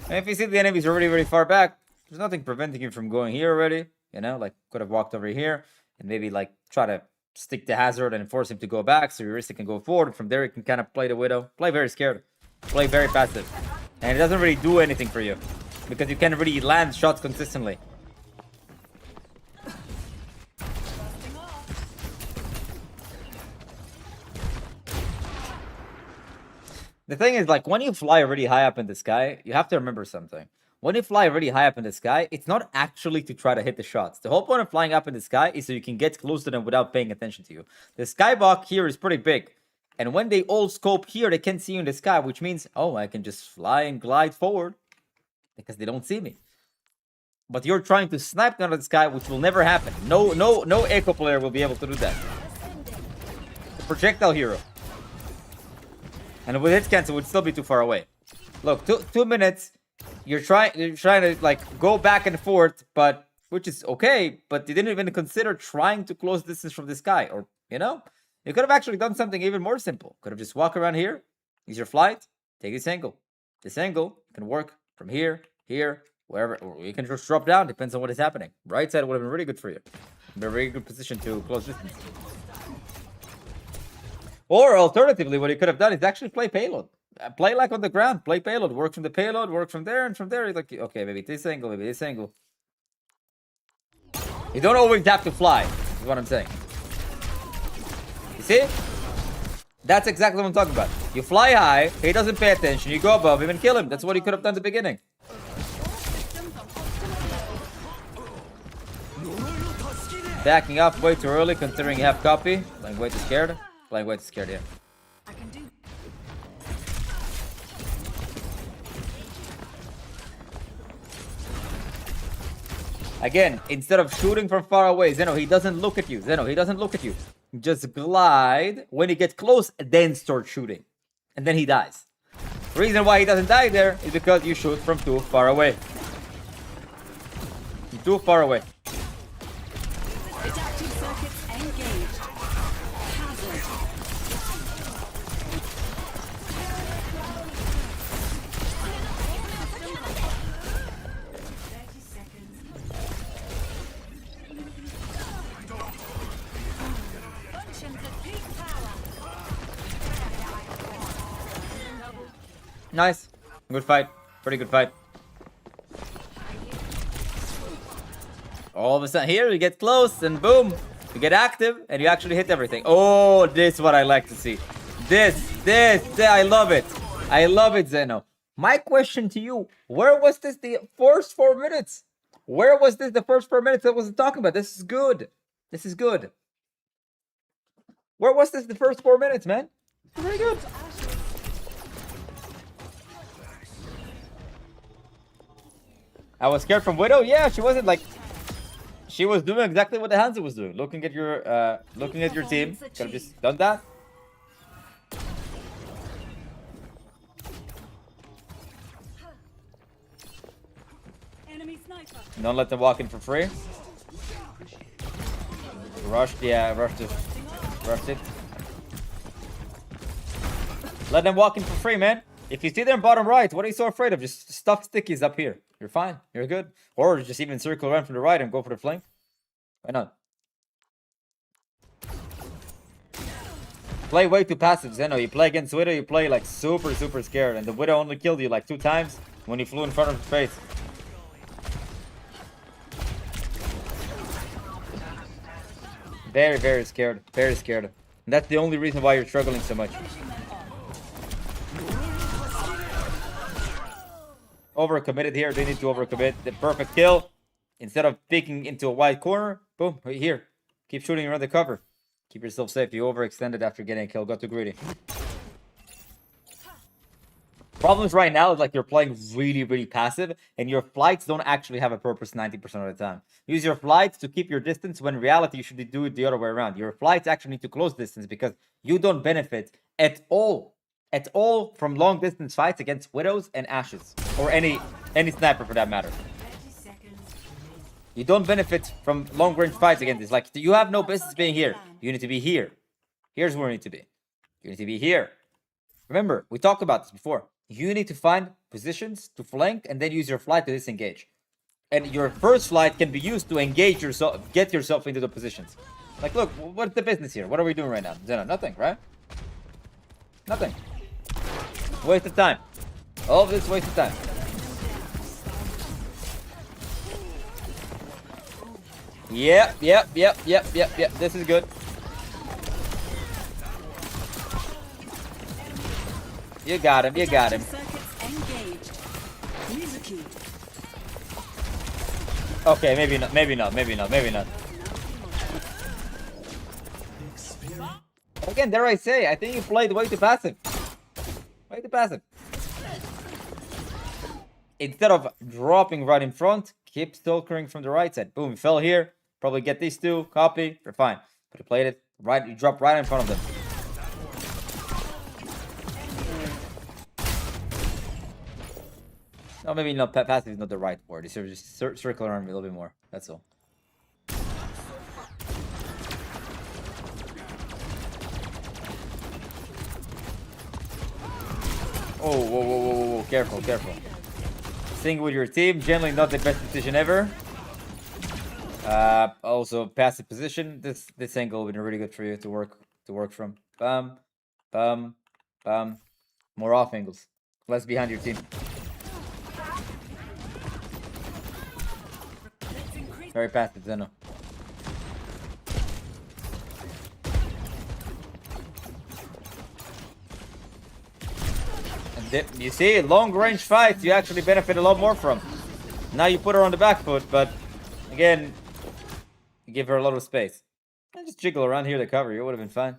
And if you see the enemies are really, really far back, there's nothing preventing you from going here already. You know, like, could have walked over here and maybe, like, try to stick the hazard and force him to go back so Eurista can go forward. From there, you can kind of play the Widow. Play very scared. Play very passive. And it doesn't really do anything for you because you can't really land shots consistently. The thing is, like, when you fly really high up in the sky, you have to remember something. When you fly really high up in the sky, it's not actually to try to hit the shots. The whole point of flying up in the sky is so you can get close to them without paying attention to you. The skybox here is pretty big. And when they all scope here, they can't see you in the sky, which means, oh, I can just fly and glide forward because they don't see me. But you're trying to snipe them out of the sky, which will never happen. No echo player will be able to do that. The projectile hero. And with hit cancel, it would still be too far away. Look, 2 minutes. You're trying to, like, go back and forth, but which is okay. But you didn't even consider trying to close distance from this guy, or you know, you could have actually done something even more simple. Could have just walked around here, use your flight, take this angle. This angle can work from here, wherever, or you can just drop down. Depends on what is happening. Right side would have been really good for you. Be a very good position to close distance. Or alternatively, what you could have done is actually play payload. Play like on the ground. Play payload. Work from the payload. Work from there. And from there, you're like, okay, maybe this angle, maybe this angle. You don't always have to fly, is what I'm saying. You see? That's exactly what I'm talking about. You fly high, he doesn't pay attention, you go above him and kill him. That's what you could have done at the beginning. Backing up way too early considering you have copy. Playing way too scared. Playing way too scared, yeah. I can do. Again, instead of shooting from far away, Zeno, he doesn't look at you. Zeno, he doesn't look at you. Just glide. When he gets close, then start shooting. And then he dies. The reason why he doesn't die there is because you shoot from too far away. Too far away. Adaptive circuits engaged. Hazard. Functions at peak power. Nice. Good fight. Pretty good fight. All of a sudden here you get close and boom, you get active and you actually hit everything. Oh, this is what I like to see. This, I love it. I love it, Zeno. My question to you, where was this the first 4 minutes? Where was this the first 4 minutes I wasn't talking about? This is good. This is good. Where was this the first 4 minutes, man? Very good. I was scared from Widow. Yeah, she wasn't like... She was doing exactly what the Hanzo was doing. Looking at your team. Could have just done that. Enemy sniper. Don't let them walk in for free. Rushed, yeah, rushed it. Rushed it. Let them walk in for free, man. If you see them bottom right, what are you so afraid of? Just stuff stickies up here. You're fine. You're good. Or just even circle around from the right and go for the flank. Why not? Play way too passive, Zeno. You play against Widow, you play like super scared. And the Widow only killed you like 2 times when you flew in front of his face. Very scared. Very scared. And that's the only reason why you're struggling so much. Overcommitted here. They need to overcommit. The perfect kill. Instead of peeking into a wide corner, boom, right here. Keep shooting around the cover. Keep yourself safe. You overextended after getting a kill. Got too greedy. Problems right now is like you're playing really passive and your flights don't actually have a purpose 90% of the time. Use your flights to keep your distance when in reality you should do it the other way around. Your flights actually need to close distance because you don't benefit at all from long distance fights against Widows and Ashes. Or any sniper for that matter. You don't benefit from long range fights against this. Like, you have no business being here. You need to be here. Here's where you need to be. You need to be here. Remember, we talked about this before. You need to find positions to flank and then use your flight to disengage. And your first flight can be used to engage yourself, get yourself into the positions. Like, look, what's the business here? What are we doing right now? Zeno, nothing, right? Nothing. Waste of time. All of this waste of time. Yep. This is good. You got him. Circuits engaged. Mizuki. Okay, maybe not. Again, dare I say, I think you played way too passive. Way too passive. Instead of dropping right in front, keep stalkering from the right side. Boom, you fell here. Probably get these 2, copy, you're fine. But you played it right, you drop right in front of them. No, maybe not. Passive is not the right word. You should just circle around a little bit more. That's all. Oh, whoa. Careful. Sing with your team. Generally not the best decision ever. Also, passive position. This angle would be really good for you to work from. Bam. More off angles. Less behind your team. Very passive, Zeno. And you see, long range fights you actually benefit a lot more from. Now you put her on the back foot, but again, Give her a lot of space. And just jiggle around here to cover you. Would have been fine.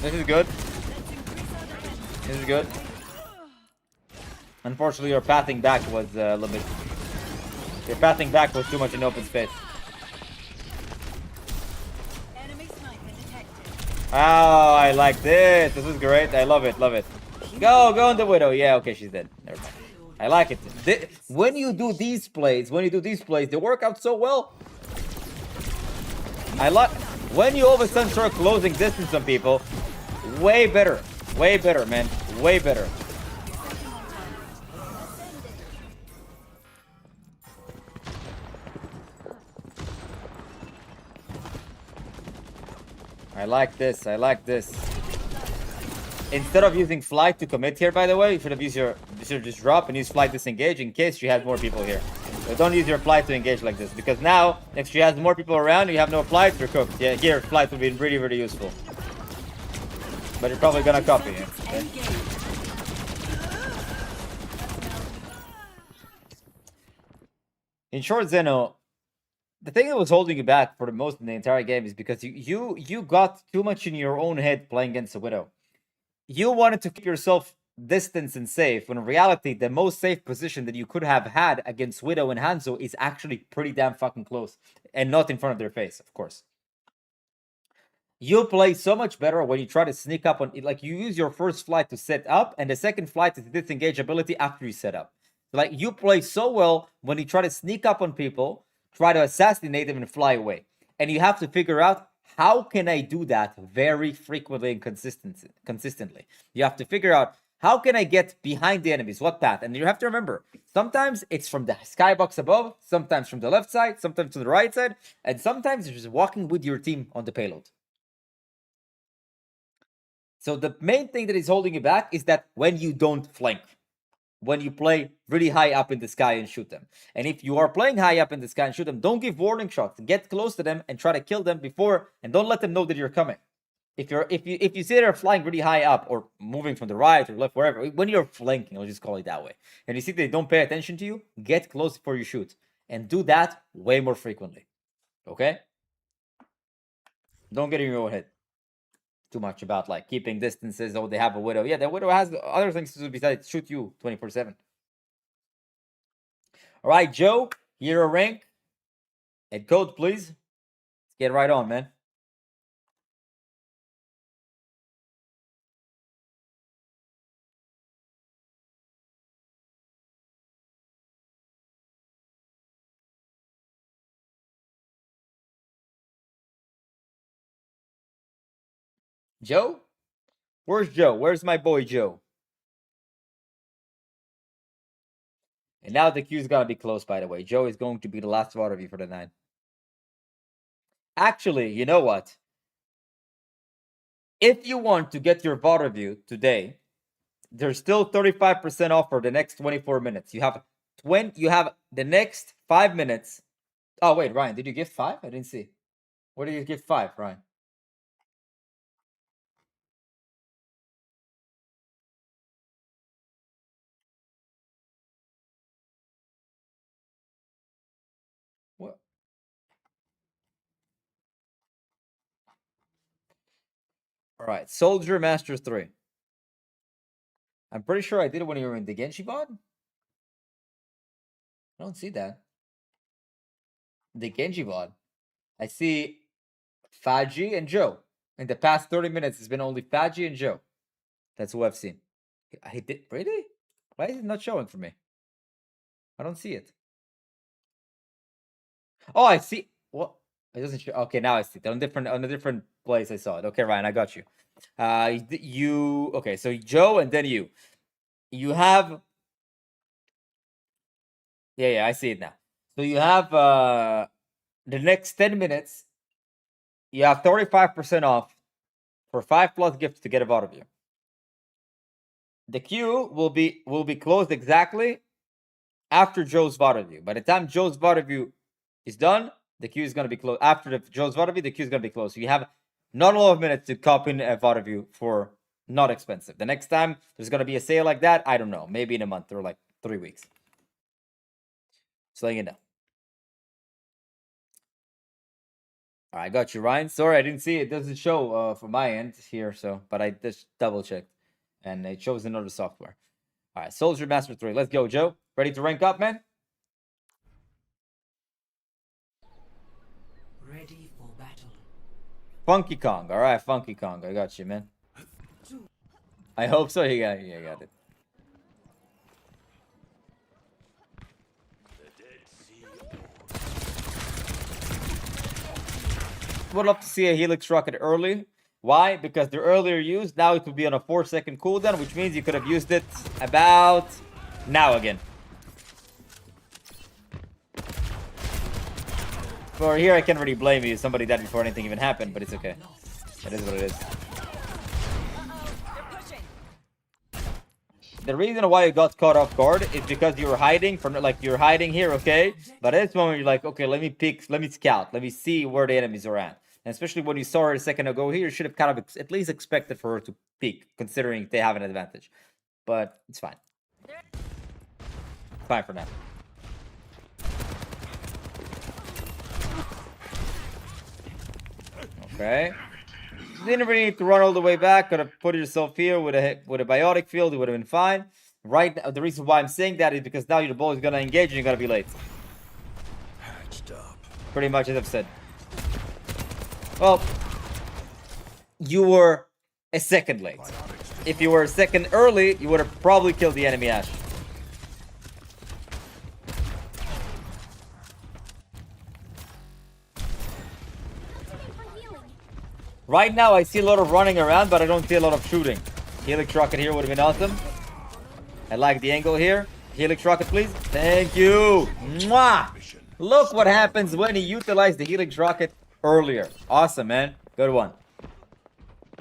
This is good. This is good. Unfortunately, your pathing back was a little bit... Your pathing back was too much in open space. Enemy sniper detected. Oh, I like this. This is great. I love it. Love it. Go on the Widow. Yeah, okay, she's dead. Never mind. I like it. When you do these plays, they work out so well. I like... When you all of a sudden start closing distance on people, way better. Way better, man. Way better. I like this. I like this. Instead of using flight to commit here, by the way, you should have used you should just drop and use flight disengage in case you had more people here. But don't use your flight to engage like this, because now, if she has more people around, you have no flight, you're cooked. Yeah, here, flight would be really, really useful. But you're probably gonna copy it. Okay? In short, Zeno, the thing that was holding you back for the most in the entire game is because you got too much in your own head playing against a Widow. You wanted to keep yourself distant and safe, when in reality, the most safe position that you could have had against Widow and Hanzo is actually pretty damn fucking close. And not in front of their face, of course. You play so much better when you try to sneak up on... Like, you use your first flight to set up, and the second flight is disengage ability after you set up. Like, you play so well when you try to sneak up on people, try to assassinate them, and fly away. And you have to figure out, how can I do that very frequently and consistently? You have to figure out, how can I get behind the enemies? What path? And you have to remember, sometimes it's from the skybox above, sometimes from the left side, sometimes to the right side, and sometimes you're just walking with your team on the payload. So the main thing that is holding you back is that when you don't flank, when you play really high up in the sky and shoot them. And if you are playing high up in the sky and shoot them, don't give warning shots. Get close to them and try to kill them before, and don't let them know that you're coming. If you see they're flying really high up or moving from the right or left, wherever, when you're flanking, I'll just call it that way, and you see they don't pay attention to you, get close before you shoot. And do that way more frequently. Okay? Don't get in your own head too much about like keeping distances. Oh, they have a Widow. Yeah, the Widow has other things to do besides shoot you 24/7. All right, Joe, hero rank and code, please. Let's get right on, man. Joe? Where's Joe? Where's my boy Joe? And now the queue's gotta be close, by the way. Joe is going to be the last VOD review for the 9. Actually, you know what? If you want to get your VOD review today, there's still 35% off for the next 24 minutes. You have the next 5 minutes. Oh, wait, Ryan, did you gift 5? I didn't see. Where did you gift 5, Ryan? What? All right, Soldier Masters 3. I'm pretty sure I did it when you were in the Genji VOD. I don't see that. The Genji VOD. I see Faji and Joe. In the past 30 minutes, it's been only Faji and Joe. That's who I've seen. I did really? Why is it not showing for me? I don't see it. Oh, I see. What? It doesn't show. Okay, now I see it. On a different place I saw it. Okay, Ryan, I got you. Okay, so Joe and then you. You have... Yeah, I see it now. So you have the next 10 minutes, you have 35% off for 5+ gifts to get a VOD review. The queue will be closed exactly after Joe's VOD review. By the time Joe's VOD review is done, the queue is going to be closed. After Joe's VOD review, the queue is going to be closed. So you have not a lot of minutes to copy in a VOD review for not expensive. The next time there's going to be a sale like that, I don't know, maybe in a month or like 3 weeks. Just letting you know. All right, I got you, Ryan. Sorry, I didn't see it. It doesn't show from my end here, so but I just double checked, and it shows another software. All right, Soldier Master 3. Let's go, Joe. Ready to rank up, man? Ready for battle. Funky Kong. All right, Funky Kong. I got you, man. I hope so. You got it. Would love to see a Helix rocket early. Why? Because they're earlier used. Now it will be on a 4-second cooldown, which means you could have used it about now again. For here, I can't really blame you. Somebody died before anything even happened, but it's okay. It is what it is. The reason why you got caught off guard is because you were hiding from, like, you're hiding here, okay? But at this moment, you're like, okay, let me peek, let me scout, let me see where the enemies are at. And especially when you saw her a second ago here, you should have kind of at least expected for her to peek, considering they have an advantage. But it's fine. Fine for now. Okay. Didn't really need to run all the way back. Could have put yourself here with a biotic field. It would have been fine. Right now, the reason why I'm saying that is because now your ball is gonna engage and you're gonna be late. Hatched up. Pretty much as I've said. Well, you were a second late. If you were a second early, you would have probably killed the enemy Ashe. Right now, I see a lot of running around, but I don't see a lot of shooting. Helix rocket here would have been awesome. I like the angle here. Helix rocket, please. Thank you. Mwah! Look what happens when you utilize the Helix rocket earlier. Awesome, man. Good one.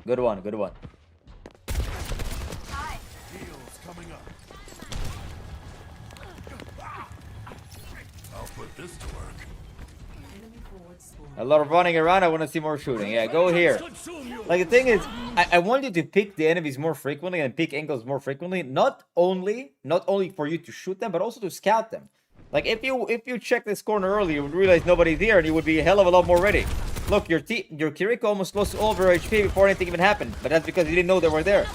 Good one. Good one. Heals coming up. I'll put this to work. A lot of running around. I want to see more shooting. Yeah, go here. Like, the thing is, I want you to pick the enemies more frequently and pick angles more frequently. Not only for you to shoot them, but also to scout them. Like, if you check this corner early, you would realize nobody's here, and you would be a hell of a lot more ready. Look, your Kiriko almost lost all of her HP before anything even happened, but that's because you didn't know they were there.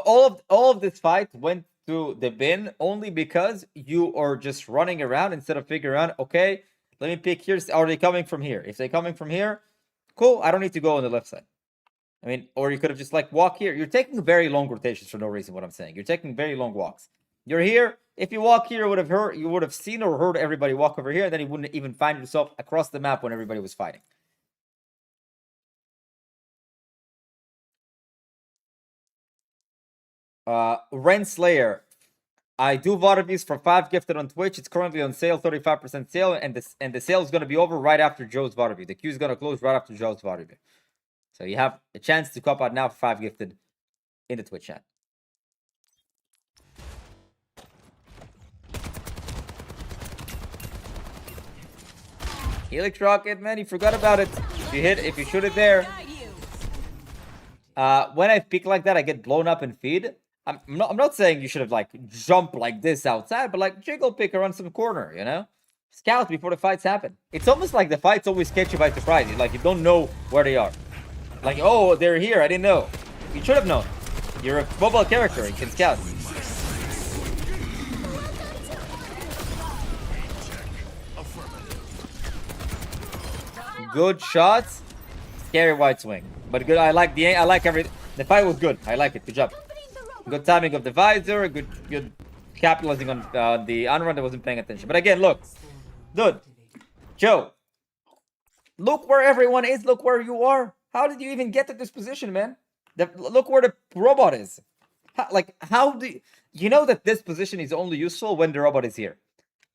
All of this fight went to the bin only because you are just running around instead of figuring out, okay, let me pick here. Are they coming from here? If they're coming from here, cool. I don't need to go on the left side. I mean, or you could have just like walk here. You're taking very long rotations for no reason. What I'm saying, you're taking very long walks. You're here. If you walk here, you would have seen or heard everybody walk over here. And then you wouldn't even find yourself across the map when everybody was fighting. Renslayer. I do VOD reviews for 5 gifted on Twitch. It's currently on sale, 35% sale, and the sale is going to be over right after Joe's VOD review. The queue is going to close right after Joe's VOD review. So you have a chance to cop out now for 5 gifted in the Twitch chat. Helix rocket, man, you forgot about it. If you shoot it there. When I peek like that, I get blown up and feed. I'm not saying you should have like jump like this outside, but like jiggle pick around some corner, you know? Scout before the fights happen. It's almost like the fights always catch you by surprise. Like you don't know where they are. Like, oh, they're here. I didn't know. You should have known. You're a mobile character. You can scout. Good shots. Scary white swing. But good. I like every. The fight was good. I like it. Good job. Good timing of the visor. Good capitalizing on the unrun that wasn't paying attention. But again, look. Dude. Joe. Look where everyone is. Look where you are. How did you even get to this position, man? Look where the robot is. How do you know that this position is only useful when the robot is here?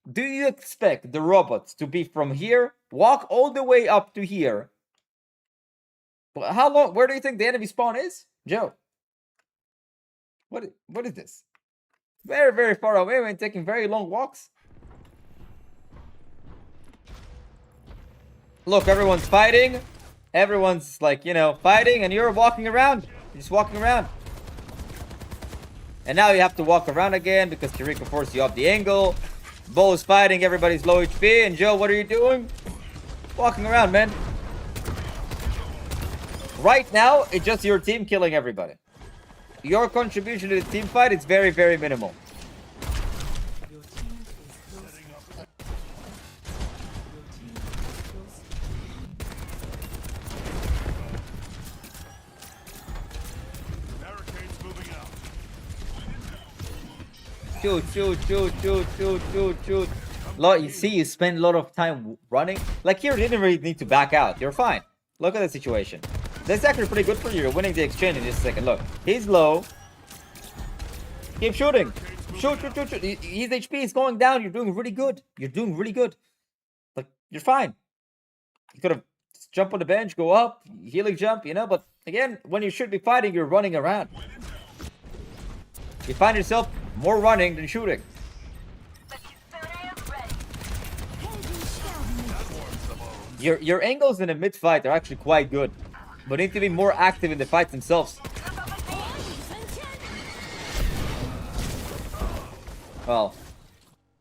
Do you expect the robots to be from here, walk all the way up to here? How long? Where do you think the enemy spawn is, Joe? What is this? Very, very far away when taking very long walks. Look, everyone's fighting. Everyone's like, you know, fighting, and you're walking around. You're just walking around. And now you have to walk around again because Kiriko forced you off the angle. Bo is fighting, everybody's low HP. And Joe, what are you doing? Walking around, man. Right now, it's just your team killing everybody. Your contribution to the team fight is very, very minimal. Your team is close. Barricades moving out. Shoot. You see, you spend a lot of time running. Like here, you didn't really need to back out. You're fine. Look at the situation. That's actually pretty good for you. You're winning the exchange in just a second. Look, he's low. Keep shooting. Shoot. His HP is going down. You're doing really good. Like, you're fine. You could have jumped on the bench, go up, healing jump, you know, but again, when you should be fighting, you're running around. You find yourself more running than shooting. Your angles in a mid fight are actually quite good, but need to be more active in the fights themselves. Well,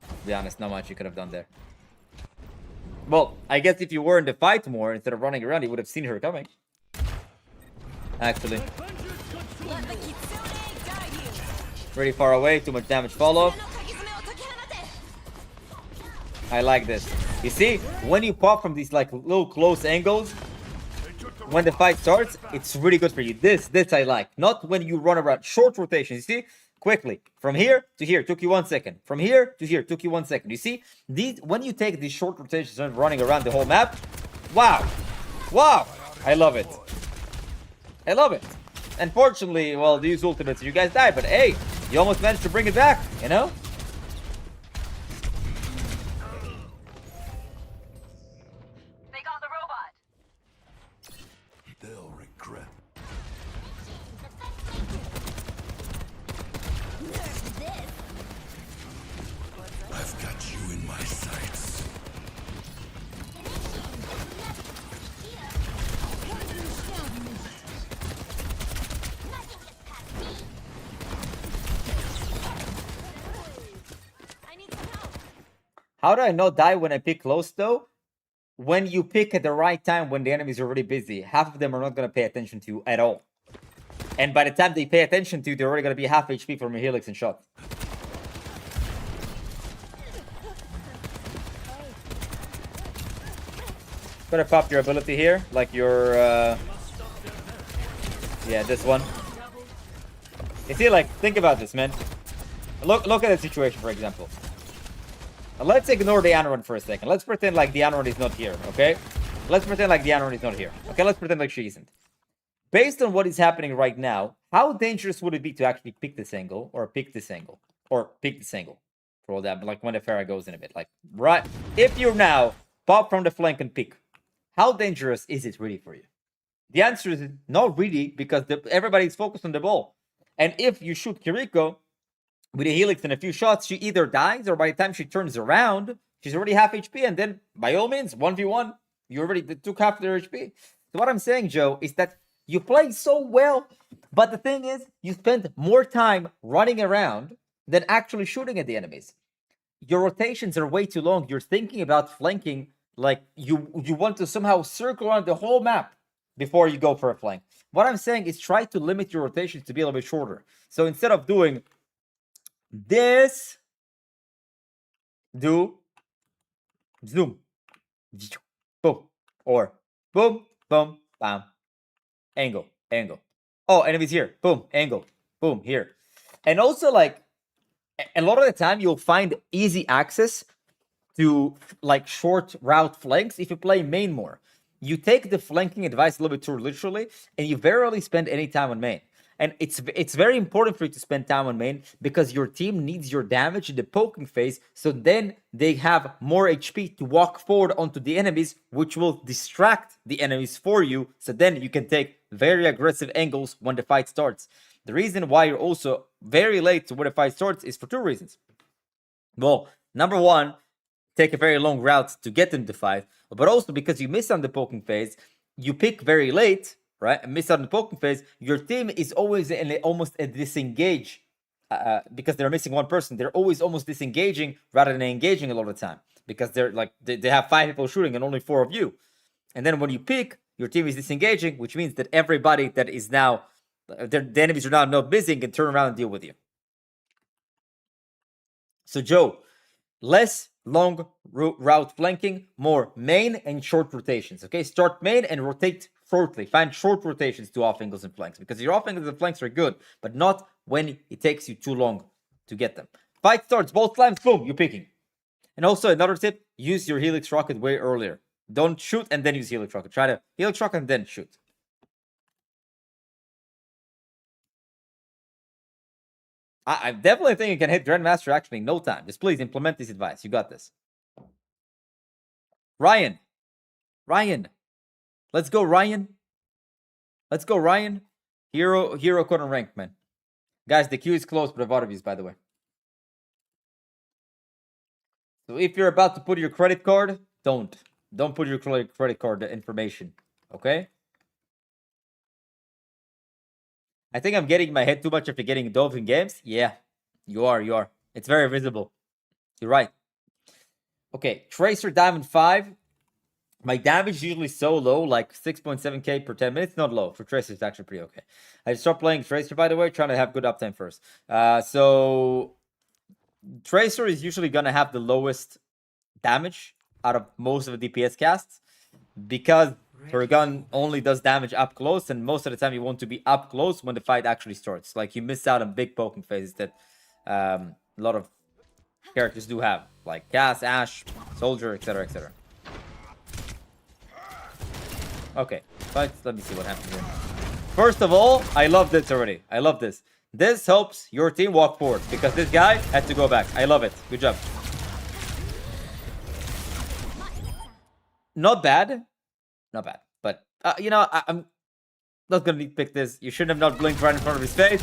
to be honest, not much you could have done there. Well, I guess if you were in the fight more instead of running around, you would have seen her coming. Actually. Pretty far away, too much damage follow. I like this. You see, when you pop from these like little close angles, when the fight starts, it's really good for you. This I like. Not when you run around. Short rotations, you see? Quickly. From here to here, took you 1 second. From here to here, took you 1 second. You see? These, when you take these short rotations and running around the whole map, wow. I love it. Unfortunately, well, these ultimates, you guys died, but hey, you almost managed to bring it back, you know? They got the robot. They'll regret. I've got you in my sights. How do I not die when I pick close though? When you pick at the right time when the enemies are already busy, half of them are not going to pay attention to you at all. And by the time they pay attention to you, they're already going to be half HP from your helix and shot. Gonna pop your ability here, like your yeah, this one. You see, like, think about this, man. Look at the situation, for example. Let's ignore the Anoran for a second. Let's pretend like the Anoran is not here, okay? Let's pretend like the Anoran is not here. Okay, let's pretend like she isn't. Based on what is happening right now, how dangerous would it be to actually pick this angle, or pick this angle, or pick this angle? For all that, like when the Pharah goes in a bit. Like, right, if you now pop from the flank and pick, how dangerous is it really for you? The answer is not really, because everybody's focused on the ball. And if you shoot Kiriko with a helix and a few shots, she either dies, or by the time she turns around, she's already half HP, and then, by all means, 1v1, you already took half their HP. So what I'm saying, Joe, is that you play so well, but the thing is, you spend more time running around than actually shooting at the enemies. Your rotations are way too long. You're thinking about flanking like you want to somehow circle around the whole map before you go for a flank. What I'm saying is try to limit your rotations to be a little bit shorter. So instead of doing this, do zoom, boom, or boom, boom, bam, angle. Oh, enemies here, boom, angle, boom, here. And also, like, a lot of the time you'll find easy access to like short route flanks if you play main more. You take the flanking advice a little bit too literally, and you very rarely spend any time on main. And it's very important for you to spend time on main, because your team needs your damage in the poking phase, so then they have more HP to walk forward onto the enemies, which will distract the enemies for you, so then you can take very aggressive angles when the fight starts. The reason why you're also very late to when the fight starts is for two reasons. Well, number one, take a very long route to get into the fight, but also because you miss on the poking phase, you pick very late, right, and miss out on the poking phase, your team is always in almost a disengage because they're missing one person. They're always almost disengaging rather than engaging a lot of the time because they're like they have 5 people shooting and only 4 of you. And then when you peek, your team is disengaging, which means that everybody that is now the enemies are now not busy and can turn around and deal with you. So Joe, less long route flanking, more main and short rotations. Okay, start main and rotate shortly. Find short rotations to off angles and flanks because your off angles and flanks are good, but not when it takes you too long to get them. Fight starts, both times, boom, you're picking. And also another tip: use your Helix rocket way earlier. Don't shoot and then use Helix rocket. Try to Helix rocket and then shoot. I definitely think you can hit Grandmaster actually in no time. Just please implement this advice. You got this. Ryan. Let's go, Ryan. Hero corner rank, man. Guys, the queue is closed for the VOD reviews, by the way. So if you're about to put your credit card, don't put your credit card information, okay? I think I'm getting in my head too much after getting dove in games. Yeah, you are. It's very visible. You're right. Okay, Tracer Diamond 5. My damage is usually so low, like 6.7k per 10 minutes. Not low. For Tracer, it's actually pretty okay. I stopped playing Tracer, by the way, trying to have good uptime first. So Tracer is usually going to have the lowest damage out of most of the DPS casts because her gun only does damage up close, and most of the time you want to be up close when the fight actually starts. Like, you miss out on big poking phases that a lot of characters do have, like Cass, Ashe, Soldier, etc., etc. Okay, let me see what happens here. First of all, I love this already. I love this. This helps your team walk forward because this guy had to go back. I love it. Good job. Not bad. But, you know, I'm not going to pick this. You shouldn't have not blinked right in front of his face.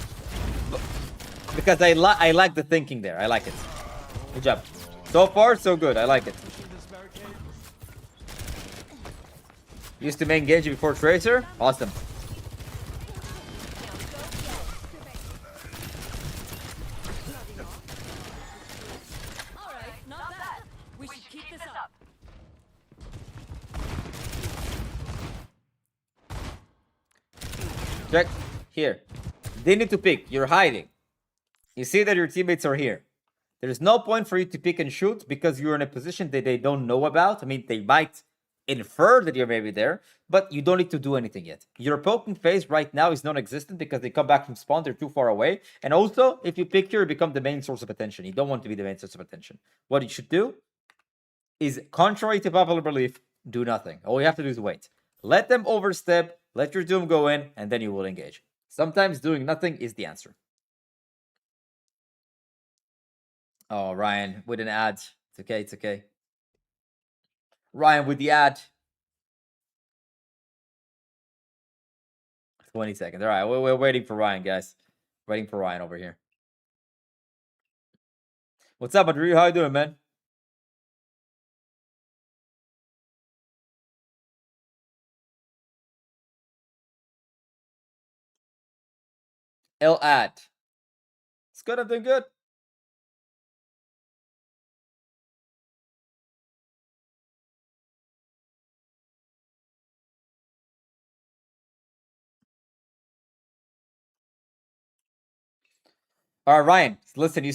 Because I like the thinking there. I like it. Good job. So far, so good. I like it. Used to main Genji before Tracer. Awesome. Alright, not bad. We should keep this up. Check. Here. They need to pick. You're hiding. You see that your teammates are here. There's no point for you to pick and shoot because you're in a position that they don't know about. I mean, they might infer that you're maybe there, but you don't need to do anything yet. Your poking phase right now is non-existent because they come back from spawn. They're too far away. And also, if you pick here, you become the main source of attention. You don't want to be the main source of attention. What you should do is, contrary to popular belief, do nothing. All you have to do is wait. Let them overstep, let your doom go in, and then you will engage. Sometimes doing nothing is the answer. Oh, Ryan, with an ad. It's okay. Ryan with the ad. 20 seconds. All right, we're waiting for Ryan, guys. Waiting for Ryan over here. What's up, Andrew? How you doing, man? L ad. It's good. I'm doing good. All right, Ryan, listen,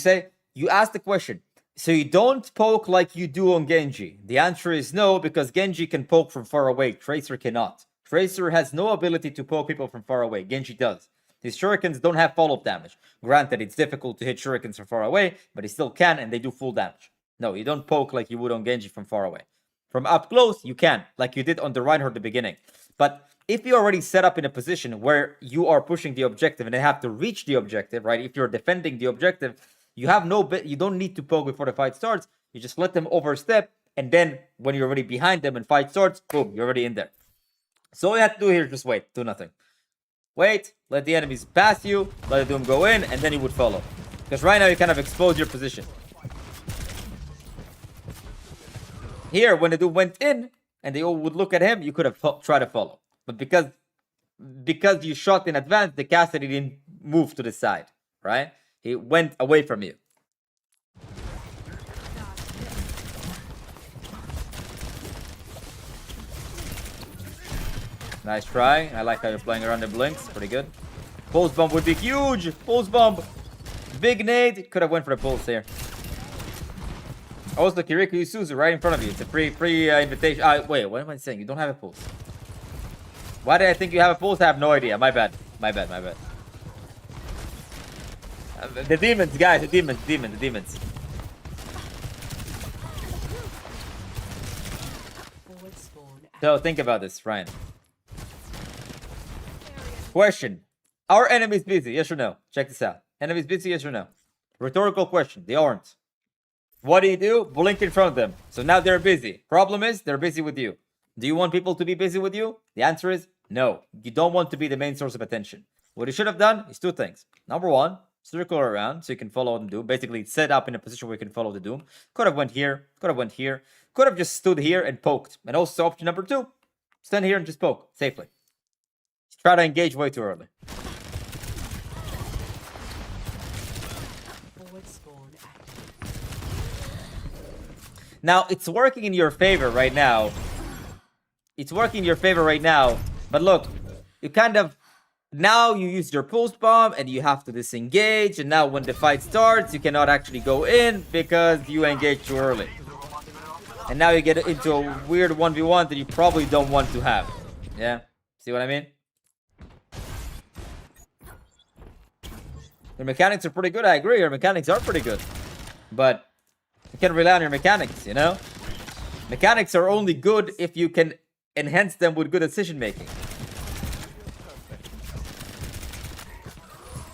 you asked the question. So you don't poke like you do on Genji. The answer is no, because Genji can poke from far away. Tracer cannot. Tracer has no ability to poke people from far away. Genji does. His shurikens don't have follow-up damage. Granted, it's difficult to hit shurikens from far away, but he still can, and they do full damage. No, you don't poke like you would on Genji from far away. From up close, you can, like you did on the Reinhardt at the beginning. But if you're already set up in a position where you are pushing the objective and they have to reach the objective, right? If you're defending the objective, you have you don't need to poke before the fight starts. You just let them overstep, and then when you're already behind them and fight starts, boom, you're already in there. So all you have to do here is just wait, do nothing. Wait, let the enemies pass you, let the Doom go in, and then you would follow. Because right now you kind of expose your position. Here, when the Doom went in, and they all would look at him, you could have tried to follow. But because because you shot in advance, the Cassidy didn't move to the side, right? He went away from you. Nice try. I like how you're playing around the blinks. Pretty good. Pulse bomb would be huge. Pulse bomb. Big nade. Could have went for the pulse here. Also, Kiriko Isuzu right in front of you. It's a free invitation. Wait, what am I saying? You don't have a pulse. Why did I think you have a pulse? I have no idea. My bad. My bad. The demons, guys. The demons. Forward spawn. So think about this, Ryan. Question. Are enemies busy? Yes or no? Check this out. Enemies busy? Yes or no? Rhetorical question. They aren't. What do? Blink in front of them. So now they're busy. Problem is, they're busy with you. Do you want people to be busy with you? The answer is no. You don't want to be the main source of attention. What you should have done is two things. Number one, circle around so you can follow the Doom. Basically, set up in a position where you can follow the Doom. Could have went here. Could have went here. Could have just stood here and poked. And also option number two, stand here and just poke safely. Try to engage way too early. Forward spawn active. Now, it's working in your favor right now. It's working in your favor right now. But look, you kind of... Now you use your pulse bomb and you have to disengage. And now when the fight starts, you cannot actually go in because you engaged too early. And now you get into a weird 1v1 that you probably don't want to have. Yeah? See what I mean? Your mechanics are pretty good. I agree. Your mechanics are pretty good. But you can rely on your mechanics, you know? Mechanics are only good if you can enhance them with good decision making.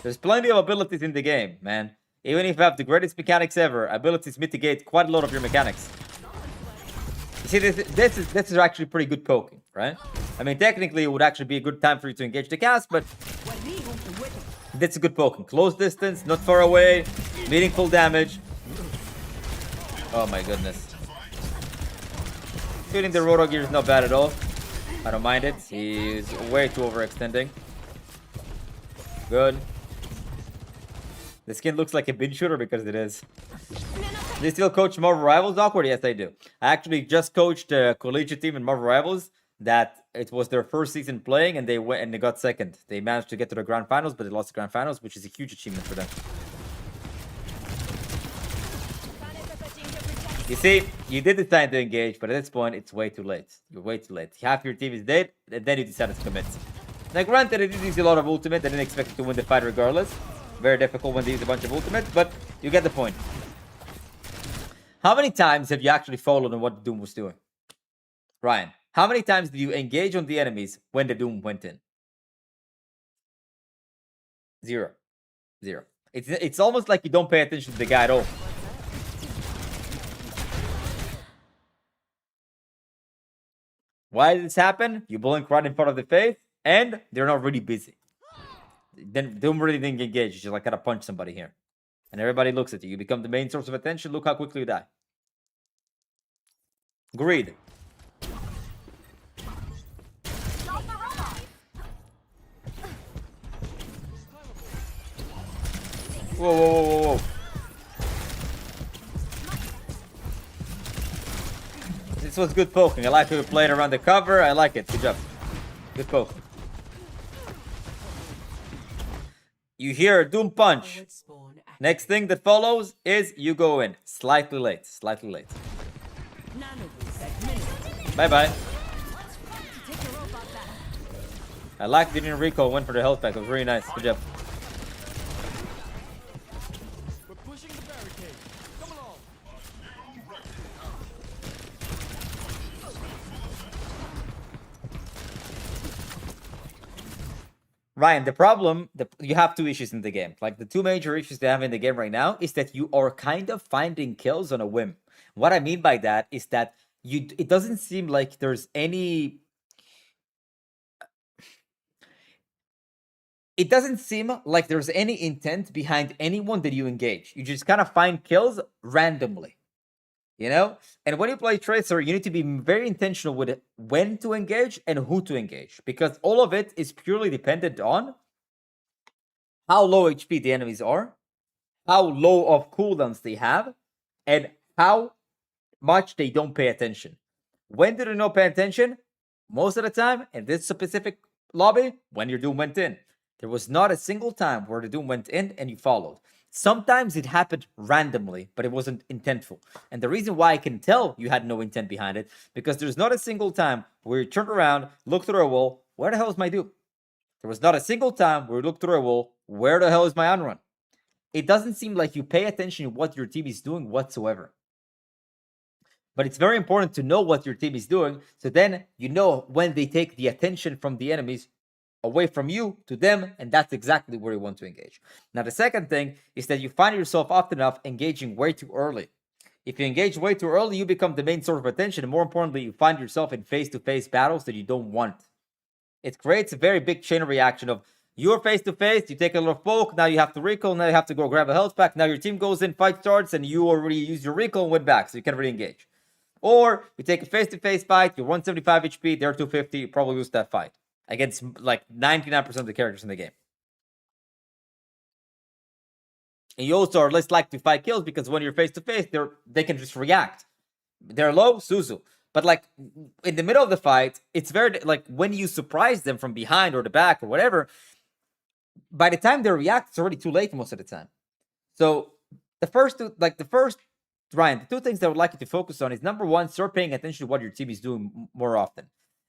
There's plenty of abilities in the game, man. Even if you have the greatest mechanics ever, abilities mitigate quite a lot of your mechanics. You see, this is actually pretty good poking, right? I mean, technically, it would actually be a good time for you to engage the cast, but that's a good poking. Close distance, not far away, meaningful damage. Oh my goodness. Shooting the Roto Gear is not bad at all. I don't mind it. He's way too overextending. Good. The skin looks like a bin shooter because it is. Do you still coach Marvel Rivals, Awkward? Yes, I do. I actually just coached a collegiate team in Marvel Rivals that it was their first season playing and they went and they got second. They managed to get to the grand finals, but they lost the grand finals, which is a huge achievement for them. You see, you did decide to engage, but at this point, it's way too late. You're way too late. Half your team is dead, and then you decided to commit. Now, granted, it did use a lot of ultimate. I didn't expect to win the fight regardless. Very difficult when they use a bunch of ultimates, but you get the point. How many times have you actually followed on what Doom was doing? Ryan, how many times did you engage on the enemies when the Doom went in? Zero. It's almost like you don't pay attention to the guy at all. Why did this happen? You blink right in front of the face, and they're not really busy. Then Doom really didn't engage. You just like gotta punch somebody here. And everybody looks at you. You become the main source of attention. Look how quickly you die. Greed. Whoa. This was good poking. I like how you played around the cover. I like it. Good job. Good poke. You hear a Doom punch. Next thing that follows is you go in. Slightly late. Bye-bye. I like the didn't recall. Went for the health pack. It was really nice. Good job. We're pushing the barricade. Come along. Ryan, the problem, you have two issues in the game. Like, the two major issues they have in the game right now is that you are kind of finding kills on a whim. What I mean by that is that it doesn't seem like there's any... It doesn't seem like there's any intent behind anyone that you engage. You just kind of find kills randomly. You know? And when you play Tracer, you need to be very intentional with when to engage and who to engage, because all of it is purely dependent on how low HP the enemies are, how low of cooldowns they have, and how much they don't pay attention. When do they not pay attention? Most of the time, in this specific lobby, when your Doom went in. There was not a single time where the Doom went in and you followed. Sometimes it happened randomly, but it wasn't intentful. And the reason why I can tell you had no intent behind it, because there's not a single time where you turned around, looked through a wall, where the hell is my Doom? There was not a single time where you looked through a wall, where the hell is my unrun? It doesn't seem like you pay attention to what your team is doing whatsoever. But it's very important to know what your team is doing, so then you know when they take the attention from the enemies away from you to them, and that's exactly where you want to engage. Now, the second thing is that you find yourself often enough engaging way too early. If you engage way too early, you become the main source of attention, and more importantly, you find yourself in face-to-face battles that you don't want. It creates a very big chain reaction of you're face-to-face, you take a little poke, now you have to recall, now you have to go grab a health pack, now your team goes in, fight starts, and you already use your recall and went back, so you can't really engage. Or you take a face-to-face fight, you're 175 HP, they're 250, you probably lose that fight against like 99% of the characters in the game. And you also are less likely to fight kills because when you're face-to-face, they can just react. They're low, Suzu. But like in the middle of the fight, it's very like when you surprise them from behind or the back or whatever, by the time they react, it's already too late most of the time. So the first Ryan, the two things that I would like you to focus on is number one, start paying attention to what your team is doing more often.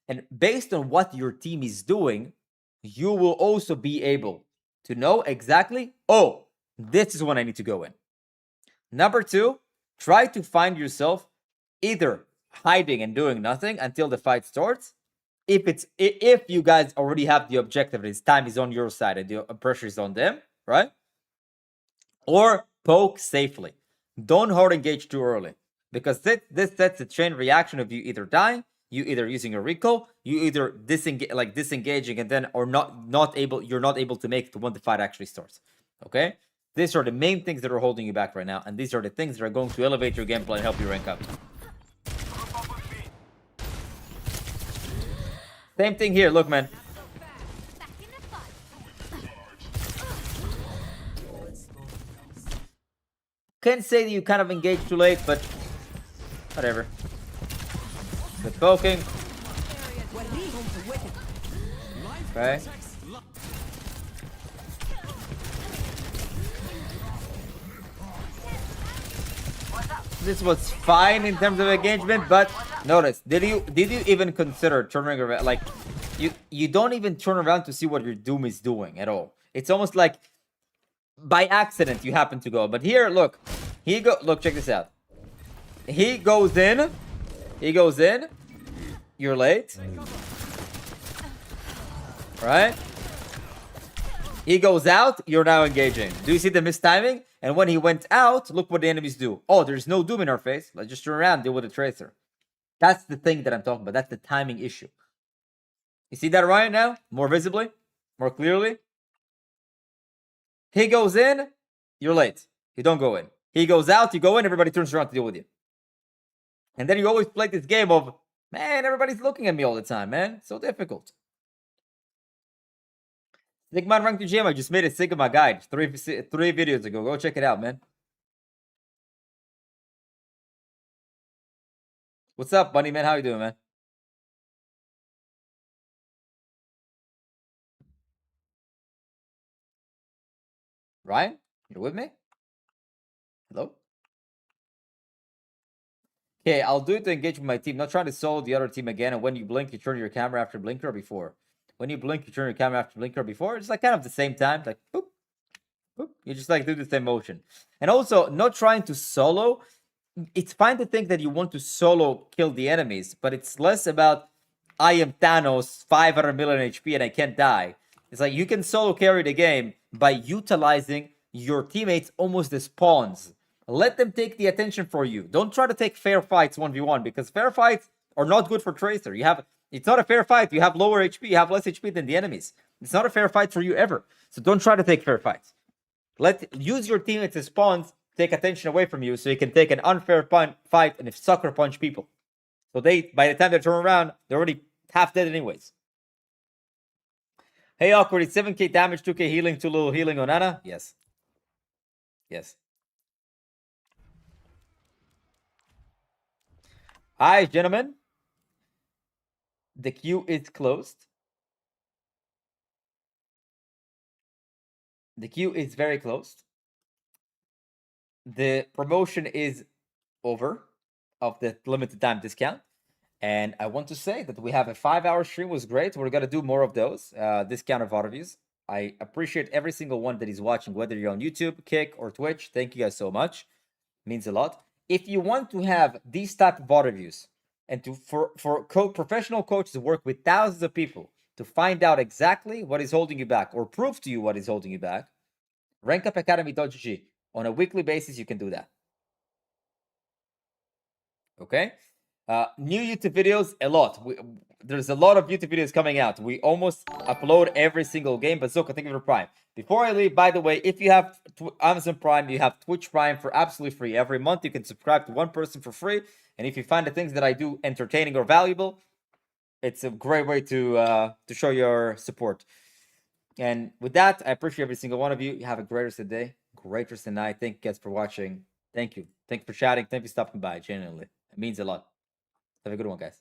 And based on what your team is doing, you will also be able to know exactly, oh, this is when I need to go in. Number two, try to find yourself either hiding and doing nothing until the fight starts. If you guys already have the objective, this time is on your side and the pressure is on them, right? Or poke safely. Don't hard engage too early, because this sets a chain reaction of you either dying, you either using a recall, you either disengaging and then or you're not able to make it to when the fight actually starts. Okay? These are the main things that are holding you back right now, and these are the things that are going to elevate your gameplay and help you rank up. Same thing here, look man. Can't say that you kind of engaged too late, but whatever. Good poking. Okay. This was fine in terms of engagement, but notice, did you even consider turning around? Like, you don't even turn around to see what your Doom is doing at all. It's almost like by accident you happen to go. But here, look, look, check this out. He goes in. You're late. Right? He goes out, you're now engaging. Do you see the mistiming? And when he went out, look what the enemies do. Oh, there's no Doom in our face. Let's just turn around, deal with the Tracer. That's the thing that I'm talking about. That's the timing issue. You see that right now? More visibly? More clearly? He goes in, you're late. You don't go in. He goes out, you go in, everybody turns around to deal with you. And then you always play this game of, man, everybody's looking at me all the time, man. So difficult. Sigma Rank to GM, I just made a Sigma guide 3 videos ago. Go check it out, man. What's up, Bunny Man? How you doing, man? Ryan, you're with me? Hello? Okay, I'll do it to engage with my team. Not trying to solo the other team again. And when you blink, you turn your camera after blinker or before. When you blink, you turn your camera after blinker or before. It's like kind of the same time. Like, boop, boop. You just like do the same motion. And also, not trying to solo. It's fine to think that you want to solo kill the enemies, but it's less about I am Thanos, 500 million HP, and I can't die. It's like you can solo carry the game by utilizing your teammates almost as pawns. Let them take the attention for you. Don't try to take fair fights 1v1, because fair fights are not good for Tracer. It's not a fair fight. You have lower HP, you have less HP than the enemies. It's not a fair fight for you ever. So don't try to take fair fights. Use your teammates as pawns take attention away from you so you can take an unfair fight and sucker punch people. So by the time they turn around, they're already half dead anyways. Hey, Awkward, it's 7k damage, 2k healing, 2 little healing on Ana. Yes. Yes. Hi, gentlemen. The queue is closed. The queue is very closed. The promotion is over of the limited time discount. And I want to say that we have a 5-hour stream. Was great. We're going to do more of those discounted VOD reviews. I appreciate every single one that is watching, whether you're on YouTube, Kick, or Twitch. Thank you guys so much. It means a lot. If you want to have these type of VOD reviews and for professional coaches to work with thousands of people to find out exactly what is holding you back or prove to you what is holding you back, rankupacademy.gg. On a weekly basis, you can do that. Okay? New YouTube videos, a lot. There's a lot of YouTube videos coming out. We almost upload every single game. But Zoka, thank you for Prime. Before I leave, by the way, if you have Amazon Prime, you have Twitch Prime for absolutely free. Every month, you can subscribe to one person for free. And if you find the things that I do entertaining or valuable, it's a great way to show your support. And with that, I appreciate every single one of you. You have a great rest of the day, great rest of the night. Thank you guys for watching. Thank you. Thank you for chatting. Thank you for stopping by. Genuinely, it means a lot. Have a good one, guys.